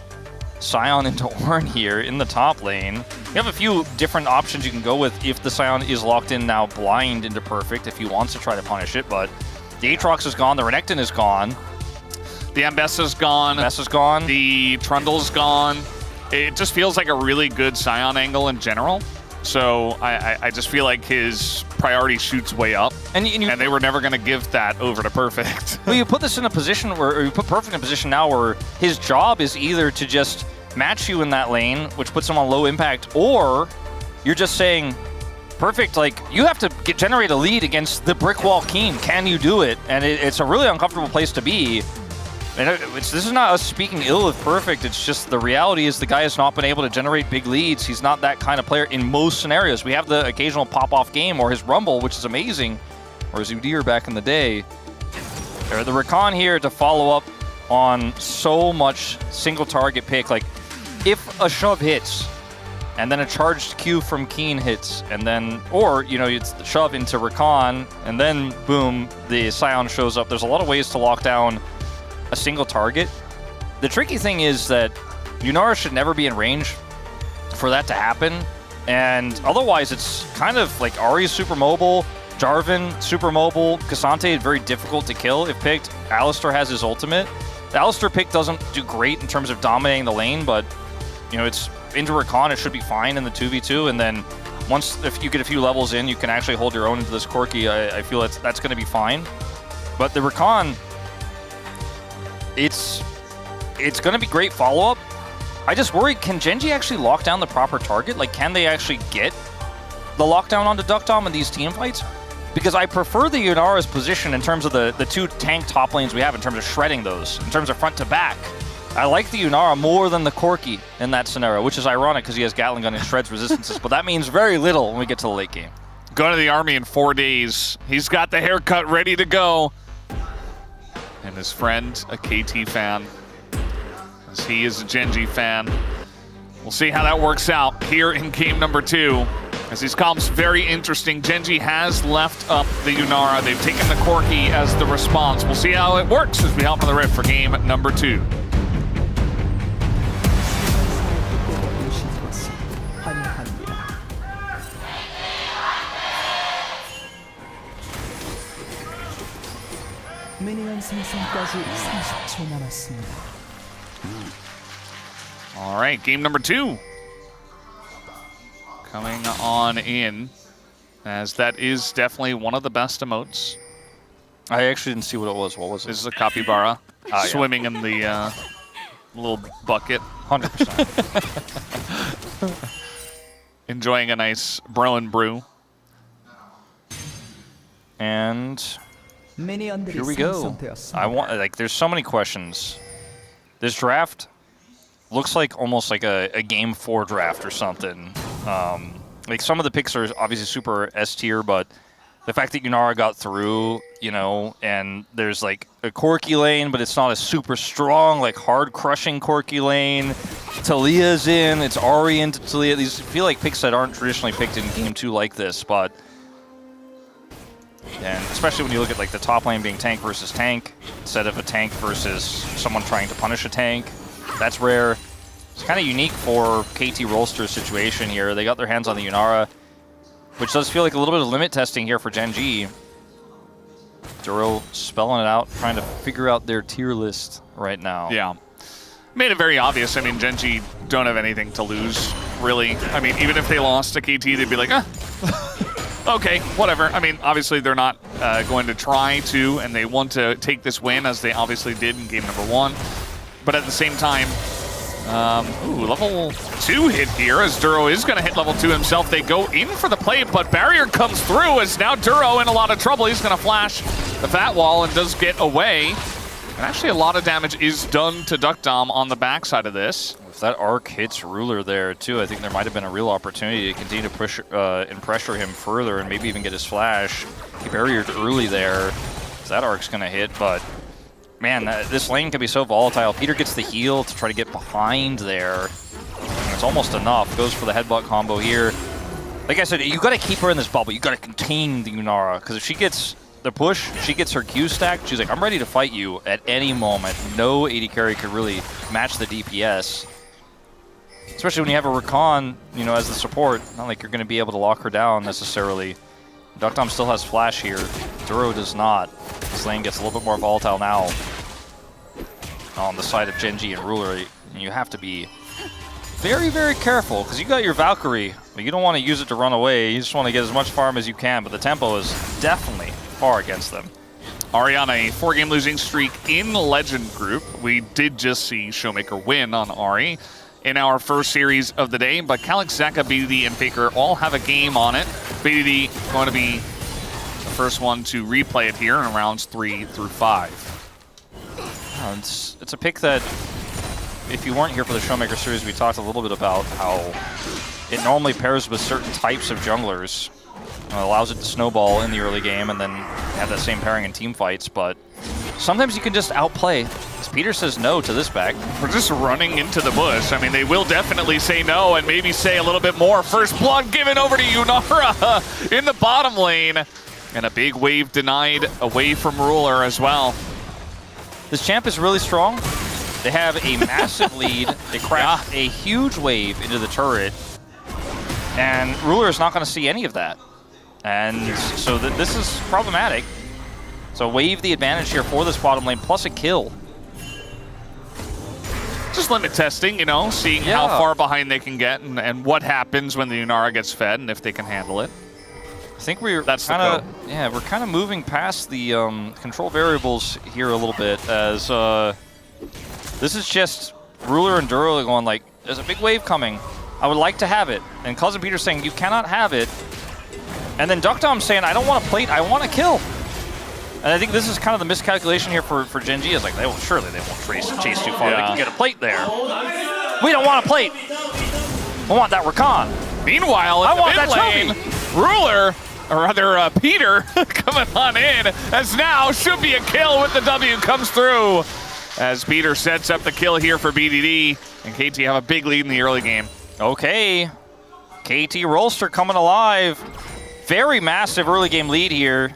Sion into Ornn here in the top lane. You have a few different options you can go with if the Sion is locked in now blind into Perfect if he wants to try to punish it, but the Aatrox is gone, the Renekton is gone. The Ambessa's gone. Ambessa's gone. The Trundle's gone. It just feels like a really good Sion angle in general. So I just feel like his priority shoots way up. And they were never going to give that over to Perfect. Well, you put this in a position where, or you put Perfect in a position now where his job is either to just match you in that lane, which puts him on low impact, or you're just saying, Perfect, like, you have to generate a lead against the brick wall Keen. Can you do it? And it's a really uncomfortable place to be. And this is not us speaking ill of Perfect. It's just the reality is the guy has not been able to generate big leads. He's not that kind of player in most scenarios. We have the occasional pop-off game or his Rumble, which is amazing, or his Udyr back in the day. The Rakan here to follow up on so much single target pick. Like, if a shove hits, and then a charged Q from Keen hits, and then, or, you know, it's the shove into Rakan, and then, boom, the Scion shows up. There's a lot of ways to lock down a single target. The tricky thing is that Yunara should never be in range for that to happen, and otherwise it's kind of like Ahri's super mobile, Jarvan super mobile, Cassante very difficult to kill if picked. Alistar has his ultimate. The Alistar pick doesn't do great in terms of dominating the lane, but, you know, it's into Rakan, it should be fine in the 2v2, and then once, if you get a few levels in, you can actually hold your own into this Corki. I feel that's going to be fine. But the Rakan, it's going to be great follow-up. I just worry, can Genji actually lock down the proper target? Like, can they actually get the lockdown onto Duckdom in these team fights? Because I prefer the Yunara's position in terms of the two tank top lanes we have, in terms of shredding those, in terms of front to back. I like the Yunara more than the Corki in that scenario, which is ironic because he has Gatling gun and shreds resistances, but that means very little when we get to the late game. Going to the army in 4 days. He's got the haircut ready to go. And his friend, a KT fan, as he is a Genji fan. We'll see how that works out here in game number 2. As these comps very interesting. Genji has left up the Yunara. They've taken the Corki as the response. We'll see how it works as we hop on the rift for game number 2. All right, game number 2 coming on in, as that is definitely one of the best emotes. I actually didn't see what it was. What was it? This is a capybara swimming in the little bucket. 100%. Enjoying a nice bro and brew. And here we go. There's so many questions. This draft looks like almost like a game 4 draft or something. Like, some of the picks are obviously super S tier, but the fact that Yunara got through, you know, and there's like a Corki lane, but it's not a super strong, like hard crushing Corki lane. Talia's in, it's Ahri into Talia. These feel like picks that aren't traditionally picked in game 2 like this, but, and especially when you look at like the top lane being tank versus tank instead of a tank versus someone trying to punish a tank. That's rare. It's kind of unique for KT Rolster's situation here. They got their hands on the Yunara, which does feel like a little bit of limit testing here for Genji. Duro spelling it out, trying to figure out their tier list right now. Yeah. Made it very obvious. I mean, Genji don't have anything to lose, really. I mean, even if they lost to KT, they'd be like, okay, whatever. I mean, obviously they're not going to try to, and they want to take this win, as they obviously did in game number 1. But at the same time, level 2 hit here, as Duro is going to hit level 2 himself. They go in for the play, but barrier comes through, as now Duro in a lot of trouble. He's going to flash the fat wall and does get away. And actually a lot of damage is done to Duckdom on the backside of this. If that arc hits Ruler there too, I think there might have been a real opportunity to continue to push and pressure him further, and maybe even get his flash. He barriered early there. That arc's going to hit, but man, this lane can be so volatile. Peter gets the heal to try to get behind there. And it's almost enough. Goes for the headbutt combo here. Like I said, you got to keep her in this bubble. You got to contain the Yunara, because if she gets the push, she gets her Q stacked, she's like, I'm ready to fight you at any moment. No AD carry could really match the DPS. Especially when you have a Rakan, you know, as the support. Not like you're going to be able to lock her down necessarily. Duckdom still has flash here. Duro does not. This lane gets a little bit more volatile now on the side of Genji and Ruler. And you have to be very, very careful, because you got your Valkyrie, but you don't want to use it to run away. You just want to get as much farm as you can, but the tempo is definitely far against them. Ahri on a 4-game losing streak in Legend Group. We did just see Showmaker win on Ahri in our first series of the day, but Calyx, Zeka, BDD, and Faker all have a game on it. BDD going to be the first one to replay it here in rounds 3 through 5. It's a pick that, if you weren't here for the Showmaker series, we talked a little bit about how it normally pairs with certain types of junglers. Allows it to snowball in the early game and then have that same pairing in team fights, but sometimes you can just outplay. Peter says no to this back. We're just running into the bush. I mean, they will definitely say no and maybe say a little bit more. First blood given over to Yunara in the bottom lane. And a big wave denied away from Ruler as well. This champ is really strong. They have a massive lead. They cracked a huge wave into the turret. And Ruler is not going to see any of that. And so this is problematic. So wave the advantage here for this bottom lane, plus a kill. Just limit testing, you know, seeing how far behind they can get and what happens when the Yunara gets fed and if they can handle it. I think we're kind of moving past the control variables here a little bit as this is just Ruler and Duro going like, there's a big wave coming. I would like to have it. And Cousin Peter's saying, you cannot have it. And then Duckdom's saying, I don't want to plate, I want to kill. And I think this is kind of the miscalculation here for Gen G. Is like, surely they won't chase too far. They can get a plate there. We don't want a plate. I want that Rakan. Meanwhile, I want that lane, Ruler, or rather Peter, coming on in, as now should be a kill with the W comes through. As Peter sets up the kill here for BDD, and KT have a big lead in the early game. Okay, KT Rolster coming alive. Very massive early game lead here.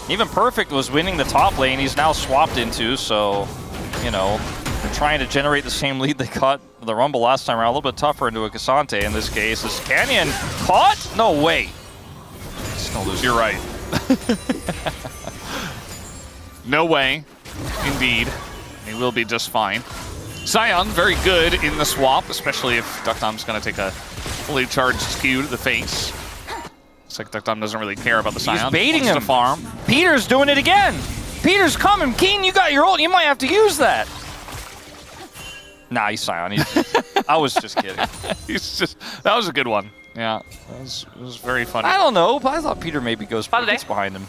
Even Perfect was winning the top lane. He's now swapped into, so, you know, they're trying to generate the same lead they caught the Rumble last time around. A little bit tougher into a Cassante in this case. Is Canyon caught? No way. You're right. No way. Indeed. He will be just fine. Sion, very good in the swap, especially if Duckdom's going to take a fully charged Q to the face. Looks like Duckdom doesn't really care about the Sion. He's baiting him. To farm. Peter's doing it again. Peter's coming. Keen, you got your ult. You might have to use that. Nah, he's Sion. I was just kidding. That was a good one. Yeah, it was very funny. I don't know, but I thought Peter maybe gets behind him.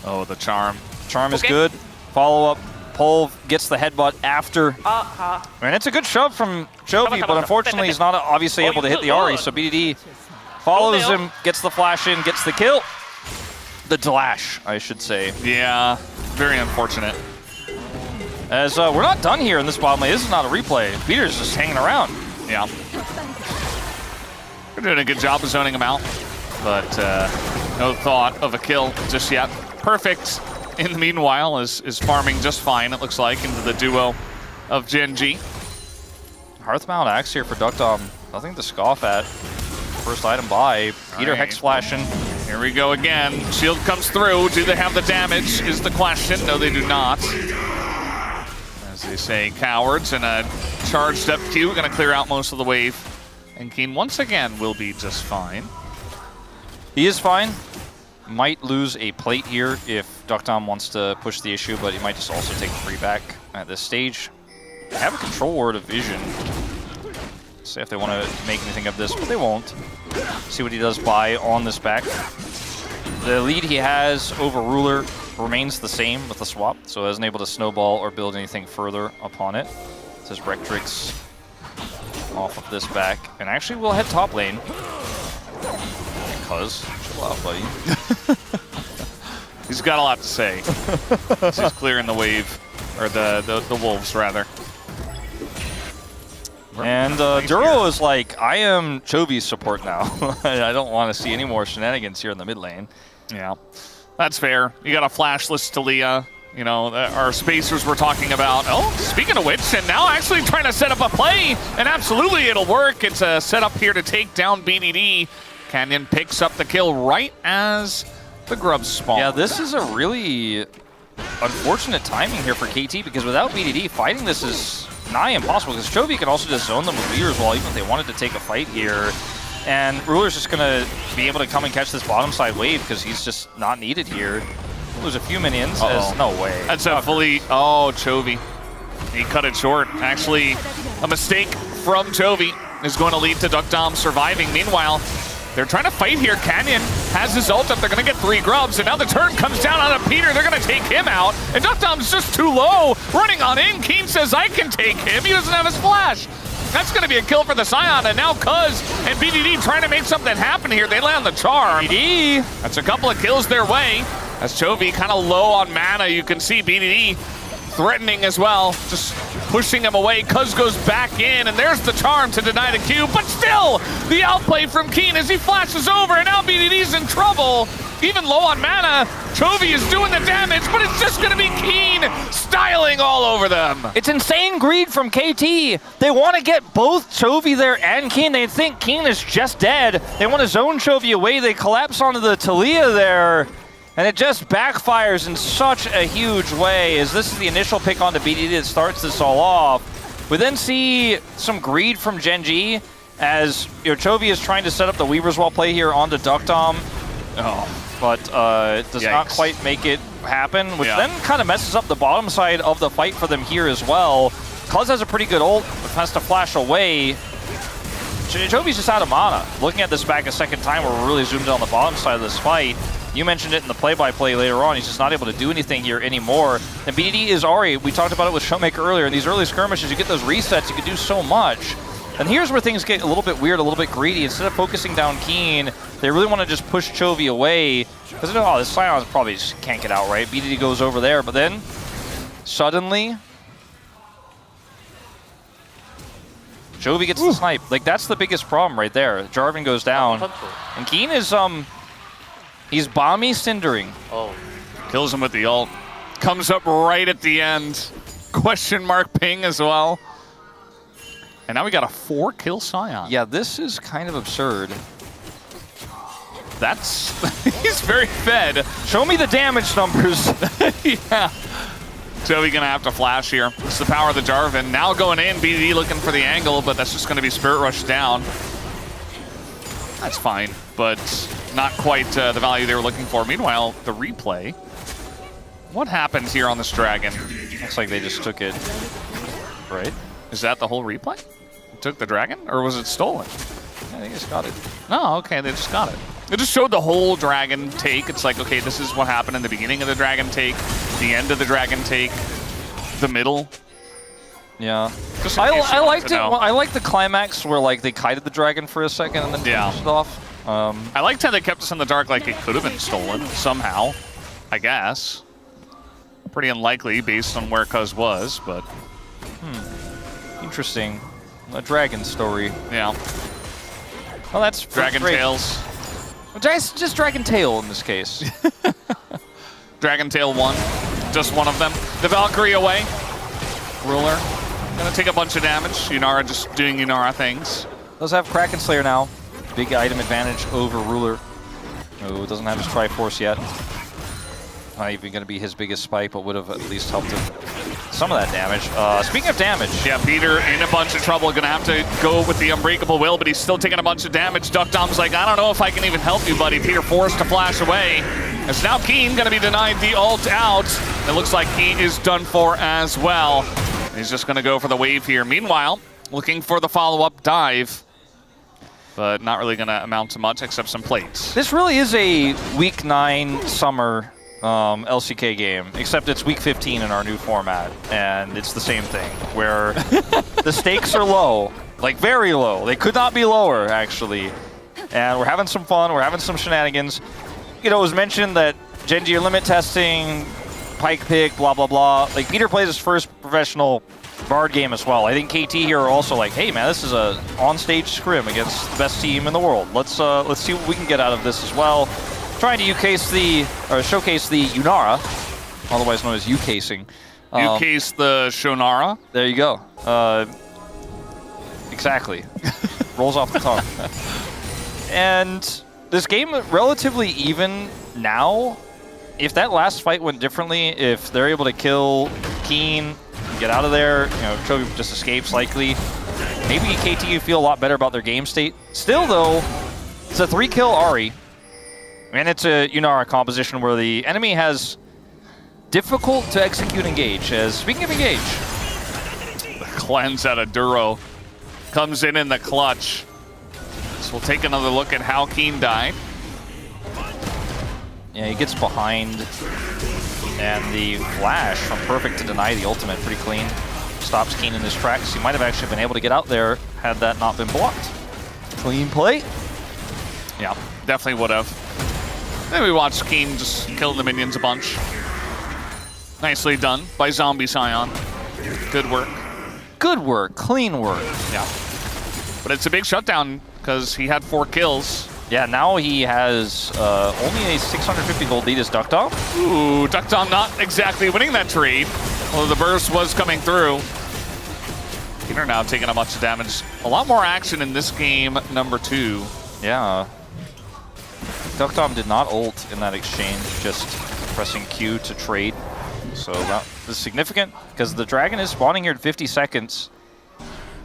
Oh, the charm. Charm is good. Follow up. Pole gets the headbutt after. And it's a good shove from Chovy, but unfortunately he's not obviously able to hit the Ahri, so BDD follows him, gets the flash in, gets the kill. The Dlash, I should say. Yeah, very unfortunate. As we're not done here in this bottom lane. This is not a replay. Peter's just hanging around. Yeah. We're doing a good job of zoning him out, but no thought of a kill just yet. Perfect, in the meanwhile, is farming just fine, it looks like, into the duo of Gen G. Hearthbound Axe here for Duckdom. Nothing to scoff at. First item by. Peter Hex flashing. Here we go again. Shield comes through. Do they have the damage is the question. No, they do not. As they say, cowards, and a charged up Q. Going to clear out most of the wave. And Keen once again will be just fine. He is fine. Might lose a plate here if Duckdom wants to push the issue, but he might just also take a free back at this stage. They have a control word of vision. See if they want to make anything of this, but they won't. See what he does buy on this back. The lead he has over Ruler remains the same with the swap, so isn't able to snowball or build anything further upon it. It says Rectrix off of this back, and actually we'll head top lane. Because, chill out, buddy. He's got a lot to say. He's clearing the wave, or the wolves rather. And Duro is like, I am Chovy's support now. I don't want to see any more shenanigans here in the mid lane. Yeah, that's fair. You got a flashless Talia. You know, our spacers were talking about. Oh, speaking of which, and now actually trying to set up a play, and absolutely it'll work. It's a setup here to take down BDD. Canyon picks up the kill right as the grubs spawn. Yeah, this is a really unfortunate timing here for KT, because without BDD, fighting this is nigh impossible, because Chovy can also just zone them with Weaver's Wall even if they wanted to take a fight here. And Ruler's just going to be able to come and catch this bottom side wave because he's just not needed here. Lose a few minions. No way. That's a fully... Oh, Chovy. He cut it short. Actually, a mistake from Chovy is going to lead to Duckdom surviving. Meanwhile, they're trying to fight here. Canyon has his ult up. They're going to get 3 grubs, and now the turn comes down on a Peter. They're going to take him out, and Duckdom's just too low. Running on in, Keen says, I can take him. He doesn't have his flash. That's going to be a kill for the Sion, and now Cuz and BDD trying to make something happen here. They land the charm. BDD. That's a couple of kills their way. As Chovy kind of low on mana, you can see BDD threatening as well, just pushing him away. Cuz goes back in, and there's the charm to deny the Q, but still, the outplay from Keen as he flashes over, and now BDD's in trouble. Even low on mana, Chovy is doing the damage, but it's just gonna be Keen styling all over them. It's insane greed from KT. They want to get both Chovy there and Keen. They think Keen is just dead. They want to zone Chovy away. They collapse onto the Talia there. And it just backfires in such a huge way, as this is the initial pick onto BDD that starts this all off. We then see some greed from Gen.G as Chovy is trying to set up the Weaver's Wall play here onto Duckdom. But it does not quite make it happen, which then kind of messes up the bottom side of the fight for them here as well. Cuz has a pretty good ult, but has to flash away. Chovy's just out of mana. Looking at this back a second time, we're really zoomed in on the bottom side of this fight. You mentioned it in the play-by-play later on. He's just not able to do anything here anymore. And BDD is already, we talked about it with Showmaker earlier, in these early skirmishes, you get those resets, you can do so much. And here's where things get a little bit weird, a little bit greedy. Instead of focusing down Keen, they really want to just push Chovy away. Because, oh, this Scion probably just can't get out, right? BDD goes over there, but then, suddenly, Chovy gets the snipe. Like, that's the biggest problem right there. Jarvan goes down. And Keen is, he's Bomby Cindering. Oh. Kills him with the ult. Comes up right at the end. Question mark ping as well. And now we got a 4-kill Scion. Yeah, this is kind of absurd. That's... he's very fed. Show me the damage numbers. Yeah. Chovy gonna have to flash here. It's the power of the Jarvan. Now going in, BDD looking for the angle, but that's just gonna be Spirit Rush down. That's fine, but not quite the value they were looking for. Meanwhile, the replay. What happened here on this dragon? Looks like they just took it. Right? Is that the whole replay? Took the dragon, or was it stolen? I think it's got it. Oh, okay, they just got it. It just showed the whole dragon take. It's like, okay, this is what happened in the beginning of the dragon take, the end of the dragon take, the middle. Yeah. I liked it. I liked the climax where like they kited the dragon for a second and then finished it off. I liked how they kept us in the dark, like it could have been stolen somehow, I guess. Pretty unlikely based on where Cuz was, but interesting. A dragon story. Yeah. Well, that's Dragon great. Tails. Just Dragon Tail in this case. Dragon Tail 1. Just one of them. The Valkyrie away. Ruler. Gonna take a bunch of damage. Yunara just doing Yunara things. Does have Kraken Slayer now. Big item advantage over Ruler. Oh, doesn't have his Triforce yet. Not even going to be his biggest spike, but would have at least helped him some of that damage. Speaking of damage. Yeah, Peter in a bunch of trouble. Going to have to go with the Unbreakable Will, but he's still taking a bunch of damage. Duckdom's like, I don't know if I can even help you, buddy. Peter forced to flash away. As now Keen going to be denied the ult out. It looks like he is done for as well. He's just going to go for the wave here. Meanwhile, looking for the follow-up dive, but not really going to amount to much except some plates. This really is a Week 9 summer LCK game, except it's Week 15 in our new format, and it's the same thing, where the stakes are low, like very low. They could not be lower, actually. And we're having some fun, we're having some shenanigans. You know, it was mentioned that Gen.G are limit testing, Pike pick, blah, blah, blah. Like, Peter plays his first professional Bard game as well. I think KT here are also like, hey man, this is a on-stage scrim against the best team in the world. Let's see what we can get out of this as well. Trying to showcase the Yunara, otherwise known as U-casing. U-case the Shonara. There you go. Exactly. Rolls off the tongue. And this game relatively even now. If that last fight went differently, if they're able to kill Keen, get out of there, you know, Chovy just escapes likely, maybe KT you feel a lot better about their game state. Still though, it's a 3-kill Ahri. And it's a Yunara composition where the enemy has difficult to execute engage. As speaking of engage, the cleanse out of Duro comes in the clutch. So we'll take another look at how Keen died. Yeah, he gets behind, and the flash from Perfect to deny the ultimate pretty clean. Stops Keen in his tracks. He might have actually been able to get out there had that not been blocked. Clean play. Yeah, definitely would have. Then we watched Keen just kill the minions a bunch. Nicely done by Zombie Scion. Good work. Good work, clean work. Yeah. But it's a big shutdown because he had 4 kills. Yeah, now he has only a 650 gold lead as Duckdom. Ooh, Duckdom not exactly winning that trade, although the burst was coming through. Peter now taking a bunch of damage. A lot more action in this game, number 2. Yeah. Duckdom did not ult in that exchange, just pressing Q to trade. So that is significant because the dragon is spawning here in 50 seconds.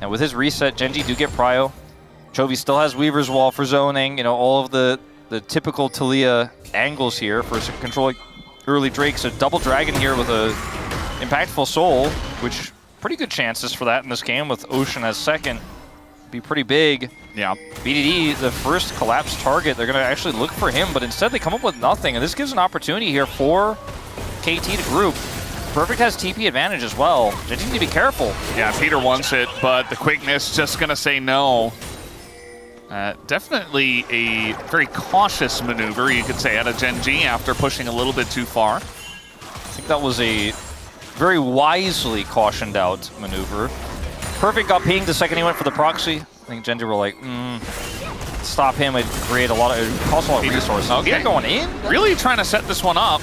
And with his reset, Genji do get prio. Chovy still has Weaver's Wall for zoning, you know, all of the typical Taliyah angles here for controlling early Drake. So double dragon here with a impactful soul, which pretty good chances for that in this game with Ocean as second. Be pretty big. Yeah. BDD, the first collapsed target, they're going to actually look for him, but instead they come up with nothing. And this gives an opportunity here for KT to group. Perfect has TP advantage as well. Genji need to be careful. Yeah, Peter wants it, but the quickness just going to say no. Definitely a very cautious maneuver, you could say, out of Genji after pushing a little bit too far. I think that was a very wisely cautioned out maneuver. Perfect got pinged the second he went for the proxy. I think Genji were like, stop him. It create a lot of, it costs a lot of resources. Okay. Yeah, going in. Really trying to set this one up.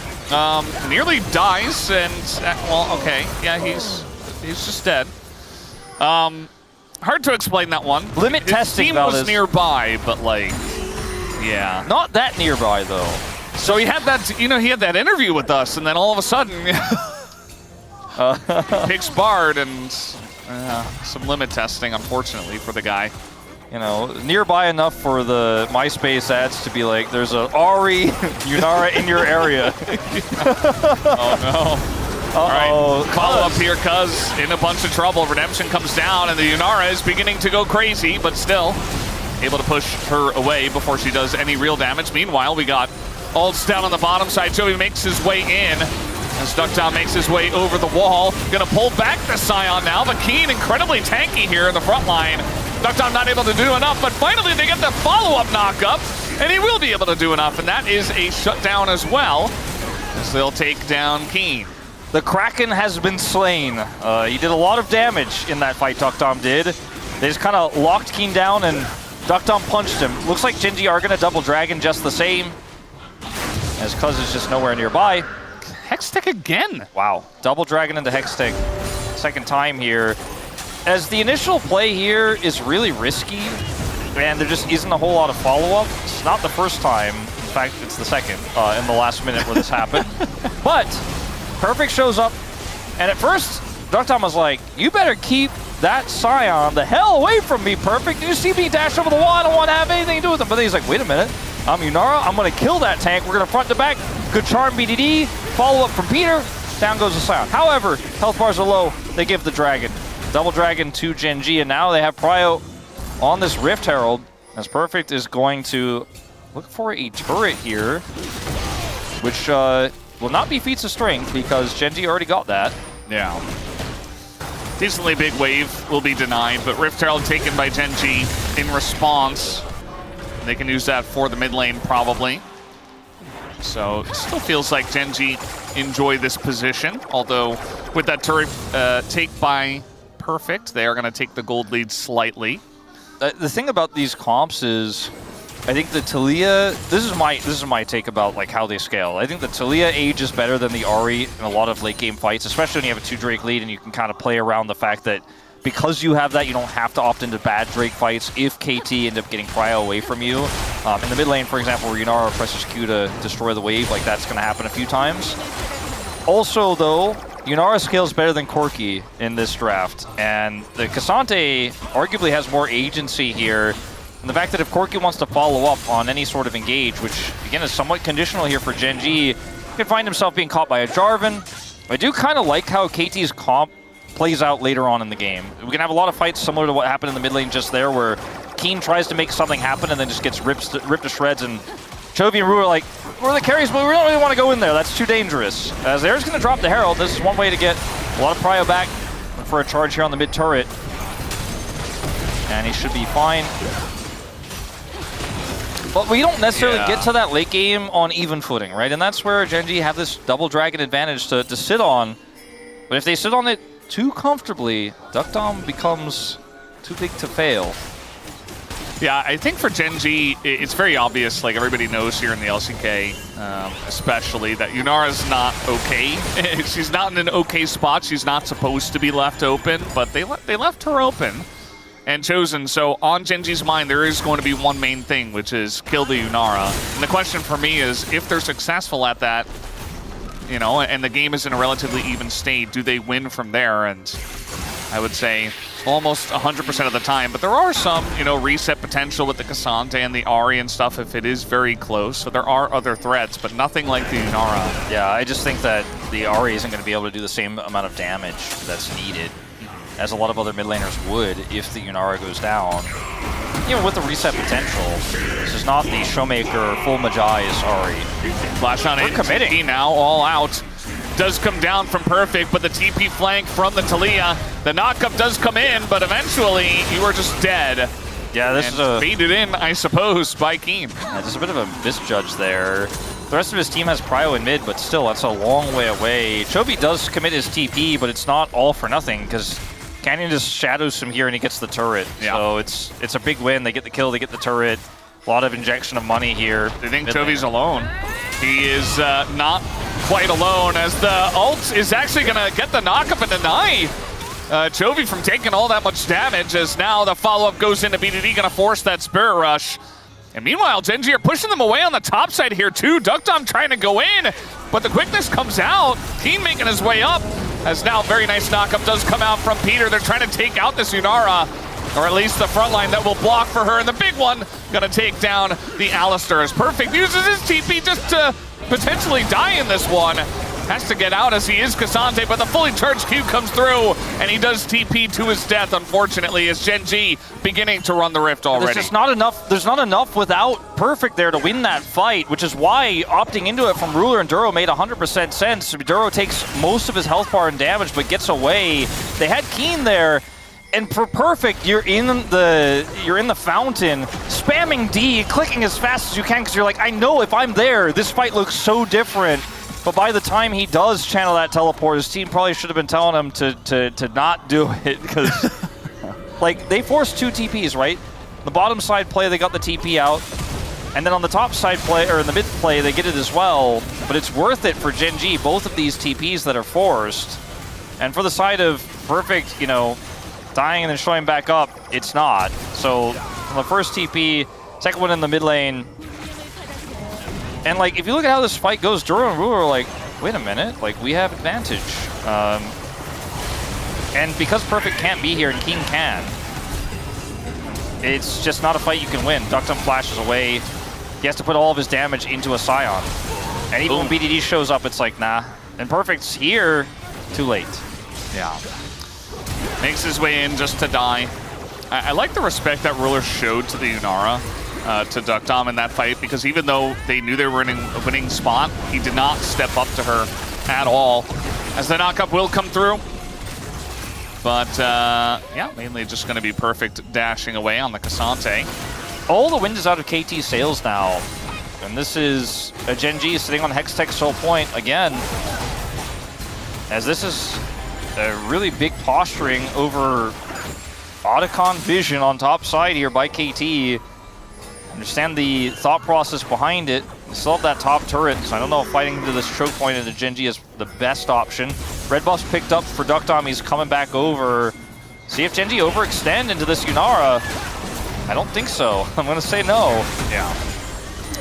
Nearly dies, and well, okay, yeah, he's just dead. Hard to explain that one. Limit testing. Team was nearby, but like, yeah, not that nearby though. So he had that, you know, he had that interview with us, and then all of a sudden, picks Bard and some limit testing, unfortunately, for the guy. You know, nearby enough for the MySpace ads to be like, there's a Ahri Yunara in your area. Oh no. All right, follow up here, Cuz in a bunch of trouble. Redemption comes down, and the Yunara is beginning to go crazy, but still able to push her away before she does any real damage. Meanwhile, we got ults down on the bottom side. Joey makes his way in as Duckdown makes his way over the wall. Gonna pull back the Scion now, but Keen incredibly tanky here in the front line. Duckdown not able to do enough, but finally they get the follow-up knock-up, and he will be able to do enough, and that is a shutdown as well, as they'll take down Keen. The Kraken has been slain. He did a lot of damage in that fight, Duckdom did. They just kind of locked Keen down and Duckdom punched him. Looks like Genji are going to double dragon just the same, as Cuz is just nowhere nearby. Hextech again. Wow, double dragon into Hextech. Second time here. As the initial play here is really risky, and there just isn't a whole lot of follow-up. It's not the first time. In fact, it's the second in the last minute where this happened. But Perfect shows up, and at first, Duckdom was like, you better keep that Scion the hell away from me, Perfect. You see me dash over the wall, I don't want to have anything to do with him. But then he's like, wait a minute, I'm Yunara, I'm going to kill that tank. We're going to front to back. Good charm BDD, follow-up from Peter, down goes the Scion. However, health bars are low, they give the Dragon. Double Dragon to Genji, and now they have prio on this Rift Herald, as Perfect is going to look for a turret here, which will not be feats of strength because Genji already got that. Yeah. Decently big wave will be denied, but Rift Herald taken by Genji in response. They can use that for the mid lane probably. So it still feels like Genji enjoy this position, although with that turret take by Perfect, they are going to take the gold lead slightly. The thing about these comps is, I think the Taliyah, this is my take about like how they scale. I think the Taliyah ages better than the Ahri in a lot of late game fights, especially when you have a 2 Drake lead and you can kind of play around the fact that because you have that, you don't have to opt into bad Drake fights if KT end up getting prio away from you. In the mid lane, for example, where Yunara presses Q to destroy the wave, like that's going to happen a few times. Also, though, Yunara scales better than Corki in this draft, and the Cassante arguably has more agency here. And the fact that if Corki wants to follow up on any sort of engage, which again is somewhat conditional here for Genji, he could find himself being caught by a Jarvan. I do kind of like how KT's comp plays out later on in the game. We can have a lot of fights similar to what happened in the mid lane just there, where Keen tries to make something happen and then just gets ripped to shreds, and Chovy and Rue are like, we're the carries, but we don't really want to go in there. That's too dangerous. As they're just going to drop the Herald. This is one way to get a lot of prio back for a charge here on the mid turret. And he should be fine. But we don't necessarily get to that late game on even footing, right? And that's where Gen G have this double dragon advantage to sit on. But if they sit on it too comfortably, Duck Dom becomes too big to fail. Yeah, I think for Gen G, it's very obvious, like everybody knows here in the LCK, especially, that Yunara's not okay. She's not in an okay spot. She's not supposed to be left open, but they left her open and chosen. So on Gen G's mind, there is going to be one main thing, which is kill the Yunara. And the question for me is, if they're successful at that, you know, and the game is in a relatively even state, do they win from there? And I would say almost 100% of the time, but there are some, you know, reset potential with the Cassante and the Ahri and stuff if it is very close. So there are other threats, but nothing like the Yunara. Yeah, I just think that the Ahri isn't going to be able to do the same amount of damage that's needed as a lot of other mid laners would if the Yunara goes down. Even with the reset potential, this is not the Showmaker full Magi's Ahri. Flash on in, committing now, all out. Does come down from Perfect, but the TP flank from the Taliyah. The knockup does come in, but eventually you are just dead. Yeah, this is a... faded in, I suppose, by Keen. Yeah, there's a bit of a misjudge there. The rest of his team has Prio in mid, but still, that's a long way away. Chovy does commit his TP, but it's not all for nothing, because Canyon just shadows him here and he gets the turret. Yeah. So it's a big win. They get the kill, they get the turret. A lot of injection of money here. They think Chovy's alone. He is not quite alone, as the ult is actually going to get the knockup and deny Chovy from taking all that much damage, as now the follow-up goes into BDD, going to force that Spirit Rush. And meanwhile, Gen G are pushing them away on the top side here too. Duck Dom trying to go in, but the quickness comes out. Keen making his way up, as now very nice knockup does come out from Peter. They're trying to take out this Yunara, or at least the front line that will block for her. And the big one gonna take down the Alistar, as Perfect uses his TP just to potentially die in this one. Has to get out as he is Cassante, but the fully charged Q comes through, and he does TP to his death, unfortunately, as Gen G beginning to run the Rift already. There's just not enough. There's not enough without Perfect there to win that fight, which is why opting into it from Ruler and Duro made 100% sense. Duro takes most of his health bar and damage, but gets away. They had Keen there. And for Perfect, you're in the fountain, spamming D, clicking as fast as you can, because you're like, I know if I'm there, this fight looks so different. But by the time he does channel that teleport, his team probably should have been telling him to not do it, because like they forced 2 TPs, right? The bottom side play, they got the TP out, and then on the top side play, or in the mid play, they get it as well. But it's worth it for Gen G, both of these TPs that are forced. And for the side of Perfect, you know, dying and then showing back up, it's not. So on the first TP, second one in the mid lane. And like, if you look at how this fight goes, Duro and Ruler are like, wait a minute, like we have advantage. And because Perfect can't be here and King can, it's just not a fight you can win. Duck Dom flashes away. He has to put all of his damage into a Scion. And even when BDD shows up, it's like, nah. And Perfect's here, too late. Yeah. Makes his way in just to die. I like the respect that Ruler showed to the Yunara, to Duck Dom in that fight, because even though they knew they were in a winning spot, he did not step up to her at all, as the knockup will come through. But yeah, mainly just going to be Perfect dashing away on the Cassante. All the wind is out of KT's sails now, and this is a Gen G sitting on Hextech Soul Point again, as this is a really big posturing over Otacon vision on top side here by KT. Understand the thought process behind it. They still have that top turret, so I don't know if fighting into this choke point into Gen G is the best option. Red buff's picked up for Duck Dom. He's coming back over. See if Gen G overextend into this Yunara. I don't think so. I'm going to say no. Yeah.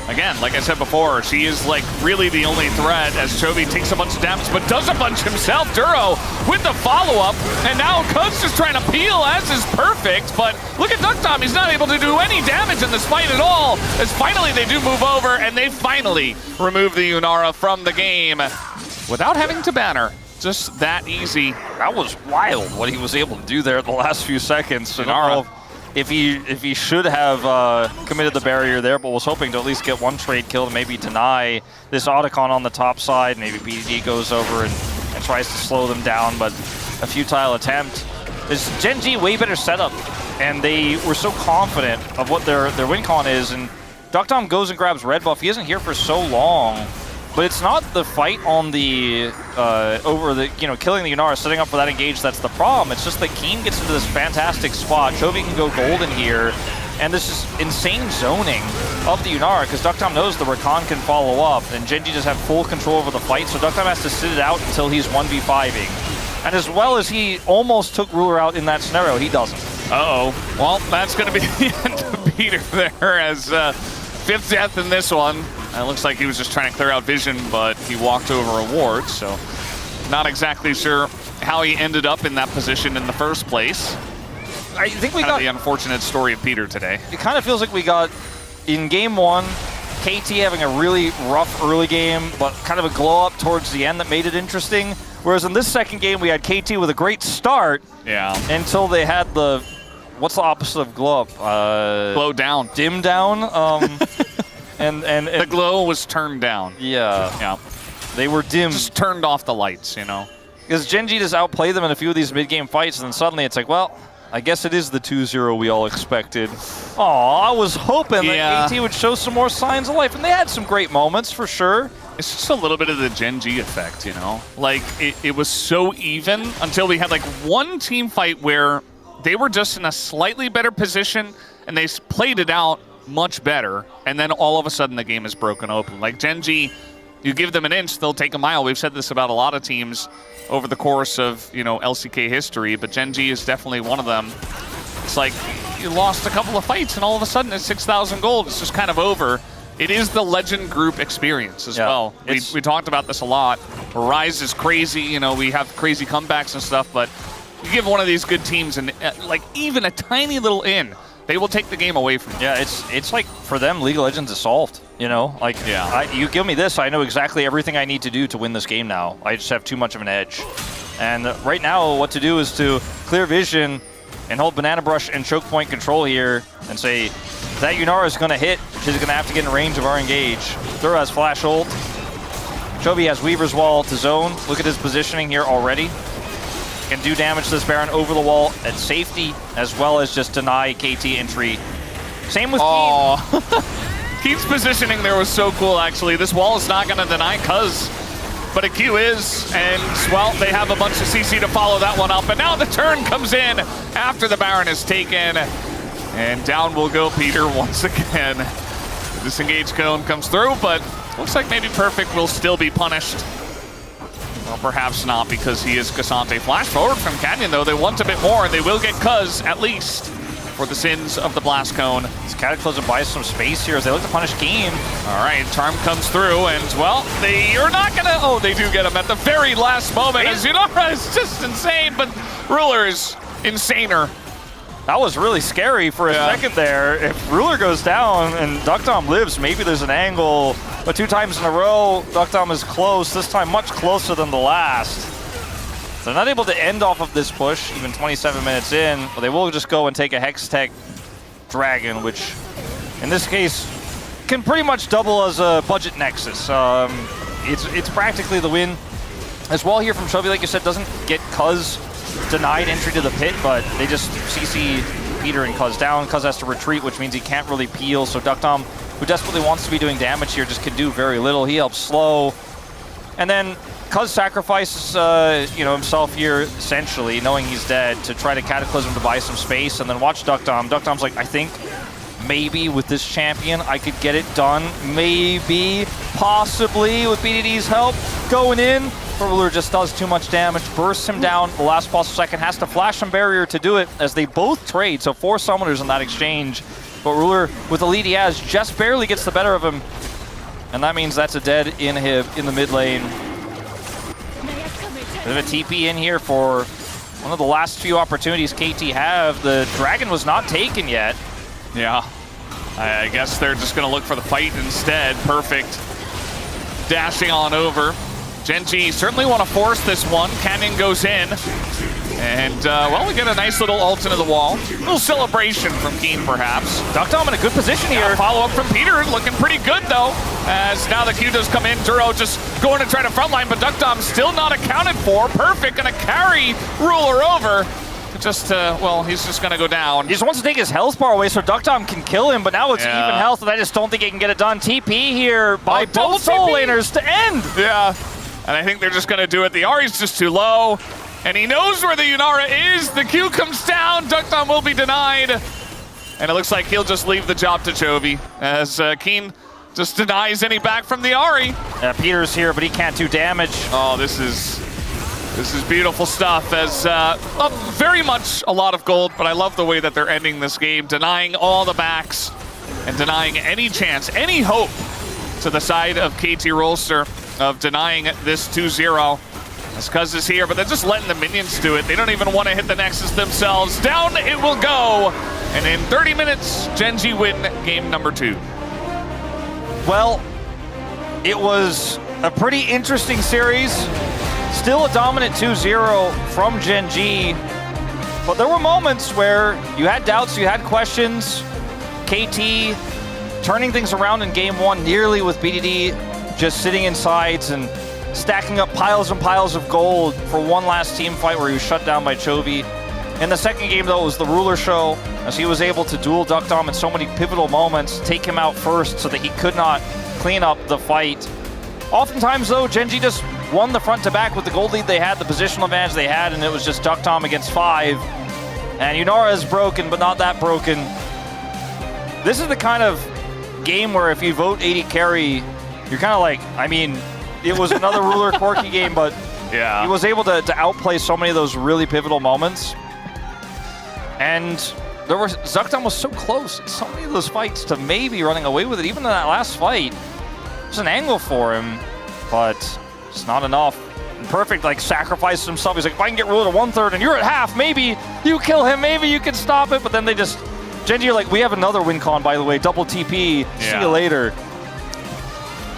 Again, like I said before, she is like really the only threat, as Chovy takes a bunch of damage, but does a bunch himself. Duro with the follow-up, and now Cud's just trying to peel, as is Perfect, but look at Duck Dom, he's not able to do any damage in this fight at all, as finally they do move over, and they finally remove the Yunara from the game without having to ban her. Just that easy. That was wild what he was able to do there in the last few seconds. Yunara, if he should have committed the barrier there, but was hoping to at least get one trade kill to maybe deny this Otacon on the top side. Maybe BDD goes over and tries to slow them down, but a futile attempt. This Gen G way better setup, and they were so confident of what their win con is, and Duckdom goes and grabs red buff. He isn't here for so long. But it's not the fight on the, over the, killing the Yunara, setting up for that engage that's the problem. It's just that Keen gets into this fantastic spot. Chovy can go golden here. And this is insane zoning of the Yunara because Duckdom knows the Rakan can follow up. And Genji just have full control over the fight, so Duckdom has to sit it out until he's 1v5ing. And as well as he almost took Ruler out in that scenario, he doesn't. Uh-oh. Well, that's going to be the end of Peter there as 5th death in this one. It looks like he was just trying to clear out vision, but he walked over a ward, so not exactly sure how he ended up in that position in the first place. I think we kind got of the unfortunate story of Peter today. It kind of feels like we got, in game 1, KT having a really rough early game, but kind of a glow up towards the end that made it interesting. Whereas in this second game, we had KT with a great start. Yeah. Until they had the, what's the opposite of glow up? Glow down. Dim down. And the glow was turned down. Yeah. Yeah. They were dim. Just turned off the lights, Because Genji just outplayed them in a few of these mid-game fights, and then suddenly it's like, well, I guess it is the 2-0 we all expected. Aw, I was hoping that KT would show some more signs of life, and they had some great moments, for sure. It's just a little bit of the Gen G effect, Like, it was so even until we had, like, one team fight where they were just in a slightly better position, and they played it out much better, and then all of a sudden the game is broken open. Like, Gen G, you give them an inch, they'll take a mile. We've said this about a lot of teams over the course of, LCK history, but Gen G is definitely one of them. It's like, you lost a couple of fights, and all of a sudden it's 6,000 gold. It's just kind of over. It is the Legend Group experience as well. We talked about this a lot. Rise is crazy, we have crazy comebacks and stuff, but you give one of these good teams, and like, even a tiny little in, they will take the game away from you. Yeah, it's like, for them, League of Legends is solved, Like, you give me this, I know exactly everything I need to do to win this game now. I just have too much of an edge. And right now, what to do is to clear vision and hold Banana Brush and choke point control here and say, that Yunara is going to hit, she's going to have to get in range of our engage. Thura has Flash ult. Chovy has Weaver's Wall to zone. Look at his positioning here already. Can do damage to this Baron over the wall at safety, as well as just deny KT entry. Same with Keen. Keen's positioning there was so cool, actually. This wall is not going to deny Cuz, but a Q is, and, well, they have a bunch of CC to follow that one up. And now the turn comes in after the Baron is taken, and down will go Peter once again. The disengage cone comes through, but looks like maybe Perfect will still be punished. Well, perhaps not, because he is Cassante. Flash forward from Canyon, though. They want a bit more, and they will get Cuz, at least, for the sins of the Blast Cone. This Cataclysm buys some space here as they look to punish Keen. All right, Charm comes through, and, well, you're not going to... Oh, they do get him at the very last moment, as Yunara is just insane, but Ruler is insaner. That was really scary for a second there. If Ruler goes down and Duckdom lives, maybe there's an angle. But 2 times in a row, Duckdom is close, this time much closer than the last. They're not able to end off of this push, even 27 minutes in, but they will just go and take a Hextech Dragon, which in this case can pretty much double as a budget Nexus. It's practically the win. As well here from Chovy, like you said, doesn't get Cuz denied entry to the pit, but they just CC Peter and Cuz down. Cuz has to retreat, which means he can't really peel, so Duckdom, who desperately wants to be doing damage here, just can do very little. He helps slow. And then Cuz sacrifices himself here, essentially, knowing he's dead, to try to Cataclysm to buy some space, and then watch Duckdom. Duckdom's like, I think maybe with this champion I could get it done. Maybe, possibly, with BDD's help. Going in, but Ruler just does too much damage, bursts him down the last possible second, has to flash some barrier to do it, as they both trade, so 4 summoners in that exchange. But Ruler, with the lead he has, just barely gets the better of him. And that means that's a dead inhib in the mid lane. Bit of a TP in here for one of the last few opportunities KT have. The Dragon was not taken yet. Yeah, I guess they're just going to look for the fight instead. Perfect. Dashing on over. Gen G certainly want to force this one. Canyon goes in. And, well, we get a nice little ult into the wall. A little celebration from Keen, perhaps. Duckdom in a good position here. Follow-up from Peter, looking pretty good, though. As now the Q does come in. Duro just going to try to frontline, but Duckdom still not accounted for. Perfect, gonna carry Ruler over. just to, well, he's just gonna go down. He just wants to take his health bar away so Duckdom can kill him, but now it's Yeah. even health, and I just don't think he can get it done. TP here by double both soul TP. laners to end. Yeah, and I think they're just gonna do it. The Ahri's just too low, and he knows where the Yunara is. The Q comes down, Duckdom will be denied, and it looks like he'll just leave the job to Chovy, as Keen just denies any back from the Ahri. Peter's here, but he can't do damage. Oh, this is beautiful stuff, as very much a lot of gold, but I love the way that they're ending this game, denying all the backs and denying any chance, any hope to the side of KT Rolster of denying this 2-0. As Cuz is here, but they're just letting the minions do it. They don't even want to hit the Nexus themselves. Down it will go, and in 30 minutes, Gen G win game number 2. Well, it was a pretty interesting series. Still a dominant 2-0 from Gen G, but there were moments where you had doubts, you had questions. KT turning things around in game 1 nearly with BDD just sitting in sides and stacking up piles and piles of gold for one last team fight where he was shut down by Chovy. In the second game, though, it was the ruler show, as he was able to duel Duckdom in so many pivotal moments, take him out first so that he could not clean up the fight. Oftentimes, though, Gen G just won the front to back with the gold lead they had, the positional advantage they had, and it was just Duckdom against 5. And Yunara is broken, but not that broken. This is the kind of game where if you vote 80 carry, you're kind of like, I mean, it was another ruler quirky game, but yeah, he was able to outplay so many of those really pivotal moments. And Duckdom was so close in so many of those fights to maybe running away with it. Even in that last fight, there's an angle for him, but it's not enough. And Perfect like sacrificed himself. He's like, if I can get ruled to 1/3 and you're at half, maybe you kill him, maybe you can stop it. But then they just, Gen G are like, we have another win con, by the way, double TP, see you later.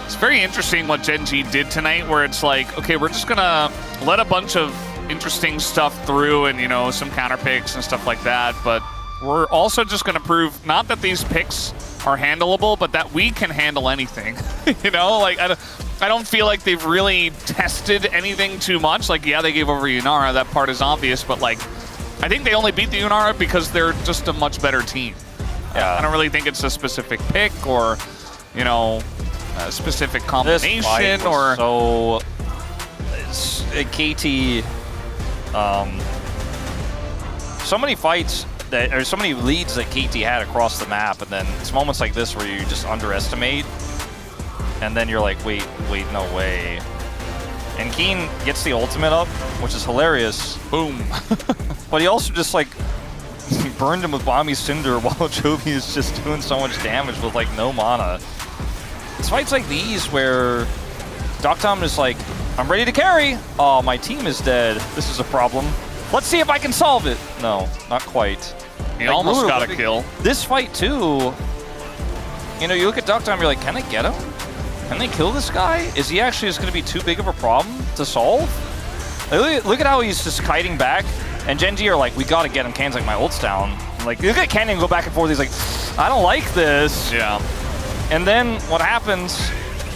It's very interesting what Gen G did tonight, where it's like, okay, we're just gonna let a bunch of interesting stuff through and, you know, some counter picks and stuff like that, but we're also just gonna prove not that these picks are handleable, but that we can handle anything. You know, like I don't feel like they've really tested anything too much. Like, yeah, they gave over Yunara, that part is obvious, but like, I think they only beat the Yunara because they're just a much better team. Yeah. I don't really think it's a specific pick or, you know, a specific combination or so it's KT. So many fights that, or so many leads that KT had across the map, and then it's moments like this where you just underestimate, and then you're like, wait, no way. And Keen gets the ultimate up, which is hilarious. Boom. But he also just like burned him with Bomby Cinder while Chovy is just doing so much damage with like no mana. It's fights like these where Duckdom is like, I'm ready to carry. Oh, my team is dead. This is a problem. Let's see if I can solve it. No, not quite. He almost got a kill. This fight too, you know, you look at Duckdom, you're like, can they get him? Can they kill this guy? Is he actually just going to be too big of a problem to solve? Like, look at how he's just kiting back. And Gen G are like, we got to get him. Kan's like, my ult's down. Like, look at Canyon go back and forth. He's like, I don't like this. Yeah. And then what happens?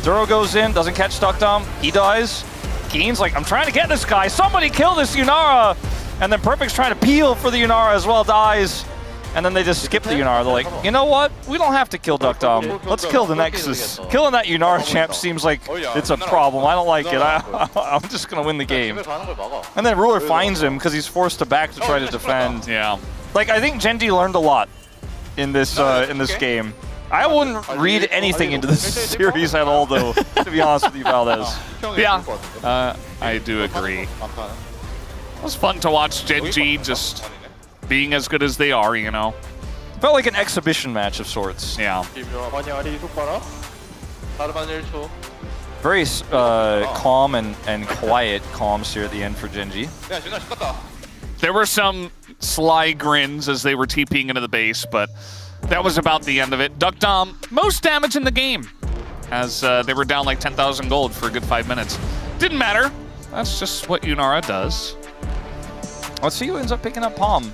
Duro goes in, doesn't catch Duckdom. He dies. Keen's like, I'm trying to get this guy. Somebody kill this Yunara. And then Perfect's trying to peel for the Yunara as well, dies. And then they just skip the Yunara. They're like, you know what? We don't have to kill Duckdom. Let's kill the Nexus. Killing that Yunara champ seems like it's a problem. I don't like it. I'm just going to win the game. And then Ruler finds him because he's forced to back to try to defend. Yeah. Like, I think Gen G learned a lot in this game. I wouldn't read anything into this series at all, though, to be honest with you, Valdez. Yeah, I do agree. It was fun to watch Gen G just being as good as they are, you know. Felt like an exhibition match of sorts. Yeah. Very calm and quiet calms here at the end for Gen G. There were some sly grins as they were TPing into the base, but that was about the end of it. Duckdom, most damage in the game, as they were down like 10,000 gold for a good 5 minutes. Didn't matter. That's just what Yunara does. Let's see who ends up picking up Palm.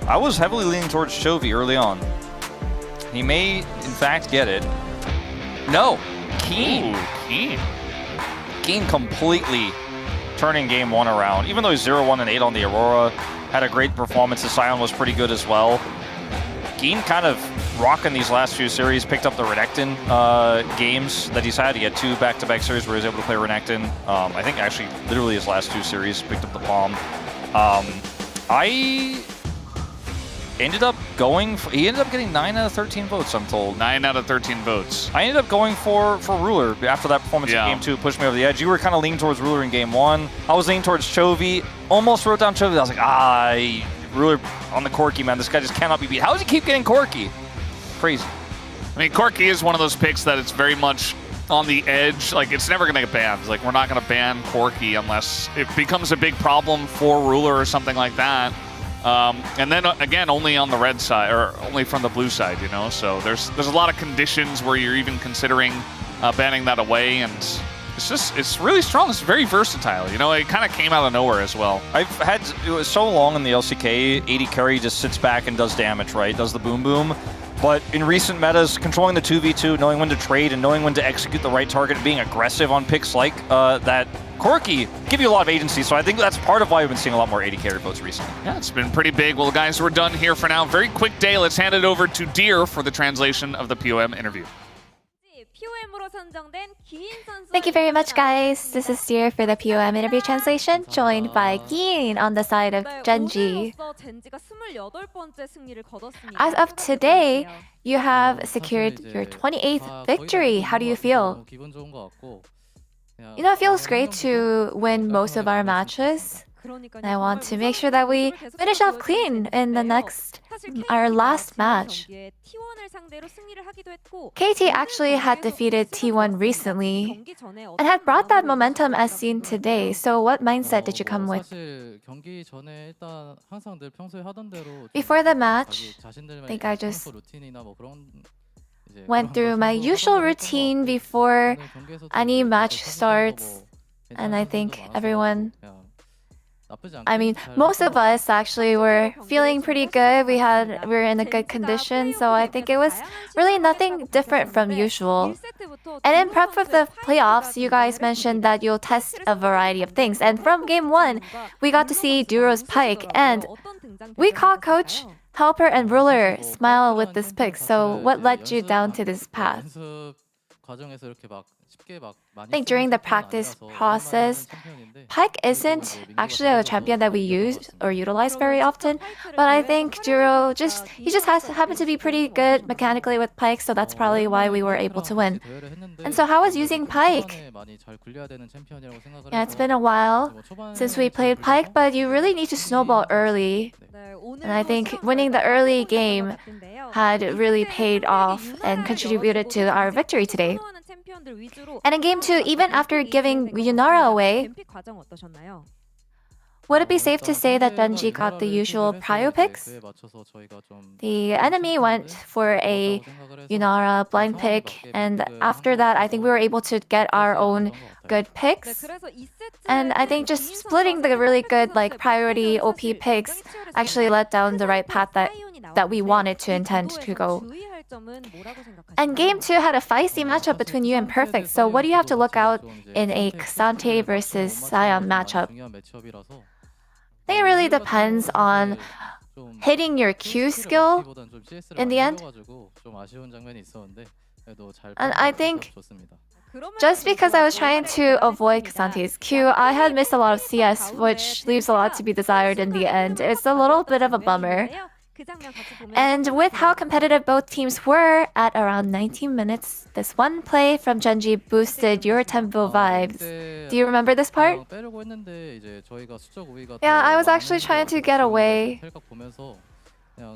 I was heavily leaning towards Chovy early on. He may, in fact, get it. No, Keen. Keen completely turning game 1 around. Even though he's 0-1 and 8 on the Aurora, had a great performance. The Sion was pretty good as well. Geen kind of rocking these last few series, picked up the Renekton games that he's had. He had 2 back-to-back series where he was able to play Renekton. I think actually literally his last 2 series, picked up the Palm. I ended up going for, he ended up getting 9 out of 13 votes, I'm told. 9 out of 13 votes. I ended up going for Ruler after that performance in game 2. Pushed me over the edge. You were kind of leaning towards Ruler in game 1. I was leaning towards Chovy. Almost wrote down Chovy. I was like, Ruler on the Corki, man. This guy just cannot be beat. How does he keep getting Corki? Crazy. I mean, Corki is one of those picks that it's very much on the edge. Like, it's never going to get banned. Like, we're not going to ban Corki unless it becomes a big problem for Ruler or something like that. And then again, only on the red side or only from the blue side, you know. So there's a lot of conditions where you're even considering banning that away, and it's really strong. It's very versatile, you know. It kind of came out of nowhere as well. It was so long in the LCK, AD carry just sits back and does damage, right? Does the boom boom. But in recent metas, controlling the 2v2, knowing when to trade, and knowing when to execute the right target, and being aggressive on picks like that Corki give you a lot of agency, so I think that's part of why we've been seeing a lot more AD carry votes recently. Yeah, it's been pretty big. Well, guys, we're done here for now. Very quick day. Let's hand it over to Deer for the translation of the POM interview. Thank you very much, guys. This is Deer for the POM interview translation, joined by Geen on the side of Genji. As of today, you have secured your 28th victory. How do you feel? You know, it feels great to win most of our matches. And I want to make sure that we finish off clean in our last match. KT actually had defeated T1 recently and had brought that momentum as seen today. So what mindset did you come with? Before the match, I think I just went through my usual routine before any match starts, and I think most of us actually were feeling pretty good. We were in a good condition, so I think it was really nothing different from usual. And in prep for the playoffs, you guys mentioned that you'll test a variety of things. And from game 1, we got to see Duro's Pike, and we caught Coach, Helper, and Ruler smile with this pick. So what led you down to this path? I think during the practice process, Pike isn't actually a champion that we use or utilize very often, but I think Duro just happened to be pretty good mechanically with Pike, so that's probably why we were able to win. And so how was using Pike? Yeah, it's been a while since we played Pike, but you really need to snowball early. And I think winning the early game had really paid off and contributed to our victory today. And in game 2, even after giving Yunara away, would it be safe to say that Benji got the usual prio picks? The enemy went for a Yunara blind pick, and after that, I think we were able to get our own good picks. And I think just splitting the really good priority OP picks actually led down the right path that we wanted to intend to go. And game 2 had a feisty matchup between you and Perfect, so what do you have to look out in a Xante versus Sion matchup? I think it really depends on hitting your Q skill in the end. And I think just because I was trying to avoid Xante's Q, I had missed a lot of CS, which leaves a lot to be desired in the end. It's a little bit of a bummer. And with how competitive both teams were at around 19 minutes, this one play from Genji boosted your tempo vibes. Do you remember this part? Yeah, I was actually trying to get away,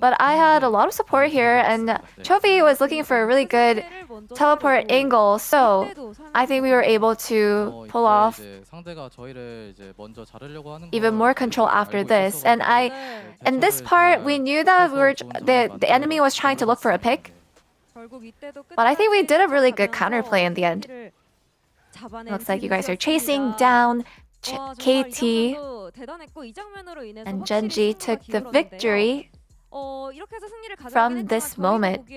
but I had a lot of support here, and Chovy was looking for a really good teleport angle, so I think we were able to pull off even more control after this. And in this part, we knew that the enemy was trying to look for a pick, but I think we did a really good counterplay in the end. Looks like you guys are chasing down KT, and Genji took the victory from this moment.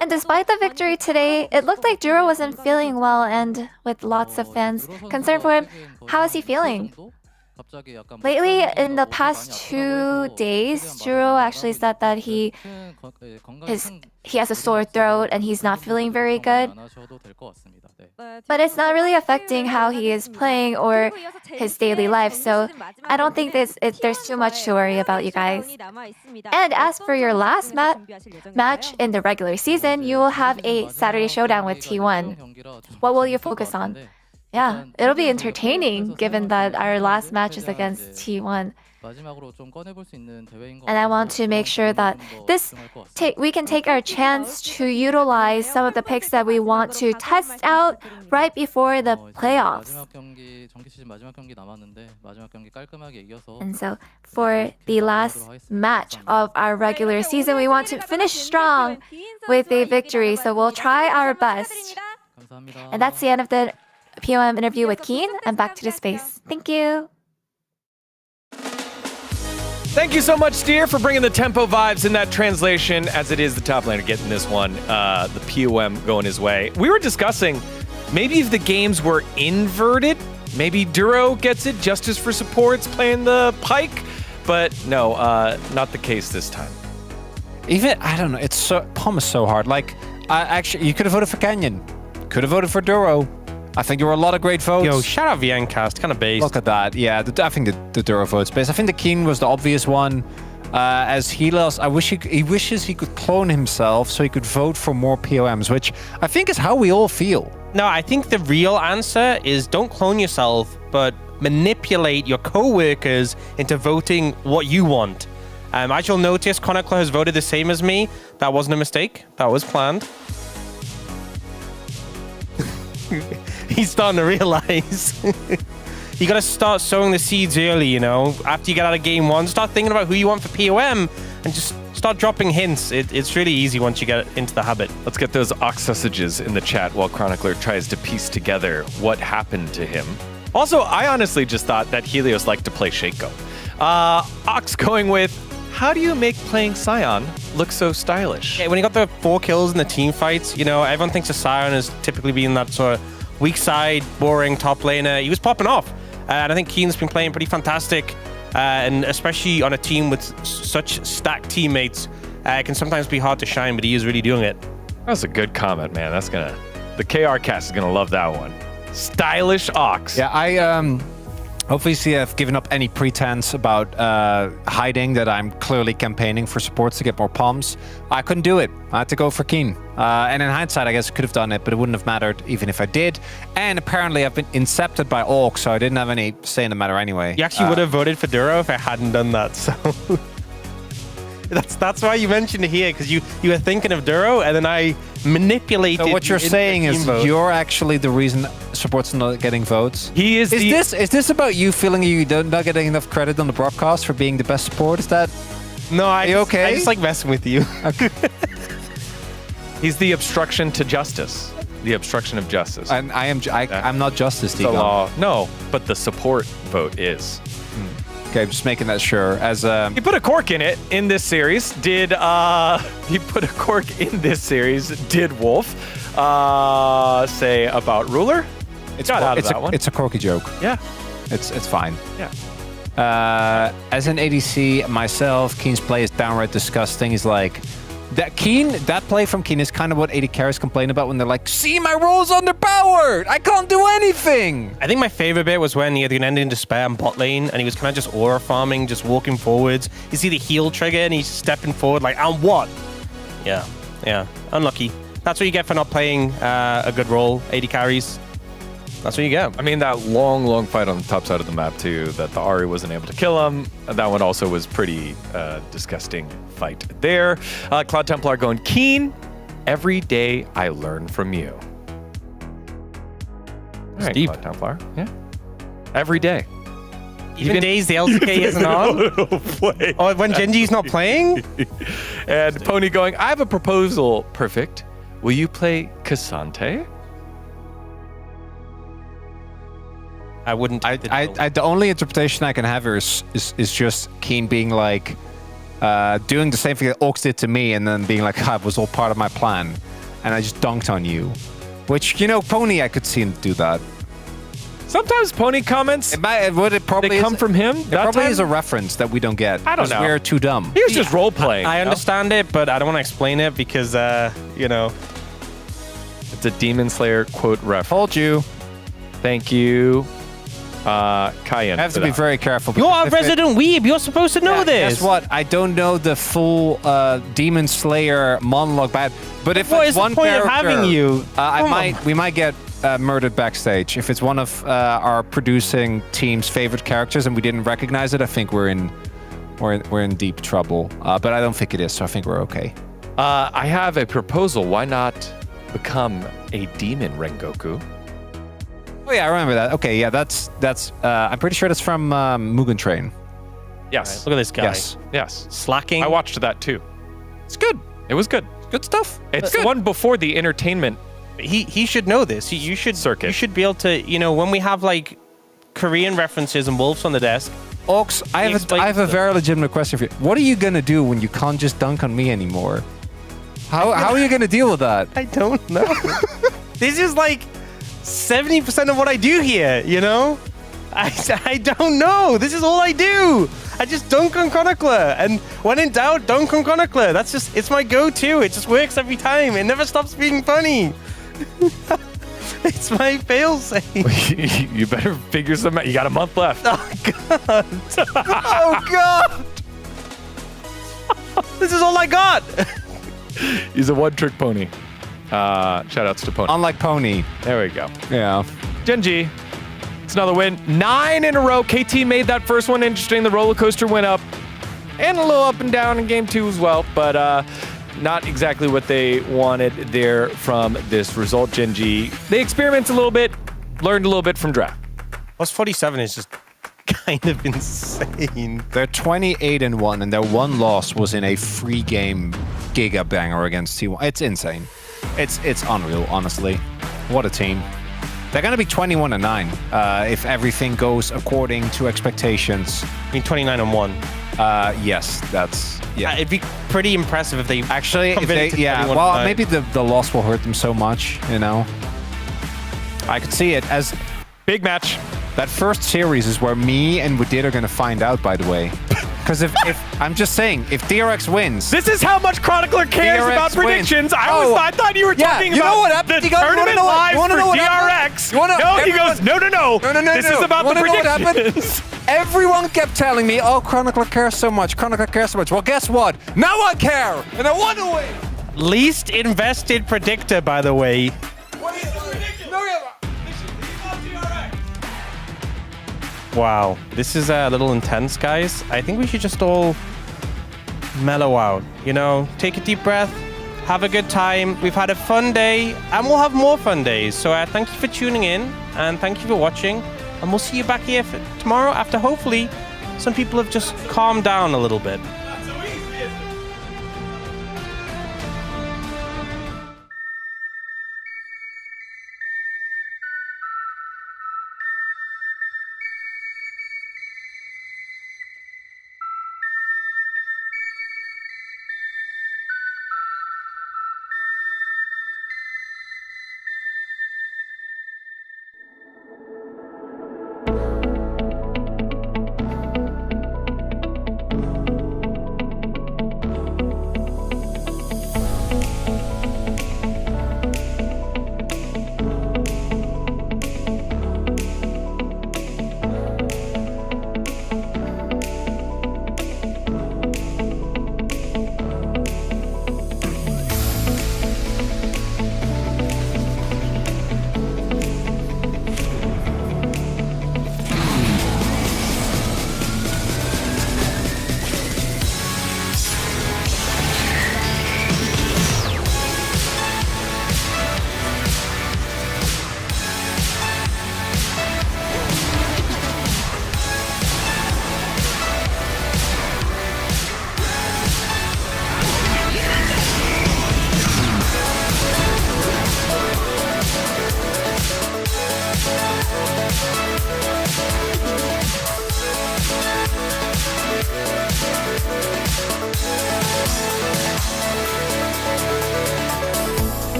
And despite the victory today, it looked like Duro wasn't feeling well, and with lots of fans concerned for him, how is he feeling? lately, in the past 2 days, Juro actually said that he has a sore throat and he's not feeling very good. But it's not really affecting how he is playing or his daily life, so I don't think there's too much to worry about, you guys. And as for your last match in the regular season, you will have a Saturday showdown with T1. What will you focus on? Yeah, it'll be entertaining given that our last match is against T1. And I want to make sure that we can take our chance to utilize some of the picks that we want to test out right before the playoffs. And so for the last match of our regular season, we want to finish strong with a victory. So we'll try our best. And that's the end of the POM interview with Keen. And back to the space. Thank you. Thank you so much, Steer, for bringing the tempo vibes in that translation, as it is the top laner getting this one, the POM going his way. We were discussing maybe if the games were inverted, maybe Duro gets it just as for supports playing the Pike, but no, not the case this time. Even, I don't know, POM is so hard. Like, actually, you could have voted for Canyon, could have voted for Duro. I think there were a lot of great votes. Yo, shout out VNcast, kind of based. Look at that. Yeah, I think the Duro vote's based. I think the Keen was the obvious one. As Helios, he wishes he could clone himself so he could vote for more POMs, which I think is how we all feel. No, I think the real answer is don't clone yourself, but manipulate your co-workers into voting what you want. As you'll notice, Chronicler has voted the same as me. That wasn't a mistake. That was planned. He's starting to realize. You gotta start sowing the seeds early, you know? After you get out of game one, start thinking about who you want for POM and just start dropping hints. It's really easy once you get into the habit. Let's get those Ox sausages in the chat while Chronicler tries to piece together what happened to him. Also, I honestly just thought that Helios liked to play Shaco. Ox going with, how do you make playing Scion look so stylish? Yeah, when he got the 4 kills in the team fights, you know, everyone thinks of Scion as typically being that sort of weak side, boring top laner. He was popping off. And I think Keen's been playing pretty fantastic. And especially on a team with such stacked teammates, it can sometimes be hard to shine, but he is really doing it. That's a good comment, man. The KR cast is gonna love that one. Stylish Ox. Yeah, I obviously have given up any pretense about hiding that I'm clearly campaigning for supports to get more palms. I couldn't do it. I had to go for Keen. And in hindsight, I guess I could have done it, but it wouldn't have mattered even if I did. And apparently I've been incepted by Orc, so I didn't have any say in the matter anyway. You actually would have voted for Duro if I hadn't done that, so... That's why you mentioned it here, because you were thinking of Duro, and then I manipulated. So what you're saying is you're actually the reason supports not getting votes. He is. Is this about you feeling you not getting enough credit on the broadcast for being the best support? Is that? No, I just like messing with you. Okay. He's the obstruction to justice. The obstruction of justice. And I'm not justice. The law. No, but the support vote is. Okay, I'm just making that sure. As he put a cork in it in this series. Did Wolf say about Ruler? It's a corky joke. Yeah, it's fine. Yeah. As an ADC myself, Keen's play is downright disgusting. He's like. That play from Keen is kind of what AD carries complain about when they're like, see, my role's underpowered! I can't do anything! I think my favorite bit was when he had an end in despair on bot lane and he was kind of just aura farming, just walking forwards. You see the heal trigger and he's stepping forward like, and what? Yeah. Unlucky. That's what you get for not playing a good role, AD carries. That's what you get. I mean, that long fight on the top side of the map, too, that the Ahri wasn't able to kill him. That one also was pretty disgusting fight there. Cloud Templar going, Keen, every day I learn from you. All right, deep. Cloud Templar. Yeah. Every day. Even days the LCK isn't on? Oh, when Genji's not playing? And Pony going, I have a proposal. Perfect. Will you play Cassante? I wouldn't. The only interpretation I can have here is just Keen being like, doing the same thing that Orcs did to me, and then being like, it was all part of my plan, and I just dunked on you. Which, you know, Pony, I could see him do that. Sometimes Pony comments. It probably they come from him. It probably is a reference that we don't get. I don't know. We're too dumb. He was just role playing. I understand it, but I don't want to explain it because, you know. It's a Demon Slayer quote reference. Told you. Thank you, Cayenne. I have to be very careful. You're a resident weeb. You're supposed to know this. Guess what? I don't know the full Demon Slayer monologue, but if what it's is the one point of character, having you? we might get murdered backstage. If it's one of our producing team's favorite characters and we didn't recognize it, I think we're in deep trouble. But I don't think it is, so I think we're okay. I have a proposal. Why not become a demon, Rengoku? Oh yeah, I remember that. Okay, yeah, that's. I'm pretty sure that's from Mugen Train. Yes. Right, look at this guy. Yes. Slacking. I watched that too. It's good. It was good. Good stuff. It's the one before the entertainment. He should know this. You should circuit. You should be able to. You know, when we have like Korean references and wolves on the desk. Ox, I have a very legitimate question for you. What are you gonna do when you can't just dunk on me anymore? How are you gonna deal with that? I don't know. This is like 70% of what I do here. You know, I don't know. This is all I do. I just dunk on Chronicler, and when in doubt, dunk on Chronicler. It's my go-to. It just works every time. It never stops being funny. It's my fail-safe. You better figure some out. You got a month left. Oh, God. Oh, God. This is all I got. He's a one-trick pony. Shout-outs to Pony. Unlike Pony. There we go. Yeah. Genji. It's another win. 9 in a row. KT made that first one interesting. The roller coaster went up. And a little up and down in game 2 as well. But not exactly what they wanted there from this result. Genji, they experimented a little bit, learned a little bit from draft. Plus 47 is just kind of insane. They're 28-1, and their one loss was in a free game giga banger against T1. It's insane. It's unreal, honestly. What a team. They're going to be 21-9 if everything goes according to expectations. I mean, 29-1. Yes, that's it'd be pretty impressive if they actually. Well, maybe the loss will hurt them so much. You know, I could see it as big match. That first series is where me and Wadid are going to find out. By the way. Because if I'm just saying, if DRX wins... This is how much Chronicler cares DRX about predictions. Wins. I thought you were talking about the tournament live for DRX. No, he goes, no. This is about the predictions. Everyone kept telling me, oh, Chronicler cares so much. Chronicler cares so much. Well, guess what? Now I care, and I want to win. Least invested predictor, by the way. Wow, this is a little intense, guys. I think we should just all mellow out. You know, take a deep breath, have a good time. We've had a fun day, and we'll have more fun days. So thank you for tuning in, and thank you for watching. And we'll see you back here tomorrow after hopefully some people have just calmed down a little bit.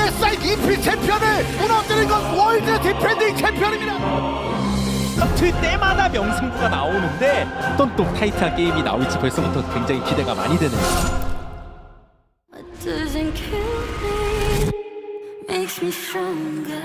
MSI EP 챔피언을 무너뜨린 건 월드 디펜딩 챔피언입니다. 그 때마다 명승부가 나오는데 어떤 또 타이트한 게임이 나올지 벌써부터 굉장히 기대가 많이 되네요. What doesn't kill me makes me stronger.